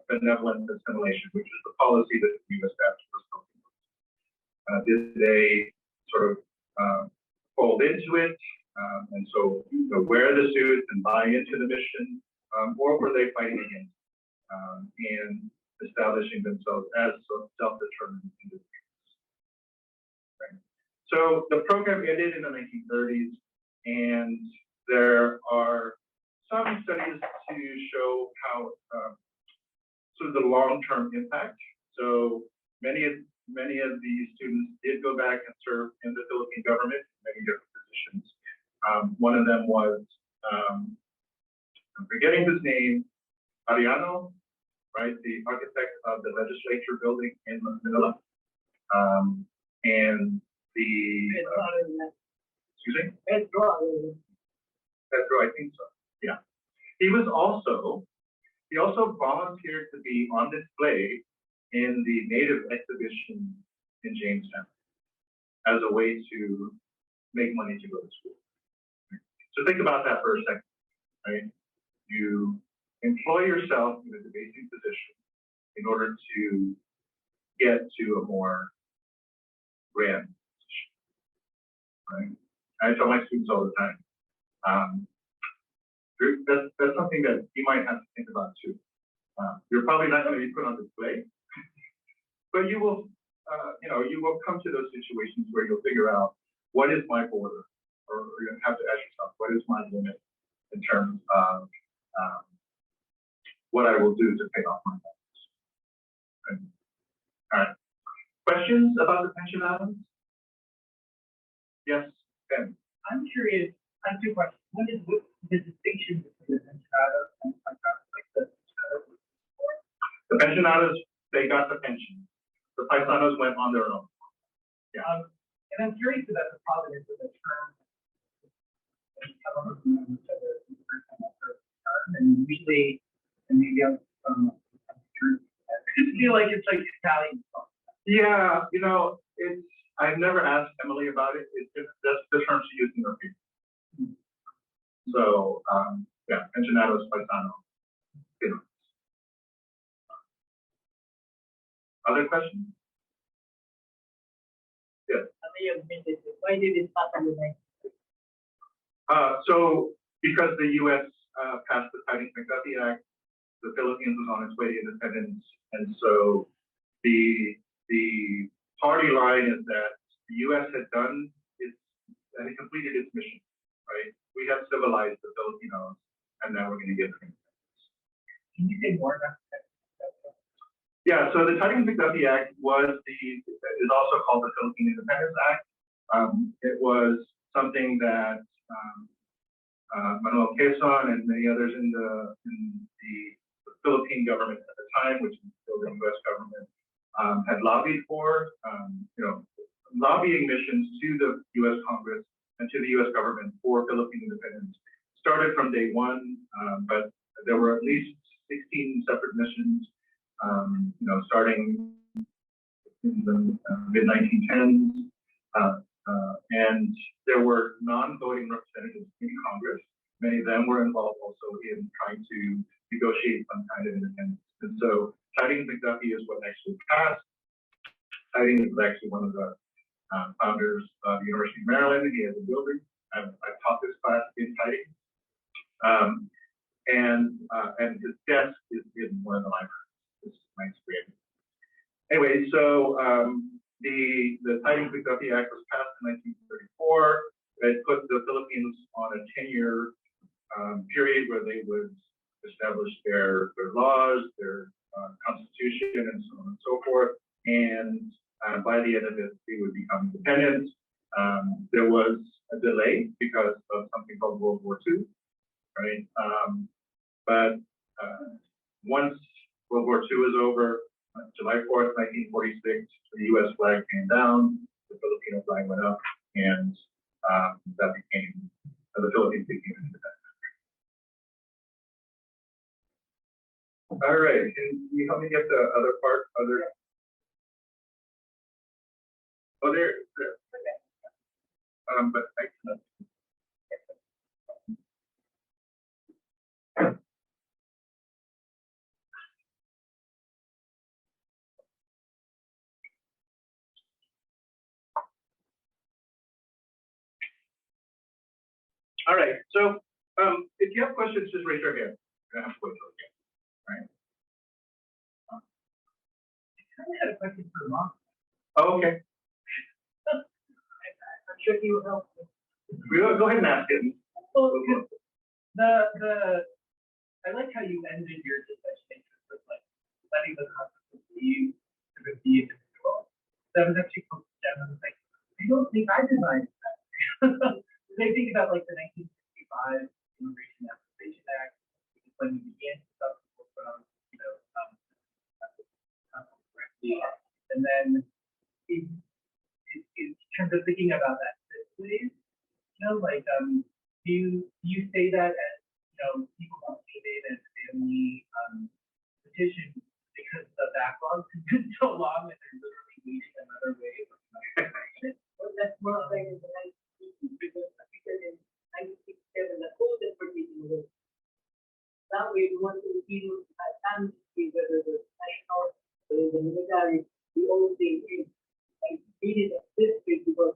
benevolent assimilation, which is the policy that we established for Filipinos? Did they sort of fold into it? And so, you know, wear the suit and buy into the mission, or were they fighting against it and establishing themselves as self-determined individuals? Right. So the program ended in the 1930s, and there are some studies to show how sort of the long-term impact. So many of these students did go back and serve in the Philippine government in many different positions. One of them was, I'm forgetting his name, Ariano, right? The architect of the legislature building in Manila. And the, excuse me? Pedro, I think so, yeah. He also volunteered to be on display in the Native exhibition in Jamestown as a way to make money to go to school. So think about that for a second, right? You employ yourself in a debasing position in order to get to a more grand position, right? I tell my students all the time, that's something that you might have to think about too. You're probably not going to be put on display, but you will you will come to those situations where you'll figure out what is my border, or you're gonna have to ask yourself, what is my limit in terms of what I will do to pay off my loans. Okay. All right. Questions about the pensionados? Yes, Ben. I'm curious, I have two questions. One is what the distinction between the pensionados and the pensionados, they got the pension. The paisanos went on their own. Yeah. And I'm curious about the provenance of the term. And usually, and maybe I just feel like it's like Italian. Yeah, I've never asked Emily about it. It's just that's the term she used in her paper. So yeah, pensionados, paisano. Other questions? Yes. Why did it happen? So because the U.S. Passed the Tidings-McDuffie Act, the Philippines was on its way to independence, and so the party line is that the U.S. had completed its mission, right? We have civilized the Filipinos, and now we're going to get them. Can you say more about that? Yeah, so the Tidings-McDuffie Act is also called the Philippine Independence Act. It was something that Manuel Quezon and many others in the Philippine government at the time, which is still the U.S. government, had lobbied for. Lobbying missions to the U.S. Congress and to the U.S. government for Philippine independence started from day one, but there were at least 16 separate missions, starting in the mid-1910s. And there were non-voting representatives in Congress. Many of them were involved also in trying to negotiate some kind of independence. And so Tidings-McDuffie is what actually passed. Tidings was actually one of the founders of the University of Maryland. He has a building. I've taught this class in Tidings. And his desk is in one of the libraries. This is my experience. Anyway, so the Tidings-McDuffie Act was passed in 1934. It put the Philippines on a 10-year period where they would establish their laws, their constitution, and so on and so forth. And by the end of it, they would become independent. There was a delay because of something called World War II, right? But once World War II was over, July 4th, 1946, the U.S. flag came down, the Filipino flag went up, and the Philippines became independent. All right, can you help me get the other part? Oh, there. But I cannot. All right, so if you have questions, just raise your hand. You're gonna have to wait till again. All right. I kind of had a question for Mom. Oh, okay. I'm sure he will help. Go ahead and ask it. Well, I like how you ended your discussion with like letting the concept of the individual. That was actually close to that. I was like, I don't think I designed that. They think about like the 1965 Immigration Application Act, which is when we began to stop people from, and then in terms of thinking about that, ways, do you say that as people don't see it as family petition because the backlog has been so long and they're literally waiting another way of information? Well, that's more like the 1960s because I think that in 1967 the code that we're dealing with. Now we want to deal with families, whether the national or the military, the old thing is like needed at this way because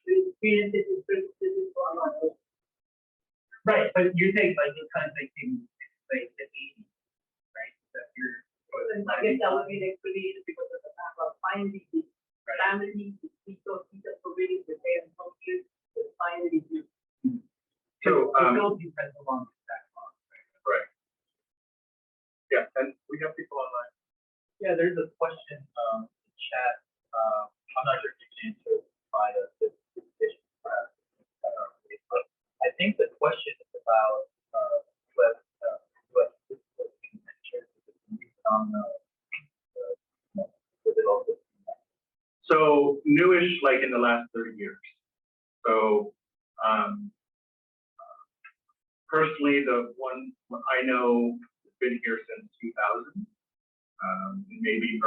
the experiences is for a lot of. Right, but you're saying like it's kind of like in like the 80s, right? That you're I guess that would be the explanation because of the backlog finding providing the same functions that finally do. So, Philippines has the longest backlog. right. Yeah, and we have people online. Yeah, there's a question in the chat. I'm not sure if you can answer it by this issue. But I think the question is about US on So newish, like in the last 30 years. So personally, the one I know has been here since 2000. Maybe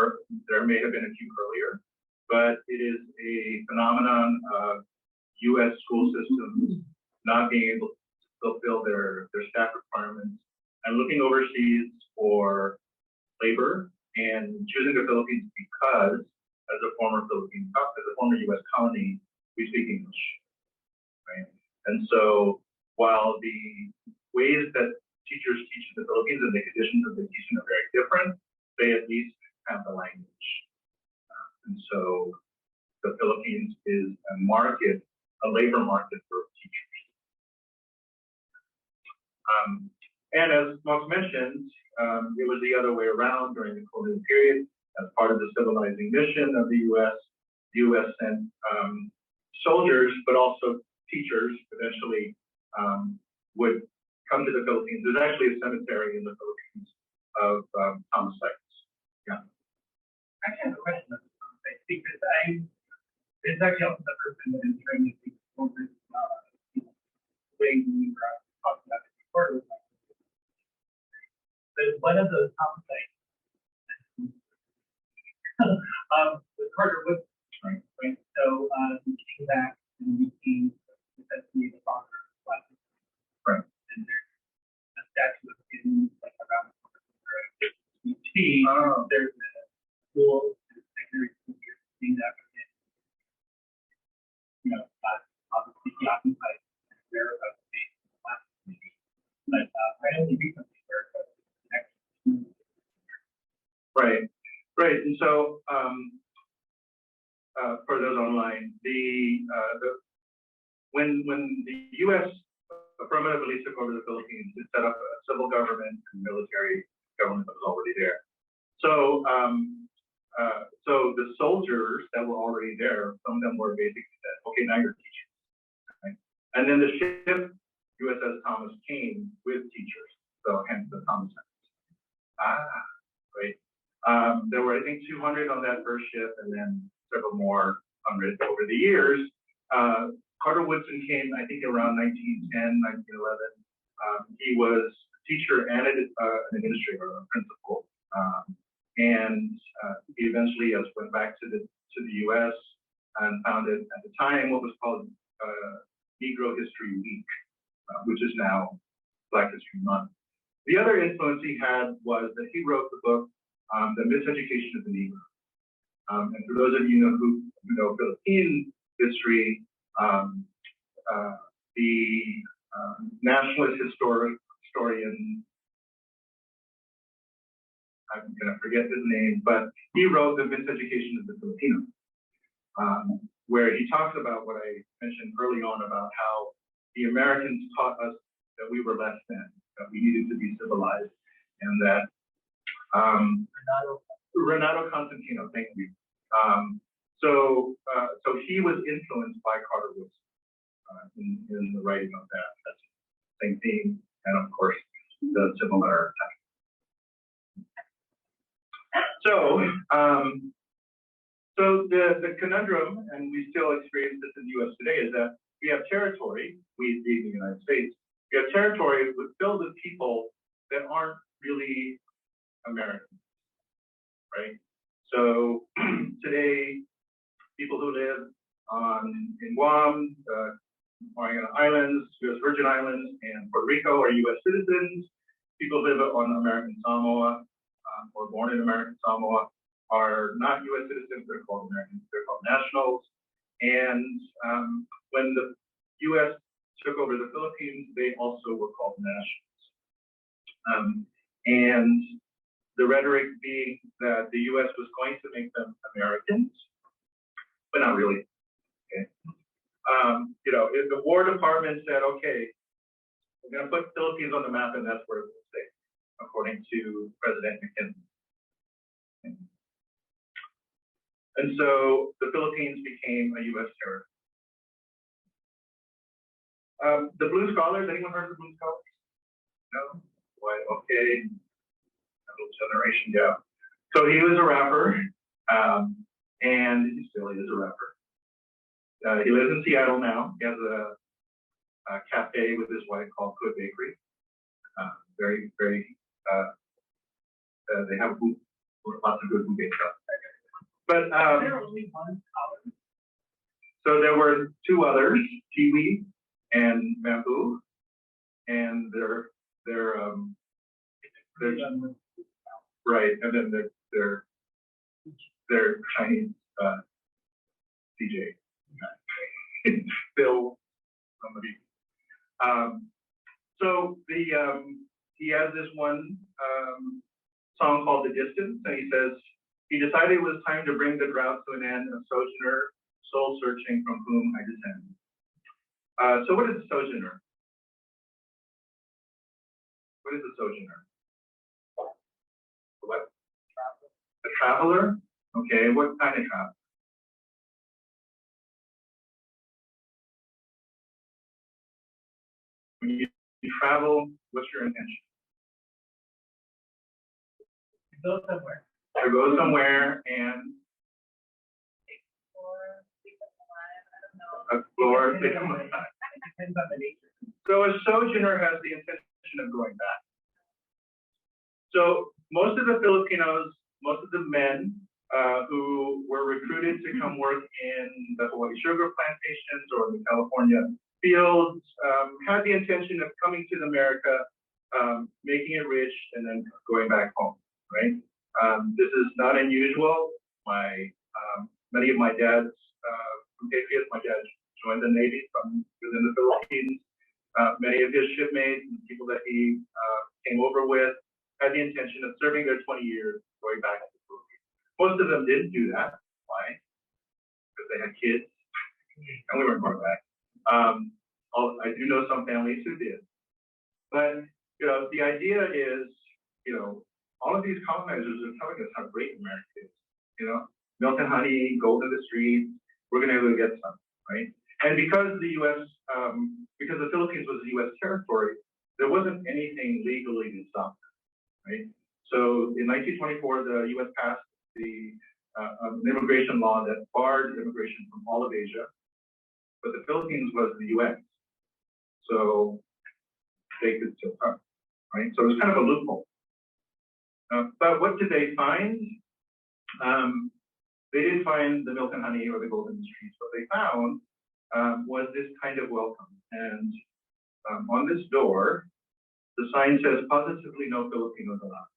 there may have been a few earlier, but it is a phenomenon of U.S. school systems not being able to fulfill their staff requirements and looking overseas for labor and choosing the Philippines because, as a former U.S. colony, we speak English, right? And so, while the ways that teachers teach in the Philippines and the conditions of the teaching are very different, they at least have the language. And so, the Philippines is a labor market for teachers. And as Mark mentioned, it was the other way around during the colonial period. As part of the civilizing mission of the U.S. sent soldiers, but also teachers eventually would come to the Philippines. There's actually a cemetery in the Philippines of homicides. Yeah. I have a question because it's actually also the person that is trying to speak over the way we were talking about it before. But one of those homicides with Carter Woodson, right? So he came back and became essentially the father of Black people. Right. And there's a statue of him like around the corner. There's a school, secondary school here named after him. You know, obviously he occupied their space in the last community. But I only recently heard of the next school. Right, right. And so for those online, when the U.S. affirmatively took over the Philippines, it set up a civil government and military government that was already there. So so the soldiers that were already there, some of them were basically said, okay, now you're teaching. Right? And then the ship USS Thomas came with teachers, so hence the Thomas. Right. There were, I think, 200 on that first ship, and then several more hundred over the years. Carter Woodson came, I think, around 1910, 1911. He was a teacher and an administrator, a principal, and he eventually went back to the U.S. and founded at the time what was called Negro History Week, which is now Black History Month. The other influence he had was that he wrote the book, The Miseducation of the Negro. And for those of you who know Philippine history, the nationalist historian, I'm going to forget his name, but he wrote The Miseducation of the Filipino, where he talks about what I mentioned early on about how the Americans taught us that we were less than, that we needed to be civilized, and that Renato Constantino, thank you. So he was influenced by Carter Woodson in the writing of that. That's the same theme, and of course the similar type. So the conundrum, and we still experience this in the U.S. today, is that we have territory, we being the United States, we have territory filled with people that aren't really Americans, right? So today, people who live in Guam, Mariana Islands, U.S. Virgin Islands, and Puerto Rico are U.S. citizens. People who live on American Samoa or born in American Samoa are not U.S. citizens. They're called Americans. They're called nationals. And when the U.S. took over the Philippines, they also were called nationals. And the rhetoric being that the U.S. was going to make them Americans, but not really. Okay. You know, if the War Department said, okay, we're going to put Philippines on the map, and that's where it will stay, according to President McKinley. And so the Philippines became a U.S. territory. The Blue Scholars, anyone heard of the Blue Scholars? No? Why? Okay. A little generation, yeah. So he was a rapper, and he still is a rapper. He lives in Seattle now. He has a cafe with his wife called Good Bakery. Very, they have food, lots of good food stuff. But there were only one scholar. So there were two others, Kiwi and Bamboo, and they're right, and then they're Chinese DJ. Bill somebody. So he has this one song called The Distance, and he says, he decided it was time to bring the drought to an end, a sojourner, soul searching from whom I descend. So what is a sojourner? What is a sojourner? What? A traveler? Okay, what kind of travel? When you travel, what's your intention? To go somewhere. To go somewhere and explore, sleep alive. So a sojourner has the intention of going back. So most of the Filipinos, most of the men who were recruited to come work in the Hawaii sugar plantations or the California fields had the intention of coming to America, making it rich, and then going back home, right? This is not unusual. Many of my dad's compatriots, my dad joined the Navy from within the Philippines. Many of his shipmates and people that he came over with had the intention of serving their 20 years, going back to the Philippines. Most of them didn't do that. Why? Because they had kids, and we weren't going back. I do know some families who did. But, you know, the idea is, you know, all of these colonizers are telling us how great America is. You know, milk and honey, gold in the streets, we're going to be able to get some, right? And because the U.S., because the Philippines was a U.S. territory, there wasn't anything legally to stop them, right? So in 1924, the U.S. passed an immigration law that barred immigration from all of Asia, but the Philippines was the U.S., so they could still come, right? So it was kind of a loophole. But what did they find? They didn't find the milk and honey or the gold in the streets. What they found was this kind of welcome. And on this door, the sign says positively no Filipinos allowed.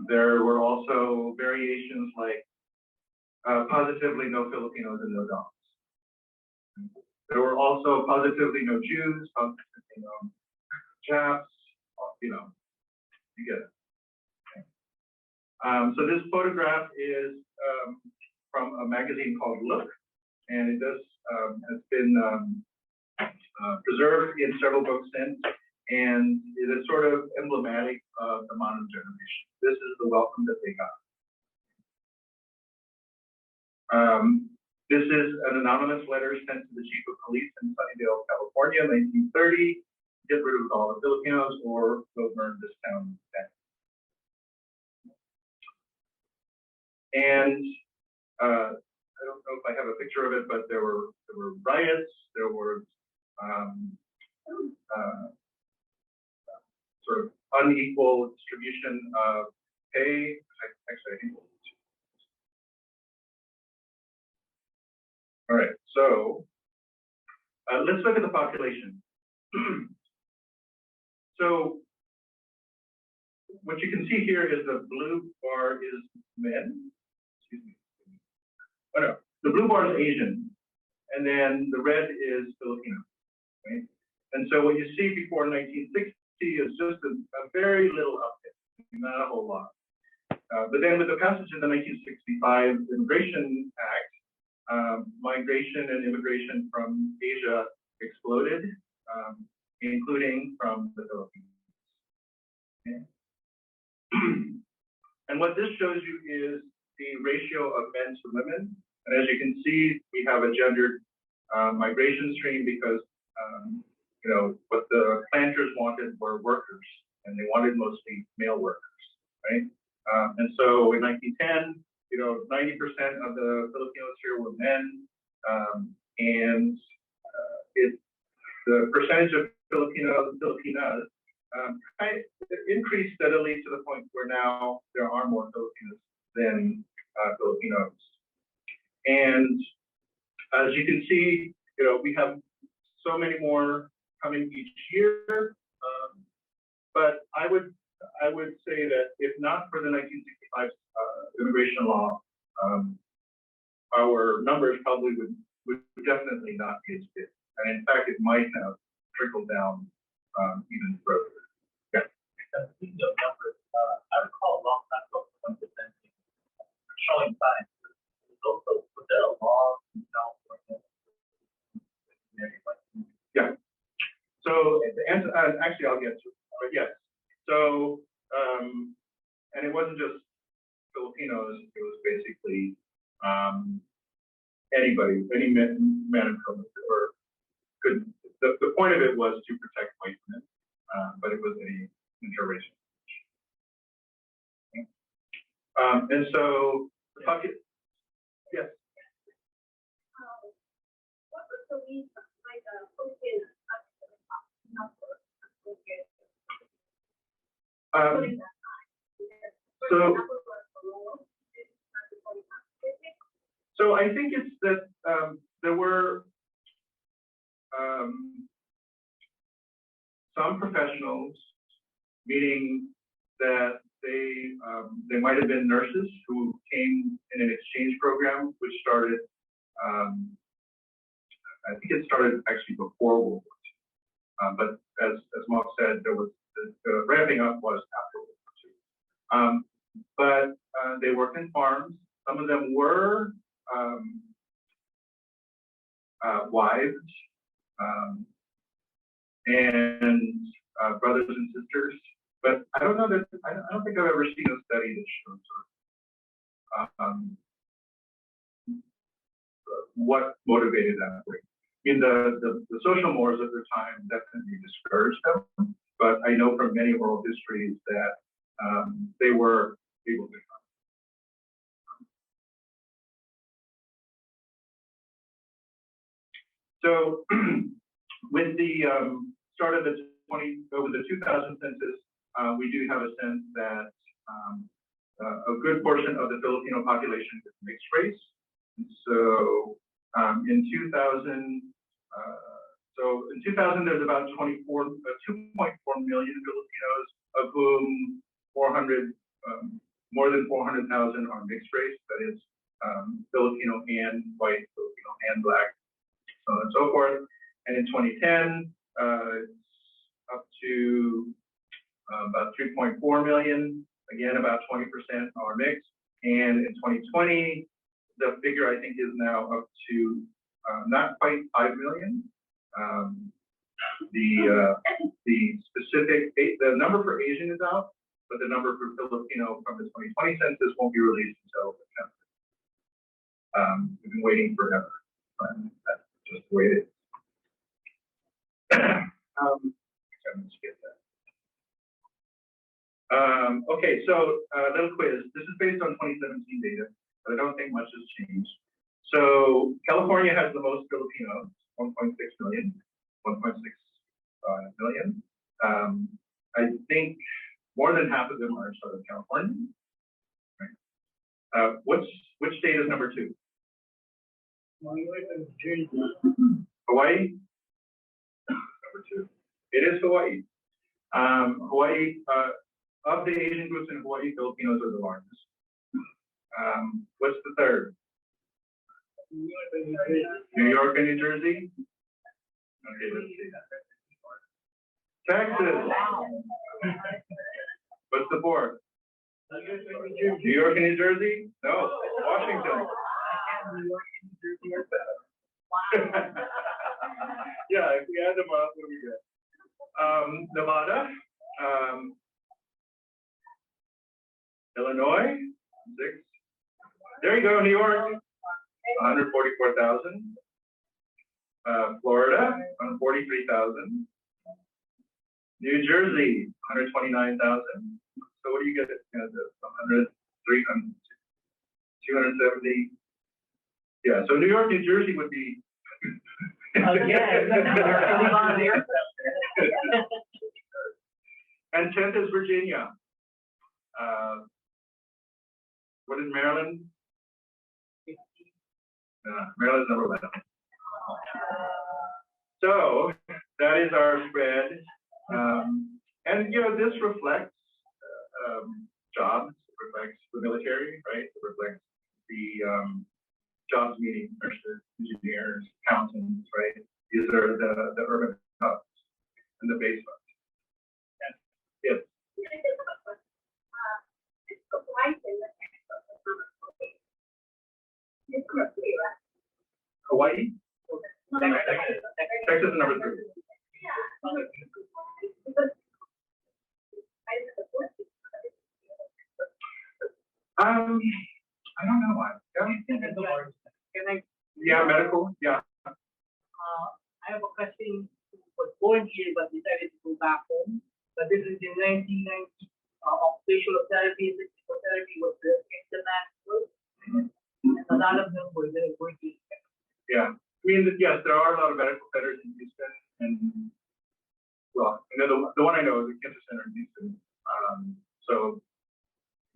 There were also variations like positively no Filipinos and no dogs. There were also positively no Jews, positively no Japs, you know, you get it. So this photograph is from a magazine called Look, and it has been preserved in several books since, and it is sort of emblematic of the modern generation. This is the welcome that they got. This is an anonymous letter sent to the chief of police in Sunnydale, California, 1930. Get rid of all the Filipinos or go burn this town down. And I don't know if I have a picture of it, but there were riots. There were sort of unequal distribution of pay. Actually, I think. All right, so let's look at the population. So what you can see here is the blue bar is men. Excuse me. Oh no, the blue bar is Asian, and then the red is Filipino. Right? And so what you see before 1960 is just a very little uptick, not a whole lot. But then with the passage of the 1965 Immigration Act, migration and immigration from Asia exploded, including from the Philippines. Okay. And what this shows you is the ratio of men to women. And as you can see, we have a gendered migration stream because what the planters wanted were workers, and they wanted mostly male workers, right? And so in 1910, 90% of the Filipinos here were men, and the percentage of Filipinos and Filipinas increased steadily to the point where now there are more Filipinos than Filipinos. And as you can see, we have so many more coming each year. But I would say that if not for the 1965 immigration law, our numbers probably would definitely not be as big. And in fact, it might have trickled down even further. Yeah. Speaking of numbers, I recall a long time ago, 1% showing signs. Also with the laws in California. Yeah. So the answer, actually, I'll get to it. But yes. So, and it wasn't just Filipinos. It was basically anybody, any man from or could. The point of it was to protect white men, but it was any interracial. And so the bucket. Yes. What was the reason why the Philippines so I think it's that there were some professionals, meaning that they might have been nurses who came in an exchange program, which started, I think it started actually before World War II. But as Mark said, there was the ramping up was after World War II. But they worked in farms. Some of them were wives and brothers and sisters. But I don't know that I don't think I've ever seen a study that shows what motivated that way. I mean, the social mores of their time definitely discouraged them, but I know from many oral histories that they were able to come. So with the start of the 2000 census, we do have a sense that a good portion of the Filipino population is mixed race. And so in 2000, there's about 2.4 million Filipinos, of whom more than 400,000 are mixed race, that is Filipino and white, Filipino and black, so on and so forth. And in 2010, it's up to about 3.4 million. Again, about 20% are mixed. And in 2020, the figure I think is now up to not quite 5 million. The number for Asian is out, but the number for Filipino from the 2020 census won't be released until September. We've been waiting forever, but that's just the way it is. Okay, so a little quiz. This is based on 2017 data, but I don't think much has changed. So California has the most Filipinos, 1.6 million, 1.65 million. I think more than half of them are in Southern California. Right. Which state is number 2? Hawaii. Number 2. It is Hawaii. Hawaii. Of the Asian groups in Hawaii, Filipinos are the largest. What's the third? New York and New Jersey? Okay, let's see. Texas. What's the fourth? New York and New Jersey? No, Washington. New York and New Jersey are better. Yeah, if we add them up, what do we get? Nevada, Illinois, 6. There you go, New York, 144,000. Florida, 143,000. New Jersey, 129,000. So what do you get? 100, 300, 270. Yeah, so New York, New Jersey would be. And 10th is Virginia. What is Maryland? Maryland's number 11. So that is our spread. And this reflects jobs, it reflects the military, right? It reflects the jobs meeting nurses, engineers, accountants, right? These are the urban hubs and the base hubs. Yes. Hawaii? Texas is number 3. I don't know why. Yeah, medical. Yeah. I have a question. Was born here but decided to go back home. But this is in 1990. Occupational therapy, physical therapy was the demand group. And a lot of them were there working. Yeah. I mean, yes, there are a lot of medical centers in Houston, and well, the one I know is the cancer center in Houston. So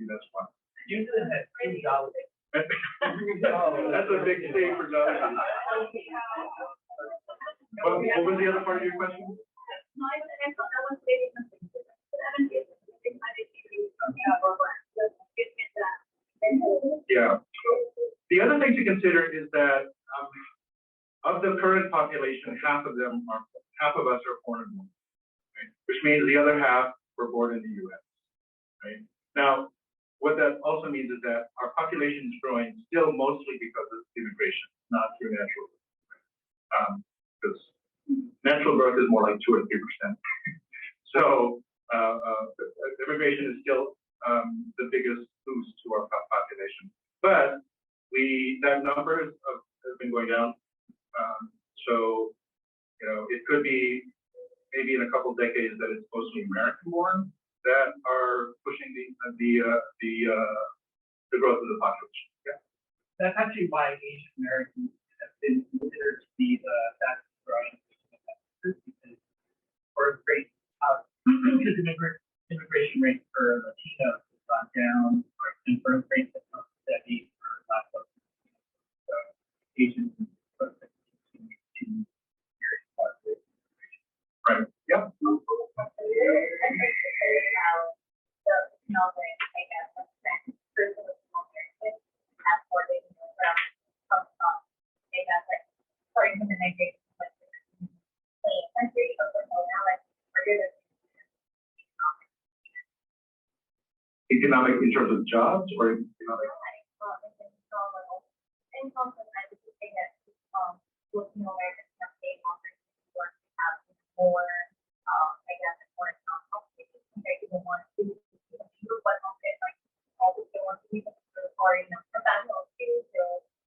that's one. Houston has 2 jobs. That's a big state for jobs. What was the other part of your question? Yeah. The other thing to consider is that of the current population, half of us are foreign born, right? Which means the other half were born in the U.S. Right? Now, what that also means is that our population is growing still mostly because of immigration, not through natural growth. Because natural growth is more like 2 or 3%. So immigration is still the biggest boost to our population. But that number has been going down. So it could be maybe in a couple of decades that it's mostly American-born that are pushing the growth of the population. Yeah. That's actually why Asian Americans have been considered to be the fastest growing birth rate. Because immigration rate for Latinos has gone down, and birth rates have come steady for Black folks. So Asian folks have continued to experience positive immigration. Right. Yep. Economic in terms of jobs or economic?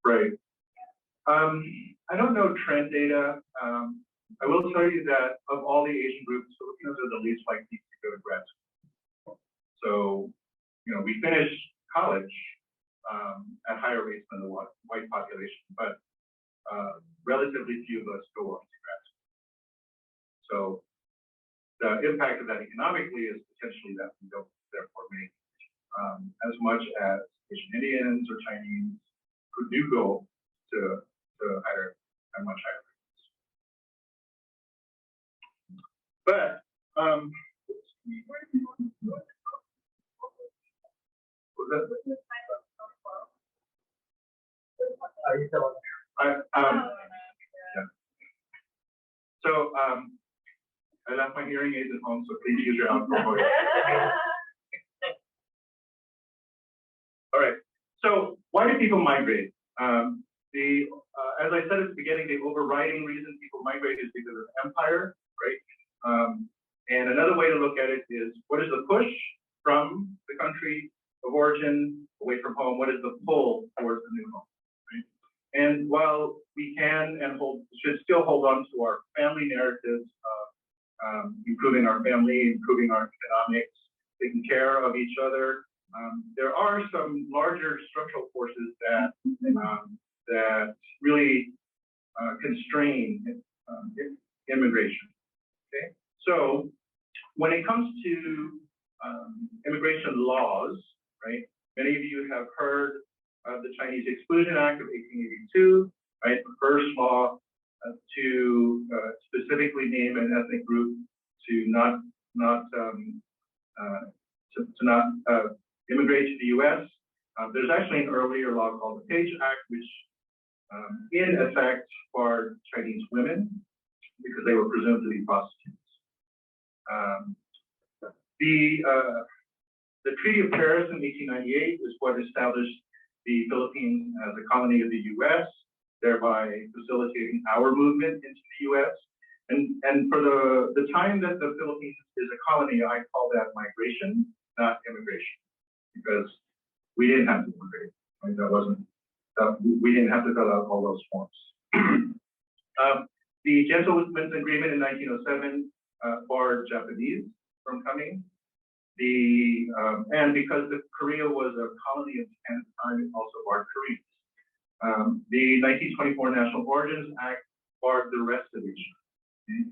Right. I don't know trend data. I will tell you that of all the Asian groups, Filipinos are the least likely to go to grad school. So, we finish college at higher rates than the white population, but relatively few of us go on to grad school. So the impact of that economically is potentially that we don't therefore make as much as Asian Indians or Chinese who do go to higher and much higher rates. But So I left my hearing aids at home, so please use your outdoor voice. All right. So why do people migrate? as I said at the beginning, the overriding reason people migrate is because of empire, right? And another way to look at it is, what is the push from the country of origin away from home? What is the pull towards the new home, right? And while we can and should still hold on to our family narratives of improving our family, improving our economics, taking care of each other, there are some larger structural forces that really constrain immigration. Okay, so when it comes to immigration laws, right? Many of you have heard of the Chinese Exclusion Act of 1882, right? The first law to specifically name an ethnic group to not immigrate to the U.S. There's actually an earlier law called the Page Act, which in effect barred Chinese women because they were presumed to be prostitutes. The Treaty of Paris in 1898 is what established the Philippines as a colony of the U.S., thereby facilitating our movement into the U.S. And for the time that the Philippines is a colony, I call that migration, not immigration, because we didn't have to immigrate. Right? We didn't have to fill out all those forms. The Gentlemen's Agreement in 1907 barred Japanese from coming. And because Korea was a colony of Japan at the time, it also barred Koreans. The 1924 National Origins Act barred the rest of Asia. Okay?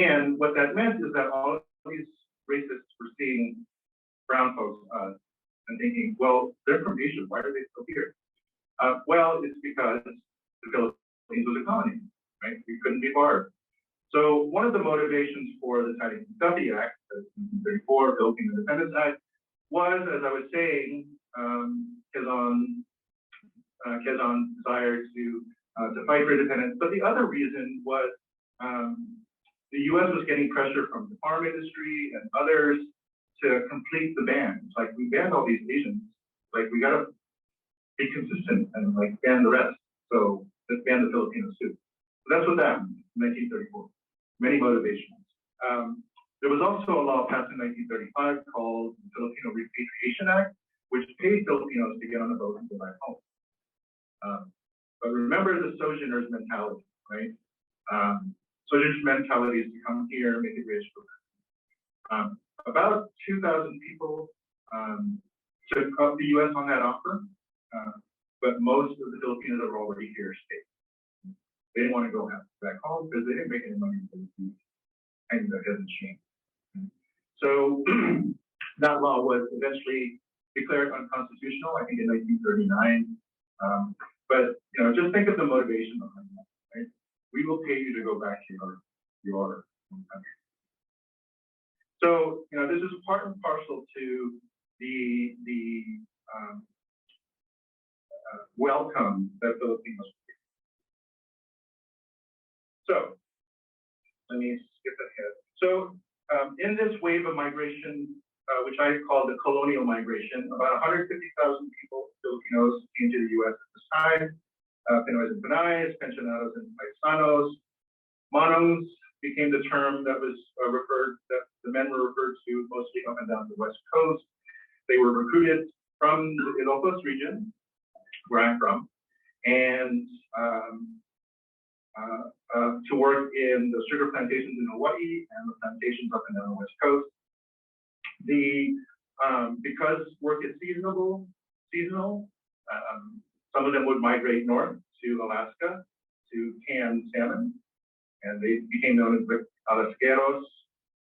And what that meant is that all of these racists were seeing brown folks and thinking, well, they're from Asia, why are they still here? Well, it's because the Philippines was a colony, right? We couldn't be barred. So one of the motivations for the NaFFAA Act, the 1934 Philippine Independence Act, was, as I was saying, Quezon's desire to fight for independence. But the other reason was the U.S. was getting pressure from the farm industry and others to complete the ban. It's like, we banned all these Asians, like we gotta be consistent and like ban the rest. So let's ban the Filipinos too. So that's what that happened in 1934. Many motivations. There was also a law passed in 1935 called the Filipino Repatriation Act, which paid Filipinos to get on a boat and go back home. But remember the sojourner's mentality, right? Sojourner's mentality is to come here, make it rich, go back. About 2,000 people took up the U.S. on that offer, but most of the Filipinos that were already here stayed. They didn't want to go back home because they didn't make any money in the Philippines, and that hasn't changed. So that law was eventually declared unconstitutional, I think in 1939. But just think of the motivation behind that, right? We will pay you to go back to your own country. So this is part and parcel to the welcome that Filipinos. So let me skip ahead. So in this wave of migration, which I call the colonial migration, about 150,000 people, Filipinos, came to the U.S. at this time. Pinoys and Pinays, Pensionados and Paisanos. Manongs became the term that was that the men were referred to mostly up and down the West Coast. They were recruited from the Ilocos region, where I'm from, and to work in the sugar plantations in Hawaii and the plantations up and down the West Coast. Because work is seasonal, some of them would migrate north to Alaska to can salmon, and they became known as the Alasqueros.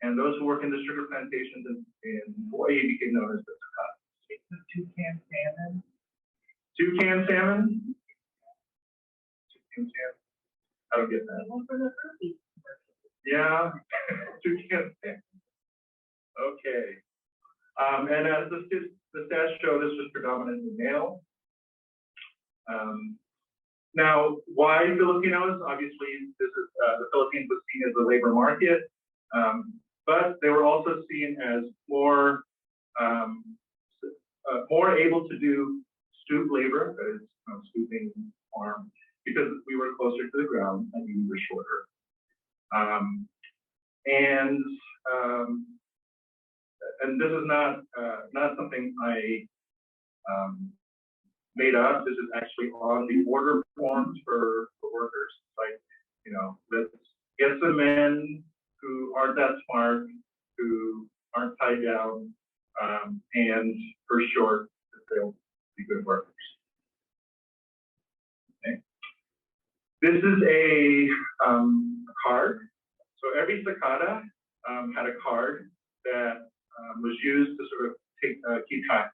And those who work in the sugar plantations in Hawaii became known as the Takatas. Toucan salmon? Toucan salmon? Toucan salmon. I don't get that. Yeah, toucan salmon. Okay. And as the stats show, this was predominantly male. Now, why Filipinos? Obviously, this is the Philippines was seen as the labor market, but they were also seen as more able to do stoop labor, that is, stooping farm because we were closer to the ground and we were shorter. And this is not something I made up. This is actually on the order forms for workers. Like, you know, let's get some men who aren't that smart, who aren't tied down, and for short, they'll be good workers. Okay. This is a card. So every cicada had a card that was used to sort of keep track.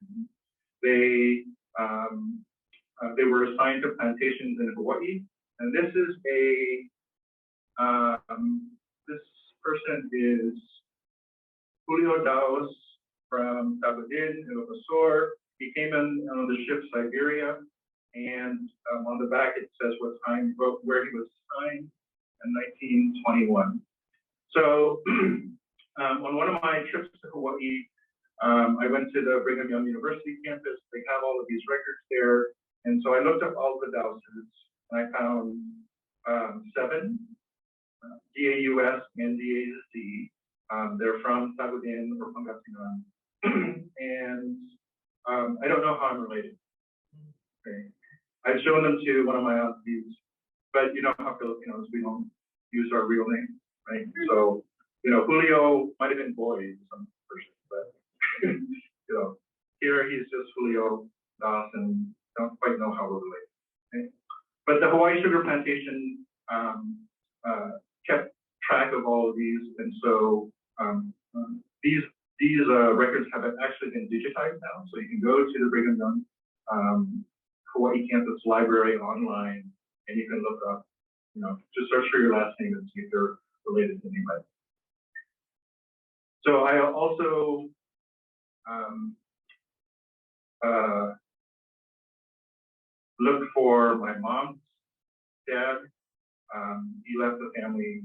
They were assigned to plantations in Hawaii, and this is this person is Julio Daos from Tabadin, Ilocosur. He came in on the ship Siberia, and on the back it says what time, where he was assigned in 1921. So on one of my trips to Hawaii, I went to the Brigham Young University campus. They have all of these records there. And so I looked up all of the Daoses, and I found 7 DAUS and DAZ. They're from Tabudin or Pangasinan. And I don't know how I'm related. Okay. I've shown them to one of my aunties, but you know how Filipinos, we don't use our real name, right? So, you know, Julio might have been boy, some person, but you know, here he's just Julio Das, and don't quite know how we're related. Okay? But the Hawaii sugar plantation kept track of all of these, and so these records have actually been digitized now. So you can go to the Brigham Young Hawaii campus library online, and you can look up, you know, just search for your last name and see if they're related to anybody. So I also looked for my mom's dad. He left the family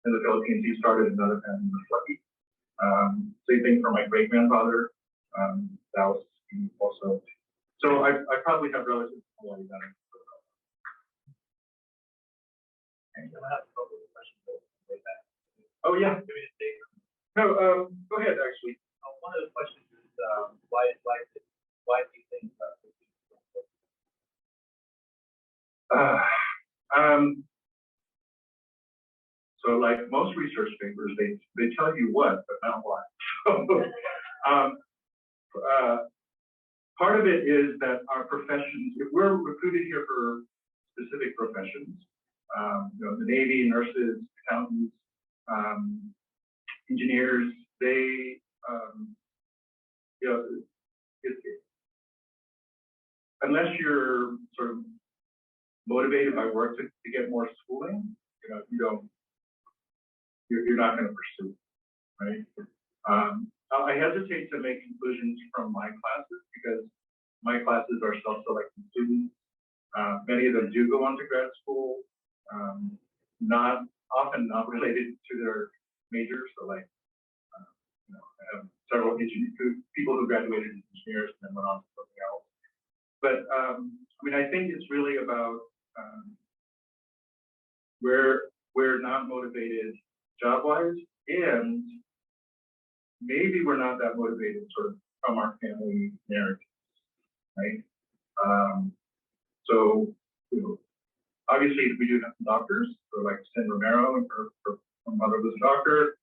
in the Philippines. He started another family in Hawaii. Same thing for my great grandfather. That was also. So I probably have relatives in Hawaii that are. Oh yeah. No, go ahead. Actually, one of the questions is why do you think? So like most research papers, they tell you what, but not why. Part of it is that our professions, if we're recruited here for specific professions, you know, the Navy, nurses, accountants, engineers, they, you know, unless you're sort of motivated by work to get more schooling, you know, you're not going to pursue it, right? I hesitate to make conclusions from my classes because my classes are self-selecting students. Many of them do go on to grad school, often not related to their major. So like, you know, I have several people who graduated as engineers and then went on to something else. But I mean, I think it's really about we're not motivated job-wise, and maybe we're not that motivated sort of from our family narrative, right? So, you know, obviously we do have some doctors, so like Sin Romero, and her mother was a doctor.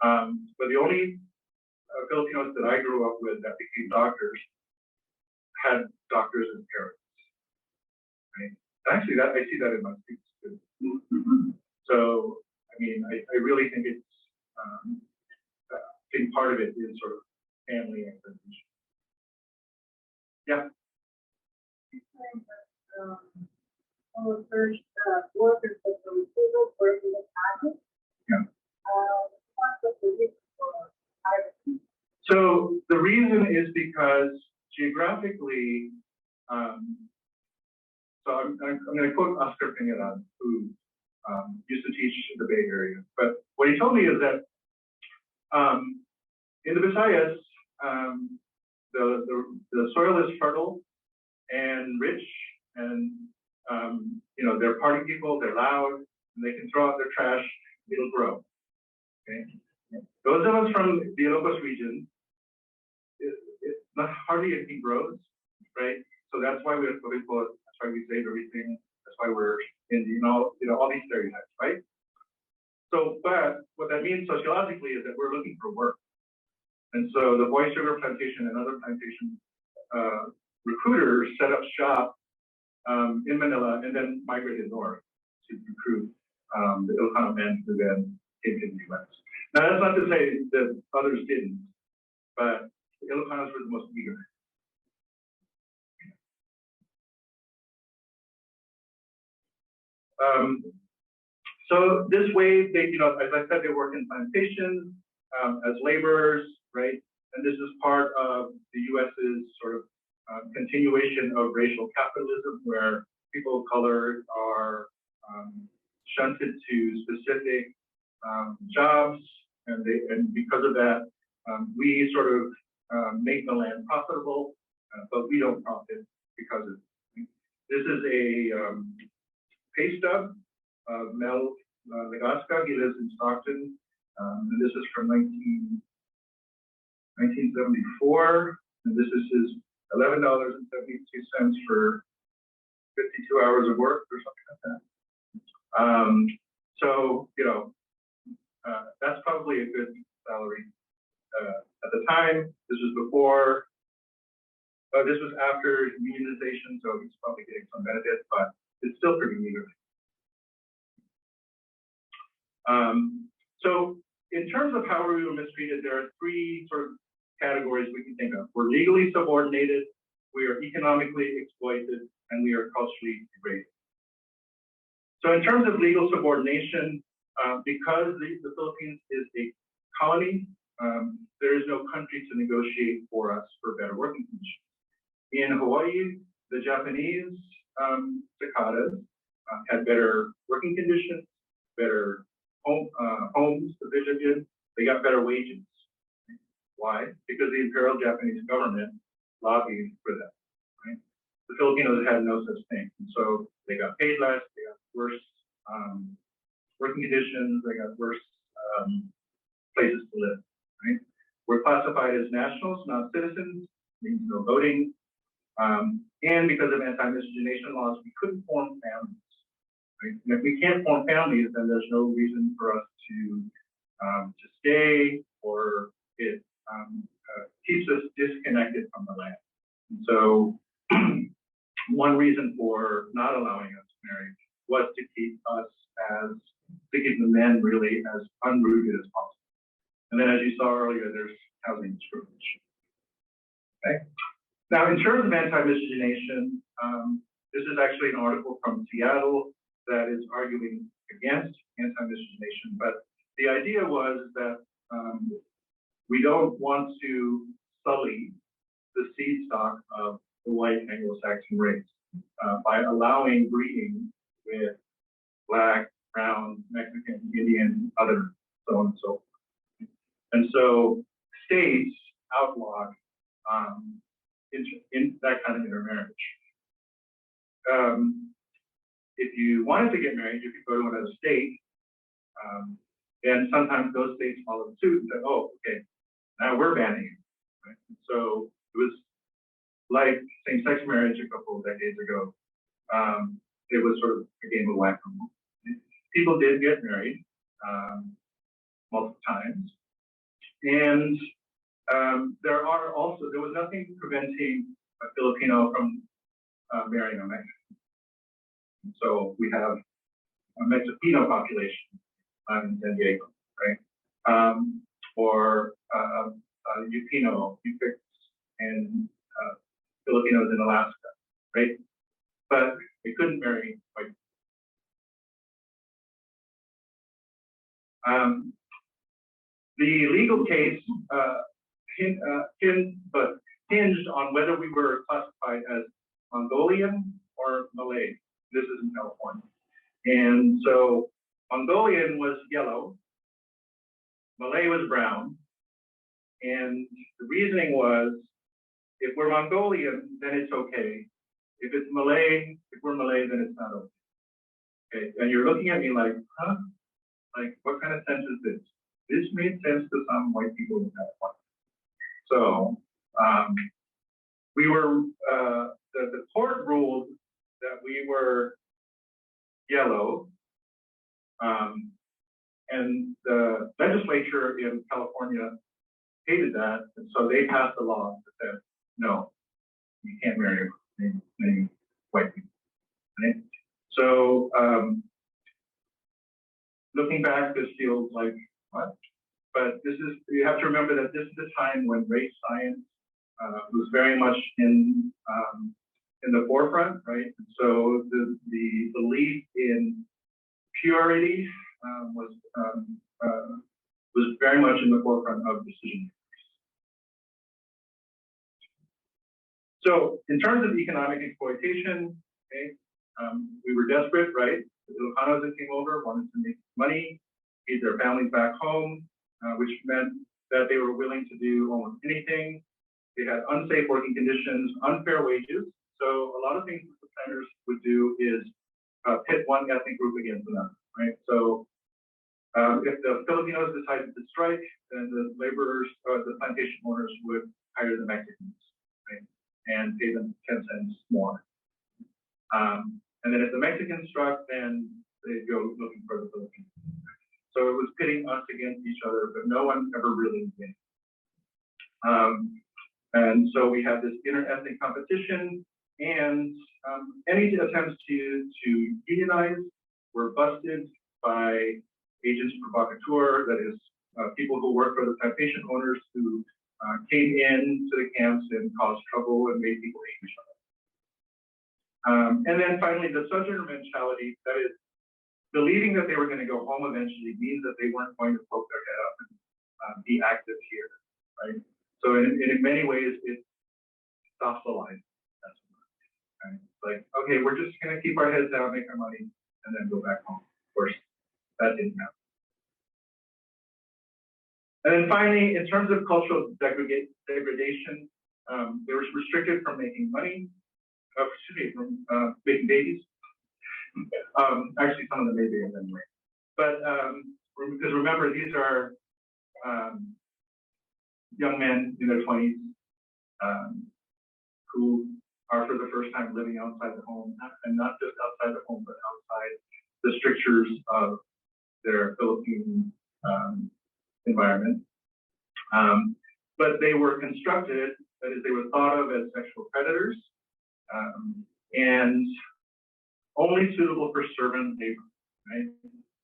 But the only Filipinos that I grew up with that became doctors had doctors as parents, right? Actually, I see that in my students too. So, I mean, I really think it's, I think part of it is sort of family expectation. Yeah. Our first workers that were received were in the Congress. Yeah. What's the reason for hiring? So the reason is because geographically, so I'm going to quote Oscar Pineda, who used to teach in the Bay Area. But what he told me is that in the Visayas, the soil is fertile and rich, and they're party people, they're loud, and they can throw out their trash, it'll grow. Okay? Those of us from the Ilocos region, not hardly anything grows, right? So that's why we're political, that's why we save everything, that's why we're in, all these stereotypes, right? So, but what that means sociologically is that we're looking for work. And so the Boy Sugar Plantation and other plantation recruiters set up shop in Manila and then migrated north to recruit the Ilocano men who then came to the US. Now that's not to say that others didn't, but the Ilocanos were the most eager. So this way, they, as I said, they work in plantations as laborers, right? And this is part of the US's sort of continuation of racial capitalism, where people of color are shunted to specific jobs, and because of that, we sort of make the land profitable, but we don't profit because of it. This is a pay stub of Mel Legasca. He lives in Stockton, and this is from 1974, and this is his $11.72 for 52 hours of work or something like that. So, that's probably a good salary. At the time, this was before, this was after unionization, so he's probably getting some benefits, but it's still pretty meager. So in terms of how we were mistreated, there are three sort of categories we can think of. We're legally subordinated, we are economically exploited, and we are culturally degraded. So in terms of legal subordination, because the Philippines is a colony, there is no country to negotiate for us for better working conditions. In Hawaii, the Japanese cicadas had better working conditions, better homes to visit in, they got better wages. Why? Because the Imperial Japanese government lobbied for that. Right? The Filipinos had no such thing. And so they got paid less, they got worse working conditions, they got worse places to live. Right? We're classified as nationals, not citizens, means no voting. And because of anti-miscegenation laws, we couldn't form families. Right? And if we can't form families, then there's no reason for us to stay, or it keeps us disconnected from the land. And so one reason for not allowing us to marry was to keep the men really as unrooted as possible. And then as you saw earlier, there's housing discrimination. Okay. Now, in terms of anti-miscegenation, this is actually an article from Seattle that is arguing against anti-miscegenation, but the idea was that we don't want to sully the seed stock of the white Anglo-Saxon race by allowing breeding with Black, brown, Mexican, Indian, other, so on and so forth. And so states outlawed in that kind of intermarriage. If you wanted to get married, you could go to another state, and sometimes those states followed suit and said, "Oh, okay, now we're banning it." Right? And so it was like same-sex marriage a couple of decades ago. It was sort of a game of whack-a-mole. People did get married multiple times, and there was nothing preventing a Filipino from marrying a Mexican. So we have a Mexicano population in San Diego, right? Or Yupino, Yupiks, and Filipinos in Alaska, right? But they couldn't marry white. The legal case hinged on whether we were classified as Mongolian or Malay. This is in California. And so Mongolian was yellow, Malay was brown, and the reasoning was, if we're Mongolian, then it's okay, If it's Malay, if we're Malay, then it's not okay. Okay, and you're looking at me like, huh? Like, what kind of sense is this? This made sense to some white people in California. So we were, the court ruled that we were yellow, and the legislature in California hated that, and so they passed a law that said, no, you can't marry many white people. Right? So looking back, this feels like what? But this is, you have to remember that this is the time when race science was very much in the forefront, right? And so the belief in purity was very much in the forefront of decision makers. So in terms of economic exploitation, okay, we were desperate, right? The Ilocanos that came over wanted to make money, feed their families back home, which meant that they were willing to do almost anything. They had unsafe working conditions, unfair wages. So a lot of things that the planners would do is pit one ethnic group against another, right? So if the Filipinos decided to strike, then the laborers, the plantation owners would hire the Mexicans, right? And pay them 10 cents more. And then if the Mexicans struck, then they'd go looking for the Filipinos. So it was pitting us against each other, but no one ever really did. And so we had this inter-ethnic competition, and any attempts to unionize were busted by agents provocateur, that is, people who work for the plantation owners who came in to the camps and caused trouble and made people hate each other. And then finally, the sojourner mentality, that is, believing that they were going to go home eventually means that they weren't going to poke their head up and be active here, right? So in many ways, it stops the line. Right? Like, okay, we're just going to keep our heads down, make our money, and then go back home. Of course, that didn't happen. And then finally, in terms of cultural degradation, they were restricted from making money, from making babies. Actually, some of them made babies anyway. But because remember, these are young men in their 20s who are for the first time living outside the home, and not just outside the home, but outside the strictures of their Philippine environment. But they were constructed, that is, they were thought of as sexual predators, and only suitable for servant labor, right?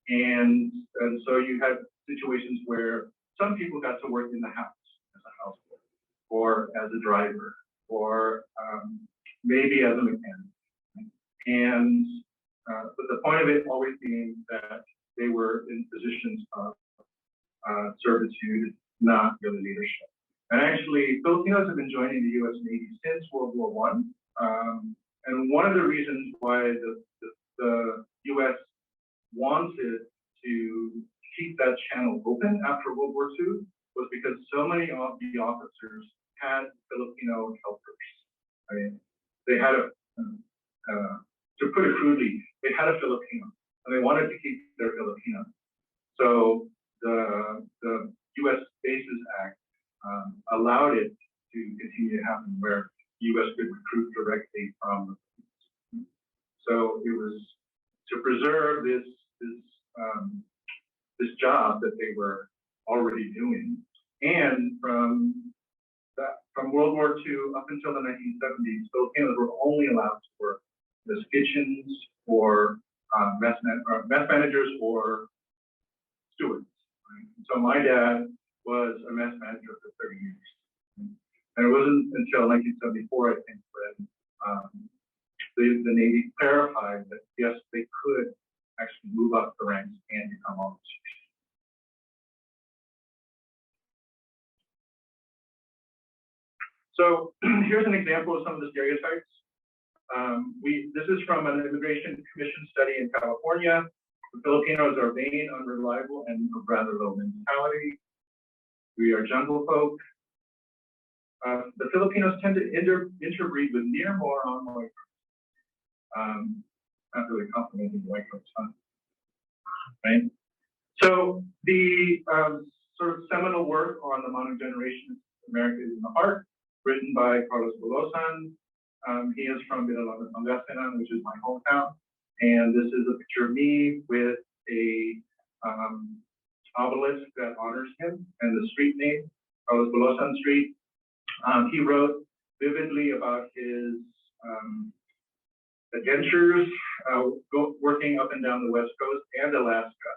And so you had situations where some people got to work in the house as a houseboy, or as a driver, or maybe as a mechanic. And but the point of it always being that they were in positions of servitude, not really leadership. And actually, Filipinos have been joining the U.S. Navy since World War I. And one of the reasons why the U.S. wanted to keep that channel open after World War II was because so many of the officers had Filipino helpers. I mean, they had to put it crudely, they had a Filipino, and they wanted to keep their Filipino. So the U.S. Bases Act allowed it to continue to happen, where the U.S. could recruit directly from the Philippines. So it was to preserve this job that they were already doing, and from World War II up until the 1970s, Filipinos were only allowed to work as kitchens or mess managers or stewards. Right? So my dad was a mess manager for 30 years. And it wasn't until 1974, I think, when the Navy clarified that, yes, they could actually move up the ranks and become officers. So here's an example of some of the stereotypes. This is from an Immigration Commission study in California. The Filipinos are vain, unreliable, and of rather low mentality. We are jungle folk. The Filipinos tend to interbreed with near moron white. Not really complimenting the white folks, huh? Right? So the sort of seminal work on the modern generation, America is in the Heart, written by Carlos Bolosan. He is from Pangasinan, which is my hometown. And this is a picture of me with a obelisk that honors him and the street name, Carlos Bolosan Street. He wrote vividly about his adventures working up and down the West Coast and Alaska.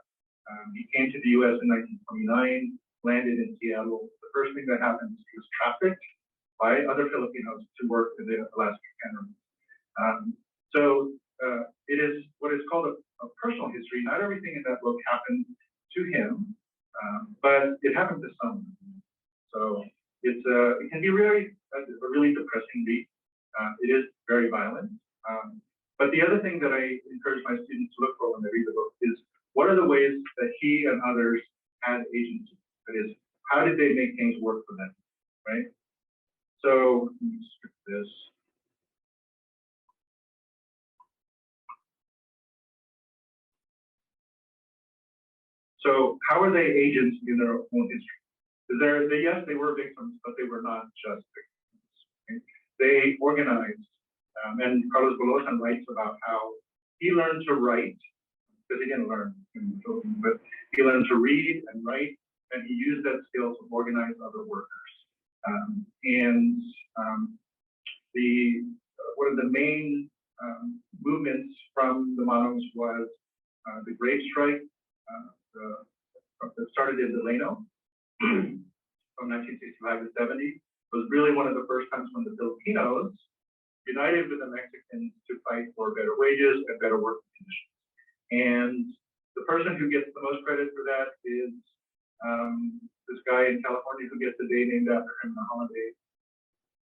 He came to the US in 1929, landed in Seattle. The first thing that happened is he was trafficked by other Filipinos to work in the Alaska cannery. So it is what is called a personal history. Not everything in that book happened to him, but it happened to someone. So it can be really a really depressing read. It is very violent. But the other thing that I encourage my students to look for when they read the book is what are the ways that he and others had agency? That is, how did they make things work for them, right? So let me skip this. So how are they agents in their own history? Yes, they were victims, but they were not just victims. Right? They organized, and Carlos Bolosan writes about how he learned to write, because he didn't learn in the Philippines, but he learned to read and write, and he used that skill to organize other workers. One of the main movements from the Manongs was the grave strike that started in Delano from 1965 to 70. It was really one of the first times when the Filipinos united with the Mexicans to fight for better wages and better working conditions. And the person who gets the most credit for that is this guy in California who gets a day named after him, the holiday,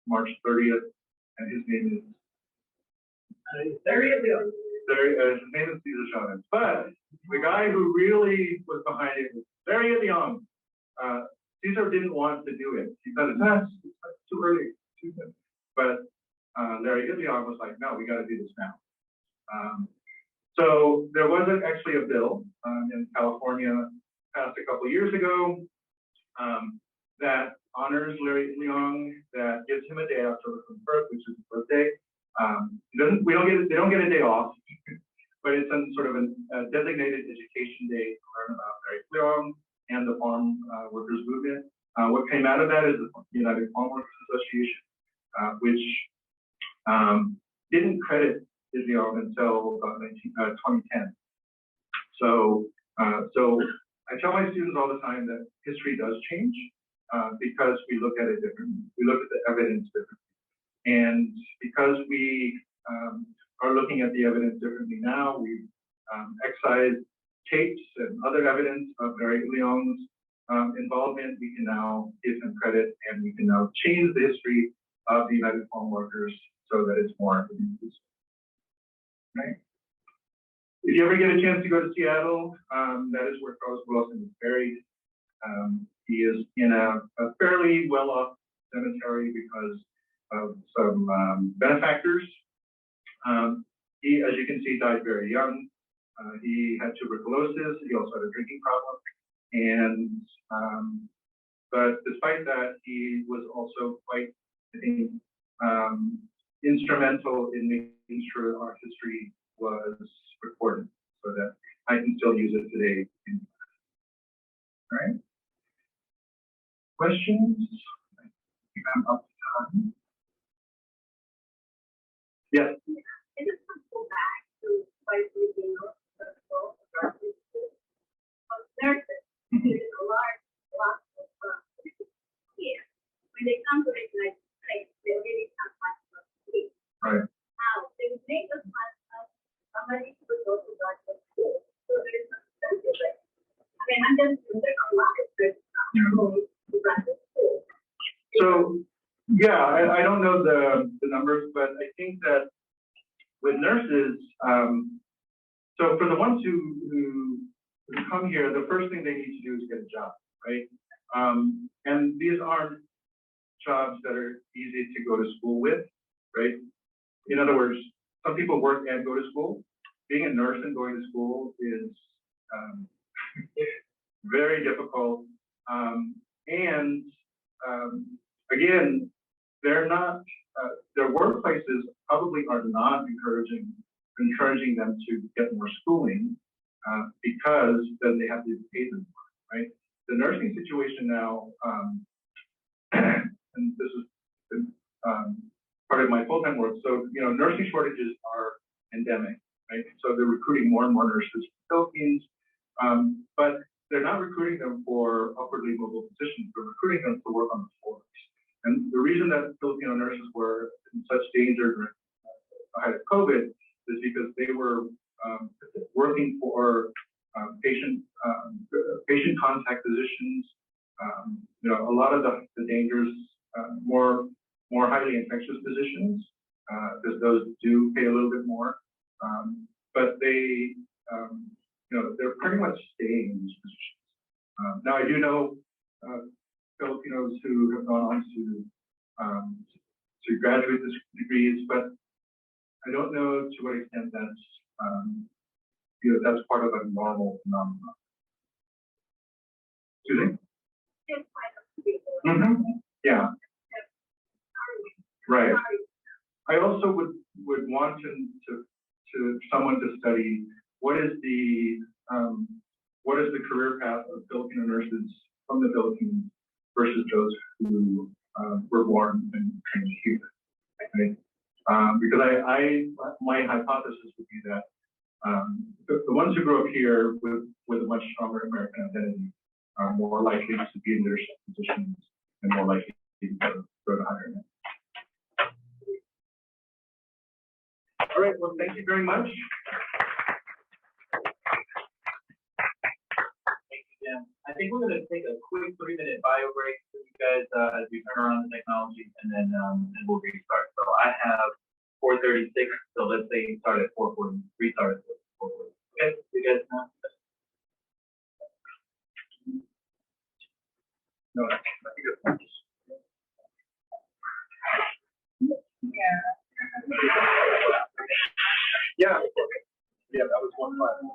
March 30th, and his name is his name is Cesar Chavez. But the guy who really was behind it was very young. Cesar didn't want to do it. He thought it's too early. But Larry Ilion was like, no, we got to do this now. So there was actually a bill in California passed a couple of years ago that honors Larry Ilion, that gives him a day after his birth, which is his birthday. They don't get a day off, but it's some sort of a designated education day to learn about Larry Ilion and the farm workers movement. What came out of that is the United Farm Workers Association, which didn't credit Ilion until 2010. So I tell my students all the time that history does change because we look at it differently. We look at the evidence differently. And because we are looking at the evidence differently now, we've excised tapes and other evidence of Larry Leong's involvement. We can now give him credit, and we can now change the history of the United Farm Workers so that it's more inclusive. Right? If you ever get a chance to go to Seattle, that is where Carlos Bolosan is buried. He is in a fairly well-off cemetery because of some benefactors. He, as you can see, died very young. He had tuberculosis. He also had a drinking problem. And but despite that, he was also quite, I think, instrumental in making sure our history was recorded so that I can still use it today. All right. Questions? I think I'm up to time. Yes. I just want to go back to nurses. There's a large block of here. When they come to the United States, they really can't find sleep. Right. Now, they make us find somebody who would go to doctor school. So there's a sensitive. I mean, I'm just there's a lot of good stuff going to doctor school. So yeah, I don't know the numbers, but I think that with nurses, so for the ones who come here, the first thing they need to do is get a job, right? And these aren't jobs that are easy to go to school with, right? In other words, some people work and go to school. Being a nurse and going to school is very difficult. Again, they're not, their workplaces probably are not encouraging them to get more schooling because then they have to pay them more, right? The nursing situation now, and this is part of my full-time work. So, nursing shortages are endemic, right? So they're recruiting more and more nurses in the Philippines, but they're not recruiting them for upwardly mobile positions. They're recruiting them to work on the floors. And the reason that Filipino nurses were in such danger during the height of COVID is because they were working for patient contact positions. A lot of the dangers, more highly infectious positions, because those do pay a little bit more. But they, they're pretty much staying in these positions. Now I do know Filipinos who have gone on to graduate degrees, but I don't know to what extent that's that's part of a normal phenomenon. Excuse me? Yeah. Right. I also would want to someone to study what is the career path of Filipino nurses from the Philippines versus those who were born and trained here. Right? Because my hypothesis would be that the ones who grow up here with a much stronger American identity are more likely to be in leadership positions and more likely to go to higher ed. All right, well, thank you very much. Thank you, Jim. I think we're going to take a quick 3-minute bio break for you guys as we turn around the technology, and then we'll restart. So I have 4:36, so let's say start at 4:40, restart at 4:40. Okay, you guys know? No, I think it's yeah, that was one fun.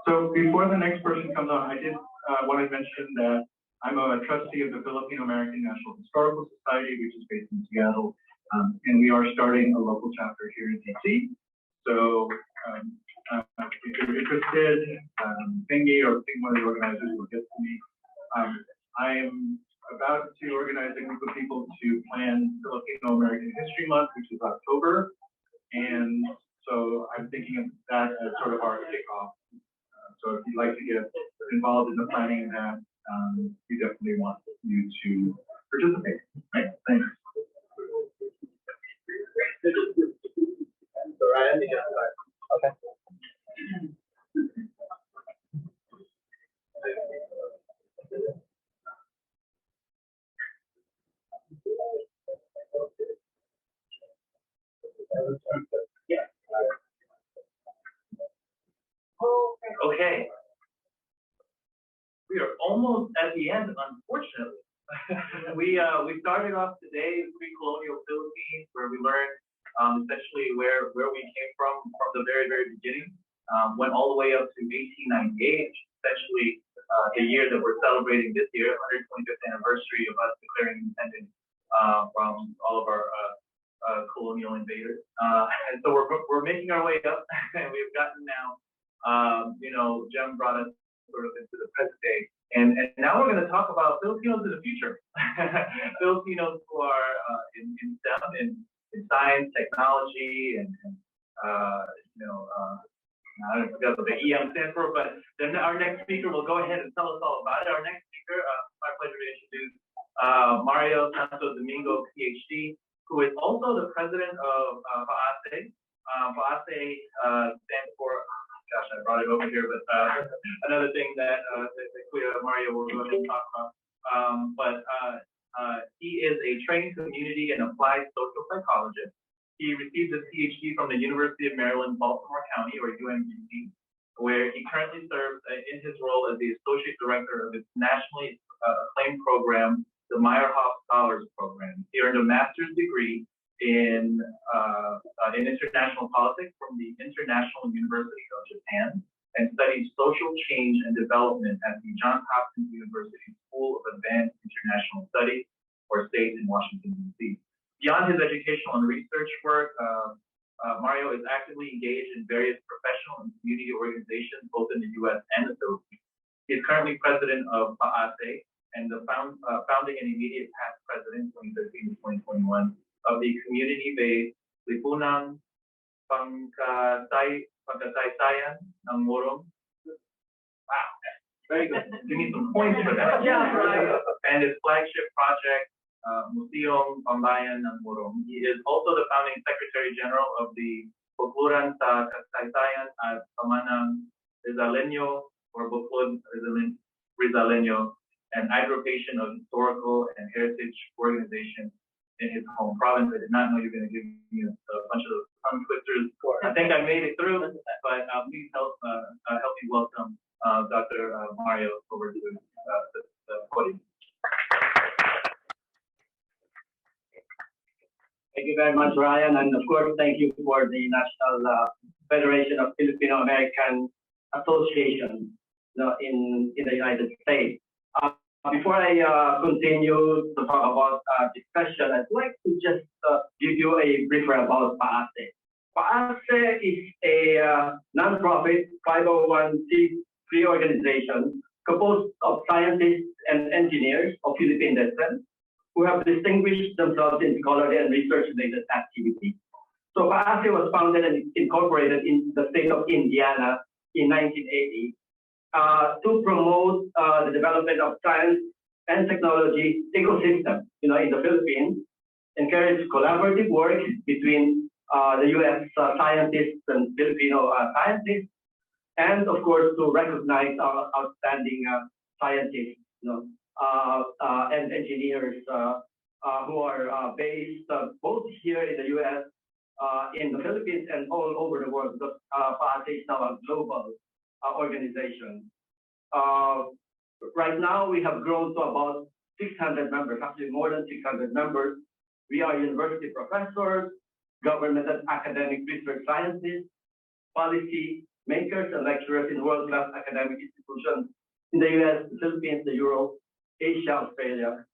So before the next person comes on, I did want to mention that I'm a trustee of the Filipino American National Historical Society, which is based in Seattle, and we are starting a local chapter here in DC. So if you're interested, Thingy or Think one of the organizers will get to me. I'm about to organize a group of people to plan Filipino American History Month, which is October, and so I'm thinking of that as sort of our kickoff. So if you'd like to get involved in the planning of that, we definitely want you to participate. Right? Thanks. Okay. Okay. We are almost at the end, unfortunately. we started off today in pre-colonial Philippines, where we learned essentially where we came from the very beginning. Went all the way up to 1898, essentially the year that we're celebrating this year, 125th anniversary of us declaring independence from all of our colonial invaders. And so we're making our way up, and we've gotten now, Jem brought us sort of into the present day. And now we're going to talk about Filipinos in the future. Filipinos who are in STEM, in science, technology, and I don't forget what the EM stands for, but then our next speaker will go ahead and tell us all about it. Our next speaker, my pleasure to introduce Mario Santo Domingo, PhD, who is also the president of PAASE. PAASE stands for, gosh, I brought it over here, but another thing that Mario will go ahead and talk about. He is a trained community and applied social psychologist. He received a PhD from the University of Maryland, Baltimore County, or UMBC, where he currently serves in his role as the Associate Director of its nationally acclaimed program, the Meyerhoff Scholars Program. He earned a master's degree in international politics from the International University of Japan and studied social change and development at the Johns Hopkins University School of Advanced International Studies, or SAIT, in Washington, D.C. Beyond his educational and research work, Mario is actively engaged in various professional and community organizations, both in the U.S. and the Philippines. He is currently president of PAASE and the founding and immediate past president, 2013 to 2021, of the community-based Lipunang Pagkasaysayan ng Morong. Wow, very good. We need some points for that. Yeah, right. And his flagship project, Museum Pambayan ng Morong. He is also the founding Secretary General of the Bukluran sa Kasaysayan at Pamanang Rizaleño, or Buklod Rizaleño, an aggregation of historical and heritage organizations in his home province. I did not know you were going to give me a bunch of tongue twisters. I think I made it through, but please help me welcome Dr. Mario over to the podium. Thank you very much, Ryan, and of course, thank you for the National Federation of Filipino American Association in the United States. Before I continue to talk about discussion, I'd like to just give you a briefer about PAASE. PAASE is a non-profit 501c3 organization composed of scientists and engineers of Philippine descent who have distinguished themselves in scholarly and research-related activities. So PAASE was founded and incorporated in the state of Indiana in 1980 to promote the development of science and technology ecosystem, in the Philippines, encourage collaborative work between the U.S. Scientists and Filipino scientists, and of course to recognize our outstanding scientists, and engineers who are based both here in the U.S., in the Philippines, and all over the world, because PAASE is now a global organization. Right now, we have grown to about 600 members, actually more than 600 members. We are university professors, government and academic research scientists, policy makers and lecturers in world-class academic institutions in the US, the Philippines, the Europe, Asia, Australia.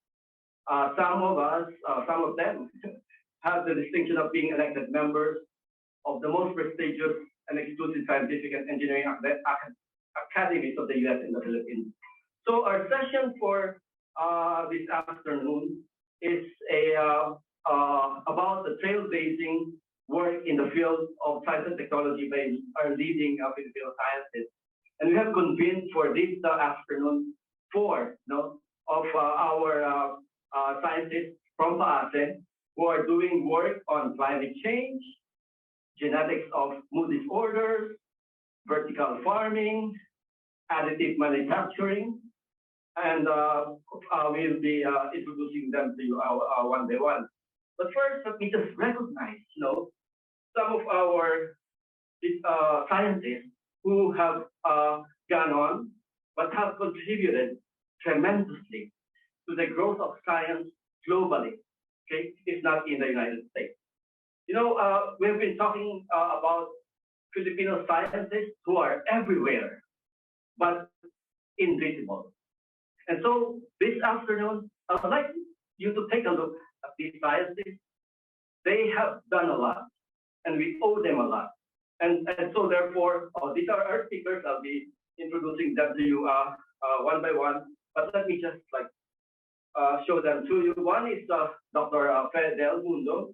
Some of them have the distinction of being elected members of the most prestigious and exclusive scientific and engineering academies of the US and the Philippines. So our session for this afternoon is about the trailblazing work in the field of science and technology by our leading Filipino scientists. And we have convened for this afternoon four of our scientists from PAASE who are doing work on climate change, genetics of mood disorders, vertical farming, additive manufacturing, and we'll be introducing them to you one by one. But first, let me just recognize, some of our scientists who have gone on, but have contributed tremendously to the growth of science globally, okay, if not in the United States. We've been talking about Filipino scientists who are everywhere, but invisible. And so this afternoon, I would like you to take a look at these scientists. They have done a lot, and we owe them a lot. And so therefore, these are our speakers. I'll be introducing them to you one by one. But let me just show them to you. One is Dr. Fe Del Mundo.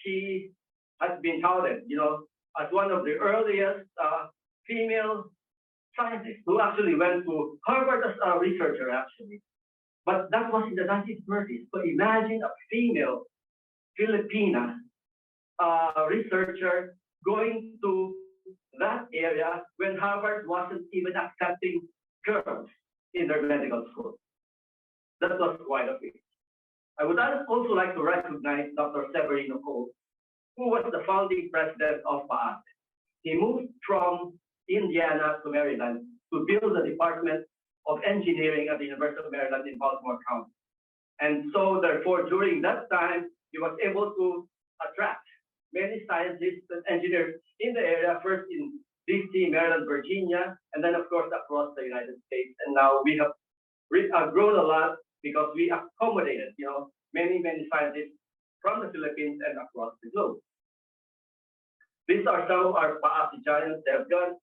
She has been touted, as one of the earliest female scientists who actually went to Harvard as a researcher, actually. But that was in the 1930s. So imagine a female Filipina researcher going to that area when Harvard wasn't even accepting girls in their medical school. That was quite a feat. I would also like to recognize Dr. Severino Cole, who was the founding president of PAASE. He moved from Indiana to Maryland to build the Department of Engineering at the University of Maryland in Baltimore County. And so therefore, during that time, he was able to attract many scientists and engineers in the area, first in DC, Maryland, Virginia, and then of course across the United States. And now we have grown a lot because we accommodated, many scientists from the Philippines and across the globe. These are some of our PAASE giants. They have gone.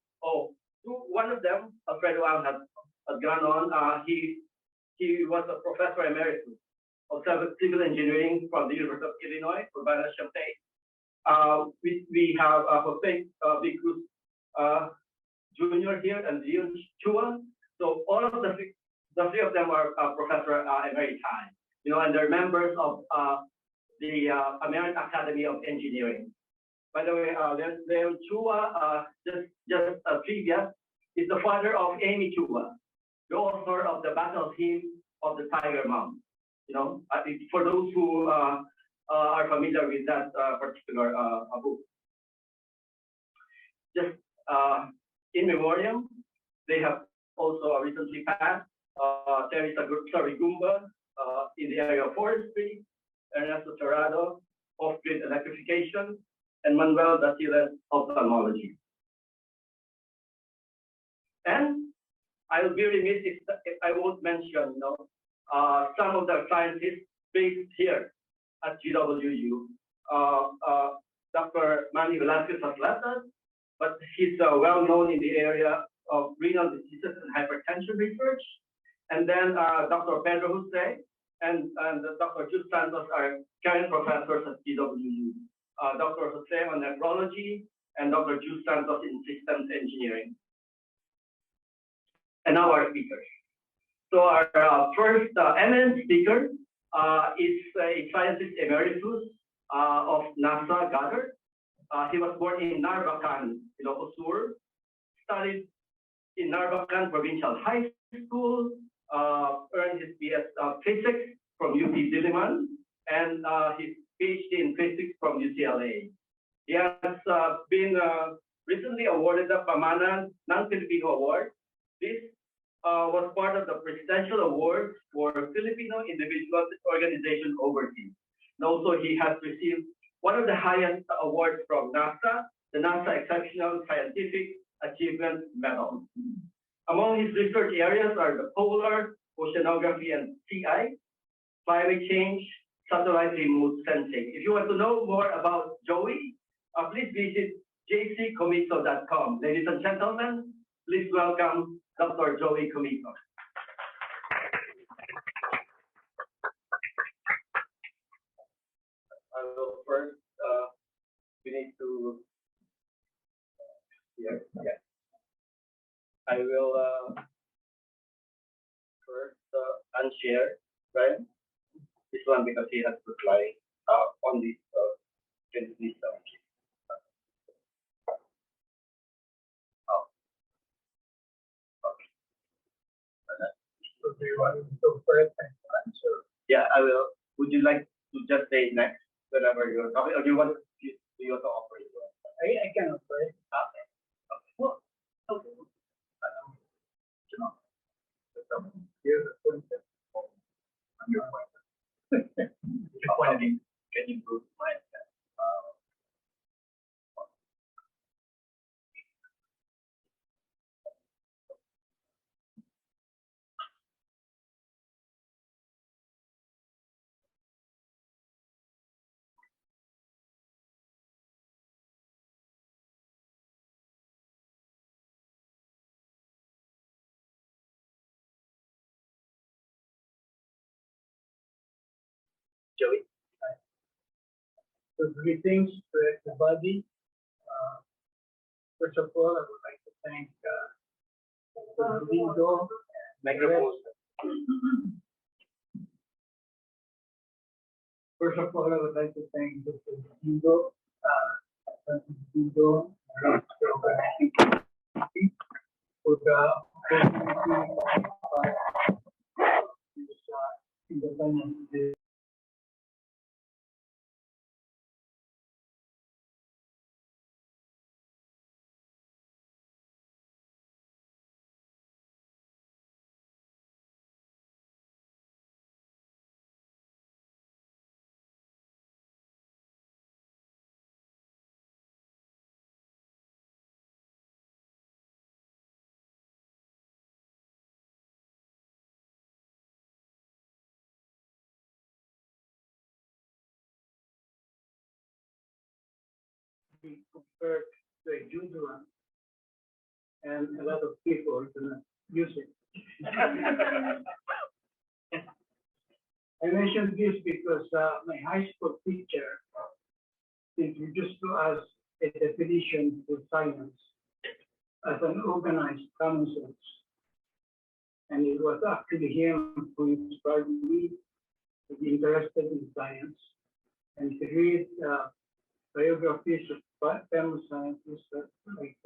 One of them, Alfredo Ang, has gone on. He was a professor emeritus of civil engineering from the University of Illinois, Urbana-Champaign. We have Jose V. Cruz Jr. here and Leon Chua. So all of the three of them are Professor Emeriti, and they're members of the American Academy of Engineering. By the way, Leon Chua, just trivia, is the father of Amy Chua, the author of the battle hymn of the Tiger Mom. For those who are familiar with that particular book. Just in memoriam, they have also recently passed Teresa Gumba in the area of forestry, Ernesto Torrado, off-grid electrification, and Manuel Dasiles, ophthalmology. And I'll be remiss if I won't mention, some of the scientists based here at GWU. Dr. Manny Velasquez Atletas, but he's well known in the area of renal diseases and hypertension research. And then Dr. Pedro Jose and Dr. Jus Santos are current professors at GWU. Dr. Jose on nephrology and Dr. Jus Santos in systems engineering. And now our speakers. So our first eminent speaker is a scientist emeritus of NASA Goddard. He was born in Narvacan, Ilocos Sur, studied in Narvacan Provincial High School, earned his BS Physics from UP Diliman, and his PhD in Physics from UCLA. He has been recently awarded the Pamanan ng Pilipino Award. This was part of the Presidential Awards for Filipino Individuals Organization Overseas. And also, he has received one of the highest awards from NASA, the NASA Exceptional Scientific Achievement Medal. Among his research areas are the polar, oceanography and sea ice, climate change, satellite remote sensing. If you want to know more about Joey, please visit jccomiso.com. Ladies and gentlemen, please welcome Dr. Joey Comiso. First, we need to, yeah. I will first unshare, right? This one because he has to fly on this this So do you want to go first and answer? Yeah, I will. Would you like to just say next whenever you're talking, or do you want to offer it? I can offer it. Okay. Okay. Well, okay. Here's the point. Your point. Can you improve my Joey? So greetings to everybody. First of all, I would like to thank Lindo. First of all, I would like to thank Dr. Lindo, for the Independence Day. Be compared to a judo one, and a lot of people do not use it. I mentioned this because my high school teacher introduced to us a definition for science as an organized common sense. And it was actually him who inspired me to be interested in science and to read biographies of famous scientists like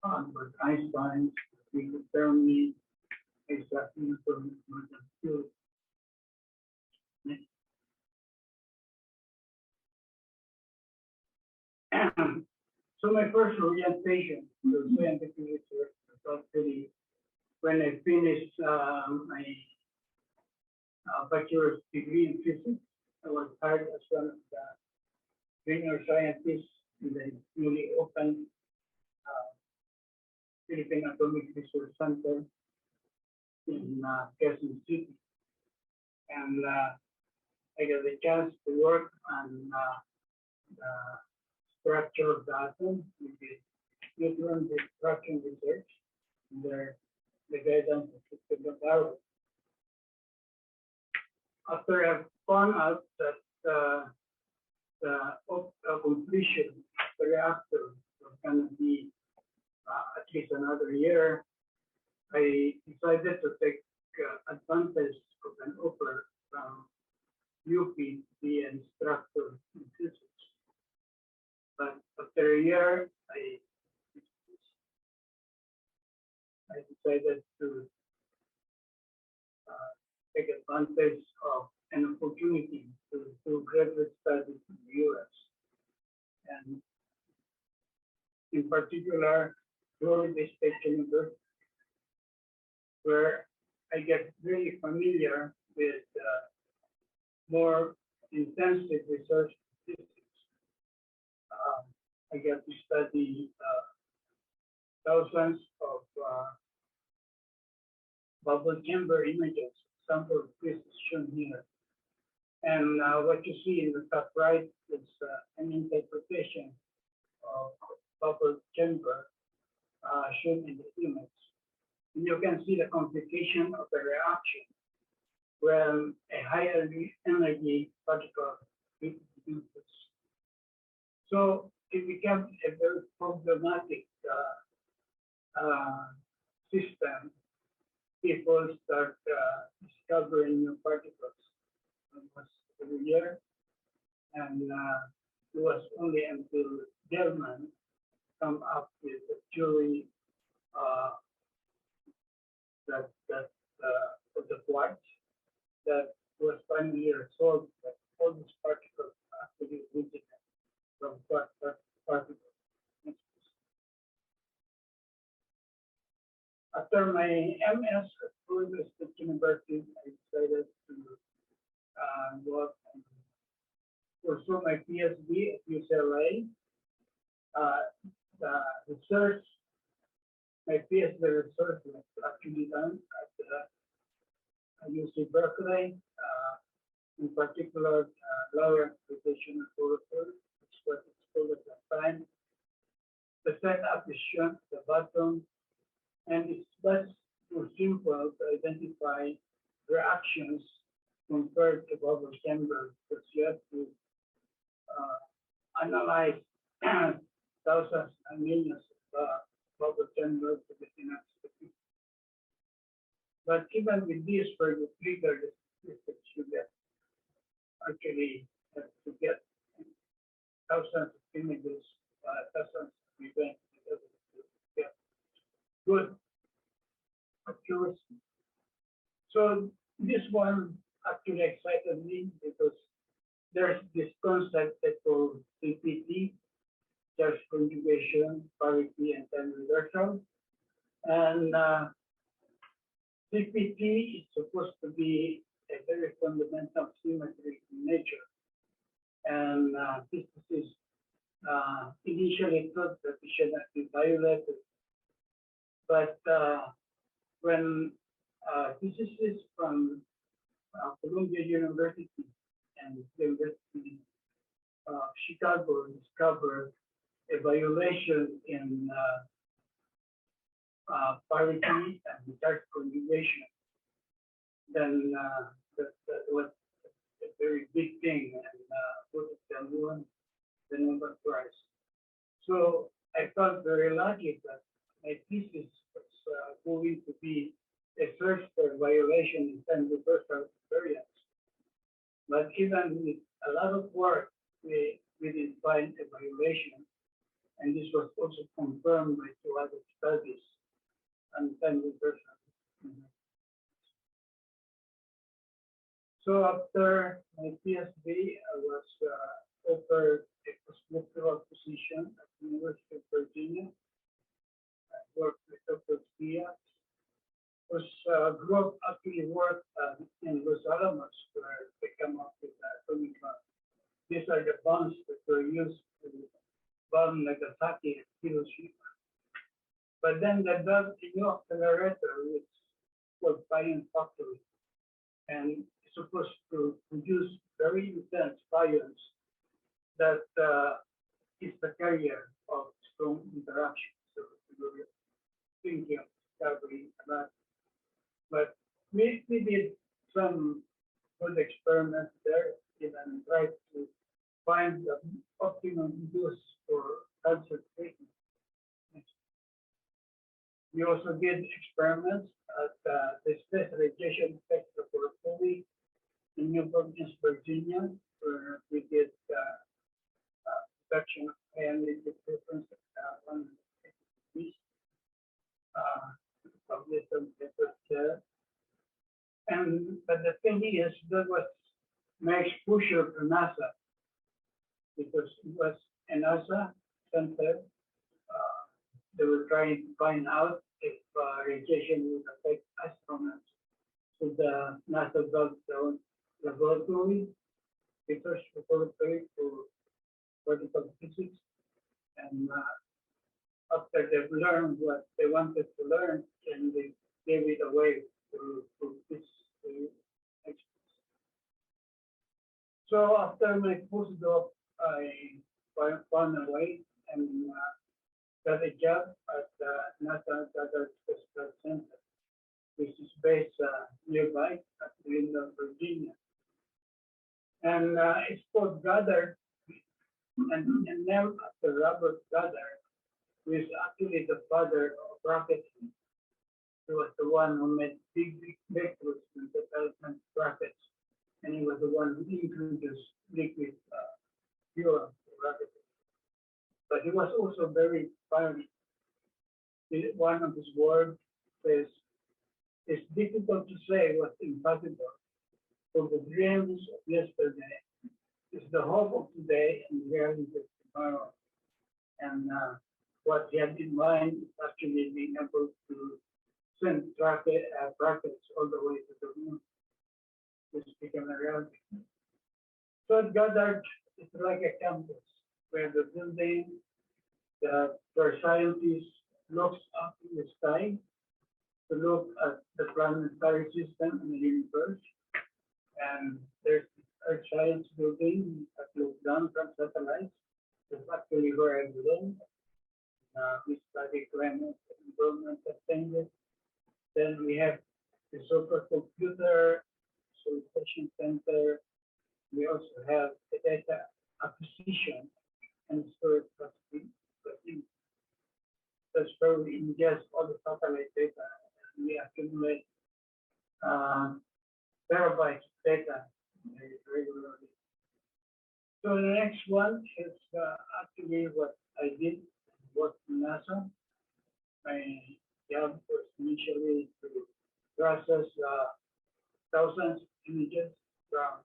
Albert Einstein, Peter Fermi, Isaac Newton, Martin Luther. So my first orientation to scientific research was actually when I finished my bachelor's degree in physics. I was hired as one of the junior scientists in the newly opened Philippine Atomic Research Center in Quezon City. And I got the chance to work on the structure of the atom with the neutron destruction research under the guidance of Mr. Barrow. After I found out that the completion of the reactor was going to be at least another year, I decided to take advantage of an offer from UP to be an instructor in physics. But after a year, I decided to take advantage of an opportunity to do graduate studies in the US. And in particular, Florida State University. where I get really familiar with more intensive research statistics. I get to study thousands of bubble chamber images, sample of this is shown here. And what you see in the top right is an interpretation of bubble chamber shown in the image. And you can see the complication of the reaction when a higher energy particle hits the nucleus. So it becomes a very problematic system. People start discovering new particles almost every year, and it was only until German come up with the theory of the quartz that was finally resolved that all these particles actually originate from quartz particles. After my MS at Florida State University, I decided to go up and pursue my PhD at UCLA. The research, my PhD research was actually done at UC Berkeley, in particular, lower gravitational protocol, which is what it's called at that time. The setup is shown at the bottom, and it's much more simple to identify reactions compared to bubble chamber, because you have to analyze thousands and millions of bubble chambers to get enough statistics. But even with this, for the trigger the statistics, you get actually have to get thousands of images, thousands of events to get good accuracy. So this one actually excited me because there's this concept that called CPT, charge conjugation, parity, and time reversal. And CPT is supposed to be a very fundamental symmetry in nature. And physicists initially thought that it should not be violated. But when physicists from Columbia University and the University of Chicago discovered a violation in parity and charge conjugation, then that was a very big thing, and put it and won the Nobel Prize. So I felt very lucky that my thesis was going to be a search for violation in time reversal variance. But even with a lot of work, we didn't find a violation. And this was also confirmed by two other studies on time reversal. So after my PhD, I was offered a postdoctoral position at the University of Virginia. I worked with Dr. Diaz. Group actually worked in Los Alamos, where they come up with atomic bombs. These are the bombs that were used to bomb Nagasaki and Hiroshima. But then they built a new accelerator, which is called Pion Factory, and it's supposed to produce very intense pions that is the carrier of strong interaction. So we were thinking of discovering that. But we did some good experiments there, and tried to find the optimum dose for cancer treatment. We also did experiments at the Space Radiation Spectrum Laboratory in Newport News, Virginia, where we did detection of ionic difference at 1 degrees. Published some papers there. But the thing is, that was my exposure to NASA, because it was a NASA center. They were trying to find out if radiation would affect astronauts. So the NASA built their own laboratory, research laboratory for particle physics, and after they've learned what they wanted to learn, and they gave it away to this experts. So after my postdoc, I found a way and got a job at NASA Goddard Space Center, which is based nearby at Linda, Virginia. And it's called Goddard, and named after Robert Goddard, who is actually the father of rocketry. He was the one who made big breakthroughs in the development of rockets, and he was the one who introduced liquid fuel for rocketry. But he was also very fiery. One of his words says, "It's difficult to say what's impossible, for the dreams of yesterday is the hope of today and reality of tomorrow." And what he had in mind is actually being able to send rockets all the way to the moon, which became a reality. So at Goddard, it's like a campus where the building, where scientists looks up in the sky to look at the planetary system and the universe. And there's this Earth Science building that looks down from satellites. That's actually where I belong. We study climate and environmental changes. Then we have the supercomputer, solution center. We also have the data acquisition and storage processing. That's where we ingest all the satellite data and we accumulate terabytes of data regularly. So the next one is actually what I did, work in NASA. My job was initially to process thousands of images from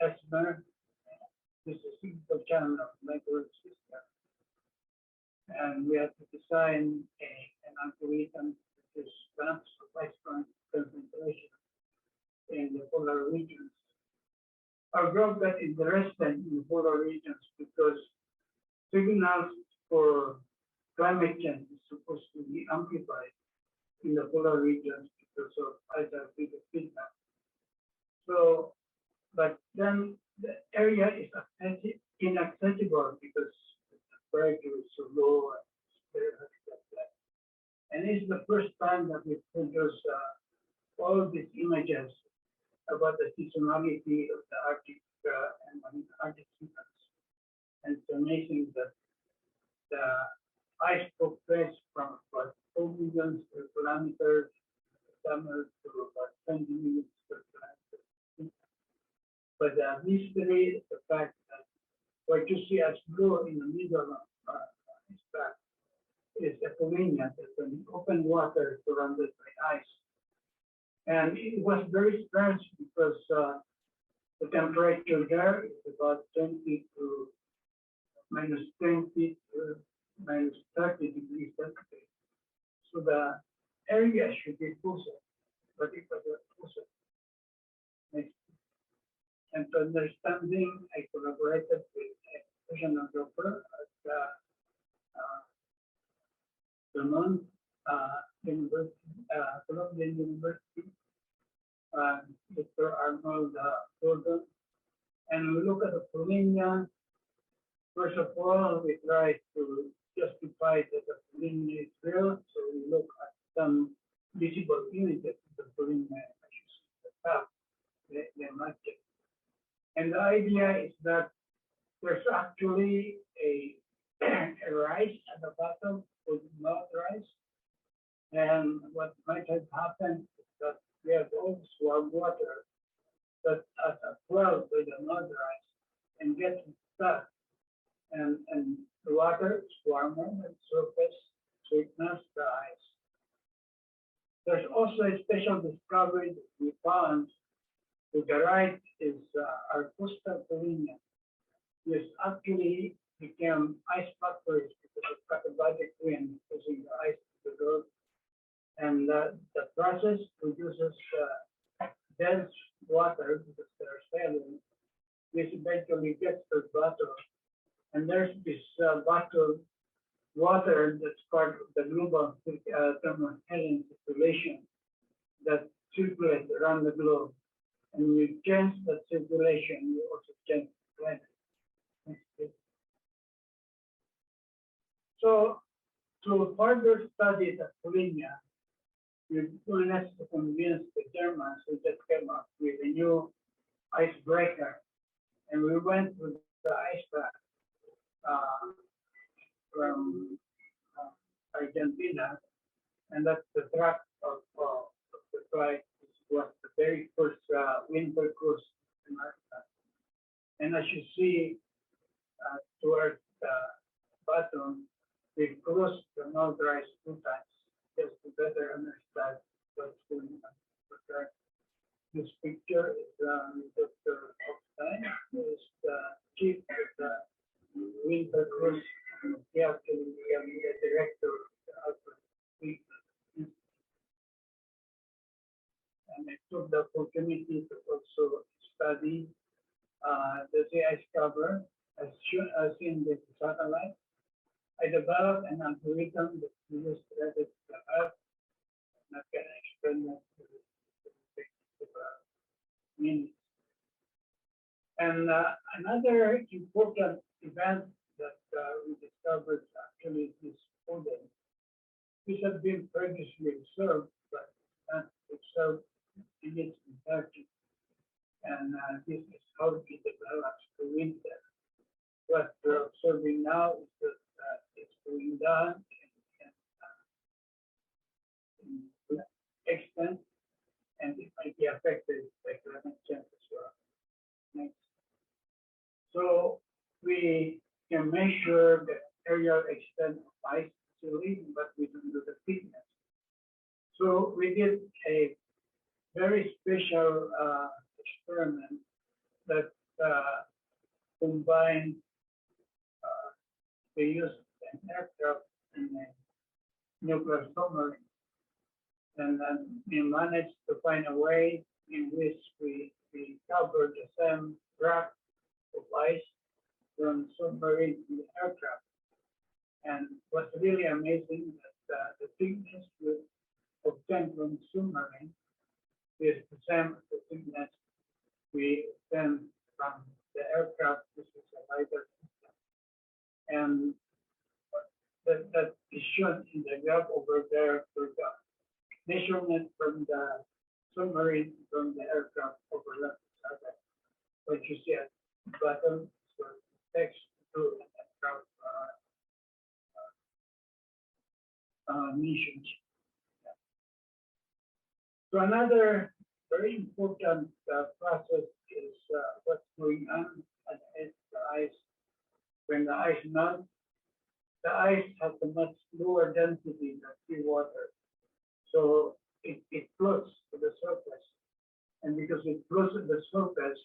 ESMER. This is a single channel network system. And we had to design an algorithm which is transfer electron concentration in the polar regions. Our group got interested in the polar regions because signals for climate change is supposed to be amplified in the polar regions because of either feedback. So, but then the area is inaccessible because the temperature is so low and it's very hard to get that. And it's the first time that we produce all these images about the seasonality of the Arctic and Arctic seasons. And it's amazing that the ice progressed from about 4 million square kilometers summer to about 20 million square kilometers. But the mystery is the fact that what you see as blue in the middle of this track is a Philippine, that's an open water surrounded by ice. And it was very strange because the temperature there is about 20 to minus 20 to minus 30 degrees centigrade. So the area should be frozen, but it was frozen. And to understanding, I collaborated with a oceanographer at Vermont University, Columbian University, Dr. Arnold Gordon. And we look at the Philippine. First of all, we try to justify that the Philippine is real, so we look at some visible images of the Philippine as you see the top, the magic. And the idea is that there's actually a rise at the bottom called mud rise. And what might have happened is that we have all this warm water that as well by the mud rise and gets stuck. And the water is warmer than the surface, so it melts the ice. There's also a special discovery that we found. To the right is our coastal Philippine, which actually became ice factories because of katabatic wind pushing the ice to the Gulf. And the process produces dense water because they're sailing, which eventually gets to the bottom. And there's this bottled water that's part of the global thermohaline circulation that circulates around the globe. And when you change that circulation, you also change the climate. So, to further study the Colonia, we managed to convince the Germans who just came up with a new icebreaker. And we went with the iceberg from Argentina, and that's the track of the flight. Was the very first winter cruise in America. And as you see towards the bottom, we cruised the North Rise 2 times just to better understand what's going on. This picture is Dr. Hochstein, who is the chief of the winter cruise, and he actually became the director of the Alfred Fleet. And I took the opportunity to also study the sea ice cover as seen with the satellite. I developed an algorithm that we use to edit the Earth. I'm not going to explain that to minutes. And another important event that we discovered actually is Odin. This had been previously observed, but not observed in its entirety. And this is how it develops the winter. What we're observing now is that it's going down in extent, and it might be affected by climate change as well. Next. So we can measure the areal extent of ice easily, but we don't do the thickness. So we did a very special experiment that combined the use of an aircraft and a nuclear submarine. And then we managed to find a way in which we covered the same rack of ice from submarine to the aircraft. And what's really amazing is that the thickness we obtained from submarine is the same as the thickness we obtained from the aircraft, which is a lighter system. And that is shown in the graph over there for the measurement from the submarine from the aircraft overlap each other. What you see at the bottom is the text through an aircraft missions. So another very important process is what's going on at the ice. When the ice melts, the ice has a much lower density than seawater. So it floats to the surface. And because it floats to the surface,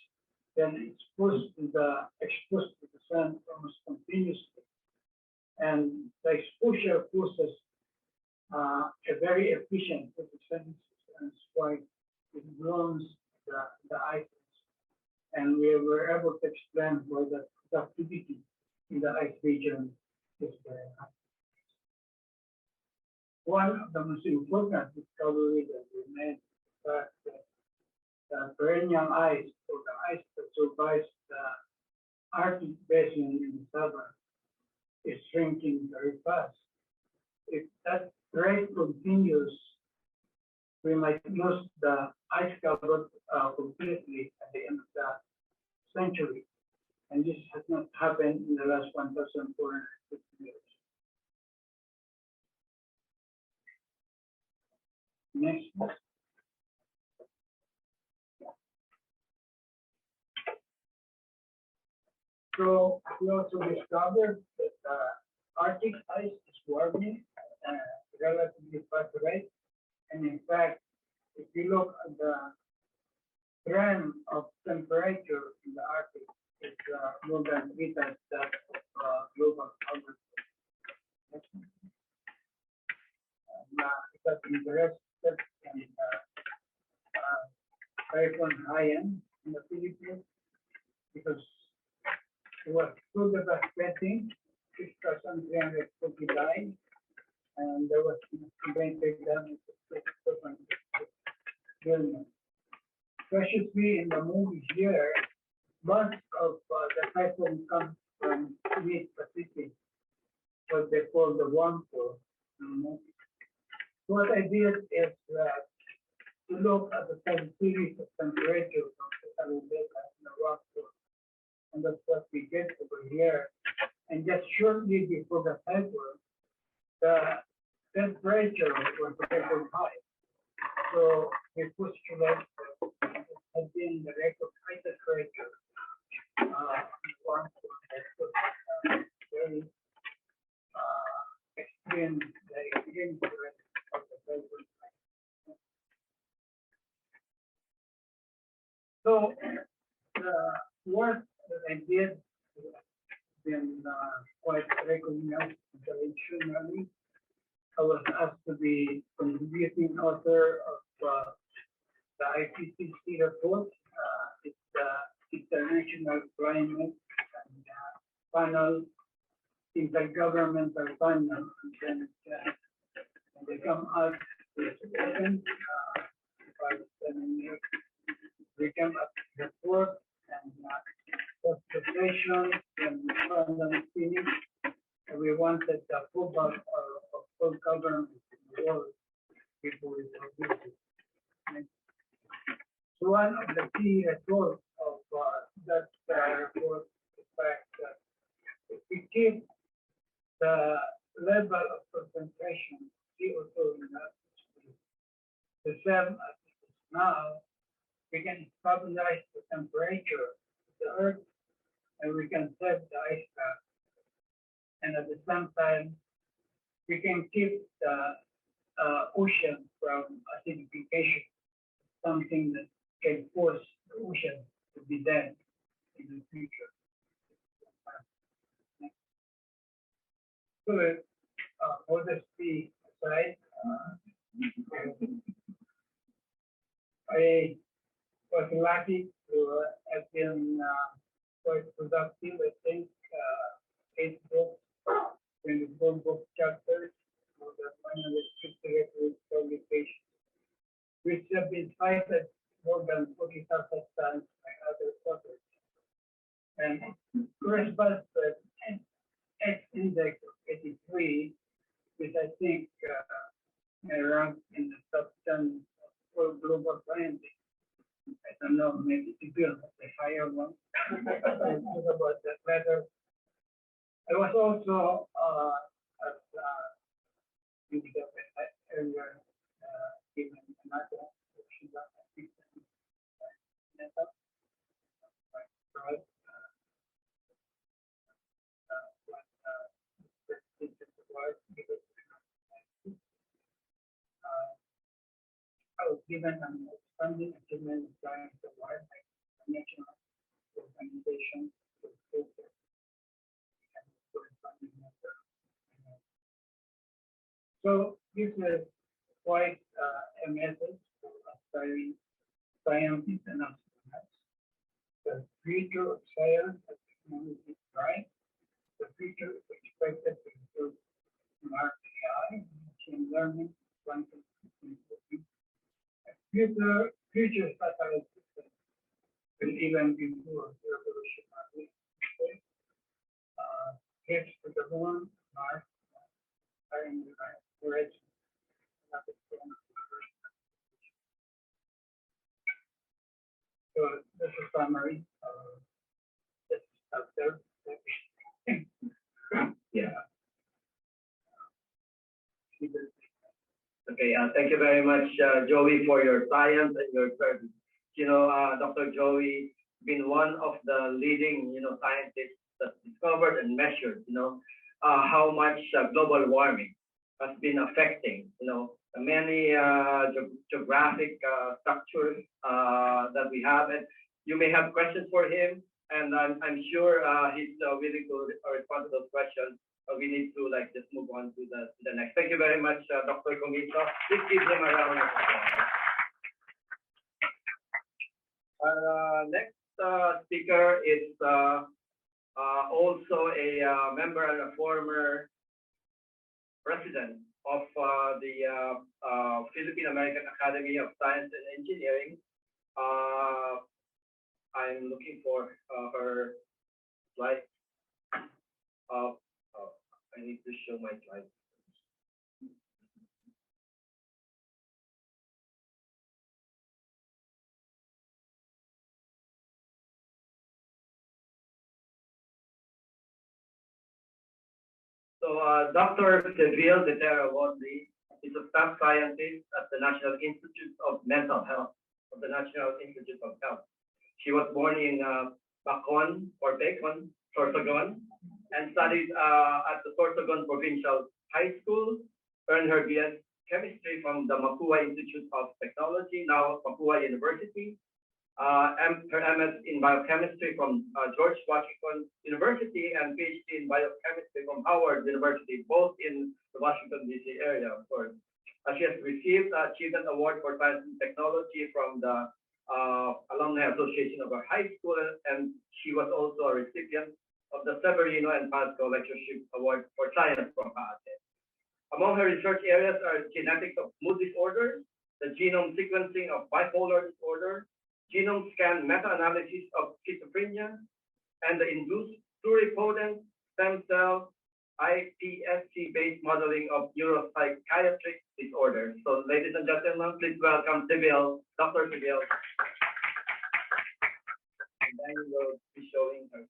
then it's exposed to the sun almost continuously. And the exposure causes a very efficient photosynthesis, and that's why it warms the ice. And we were able to explain why the productivity in the ice region is very high. One of the most important discoveries that we made is that the perennial ice, or the ice that survives the Arctic basin in the summer, is shrinking very fast. If that rate continues, we might lose the ice cover completely at the end of the century. And this has not happened in the last 1,450 years. Next. So we also discovered that Arctic ice is warming at a relatively fast rate. And in fact, if you look at the trend of temperature in the Arctic, it's more than 3 times that of global average. that interested in Typhoon Haiyan in the Philippines because it was too devastating, 6,340 died, and there was estimated damage of 6 billion. Preciously in the movie here, most of the typhoon comes from East Pacific, what they call the Wampo. What I did is to look at the time series of temperature from the Alabama and the Rockford, and that's what we get over here. And just shortly before the typhoon, the temperature was record high. So we postulate that had been the record high temperature. Very extreme, the extreme of the typhoon. So the work that I did has been quite recognized internationally. I was asked to be contributing author of the IPCC report. It's the International Climate and Panel, Intergovernmental Panel, and then they come out with second, 7 years. We came up with the report and post the session and we finally finished. And we wanted the approval of full government in the world before we produce it. So one of the key results of that report is the fact that if we keep the level of concentration of CO2 in the atmosphere the same as it is now, we can stabilize the temperature of the Earth and we can set the ice cap. And at the same time, we can keep the ocean from acidification, something that can force the ocean to be dead in the future. So, modesty aside, I was lucky to have been quite productive. I think 8 books, 24 book chapters, more than 150 publications, which have been cited more than 40,000 times by other authors. And corresponds to an X index of 83, which I think may rank in the top 10 for global scientists. I don't know, maybe it will be a higher one. I'll talk about that later. I was also, as you said earlier, given another option that I think I was given an outstanding achievement drawing award by the National Organization for Research and Corresponding Member. So this is quite a message for aspiring scientists and astronauts. The future of science and technology is bright. The future is expected to include smart AI, machine learning, quantum computing. Future satellite systems will even be more revolutionary. Trips to the moon, Mars, are in the right direction. So this is a summary of this chapter. Yeah. Okay, thank you very much, Joey, for your science and your service. You know, Dr. Joey been one of the leading, scientists that discovered and measured, how much global warming has been affecting, many geographic structures that we have. And you may have questions for him, and I'm sure he's willing to respond to those questions. we need to like just move on to the next. Thank you very much, Dr. Comito. Please give him a round of applause. Our next speaker is also a member and a former president of the Philippine American Academy of Science and Engineering. I'm looking for her slide. I need to show my slide. So Dr. Seville de Terra Wadley is a staff scientist at the National Institute of Mental Health of the National Institute of Health. She was born in Bacon, Sorsogon, and studied at the Sorsogon Provincial High School, earned her BS Chemistry from the Mapua Institute of Technology, now Mapua University, her MS in Biochemistry from George Washington University, and PhD in Biochemistry from Howard University, both in the Washington, D.C. area, of course. She has received Achievement Award for Science and Technology from the Alumni Association of her high school, and she was also a recipient of the Severino and Pasco Lectureship Award for Science from PAATE. Among her research areas are genetics of mood disorders, the genome sequencing of bipolar disorder, genome scan meta-analysis of schizophrenia, and the induced pluripotent stem cell iPSC-based modeling of neuropsychiatric disorders. So, ladies and gentlemen, please welcome Seville, Dr. Seville. And then we'll be showing her.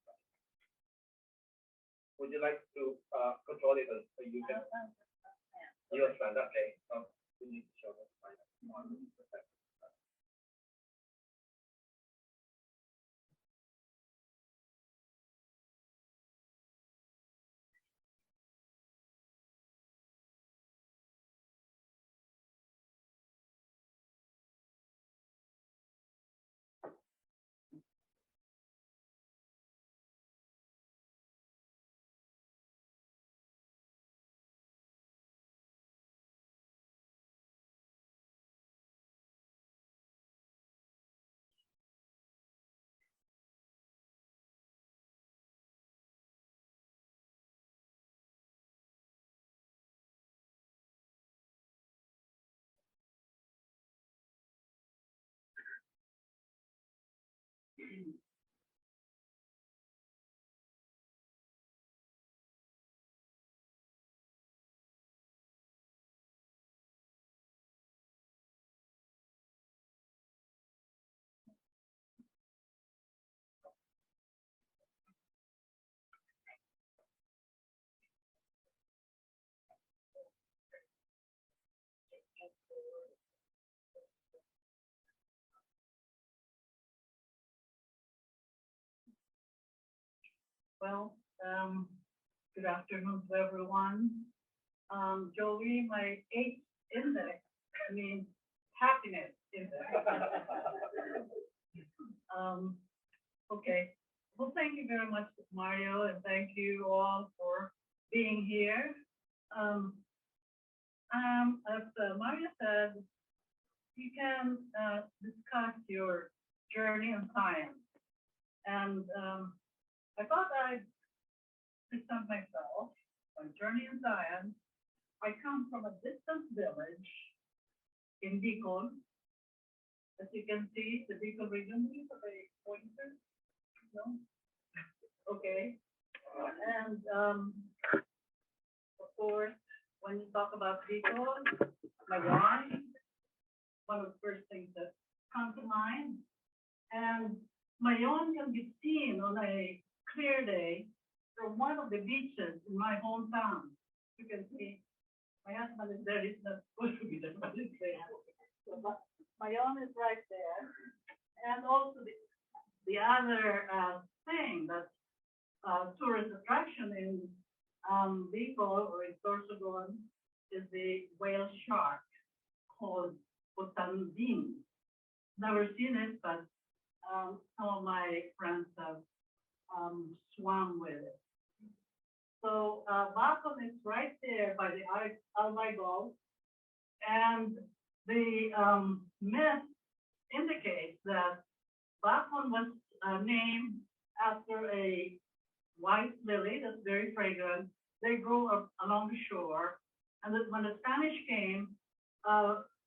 Would you like to control it, so you can? Your friend, okay. So we need to show that. Well, good afternoon to everyone. Joey, my H index means happiness index. Okay. Well, thank you very much, Mario, and thank you all for being here. As Mario said, you can discuss your journey in science. And I thought I'd present myself, my journey in science. I come from a distant village in Bicol. As you can see, the Bicol region is a very pointer. No? Okay. And of course, when you talk about Bicol, Mayon, one of the first things that come to mind. And Mayon can be seen on a clear day from one of the beaches in my hometown. You can see my husband is there. He's not supposed to be there, but he's there. So, Mayon is right there. And also the other thing that's tourist attraction in Bicol or in Sorsogon is the whale shark called Botandin. Never seen it, but some of my friends have swam with it. So, Bacon is right there by the Albay Gulf. And the myth indicates that Bacon was named after a white lily that's very fragrant. They grew up along the shore. And when the Spanish came,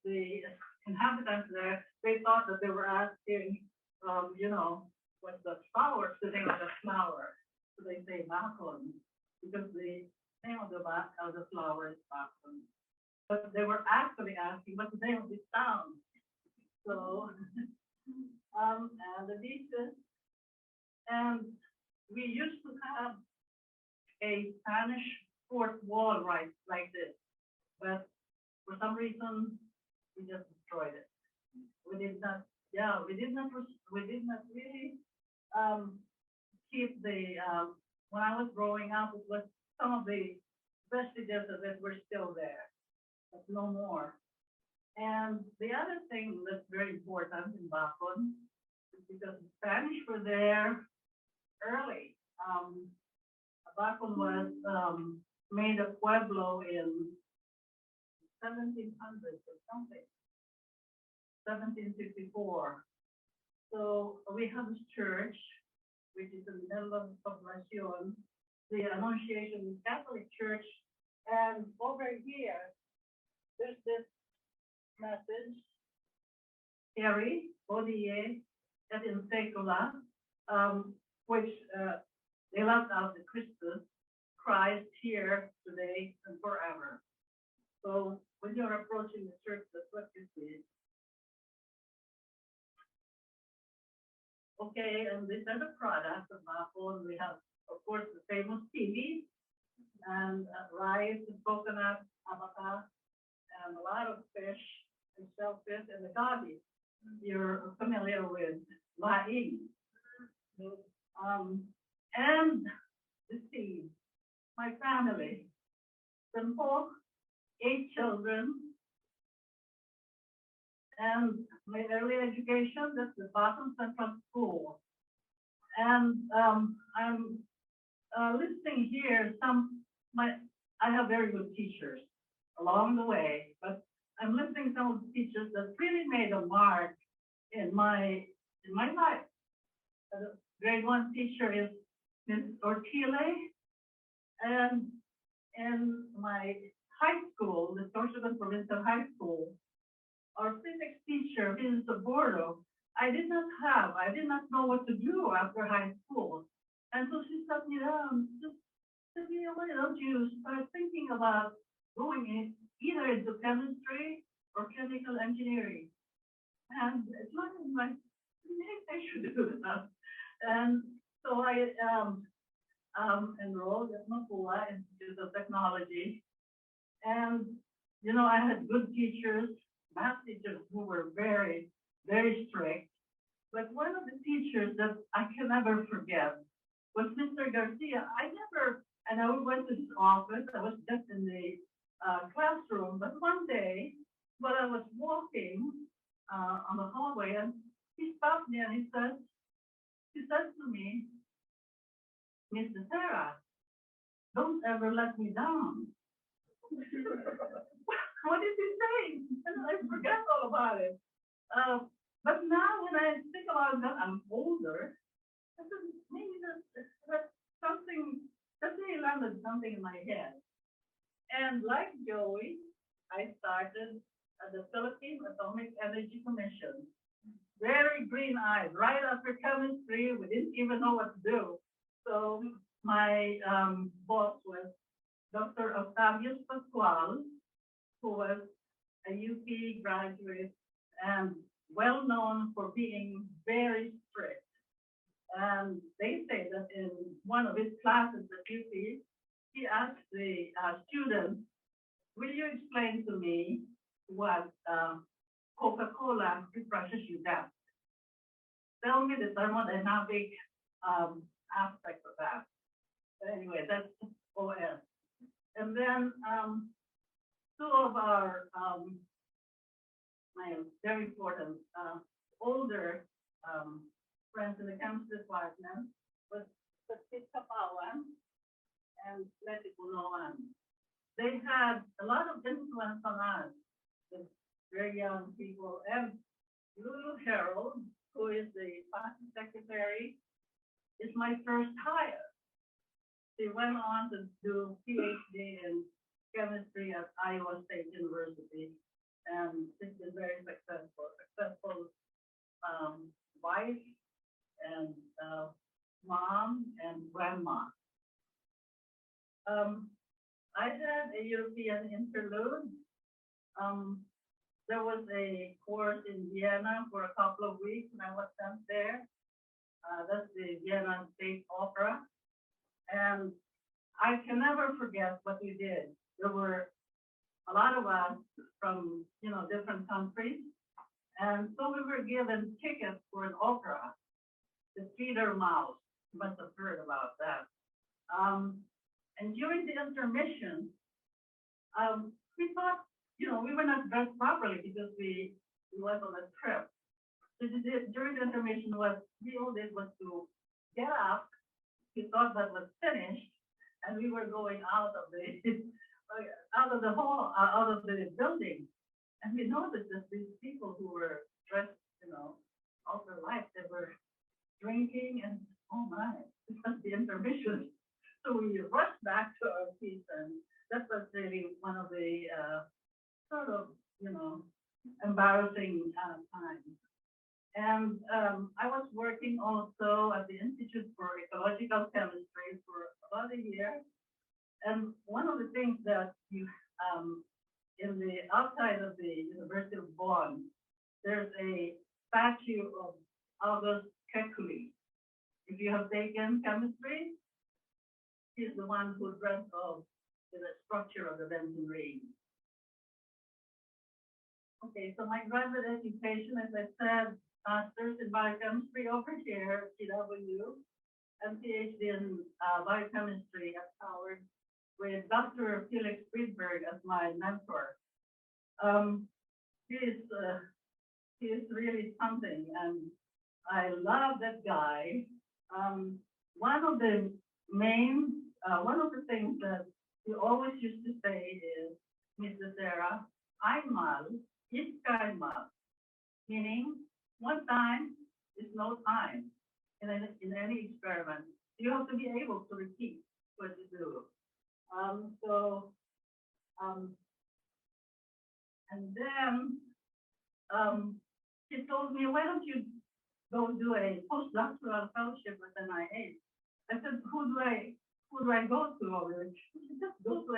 the inhabitants there, they thought that they were asking, what's the flower sitting on the flower. So they say Bacon, because the name of the flower is Bacon. But they were actually asking, what's the name of this town? So, and the beaches, and we used to have a Spanish fort wall right like this, but for some reason we just destroyed it. We did not really keep the. When I was growing up, it was some of the vestiges of it were still there, but no more. And the other thing that's very important in Bacon is because the Spanish were there early. Bacon was made a pueblo in 1700 or something, 1754. So we have this church, which is in the middle of Poblacion, the Annunciation Catholic Church, and over here, there's this message, Harry, Odie, et in secula, which they left out the Christus, Christ here, today, and forever. So when you're approaching the church, that's what you see. Okay, and these are the products of Bacon. We have, of course, the famous TV, and rice, and coconut, abaca, and a lot of fish and shellfish, and the gabi. You're familiar with laing. And the seed. My family, simple, 8 children, and my early education, that's the Bacon Central School. And I'm listing here I have very good teachers along the way, but I'm listing some of the teachers that really made a mark in my life. The grade 1 teacher is Ms. Ortile, and in my high school, the Sorsogon Provincial High School, our physics teacher, Mrs. Bordo, I did not know what to do after high school. And so she sat me down, just said, why don't you start thinking about going either into chemistry or chemical engineering? And it's like, maybe I should do that. And so I enrolled at NaFFAA Institute of Technology. And, I had good teachers, math teachers who were very, very strict. But one of the teachers that I can never forget was Mr. Garcia. I never went to his office. I was just in the classroom. But one day, while I was walking on the hallway, and he stopped me and he said to me, Mr. Sarah, don't ever let me down. What is he saying? And I forgot all about it. But now when I think about that, I'm older. I said, maybe that's something, that really landed something in my head. And like Joey, I started at the Philippine Atomic Energy Commission. Very green-eyed, right after chemistry, we didn't even know what to do. So my boss was Dr. Octavius Pascual, who was a UP graduate and well known for being very strict. And they say that in one of his classes at UP, he asked the students, will you explain to me what Coca-Cola refreshes you best? Tell me the thermodynamic aspect of that. But anyway, that's OS. And then two of our my very important older friends in the chemistry department was Sid Kapawan and Letipunoan. They had a lot of influence on us, the very young people, and Lulu Harold, who is the past secretary, is my first hire. She went on to do PhD in chemistry at Iowa State University, and she's been very successful wife and mom and grandma. I had a European interlude. There was a course in Vienna for a couple of weeks when I was sent there. That's the Vienna State Opera. And I can never forget what we did. There were a lot of us from, different countries. And so we were given tickets for an opera, the Theater Mouse. You must have heard about that. And during the intermission, we thought, we were not dressed properly because we went on a trip. So during the intermission, what we all did was to get up. We thought that was finished, and we were going out of the hall, out of the building. And we noticed that these people who were dressed, all their life, they were drinking, and oh my, it was the intermission. So we rushed back to our seats, and that was really one of the sort of, embarrassing times. And I was working also at the Institute for Ecological Chemistry for about a year. And one of the things that in the outside of the University of Bonn, there's a statue of August Kekulé. If you have taken chemistry, he's the one who dreamt of the structure of the benzene ring. Okay, so my graduate education, as I said, master's in biochemistry over here, TW, and PhD in biochemistry at Howard with Dr. Felix Friedberg as my mentor. He is really something, and I love that guy. One of the things that he always used to say is, Mrs. Sarah, einmal ist kein Mal, meaning one time is no time in any experiment. You have to be able to repeat what you do. And then he told me, why don't you go do a postdoctoral fellowship with NIH? I said, who do I go to? Just go to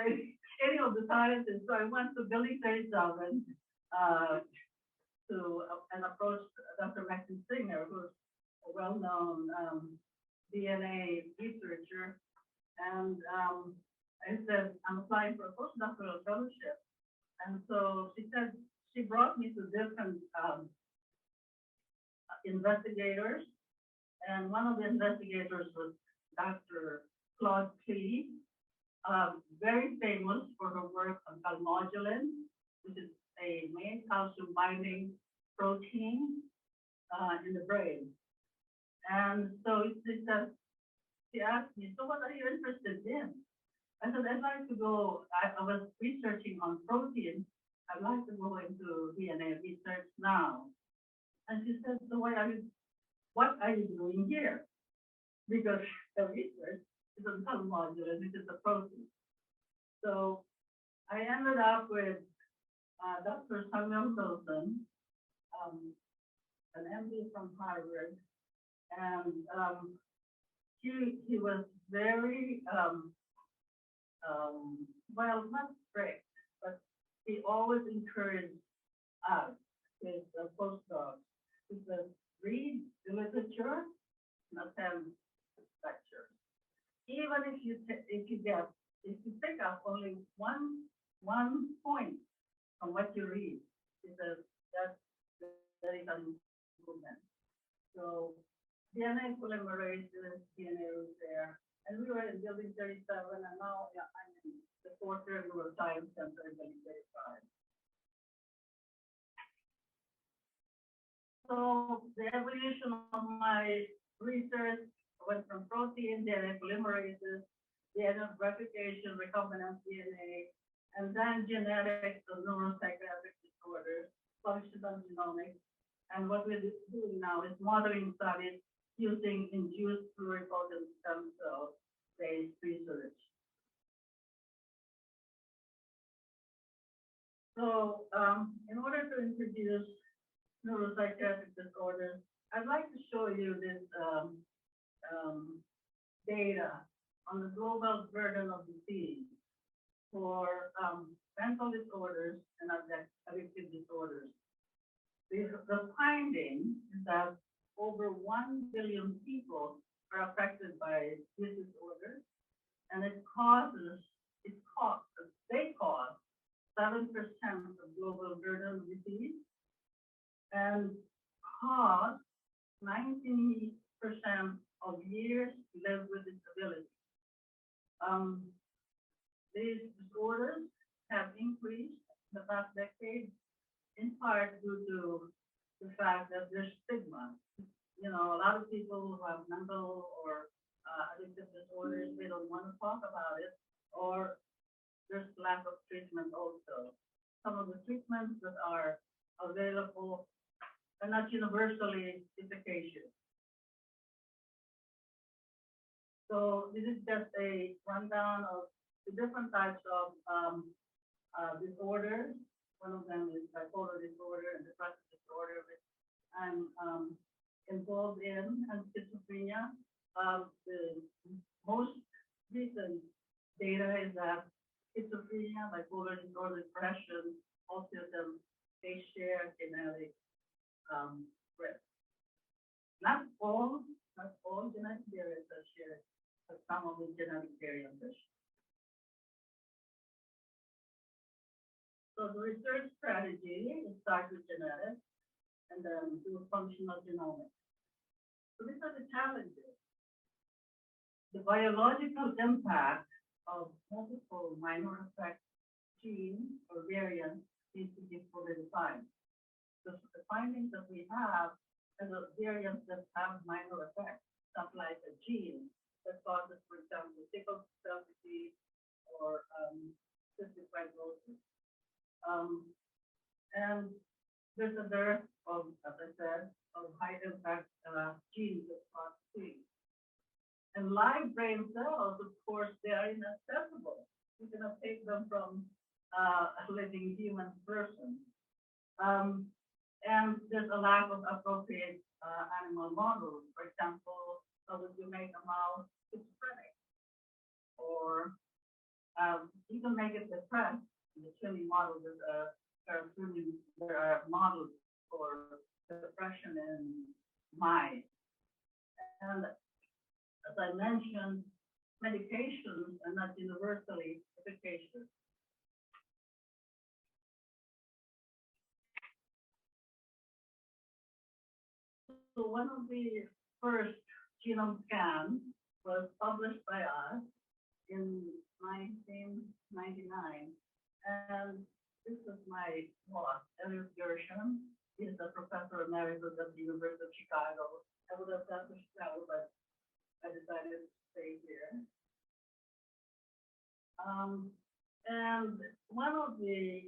any of the scientists. So I went to Billy 37 and approached Dr. Maxine Singer, who's a well-known DNA researcher. And I said, I'm applying for a postdoctoral fellowship. And so she said, she brought me to different investigators. And one of the investigators was Dr. Claude Klee, very famous for her work on calmodulin, which is a main calcium binding protein in the brain. And so she asked me, so what are you interested in? I said, I'd like to go, I was researching on proteins. I'd like to go into DNA research now. And she said, so what are you doing here? Because the research is on calmodulin, which is a protein. So I ended up with Dr. Samuel Wilson, an MD from Harvard, and he was very, well, not strict, but he always encouraged us, his postdocs, to just read the literature and attend lectures. Even if you pick up only one point from what you read, because that is an improvement. So DNA polymerases, DNA repair, and we were in building 37, and now I'm in the fourth year neuroscience center in building 35. So the evolution of my research went from protein, DNA polymerases, DNA replication, recombinant DNA, and then genetics of neuropsychiatric disorders, functional genomics. And what we're doing now is modeling studies using induced pluripotent stem cell-based research. So, in order to introduce neuropsychiatric disorders, I'd like to show you this data on the global burden of disease for mental disorders and addictive disorders. The finding is that over 1 billion people are affected by these disorders, and they cause 7% of global burden of disease and cause 90% of years lived with disability. These disorders have increased in the past decade, in part due to the fact that there's stigma. You know, a lot of people who have mental or addictive disorders, they don't want to talk about it, or there's lack of treatment also. Some of the treatments that are available are not universally efficacious. So this is just a rundown of the different types of disorders. One of them is bipolar disorder and depressive disorder, which I'm involved in, and schizophrenia. The most recent data is that schizophrenia, bipolar disorder, depression, autism, they share genetic risk. Not all genetic variants are shared, but some of the genetic variants are shared. So the research strategy is start with genetics and then do functional genomics. So these are the challenges. The biological impact of multiple minor effect genes or variants needs to be fully defined. So the findings that we have are the variants that have minor effects, something like a gene that causes, for example, sickle cell disease or cystic fibrosis. And there's a dearth of, as I said, of high impact genes that cause disease. And live brain cells, of course, they are inaccessible. You cannot take them from a living human person. And there's a lack of appropriate animal models. For example, how would you make a mouse schizophrenic? Or you can make it depressed. In the swimming model, there are models for depression in mice. And as I mentioned, medications are not universally efficacious. So one of the first genome scans was published by us in 1999. And this is my boss, Elliot Gershon. He's a professor emeritus at the University of Chicago. I would have gone to Chicago, but I decided to stay here. And one of the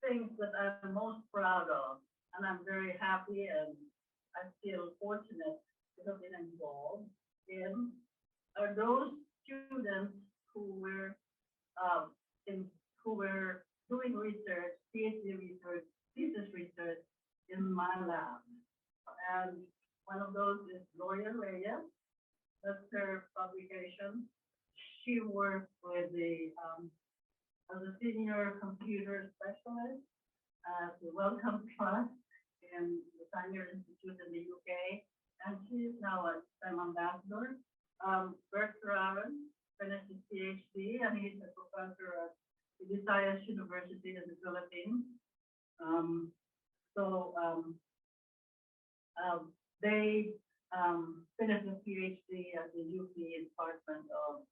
things that I'm most proud of, and I'm very happy and I feel fortunate to have been involved in, are those students who were doing research, PhD research, thesis research in my lab. And one of those is Gloria Reyes. That's her publication. She worked with as a senior computer specialist at the Wellcome Trust in the Sanger Institute in the UK. And she is now a STEM ambassador. Bert Ferraran finished his PhD, and he's a professor at the Visayas University in the Philippines. They finished a PhD at the UP Department of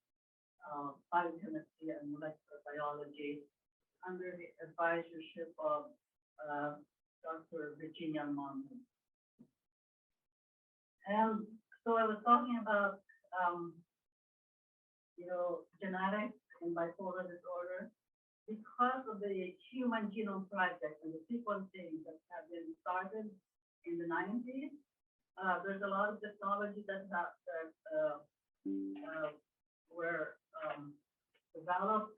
Biochemistry and Molecular Biology under the advisorship of Dr. Virginia Monmouth. And so I was talking about genetics and bipolar disorder, because of the Human Genome Project and the sequencing that have been started in the 90s, there's a lot of technology that were developed,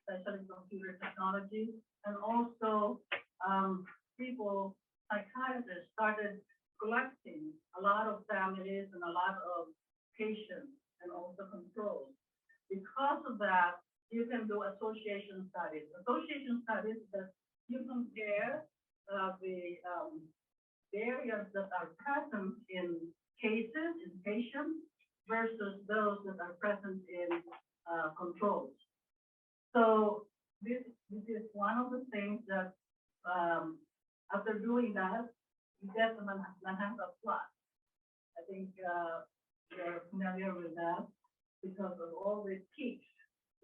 especially computer technology, and also people, psychiatrists, started collecting a lot of families and a lot of patients and also controls. Because of that, you can do association studies. Association studies that you compare the variants that are present in cases, in patients, versus those that are present in controls. So this is one of the things that after doing that, you get the NaFFAA plot. I think you're familiar with that because of all the peaks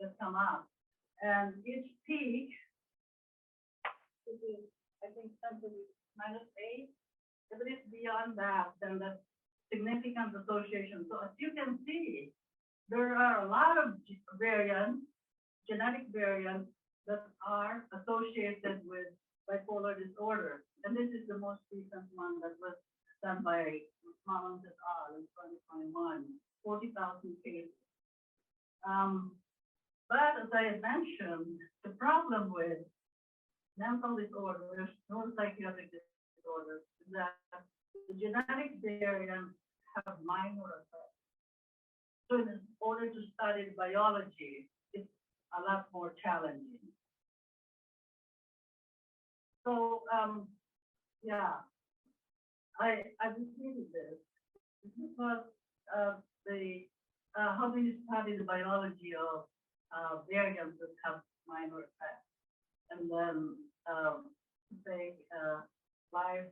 that come up. And each peak is, I think, -8. If it is beyond that, then that's significant association. So as you can see, there are a lot of variants, genetic variants, that are associated with bipolar disorder. And this is the most recent one that was done by Mullins et al. In 2021, 40,000 cases. But as I had mentioned, the problem with mental disorders, neuropsychiatric disorders, is that the genetic variants have minor effects. So in order to study biology, it's a lot more challenging. So yeah, I repeated this because how do you study the biology of variants that have minor effects, and then say live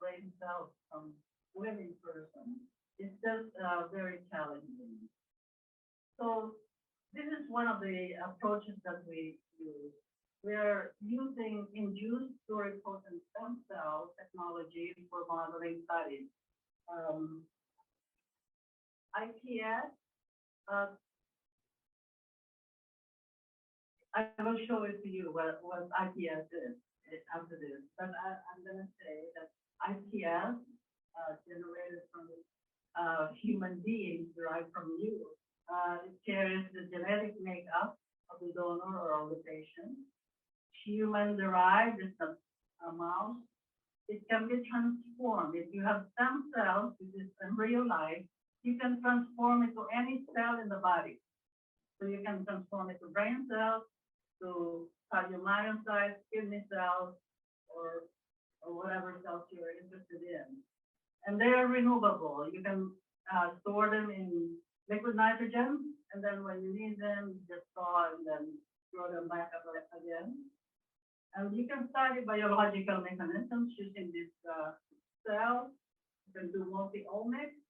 brain cells from living person? It's just very challenging. So this is one of the approaches that we use. We're using induced pluripotent stem cell technology for modeling studies. IPS, I will show it to you what IPS is after this, but I'm going to say that IPS generated from human beings derived from you. It carries the genetic makeup of the donor or of the patient. Human derived is a mouse. It can be transformed. If you have stem cells, which is embryo life, you can transform it to any cell in the body. So you can transform it to brain cells, to cardiomyocytes, kidney cells, or whatever cells you're interested in. And they are renewable. You can store them in liquid nitrogen, and then when you need them, you just thaw and then throw them back up again. And you can study biological mechanisms using this cell. You can do multi-omics,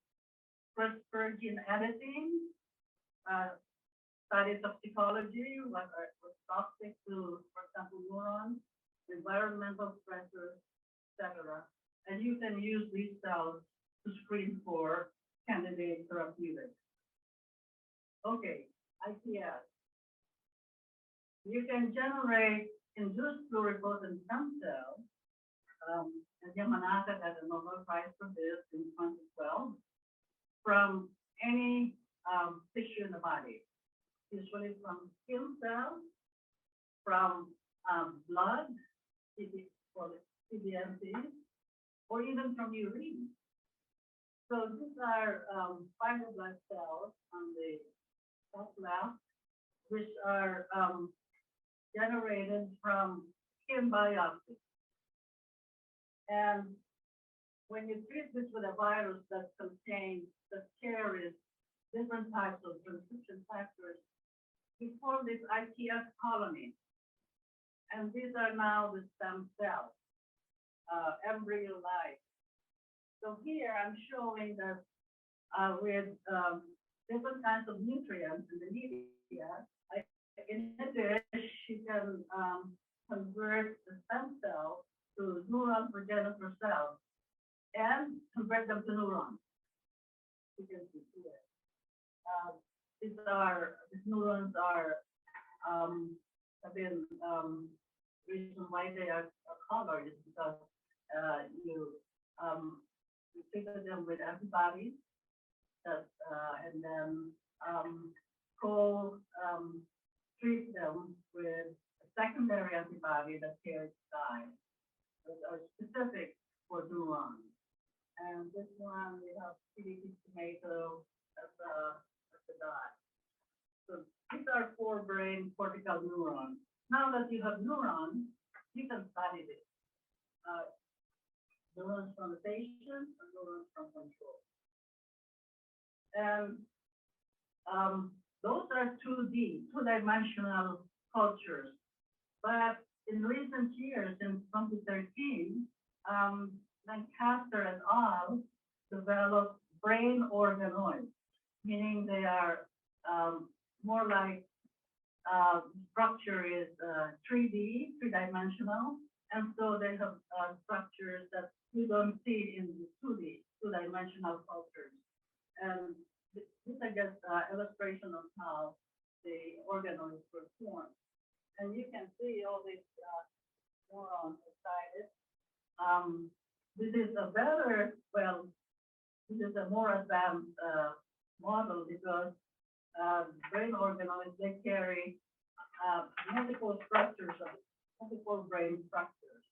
CRISPR gene editing, study toxicology, what toxic to, for example, neurons, environmental stressors, etc. And you can use these cells to screen for candidate therapeutics. Okay, IPS. You can generate induced pluripotent stem cells, and Yamanaka got a Nobel Prize for this in 2012, from any tissue in the body, usually from skin cells, from blood, CBMCs, or even from urine. So these are fibroblast cells on the top left, which are generated from skin biopsy. And when you treat this with a virus that carries different types of transcription factors, you form this IPS colony. And these are now the stem cells, embryo life. So here I'm showing that with different kinds of nutrients in the media, in a dish, you can convert the stem cells to neuron progenitor cells and convert them to neurons. You can see here. these neurons are, have been, reason why they are colored is because, you treated them with antibodies that, and then, treat them with a secondary antibody that carries dye, that are specific for neurons. And this one, we have PDC tomato as a dye. So these are forebrain cortical neurons. Now that you have neurons, you can study this. Neurons from the patient and neurons from control. And those are 2D, two-dimensional cultures. But in recent years, in 2013, Lancaster et al. Developed brain organoids, meaning they are more like structure is 3D, three-dimensional, and so they have structures that you don't see in the 2D, two-dimensional cultures. And this, I guess, illustration of how the organoids were formed. And you can see all these neurons beside it. This is a better, well, this is a more advanced model because brain organoids, they carry multiple structures, multiple brain structures.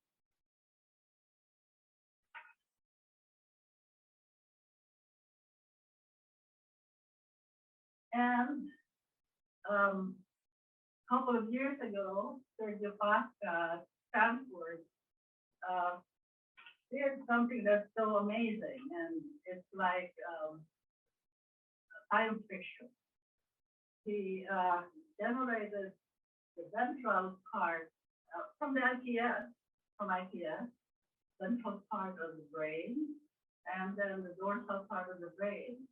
And a couple of years ago, Sergio Pasca at Stanford did something that's so amazing, and it's like science fiction. He generated the ventral part from the IPS, ventral part of the brain, and then the dorsal part of the brain.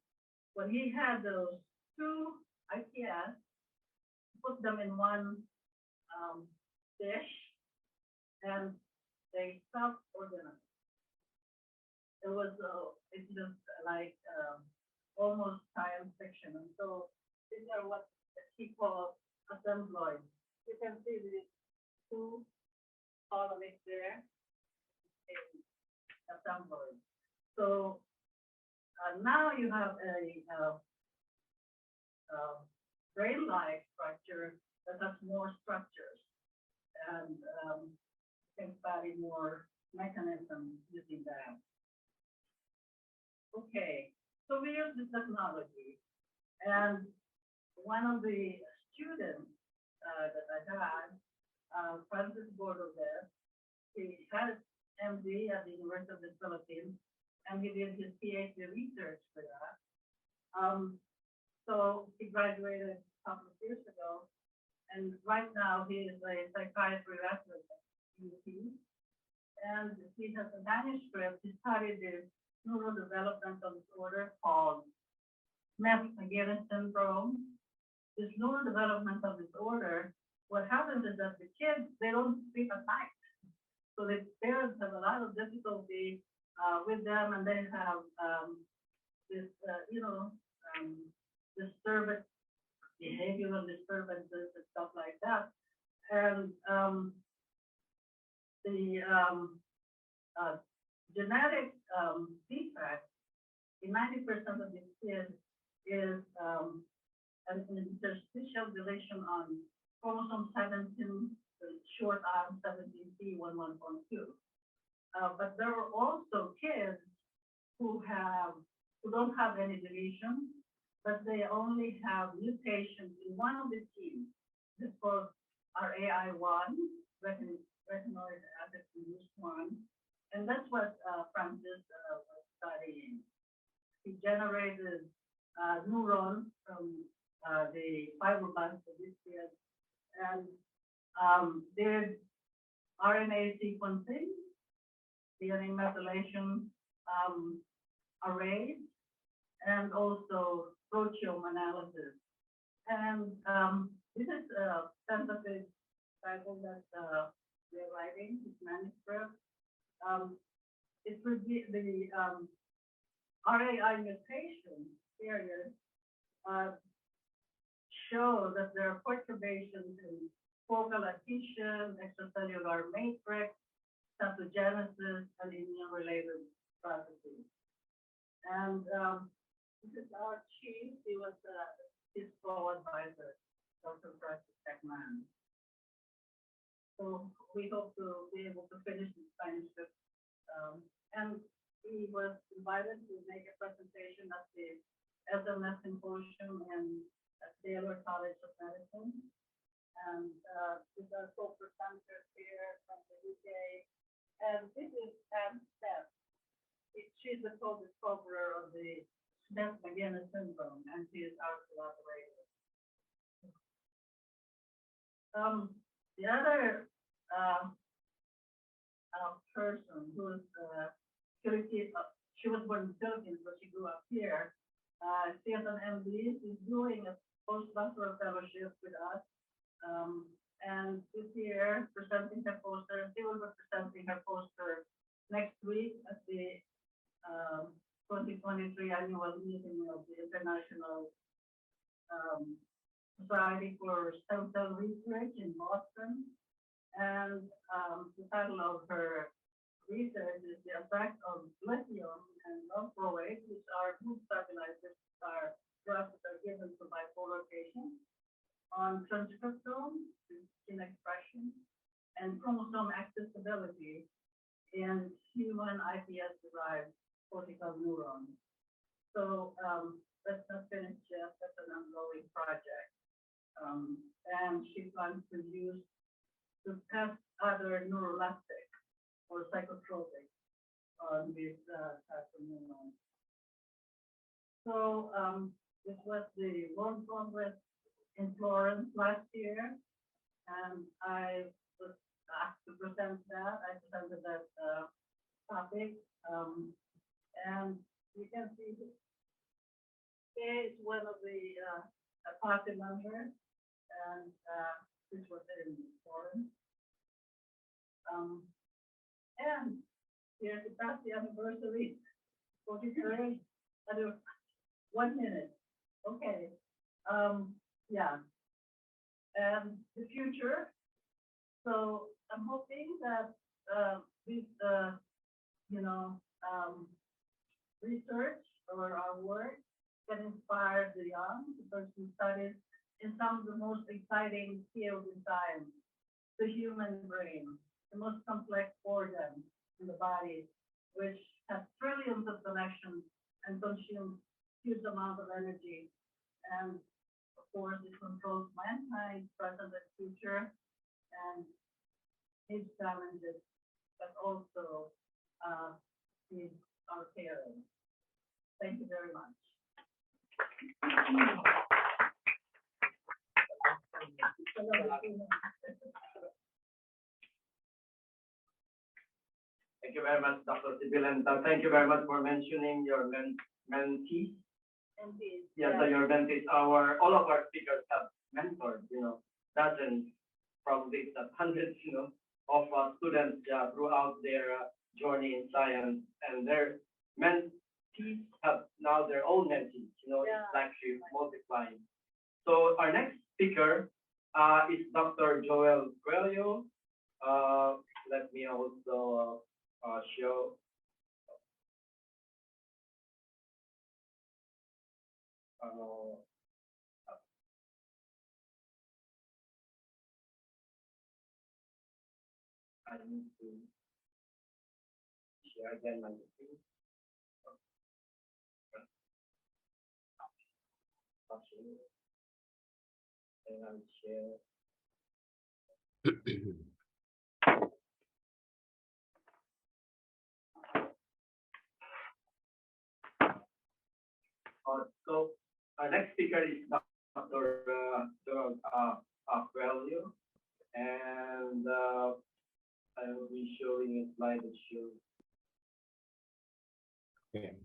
When he had those two IPS, put them in one dish, and they self-organized. It's just like almost science fiction. And so these are what he calls assembloids. You can see these two colonies there in assembloids. So now you have a brain-like structure that has more structures and can study more mechanisms using that. Okay, so we use this technology, and one of the students that I had, Francis Bordovez, he had MD at the University of the Philippines, and he did his PhD research with us. So he graduated a couple of years ago, and right now he is a psychiatry resident at UT, and he has a manuscript. He studied this neurodevelopmental disorder called Smith-Magenis syndrome. This neurodevelopmental disorder, what happens is that the kids, they don't sleep at night. So the parents have a lot of difficulty with them, and they have this, disturbance, behavioral disturbances and stuff like that. And the genetic defect in 90% of these kids is an interstitial deletion on chromosome 17, the short arm 17p11.2. But there are also kids who don't have any deletion, but they only have mutations in one of the genes. This called RAI1, retinoid acid-induced 1. And that's what Francis was studying. He generated neurons from the fibroblasts of these kids and did RNA sequencing, DNA methylation arrays, and also proteome analysis. And this is a tentative title that we're writing, this manuscript. It would be the RAI mutation period show that there are perturbations in focal adhesion, extracellular matrix, pathogenesis, and immune-related processes. And this is our chief. He was his co-advisor, Dr. Francis Beckman. So we hope to be able to finish this manuscript. And he was invited to make a presentation at the SMS Symposium at Baylor College of Medicine. And this is our co-presenter here from the UK. And this is Anne Steph. She's the co-discoverer of the Smith-Magenis syndrome, and she is our collaborator. The other person who is she was born in the Philippines, but she grew up here. She has an MD. She's doing a postdoctoral fellowship with us. And this year, presenting her poster. She will be presenting her poster next week at the 2023 annual meeting of the International Society for Stem Cell Research in Boston. And the title of her research is the effect of lithium and valproate, which are mood stabilizers, are drugs that are given to bipolar patients, on transcriptome, gene expression, and chromosome accessibility in human iPS-derived cortical neurons. So that's not finished yet. That's an ongoing project. And she plans to test other neuroleptic or psychotropic on these types of neurons. So this was the World Congress in Florence last year, and I was asked to present that. I presented that topic, and you can see Kay is one of the party members, and this was in Florence. And here's the past anniversary, 43rd, 1 minute. Okay. Yeah. And the future. So I'm hoping that this, research or our work can inspire the young to pursue studies in some of the most exciting fields in science, the human brain, the most complex organ in the body, which has trillions of connections and consumes huge amount of energy. And of course, it controls mankind, present and future, and its challenges, but also needs our caring. Thank you very much. Thank you very much, Dr. Sibyl, and thank you very much for mentioning your mentees. Indeed. Yes, so your mentees, all of our speakers have mentored, dozens from these hundreds, of students throughout their journey in science, and their mentees have now their own mentees, it's actually multiplying. So our next speaker is Dr. Joel Coelho. Let me also show. I need to share again my screen. And I'll share. So our next speaker is Dr. Coelho, and I will be showing a slide that shows. Okay.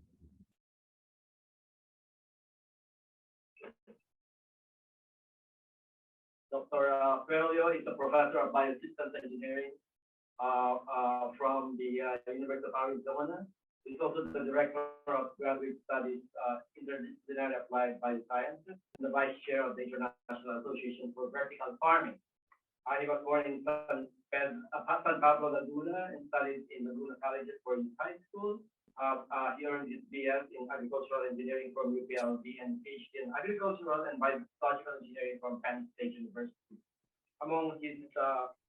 Dr. Coelho is a professor of biosystems engineering from the University of Arizona. He's also the Director of Graduate Studies, Interdisciplinary Applied Biosciences, and the Vice Chair of the International Association for Vertical Farming. He was born in San Pablo, Laguna, and studied in Laguna College for his high school. He earned his BS in Agricultural Engineering from UPLB and PhD in Agricultural and Biological Engineering from Penn State University. Among his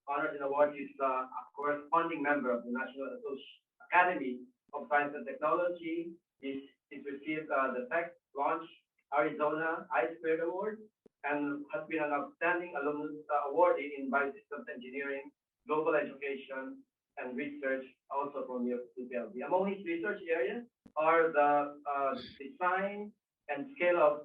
honors and awards, he's a corresponding member of the National Academy of Science and Technology. He's received the Tech Launch Arizona I-Squared Award and has been an outstanding alumnus awardee in Biosystems Engineering, Global Education, and Research, also from UPLB. Among his research areas are the design and scale of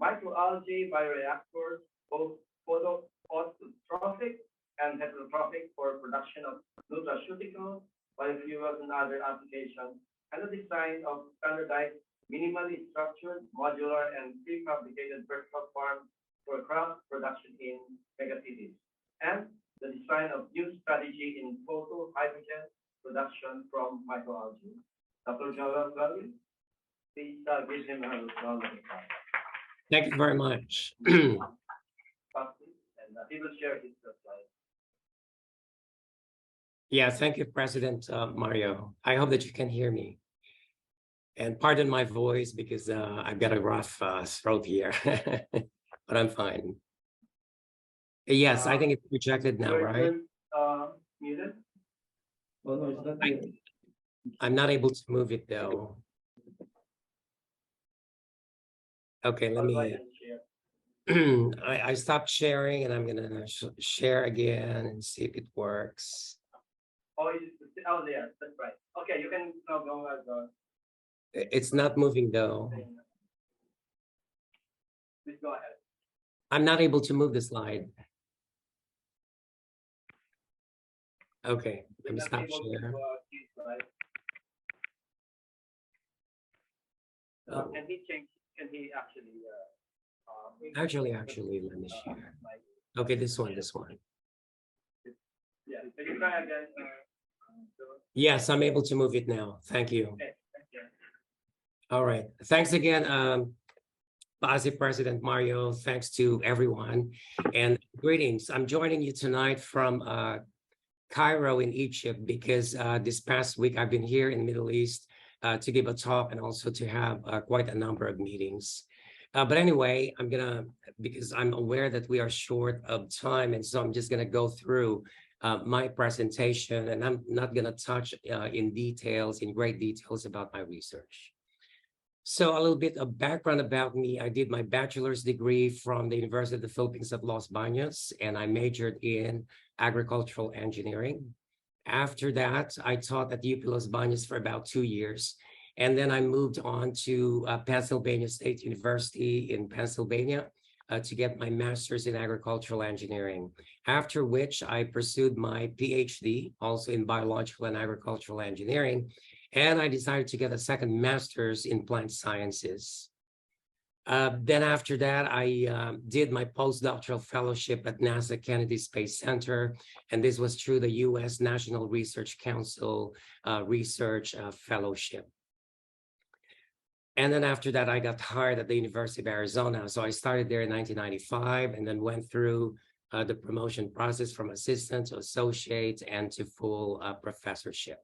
microalgae bioreactors, both phototrophic and heterotrophic, for production of nutraceuticals, biofuels, and other applications, and the design of standardized, minimally structured, modular, and prefabricated vertical farms for crop production in megacities, and the design of new strategy in photo-hydrogen production from microalgae. Dr. Joel, please give him a round of applause. Thank you very much. And he will share his slide. Yeah, thank you, President Mario. I hope that you can hear me. And pardon my voice because I've got a rough throat here, but I'm fine. Yes, I think it's projected now, right? Muted? I'm not able to move it though. Okay, let me. I stopped sharing and I'm gonna share again and see if it works. Oh, there, that's right. Okay, you can now go as a. It's not moving though. Please go ahead. I'm not able to move the slide. Okay, let me stop share. Can he change? Can he actually? Actually, let me share. Okay, this one. Yeah, can you try again? Yes, I'm able to move it now. Thank you. Okay, thank you. All right. Thanks again, Vice President Mario. Thanks to everyone. And greetings. I'm joining you tonight from Cairo in Egypt because this past week I've been here in the Middle East to give a talk and also to have quite a number of meetings. But anyway, because I'm aware that we are short of time, and so I'm just gonna go through my presentation, and I'm not gonna touch in great details about my research. So a little bit of background about me. I did my bachelor's degree from the University of the Philippines at Los Baños, and I majored in agricultural engineering. After that, I taught at UP Los Baños for about 2 years. And then I moved on to Pennsylvania State University in Pennsylvania to get my master's in agricultural engineering. After which I pursued my PhD, also in biological and agricultural engineering. And I decided to get a second master's in plant sciences. Then after that, I did my postdoctoral fellowship at NASA Kennedy Space Center. And this was through the US National Research Council Research Fellowship. And then after that, I got hired at the University of Arizona. So I started there in 1995 and then went through the promotion process from assistant to associate and to full professorship.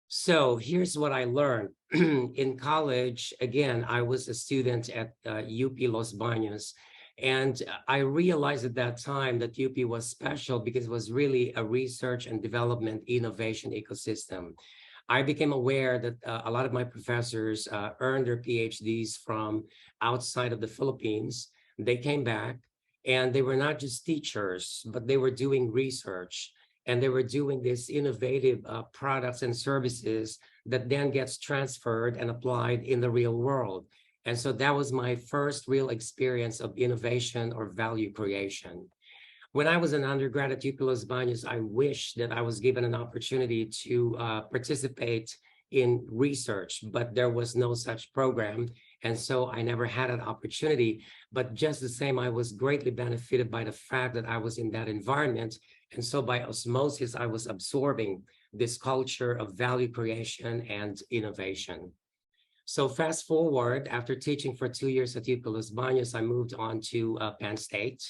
So here's what I learned. In college, again, I was a student at UP Los Baños. And I realized at that time that UP was special because it was really a research and development innovation ecosystem. I became aware that a lot of my professors earned their PhDs from outside of the Philippines. They came back and they were not just teachers, but they were doing research and they were doing these innovative products and services that then gets transferred and applied in the real world. And so that was my first real experience of innovation or value creation. When I was an undergrad at UP Los Baños, I wish that I was given an opportunity to participate in research, but there was no such program. And so I never had an opportunity. But just the same, I was greatly benefited by the fact that I was in that environment. And so by osmosis, I was absorbing this culture of value creation and innovation. So fast forward, after teaching for 2 years at UP Los Baños, I moved on to Penn State,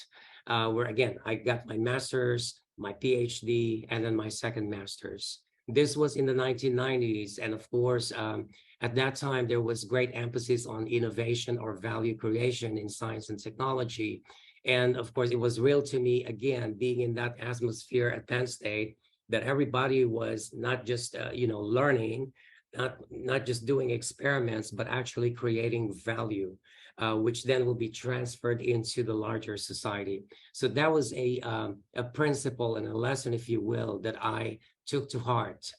where again, I got my master's, my PhD, and then my second master's. This was in the 1990s. And of course, at that time, there was great emphasis on innovation or value creation in science and technology. And of course, it was real to me, again, being in that atmosphere at Penn State, that everybody was not just, learning, not just doing experiments, but actually creating value, which then will be transferred into the larger society. So that was a principle and a lesson, if you will, that I took to heart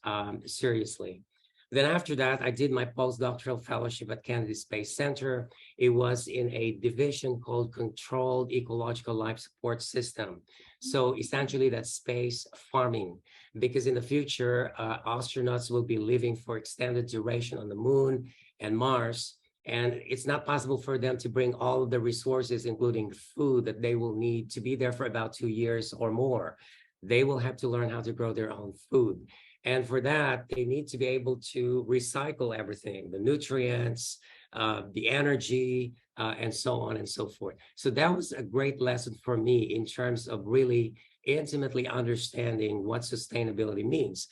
seriously. Then after that, I did my postdoctoral fellowship at Kennedy Space Center. It was in a division called Controlled Ecological Life Support System. So essentially that's space farming, because in the future, astronauts will be living for extended duration on the moon and Mars. And it's not possible for them to bring all of the resources, including food, that they will need to be there for about 2 years or more. They will have to learn how to grow their own food. And for that, they need to be able to recycle everything, the nutrients, the energy, and so on and so forth. So that was a great lesson for me in terms of really intimately understanding what sustainability means,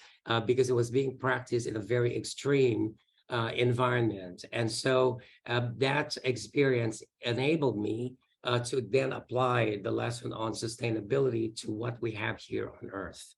because it was being practiced in a very extreme environment. And so that experience enabled me to then apply the lesson on sustainability to what we have here on Earth.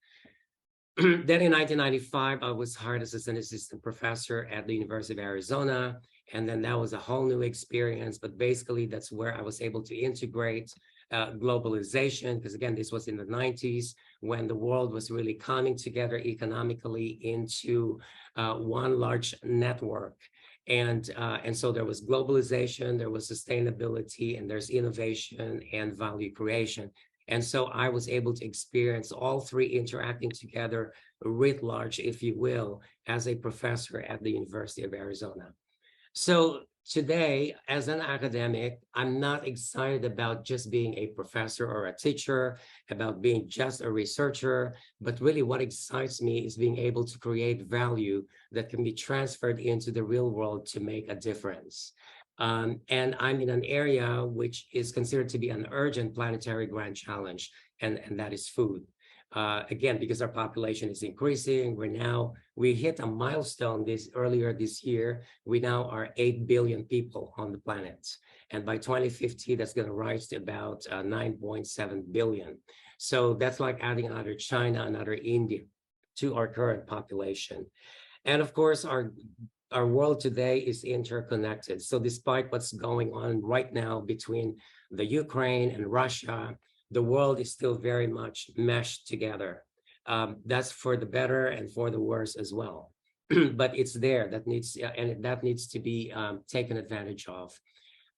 Then in 1995, I was hired as an assistant professor at the University of Arizona. And then that was a whole new experience. But basically, that's where I was able to integrate globalization, because again, this was in the 90s when the world was really coming together economically into one large network. And so there was globalization, there was sustainability, and there's innovation and value creation. And so I was able to experience all three interacting together writ large, if you will, as a professor at the University of Arizona. So today, as an academic, I'm not excited about just being a professor or a teacher, about being just a researcher, but really what excites me is being able to create value that can be transferred into the real world to make a difference. And I'm in an area which is considered to be an urgent planetary grand challenge, and that is food. Again, because our population is increasing, we hit a milestone earlier this year. We now are 8 billion people on the planet. And by 2050, that's going to rise to about 9.7 billion. So that's like adding another China, another India to our current population. And of course, our world today is interconnected. So despite what's going on right now between the Ukraine and Russia, the world is still very much meshed together. That's for the better and for the worse as well. But it's there, that needs to be taken advantage of.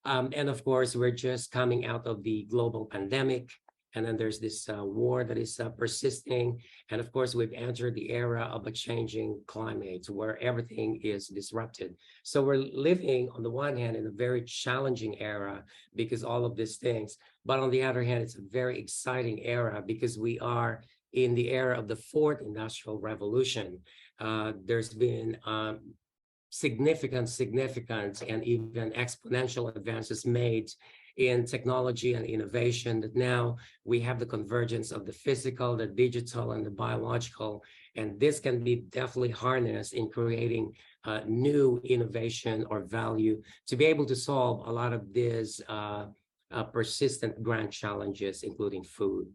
And of course, we're just coming out of the global pandemic. And then there's this war that is persisting. And of course, we've entered the era of a changing climate where everything is disrupted. So we're living, on the one hand, in a very challenging era because all of these things. But on the other hand, it's a very exciting era because we are in the era of the fourth industrial revolution. There's been significant and even exponential advances made in technology and innovation, that now we have the convergence of the physical, the digital, and the biological. And this can be definitely harnessed in creating new innovation or value to be able to solve a lot of these persistent grand challenges, including food.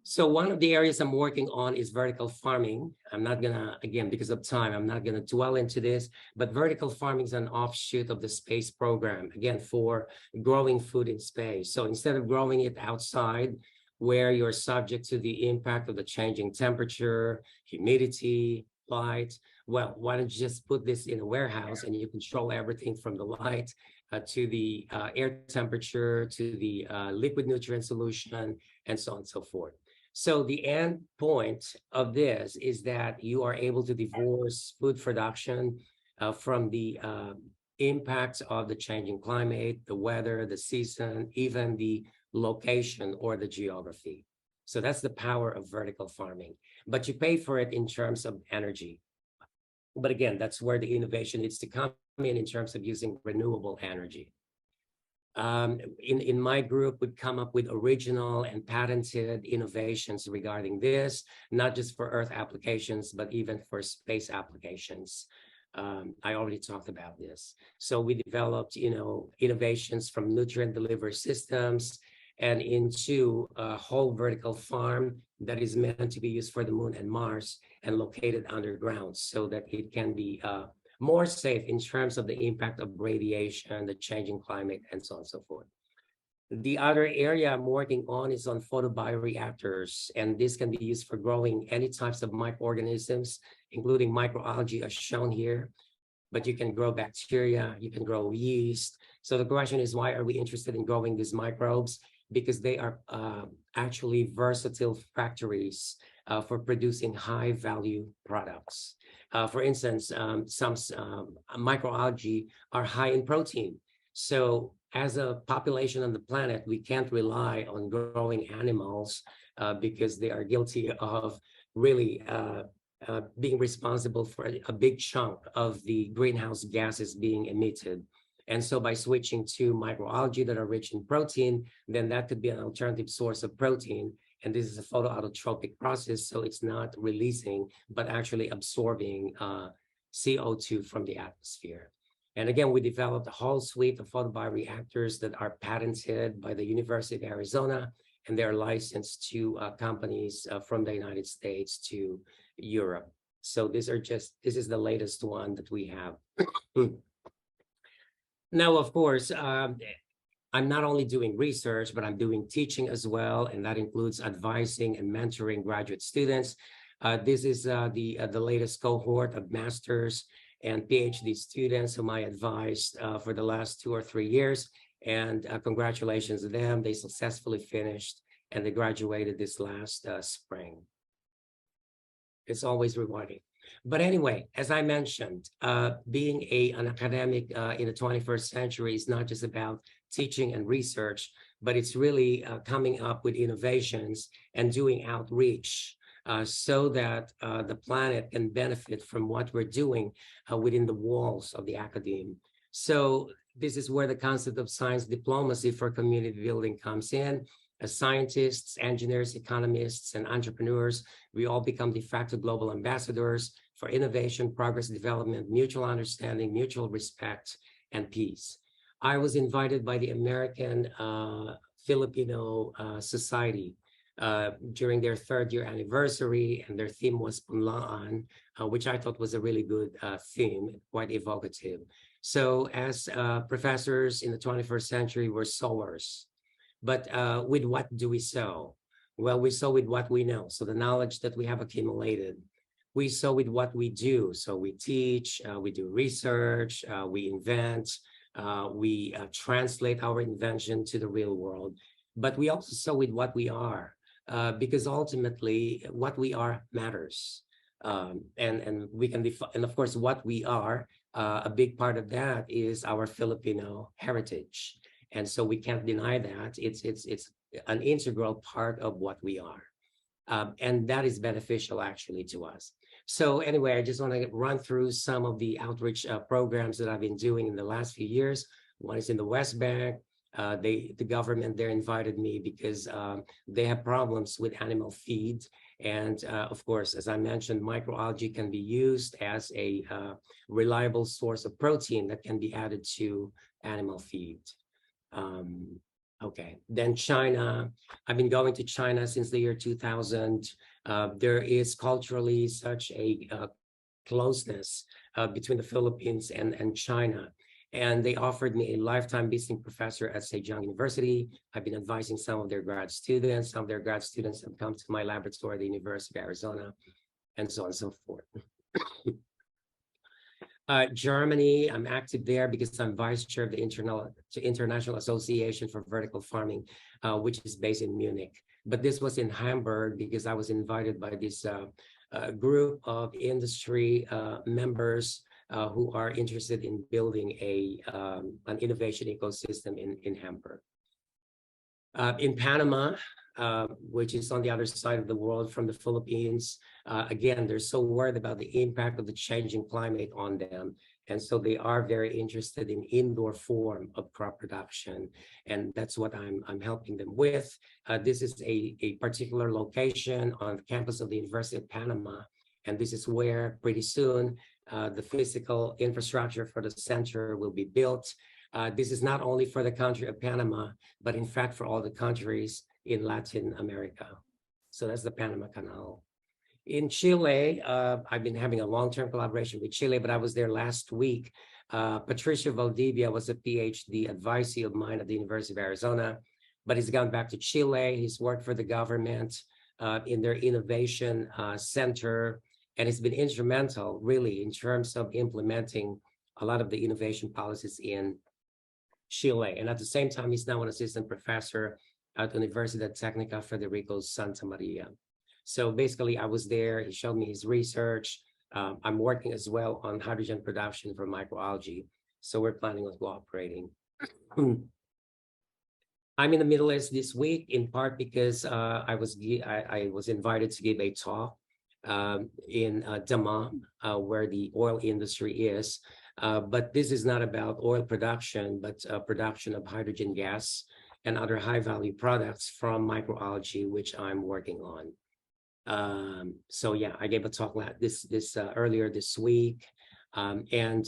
So one of the areas I'm working on is vertical farming. I'm not gonna, again, because of time, I'm not gonna dwell into this, but vertical farming is an offshoot of the space program, again, for growing food in space. So instead of growing it outside, where you're subject to the impact of the changing temperature, humidity, light, well, why don't you just put this in a warehouse and you control everything from the light to the air temperature, to the liquid nutrient solution, and so on and so forth. So the end point of this is that you are able to divorce food production from the impacts of the changing climate, the weather, the season, even the location or the geography. So that's the power of vertical farming. but you pay for it in terms of energy. But again, that's where the innovation needs to come in terms of using renewable energy. In my group, we've come up with original and patented innovations regarding this, not just for Earth applications, but even for space applications. I already talked about this. So we developed, innovations from nutrient delivery systems and into a whole vertical farm that is meant to be used for the moon and Mars and located underground so that it can be more safe in terms of the impact of radiation, the changing climate, and so on and so forth. The other area I'm working on is on photobioreactors, and this can be used for growing any types of microorganisms, including microalgae as shown here, but you can grow bacteria, you can grow yeast. So the question is, why are we interested in growing these microbes? Because they are actually versatile factories for producing high value products. For instance, some microalgae are high in protein. So as a population on the planet, we can't rely on growing animals because they are guilty of really being responsible for a big chunk of the greenhouse gases being emitted. And so by switching to microalgae that are rich in protein, then that could be an alternative source of protein. And this is a photoautotropic process, so it's not releasing, but actually absorbing CO2 from the atmosphere. And again, we developed a whole suite of photobioreactors that are patented by the University of Arizona, and they're licensed to companies from the United States to Europe. So this is the latest one that we have. Now, of course, I'm not only doing research, but I'm doing teaching as well, and that includes advising and mentoring graduate students. This is the latest cohort of master's and PhD students whom I advised for the last 2 or 3 years, and congratulations to them. They successfully finished, and they graduated this last spring. It's always rewarding. But anyway, as I mentioned, being an academic in the 21st century is not just about teaching and research, but it's really coming up with innovations and doing outreach so that the planet can benefit from what we're doing within the walls of the academe. So this is where the concept of science diplomacy for community building comes in. As scientists, engineers, economists, and entrepreneurs, we all become de facto global ambassadors for innovation, progress, development, mutual understanding, mutual respect, and peace. I was invited by the American Filipino Society during their 3rd year anniversary, and their theme was Punlaan, which I thought was a really good theme, quite evocative. So as professors in the 21st century, we're sowers. But with what do we sow? Well, we sow with what we know. So the knowledge that we have accumulated. We sow with what we do. So we teach, we do research, we invent, we translate our invention to the real world. But we also sow with what we are, because ultimately what we are matters. And we can define, and of course, what we are, a big part of that is our Filipino heritage. And so we can't deny that. It's an integral part of what we are. And that is beneficial actually to us. So anyway, I just want to run through some of the outreach programs that I've been doing in the last few years. One is in the West Bank. The government there invited me because they have problems with animal feed. And of course, as I mentioned, microalgae can be used as a reliable source of protein that can be added to animal feed. Okay, then China. I've been going to China since the year 2000. There is culturally such a closeness between the Philippines and China. And they offered me a lifetime visiting professor at Sejong University. I've been advising some of their grad students. Some of their grad students have come to my laboratory at the University of Arizona, and so on and so forth. Germany, I'm active there because I'm vice chair of the International Association for Vertical Farming, which is based in Munich. But this was in Hamburg because I was invited by this group of industry members who are interested in building an innovation ecosystem in Hamburg. In Panama, which is on the other side of the world from the Philippines. Again, they're so worried about the impact of the changing climate on them. And so they are very interested in indoor form of crop production. And that's what I'm helping them with. This is a particular location on the campus of the University of Panama. And this is where pretty soon the physical infrastructure for the center will be built. This is not only for the country of Panama, but in fact for all the countries in Latin America. So that's the Panama Canal. In Chile, I've been having a long-term collaboration with Chile, but I was there last week. Patricio Valdivia was a PhD advisee of mine at the University of Arizona, but he's gone back to Chile. He's worked for the government in their innovation center, and it's been instrumental, really, in terms of implementing a lot of the innovation policies in Chile. And at the same time, he's now an assistant professor at Universidad Técnica Federico Santa Maria. So basically, I was there. He showed me his research. I'm working as well on hydrogen production for microalgae. So we're planning on cooperating. I'm in the Middle East this week, in part because I was invited to give a talk in Dammam, where the oil industry is. But this is not about oil production, but production of hydrogen gas and other high-value products from microalgae, which I'm working on. So yeah, I gave a talk earlier this week, and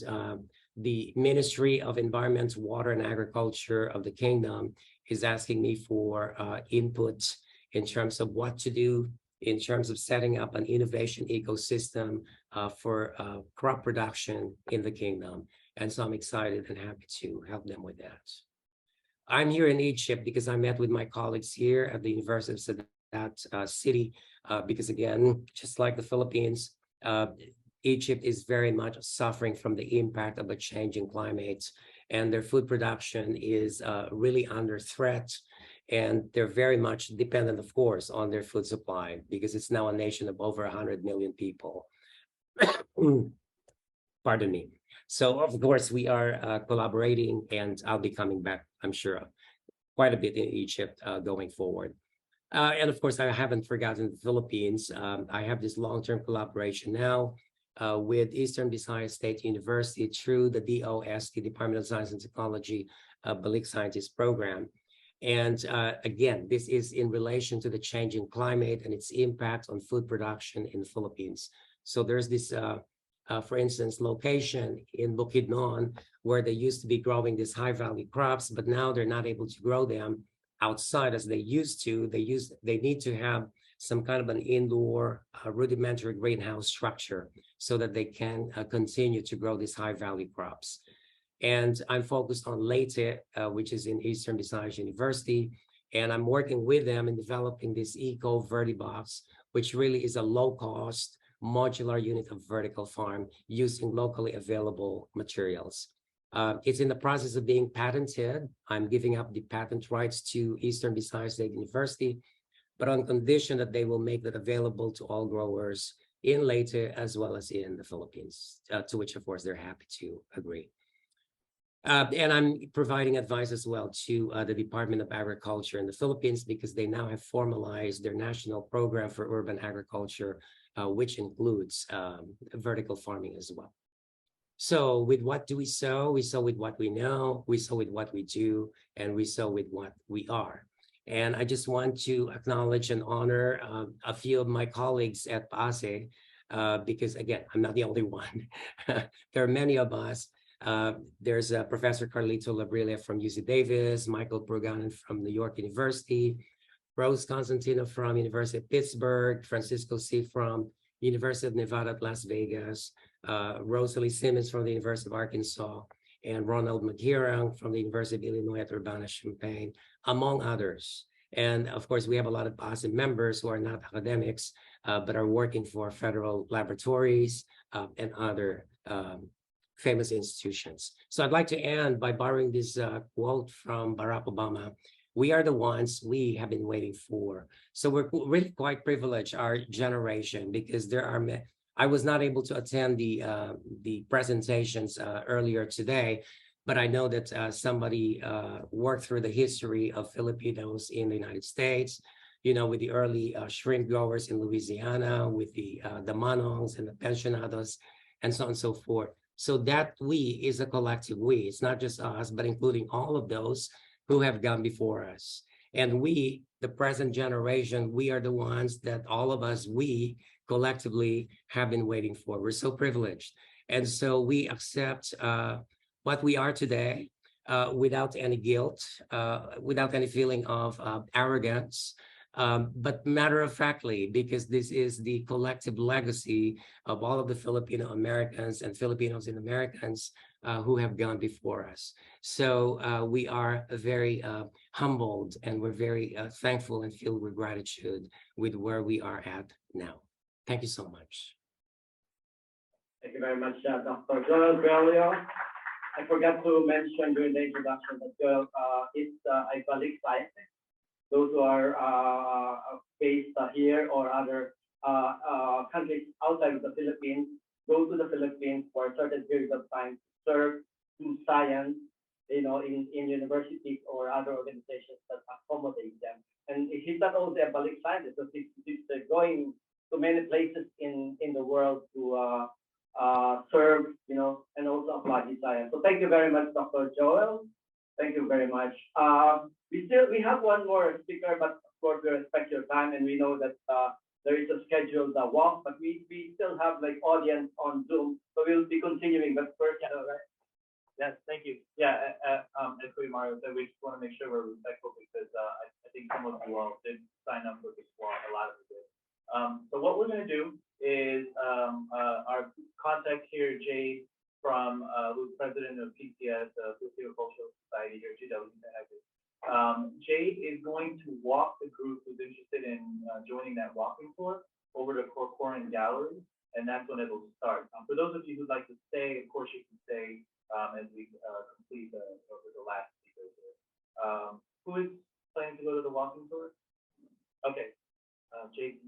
the Ministry of Environment, Water and Agriculture of the Kingdom is asking me for input in terms of what to do in terms of setting up an innovation ecosystem for crop production in the kingdom. And so I'm excited and happy to help them with that. I'm here in Egypt because I met with my colleagues here at the University of Sadat City, because again, just like the Philippines, Egypt is very much suffering from the impact of a changing climate, and their food production is really under threat. And they're very much dependent, of course, on their food supply because it's now a nation of over 100 million people. Pardon me. So, of course, we are collaborating, and I'll be coming back, I'm sure, quite a bit in Egypt going forward. And of course, I haven't forgotten the Philippines. I have this long-term collaboration now with Eastern Visayas State University through the DOST, Department of Science and Technology, Balik Scientist Program. And again, this is in relation to the changing climate and its impact on food production in the Philippines. So there's this, for instance, location in Bukidnon where they used to be growing these high-value crops, but now they're not able to grow them outside as they used to. They need to have some kind of an indoor rudimentary greenhouse structure so that they can continue to grow these high-value crops. And I'm focused on Leyte, which is in Eastern Visayas University, and I'm working with them in developing this Eco Vertibox, which really is a low-cost modular unit of vertical farm using locally available materials. It's in the process of being patented. I'm giving up the patent rights to Eastern Visayas State University, but on condition that they will make that available to all growers in Leyte as well as in the Philippines, to which, of course, they're happy to agree. And I'm providing advice as well to the Department of Agriculture in the Philippines because they now have formalized their national program for urban agriculture, which includes vertical farming as well. So with what do we sow? We sow with what we know, we sow with what we do, and we sow with what we are. And I just want to acknowledge and honor a few of my colleagues at PASE, because again, I'm not the only one. There are many of us. There's Professor Carlito Labrilla from UC Davis, Michael Purganan from New York University, Rose Constantino from University of Pittsburgh, Francisco C. from University of Nevada at Las Vegas, Rosalie Simmons from the University of Arkansas, and Ronald McGearang from the University of Illinois at Urbana-Champaign, among others. And of course, we have a lot of PASE members who are not academics, but are working for federal laboratories and other famous institutions. So I'd like to end by borrowing this quote from Barack Obama. We are the ones we have been waiting for. So we're really quite privileged, our generation, because there are, I was not able to attend the presentations earlier today, but I know that somebody worked through the history of Filipinos in the United States. with the early shrimp growers in Louisiana, with the manongs and the pensionados, and so on and so forth. So that we is a collective we. It's not just us, but including all of those who have gone before us. And we, the present generation, we are the ones that all of us, we collectively have been waiting for. We're so privileged. And so we accept what we are today without any guilt, without any feeling of arrogance, but matter-of-factly, because this is the collective legacy of all of the Filipino Americans and Filipinos and Americans who have gone before us. So we are very humbled, and we're very thankful and filled with gratitude with where we are at now. Thank you so much. Thank you very much, Dr. Joel Belio. I forgot to mention during the introduction that Joel is a colleague site. Those who are based here or other countries outside of the Philippines go to the Philippines for a certain period of time to serve, do science, in universities or other organizations that accommodate them. And he's not only a balik scientist, but he's going to many places in the world to serve, and also apply his science. So thank you very much, Dr. Joel. Thank you very much. We have one more speaker, but of course we respect your time, and we know that there is a scheduled walk, but we still have audience on Zoom, so we'll be continuing. But first, right? Yes, thank you. Yeah, as Mario said, we just want to make sure we're respectful because I think some of you all did sign up for this walk, a lot of you did. So what we're going to do is our contact here, Jay, from who's president of PCS, Filipino Cultural Society here, Jay is going to walk the group who's interested in joining that walking tour over to Corcoran Gallery, and that's when it'll start. For those of you who'd like to stay, of course you can stay as we complete the last speaker here. Who is planning to go to the walking tour? Okay. Jay,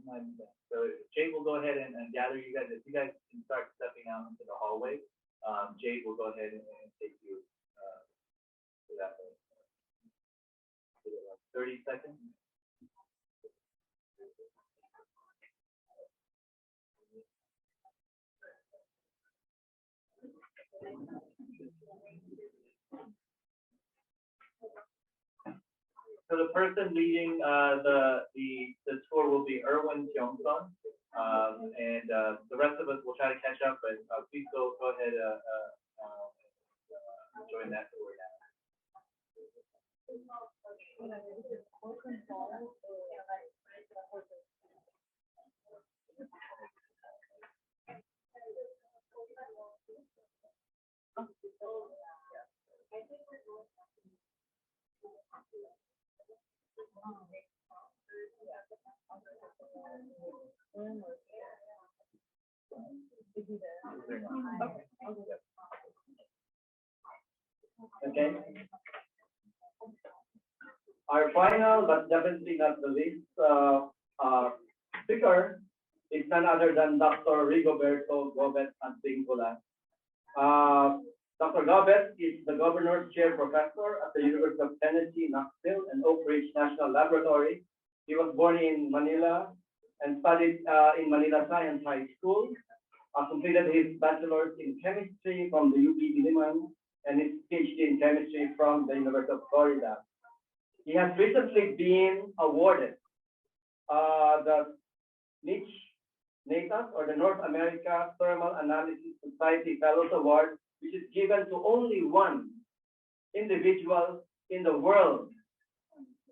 so Jay will go ahead and gather you guys. If you guys can start stepping out into the hallway, Jay will go ahead and take you to that way. 30 seconds. So the person leading the tour will be Erwin Tiongson, and the rest of us will try to catch up. But please go ahead join that tour now. Okay. Our final, but definitely not the least, speaker is none other than Dr. Rigoberto Gobet Antingula. Dr. Gobet is the Governor's Chair Professor at the University of Tennessee, Knoxville, and Oak Ridge National Laboratory. He was born in Manila and studied in Manila Science High School, completed his bachelor's in chemistry from the UP Diliman and his PhD in chemistry from the University of Florida. He has recently been awarded the NaFFA, or the North America Thermal Analysis Society Fellows Award, which is given to only one individual in the world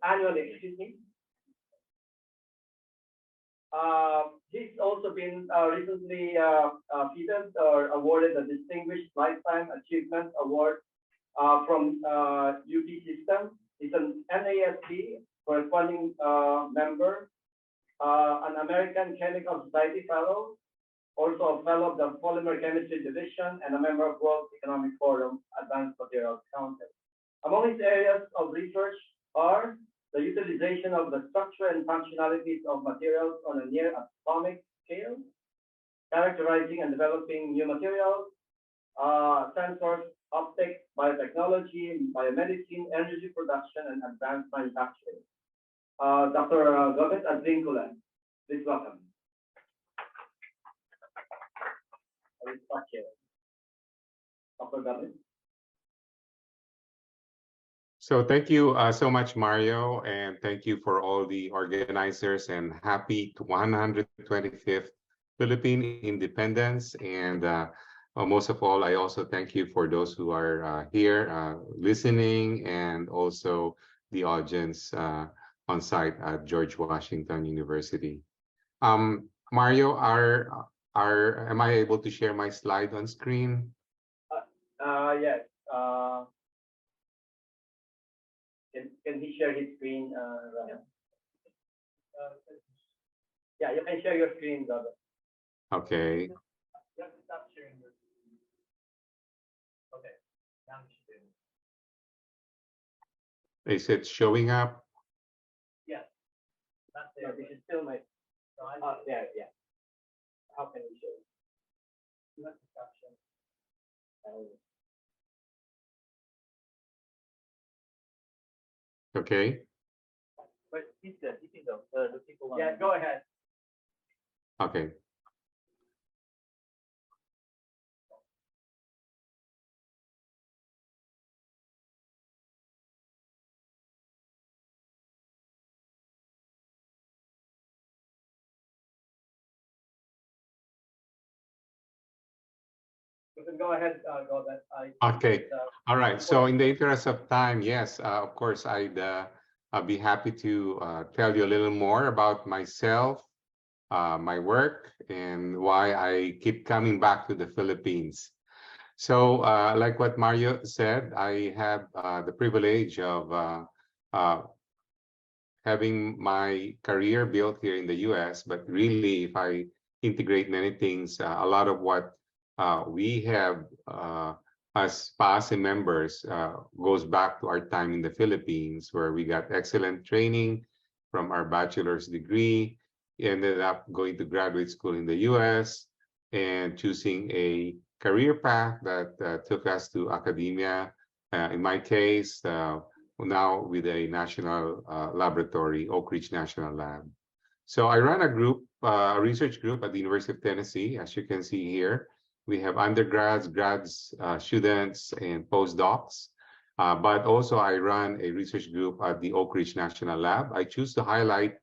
annually. He's also been recently featured or awarded the Distinguished Lifetime Achievement Award from UP System. He's an NASP corresponding member, an American Chemical Society Fellow, also a fellow of the Polymer Chemistry Division, and a member of World Economic Forum Advanced Materials Council. Among his areas of research are the utilization of the structure and functionalities of materials on a near atomic scale, characterizing and developing new materials, sensors, optics, biotechnology, biomedicine, energy production, and advanced manufacturing. Dr. Gomez Advinculan. Please welcome. I will start here. Dr. Gomez. So thank you so much, Mario, and thank you for all the organizers, and happy 125th Philippine Independence. And most of all, I also thank you for those who are here listening, and also the audience on site at George Washington University. Mario, am I able to share my slide on screen? Yes. Can he share his screen? Yeah, you can share your screen, Robert. Okay. You have to stop sharing your screen. Okay. Now we should do it. Is it showing up? Yes. Not there. No, this is still my. There, yeah. How can we show it? You have to stop sharing. Okay. But he's good. He can go. The people. Yeah, go ahead. Okay. You can go ahead, Robert. Okay. All right. So in the interest of time, yes, of course, I'd be happy to tell you a little more about myself, my work, and why I keep coming back to the Philippines. So like what Mario said, I have the privilege of having my career built here in the US, but really, if I integrate many things, a lot of what we have as PASE members goes back to our time in the Philippines, where we got excellent training from our bachelor's degree, ended up going to graduate school in the US, and choosing a career path that took us to academia. In my case, now with a national laboratory, Oak Ridge National Lab. So I run a group, a research group at the University of Tennessee, as you can see here. We have undergrads, grads, students, and postdocs. But also I run a research group at the Oak Ridge National Lab. I choose to highlight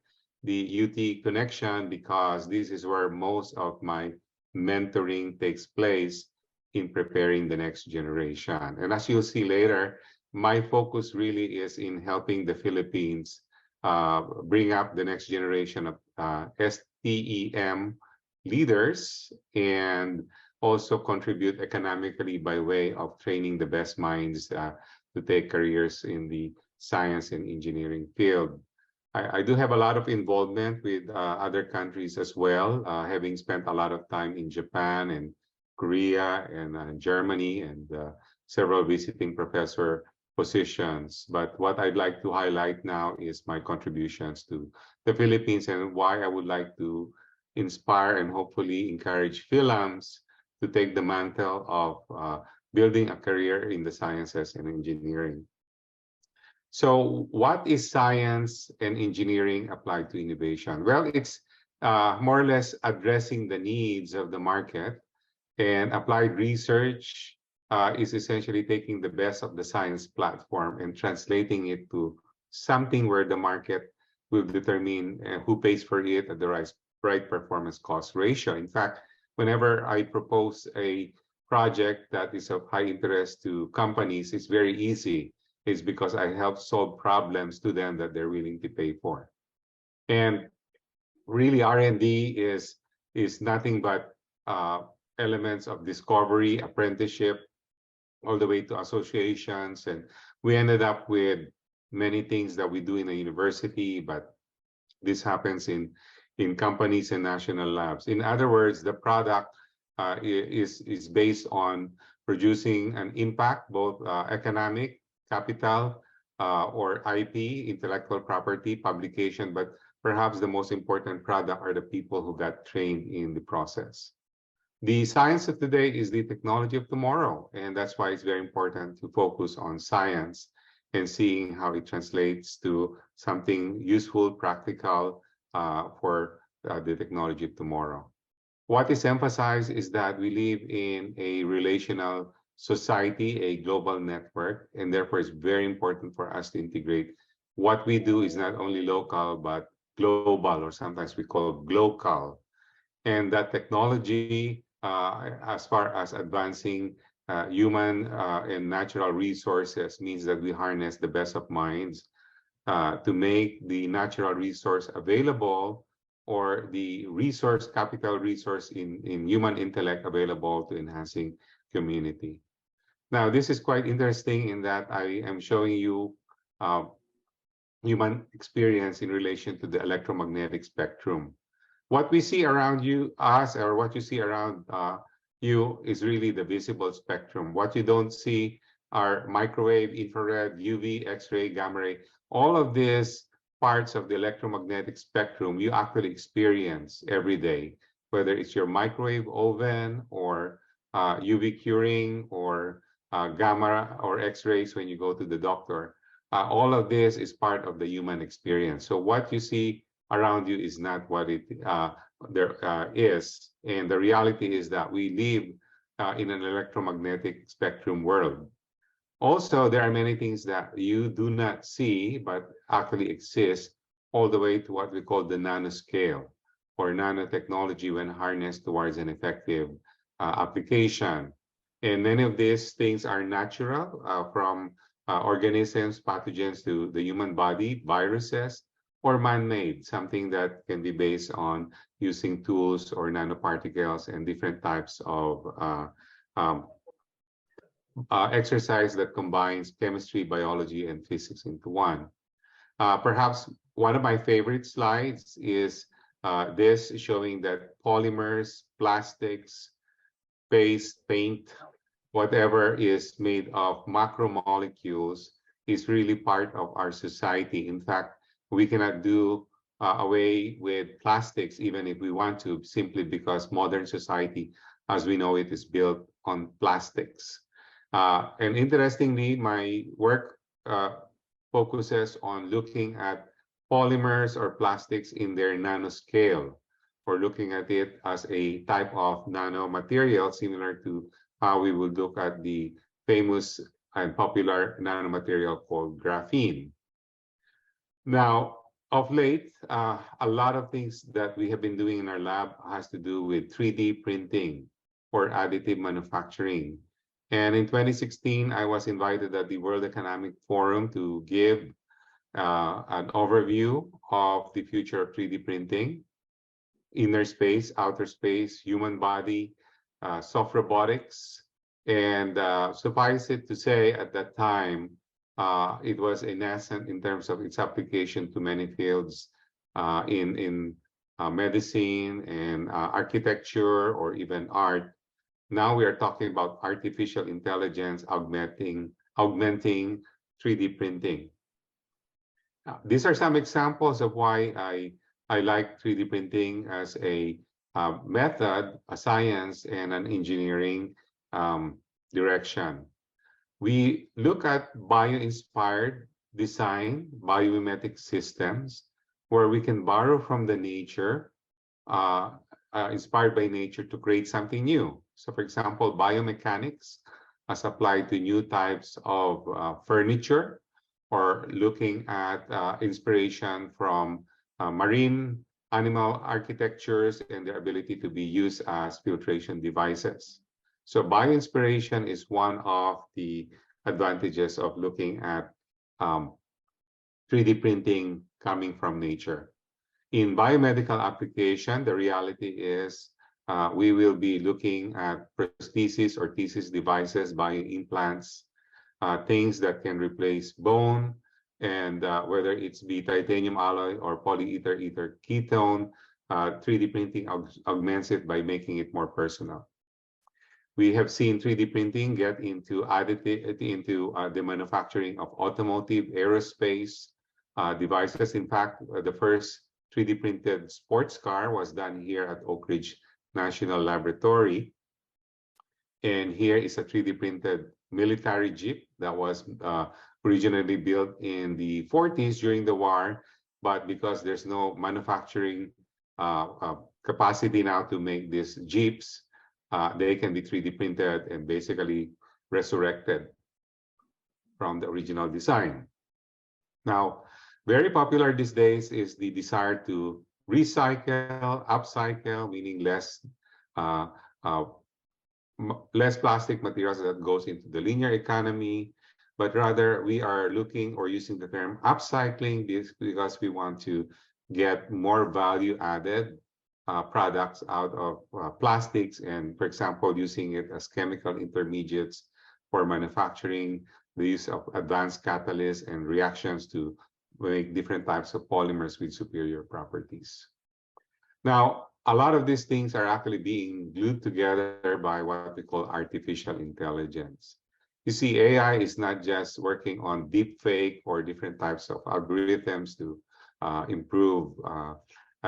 the UT connection because this is where most of my mentoring takes place in preparing the next generation. And as you'll see later, my focus really is in helping the Philippines bring up the next generation of STEM leaders, and also contribute economically by way of training the best minds to take careers in the science and engineering field. I do have a lot of involvement with other countries as well, having spent a lot of time in Japan and Korea and Germany, and several visiting professor positions. But what I'd like to highlight now is my contributions to the Philippines, and why I would like to inspire and hopefully encourage Philams to take the mantle of building a career in the sciences and engineering. So what is science and engineering applied to innovation? Well, it's more or less addressing the needs of the market, and applied research is essentially taking the best of the science platform and translating it to something where the market will determine who pays for it at the right performance cost ratio. In fact, whenever I propose a project that is of high interest to companies, it's very easy. It's because I help solve problems to them that they're willing to pay for. And really, R&D is nothing but elements of discovery, apprenticeship, all the way to associations. And we ended up with many things that we do in a university, but this happens in companies and national labs. In other words, the product is based on producing an impact, both economic, capital, or IP, intellectual property, publication, but perhaps the most important product are the people who got trained in the process. The science of today is the technology of tomorrow, and that's why it's very important to focus on science and seeing how it translates to something useful, practical for the technology of tomorrow. What is emphasized is that we live in a relational society, a global network, and therefore it's very important for us to integrate. What we do is not only local, but global, or sometimes we call glocal. And that technology, as far as advancing human and natural resources, means that we harness the best of minds to make the natural resource available, or the resource, capital resource in human intellect available to enhancing community. Now, this is quite interesting in that I am showing you human experience in relation to the electromagnetic spectrum. What we see around us, or what you see around you, is really the visible spectrum. What you don't see are microwave, infrared, UV, X-ray, gamma ray. All of these parts of the electromagnetic spectrum you actually experience every day, whether it's your microwave oven, or UV curing, or gamma or X-rays when you go to the doctor. All of this is part of the human experience. So what you see around you is not what it is. And the reality is that we live in an electromagnetic spectrum world. Also, there are many things that you do not see, but actually exist all the way to what we call the nanoscale, or nanotechnology when harnessed towards an effective application. And many of these things are natural, from organisms, pathogens, to the human body, viruses, or man-made, something that can be based on using tools or nanoparticles and different types of exercise that combines chemistry, biology, and physics into one. Perhaps one of my favorite slides is this, showing that polymers, plastics, paste, paint, whatever is made of macromolecules is really part of our society. In fact, we cannot do away with plastics even if we want to, simply because modern society, as we know it, is built on plastics. And interestingly, my work focuses on looking at polymers or plastics in their nanoscale, or looking at it as a type of nanomaterial, similar to how we would look at the famous and popular nanomaterial called graphene. Now, of late, a lot of things that we have been doing in our lab has to do with 3D printing or additive manufacturing. And in 2016, I was invited at the World Economic Forum to give an overview of the future of 3D printing: inner space, outer space, human body, soft robotics. And suffice it to say, at that time, it was a nascent in terms of its application to many fields in medicine and architecture, or even art. Now we are talking about artificial intelligence augmenting 3D printing. These are some examples of why I like 3D printing as a method, a science, and an engineering direction. We look at bio-inspired design, biomimetic systems, where we can borrow from the nature, inspired by nature, to create something new. So, for example, biomechanics as applied to new types of furniture, or looking at inspiration from marine animal architectures and their ability to be used as filtration devices. So bioinspiration is one of the advantages of looking at 3D printing coming from nature. In biomedical application, the reality is we will be looking at prosthesis or thesis devices, bioimplants, things that can replace bone, and whether it's be titanium alloy or polyether ether ketone, 3D printing augments it by making it more personal. We have seen 3D printing get into the manufacturing of automotive, aerospace devices. In fact, the first 3D printed sports car was done here at Oak Ridge National Laboratory. And here is a 3D printed military jeep that was originally built in the 40s during the war, but because there's no manufacturing capacity now to make these jeeps, they can be 3D printed and basically resurrected from the original design. Now, very popular these days is the desire to recycle, upcycle, meaning less plastic materials that goes into the linear economy, but rather we are looking or using the term upcycling because we want to get more value added products out of plastics, and for example, using it as chemical intermediates for manufacturing, the use of advanced catalysts and reactions to make different types of polymers with superior properties. Now, a lot of these things are actually being glued together by what we call artificial intelligence. You see, AI is not just working on deep fake or different types of algorithms to improve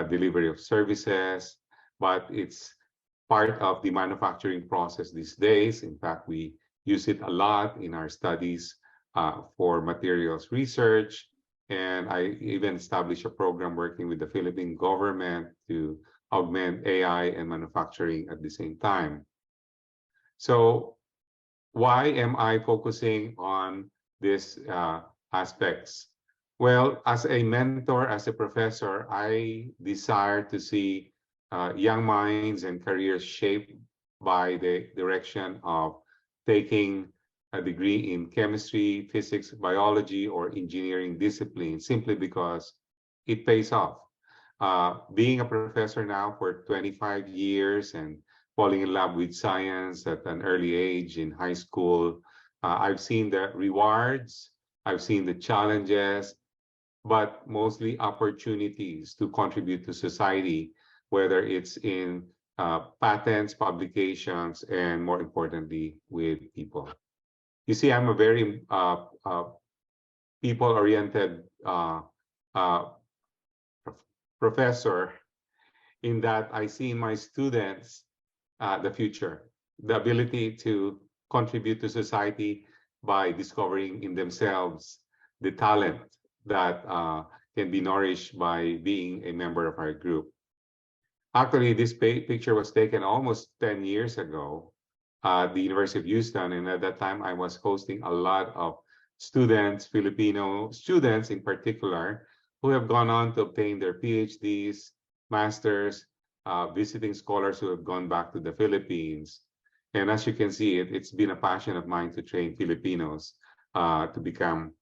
delivery of services, but it's part of the manufacturing process these days. In fact, we use it a lot in our studies for materials research. And I even established a program working with the Philippine government to augment AI and manufacturing at the same time. So why am I focusing on these aspects? Well, as a mentor, as a professor, I desire to see young minds and careers shaped by the direction of taking a degree in chemistry, physics, biology, or engineering discipline, simply because it pays off. Being a professor now for 25 years and falling in love with science at an early age in high school, I've seen the rewards, I've seen the challenges, but mostly opportunities to contribute to society, whether it's in patents, publications, and more importantly, with people. You see, I'm a very people-oriented professor, in that I see in my students the future, the ability to contribute to society by discovering in themselves the talent that can be nourished by being a member of our group. Actually, this picture was taken almost 10 years ago at the University of Houston, and at that time I was hosting a lot of students, Filipino students in particular, who have gone on to obtain their PhDs, masters, visiting scholars who have gone back to the Philippines. And as you can see, it's been a passion of mine to train Filipinos to become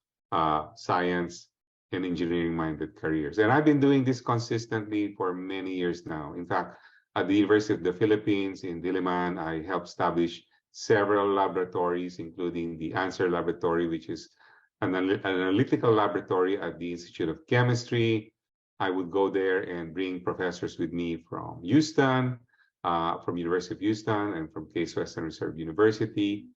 science and engineering-minded careers. And I've been doing this consistently for many years now. In fact, at the University of the Philippines in Diliman, I helped establish several laboratories, including the ANSWER Laboratory, which is an analytical laboratory at the Institute of Chemistry. I would go there and bring professors with me from Houston, from University of Houston, and from Case Western Reserve University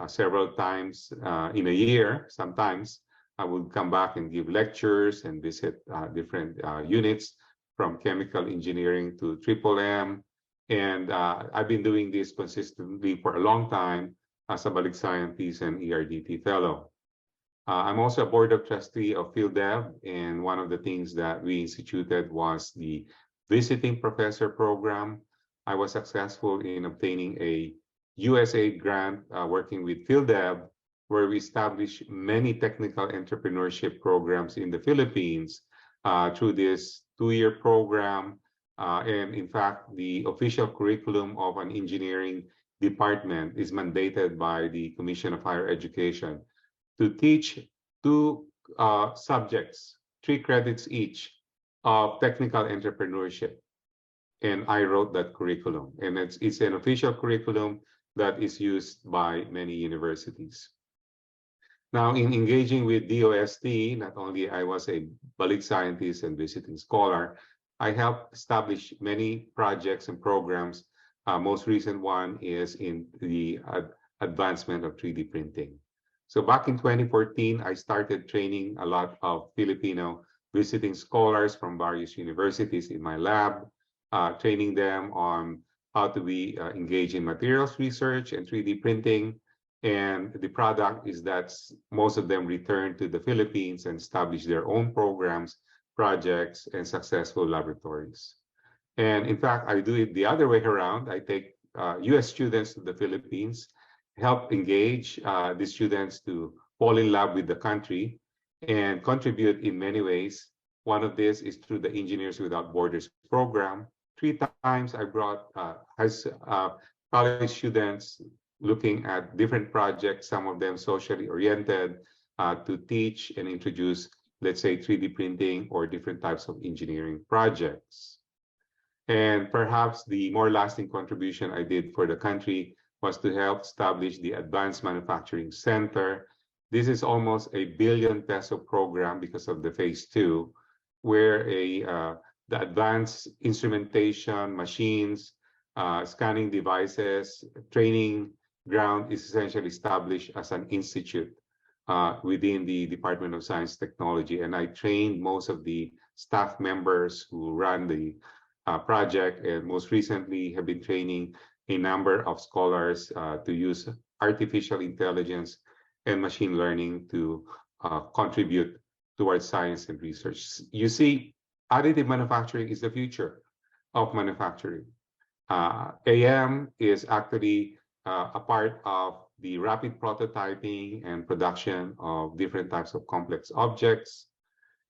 several times in a year. Sometimes I would come back and give lectures and visit different units, from chemical engineering to MMM. And I've been doing this consistently for a long time as a Balik Scientist and ERDT Fellow. I'm also a board of trustee of PhilDev, and one of the things that we instituted was the visiting professor program. I was successful in obtaining a USAID grant working with PhilDev, where we established many technical entrepreneurship programs in the Philippines through this 2-year program. And in fact, the official curriculum of an engineering department is mandated by the Commission of Higher Education to teach 2 subjects, 3 credits each, of technical entrepreneurship. And I wrote that curriculum. And it's an official curriculum that is used by many universities. Now, in engaging with DOST, not only I was a Balik Scientist and visiting scholar, I helped establish many projects and programs. Most recent one is in the advancement of 3D printing. So back in 2014, I started training a lot of Filipino visiting scholars from various universities in my lab, training them on how to be engaged in materials research and 3D printing. And the product is that most of them return to the Philippines and establish their own programs, projects, and successful laboratories. And in fact, I do it the other way around. I take US students to the Philippines, help engage the students to fall in love with the country and contribute in many ways. One of this is through the Engineers Without Borders program. 3 times I brought college students looking at different projects, some of them socially oriented, to teach and introduce, let's say, 3D printing or different types of engineering projects. And perhaps the more lasting contribution I did for the country was to help establish the Advanced Manufacturing Center. This is almost a ₱1 billion program because of the phase 2, where the advanced instrumentation, machines, scanning devices, training ground is essentially established as an institute within the Department of Science and Technology. And I trained most of the staff members who run the project, and most recently have been training a number of scholars to use artificial intelligence and machine learning to contribute towards science and research. You see, additive manufacturing is the future of manufacturing. AM is actually a part of the rapid prototyping and production of different types of complex objects.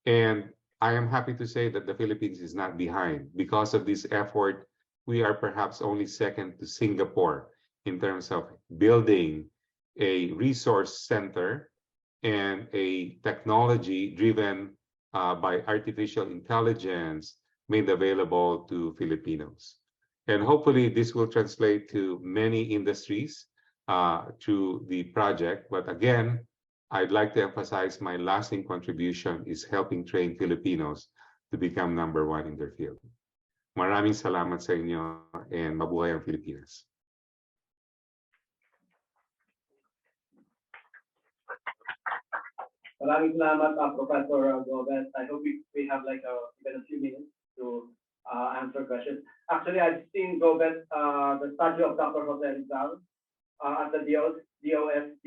And I am happy to say that the Philippines is not behind. Because of this effort, we are perhaps only second to Singapore in terms of building a resource center and a technology driven by artificial intelligence made available to Filipinos. And hopefully this will translate to many industries through the project. But again, I'd like to emphasize my lasting contribution is helping train Filipinos to become #1 in their field. Maraming salamat sa inyo, and mabuhay ang Pilipinas. Maraming salamat, Professor Gomez. I hope we have like even a few minutes to answer questions. Actually, I've seen Gomez, the statue of Dr. Jose Rizal at the DOST,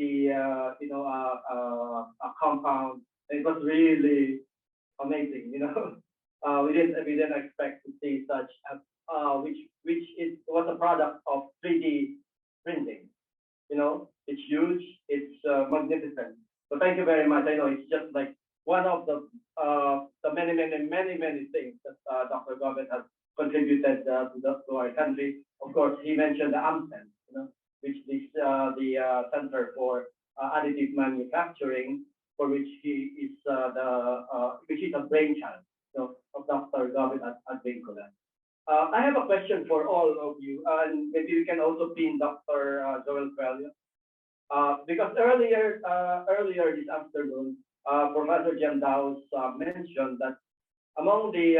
a compound. It was really amazing, you know. We didn't expect to see such, which was a product of 3D printing. You know, it's huge, it's magnificent. So thank you very much. I know it's just like one of the many things that Dr. Gomez has contributed to our country. Of course, he mentioned the AMCEN, you know, which is the Center for Additive Manufacturing, for which he is which is a brainchild, you know, of Dr. Gomez at Vincula. I have a question for all of you, and maybe we can also pin Dr. Joel Coelho. Because earlier this afternoon, Professor Giandaos mentioned that among the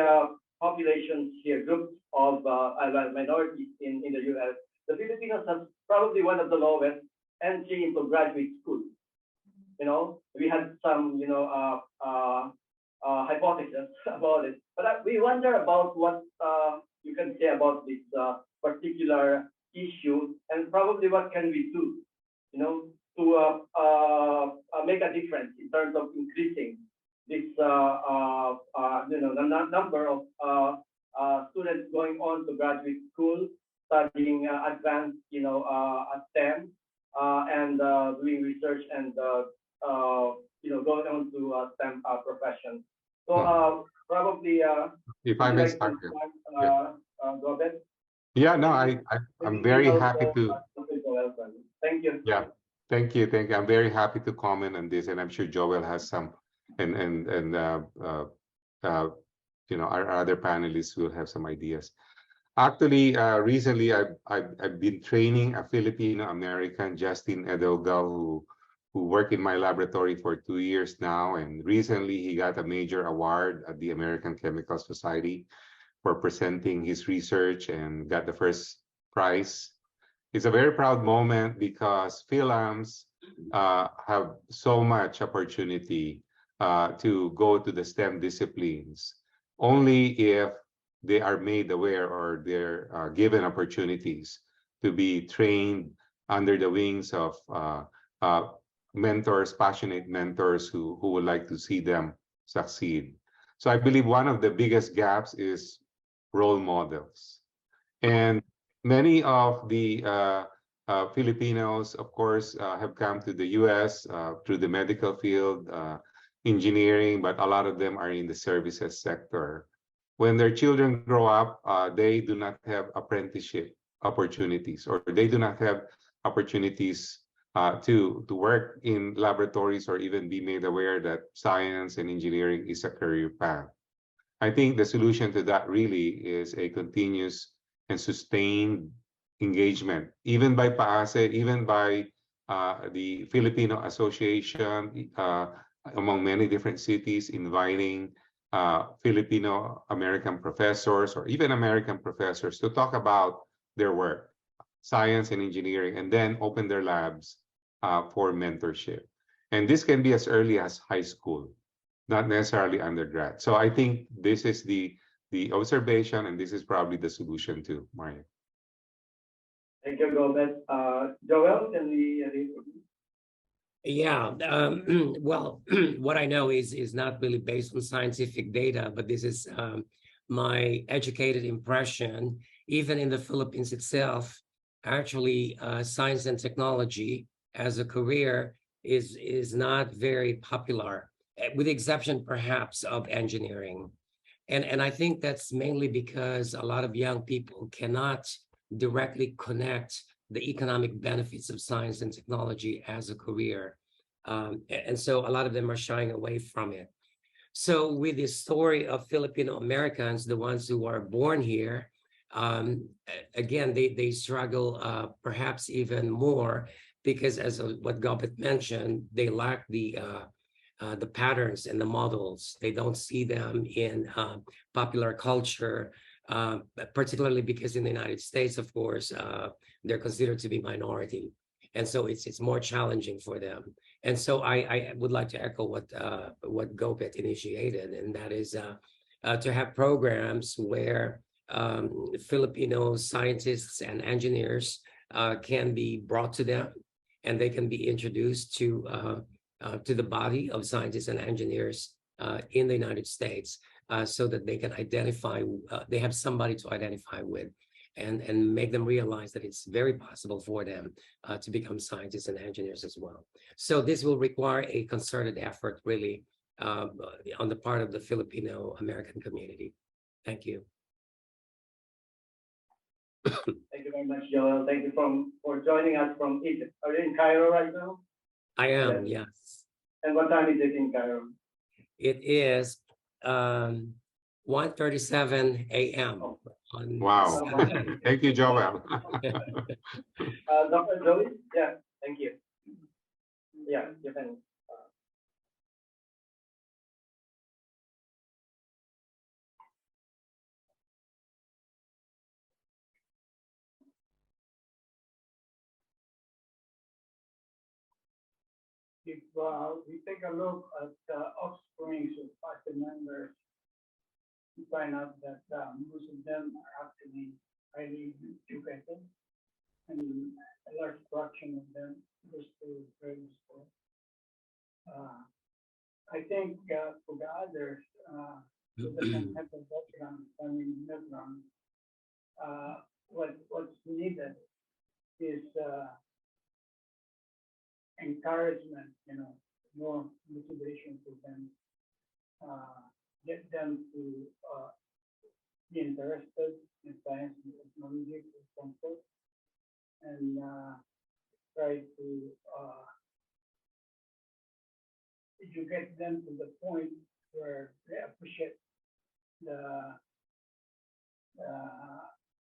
populations here, groups of minorities in the US, the Filipinos have probably one of the lowest entry into graduate school. You know, we had some, you know, hypothesis about it, but we wonder about what you can say about this particular issue, and probably what can we do, you know, to make a difference in terms of increasing this, you know, the number of students going on to graduate school, studying advanced, you know, STEM, and doing research and, you know, going on to STEM professions. So probably, if I may start, go ahead. Yeah, no, I'm very happy to. Thank you. Yeah, thank you. I'm very happy to comment on this, and I'm sure Joel has some, and you know, our other panelists will have some ideas. Actually, recently I've been training a Filipino American, Justin Edelgal, who worked in my laboratory for 2 years now, and recently he got a major award at the American Chemical Society for presenting his research and got the first prize. It's a very proud moment because Philams have so much opportunity to go to the STEM disciplines only if they are made aware or they're given opportunities to be trained under the wings of mentors, passionate mentors who would like to see them succeed. So I believe one of the biggest gaps is role models. And many of the Filipinos, of course, have come to the US through the medical field, engineering, but a lot of them are in the services sector. When their children grow up, they do not have apprenticeship opportunities, or they do not have opportunities to work in laboratories or even be made aware that science and engineering is a career path. I think the solution to that really is a continuous and sustained engagement, even by PAASE, even by the Filipino Association, among many different cities, inviting Filipino American professors or even American professors to talk about their work, science and engineering, and then open their labs for mentorship. And this can be as early as high school, not necessarily undergrad. So I think this is the observation, and this is probably the solution too, Mario. Thank you, Gomez. Joel, can we? Yeah, well, what I know is not really based on scientific data, but this is my educated impression. Even in the Philippines itself, actually, science and technology as a career is not very popular, with the exception perhaps of engineering. And I think that's mainly because a lot of young people cannot directly connect the economic benefits of science and technology as a career. And so a lot of them are shying away from it. So with the story of Filipino Americans, the ones who are born here, again, they struggle perhaps even more because, as what Gobet mentioned, they lack the patterns and the models. They don't see them in popular culture, particularly because in the United States, of course, they're considered to be minority. And so it's more challenging for them. And so I would like to echo what Gopet initiated, and that is to have programs where Filipino scientists and engineers can be brought to them, and they can be introduced to the body of scientists and engineers in the United States, so that they can identify, they have somebody to identify with, and make them realize that it's very possible for them to become scientists and engineers as well. So this will require a concerted effort, really, on the part of the Filipino American community. Thank you. Thank you very much, Joel. Thank you for joining us from Egypt. Are you in Cairo right now? I am, yes. And what time is it in Cairo? It is 1:37 a.m. Wow. Thank you, Joel. Dr. Joey? Yeah, thank you. Yeah, you can. If we take a look at the offsprings of party members, we find out that most of them are actually highly educated, and a large fraction of them goes to grade school. I think for the others who doesn't have a background, family background, what's needed is encouragement, more motivation for them, get them to be interested in science and technology, for example, and try to educate them to the point where they appreciate the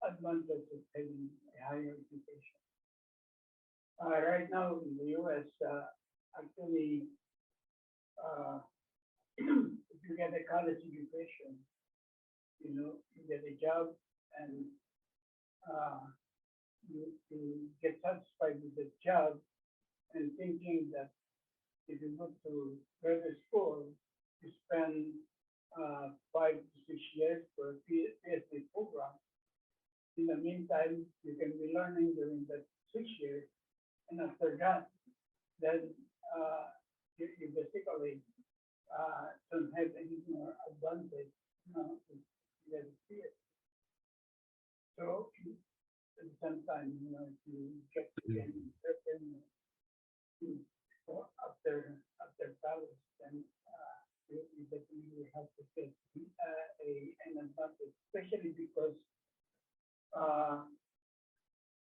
advantage of having a higher education. Right now in the US, actually, if you get a college education, you get a job, and you get satisfied with the job, and thinking that if you go to graduate school, you spend 5 to 6 years for a PhD program. In the meantime, you can be learning during that 6 years And after that, then you basically don't have any more advantage, to get a PhD. So at the same time, if you get to any certain or after college, then you definitely have to get an advantage, especially because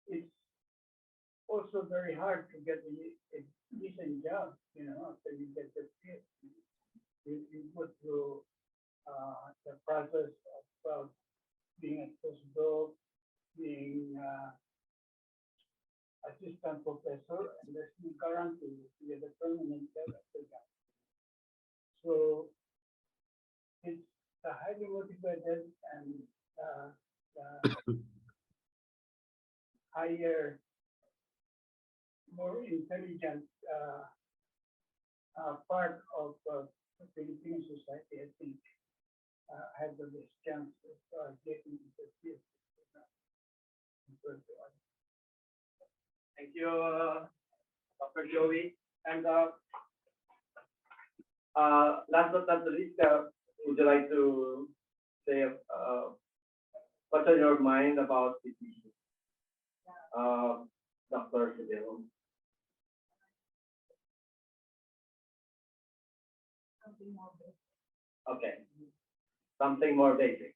it's also very hard to get a decent job, after you get the PhD. You go through the process of being a postdoc, being assistant professor, and there's no guarantee to get a permanent job after that. So it's a highly motivated and higher, more intelligent part of the Filipino society, I think, have the best chance of getting into PhD. Thank you, Dr. Joey. And last but not the least, would you like to say what's on your mind about this issue, Dr. Seville? Okay, something more basic.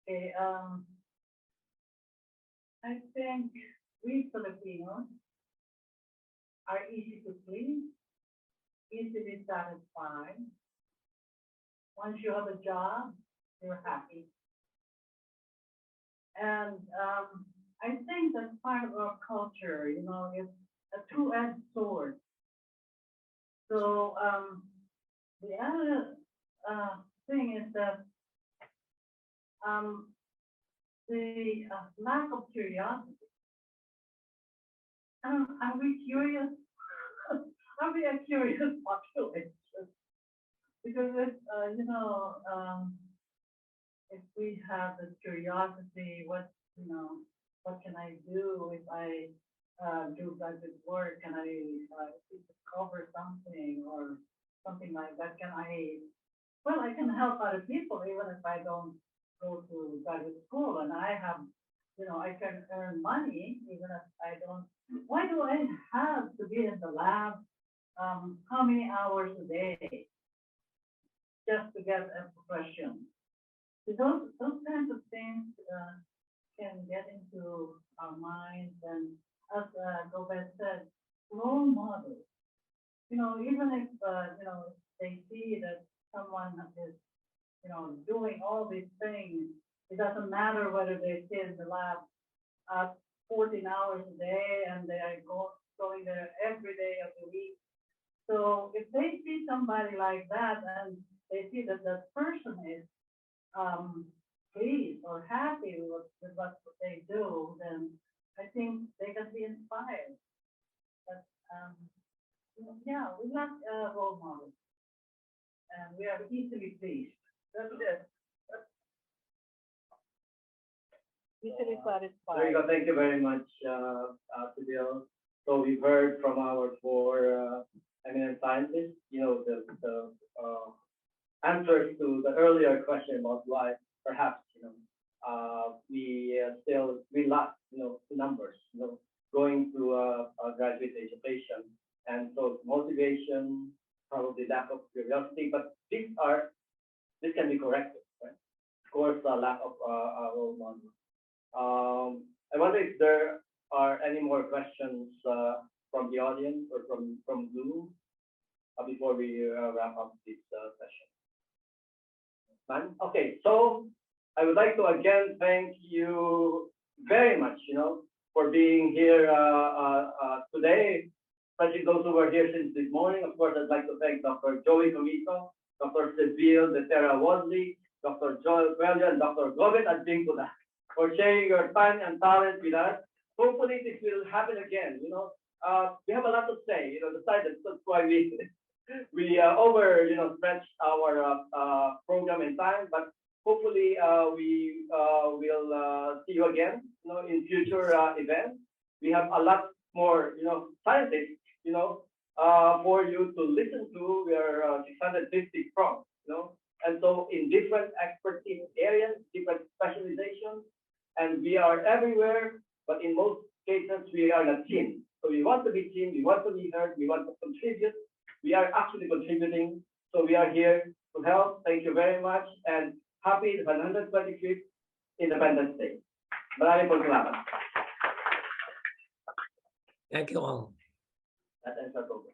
Okay, I think we Filipinos are easy to please, easily satisfied. Once you have a job, you're happy. And I think that's part of our culture, it's a two-edged sword. So the other thing is that the lack of curiosity. Are we curious? Are we a curious population? Because if we have this curiosity, what can I do if I do graduate work? Can I discover something or something like that? I can help other people even if I don't go to graduate school, and I have, I can earn money even if I don't. Why do I have to be in the lab? How many hours a day just to get a profession? So those kinds of things can get into our minds, and as Gobet said, role models. Even if they see that someone is doing all these things, it doesn't matter whether they sit in the lab 14 hours a day and they are going there every day of the week. So if they see somebody like that and they see that that person is pleased or happy with what they do, then I think they can be inspired. But yeah, we lack role models, and we are easily pleased. That's it. Easily satisfied. There you go. Thank you very much, Seville. So we've heard from our four eminent scientists, the answers to the earlier question about why perhaps, we lack, the numbers, going to a graduate education. And so motivation, probably lack of curiosity, but this can be corrected, right? Of course, lack of role models. I wonder if there are any more questions from the audience or from Zoom before we wrap up this session. None? Okay, so I would like to again thank you very much, for being here today, especially those who were here since this morning. Of course, I'd like to thank Dr. Joey Comito, Dr. Seville de Terra Wadley, Dr. Joel Quelia, and Dr. Gobet Advincula for sharing your time and talent with us. Hopefully this will happen again, we have a lot to say, decided that's why we stretch our program in time, but hopefully we will see you again, in future events. We have a lot more, scientists, for you to listen to. We are 650 strong, and so in different expertise areas, different specializations, and we are everywhere, but in most cases we are a team. So we want to be team, we want to be heard, we want to contribute. We are actually contributing, so we are here to help. Thank you very much, and happy 125th Independence Day. Maraming po salamat. Thank you all. That ends our program.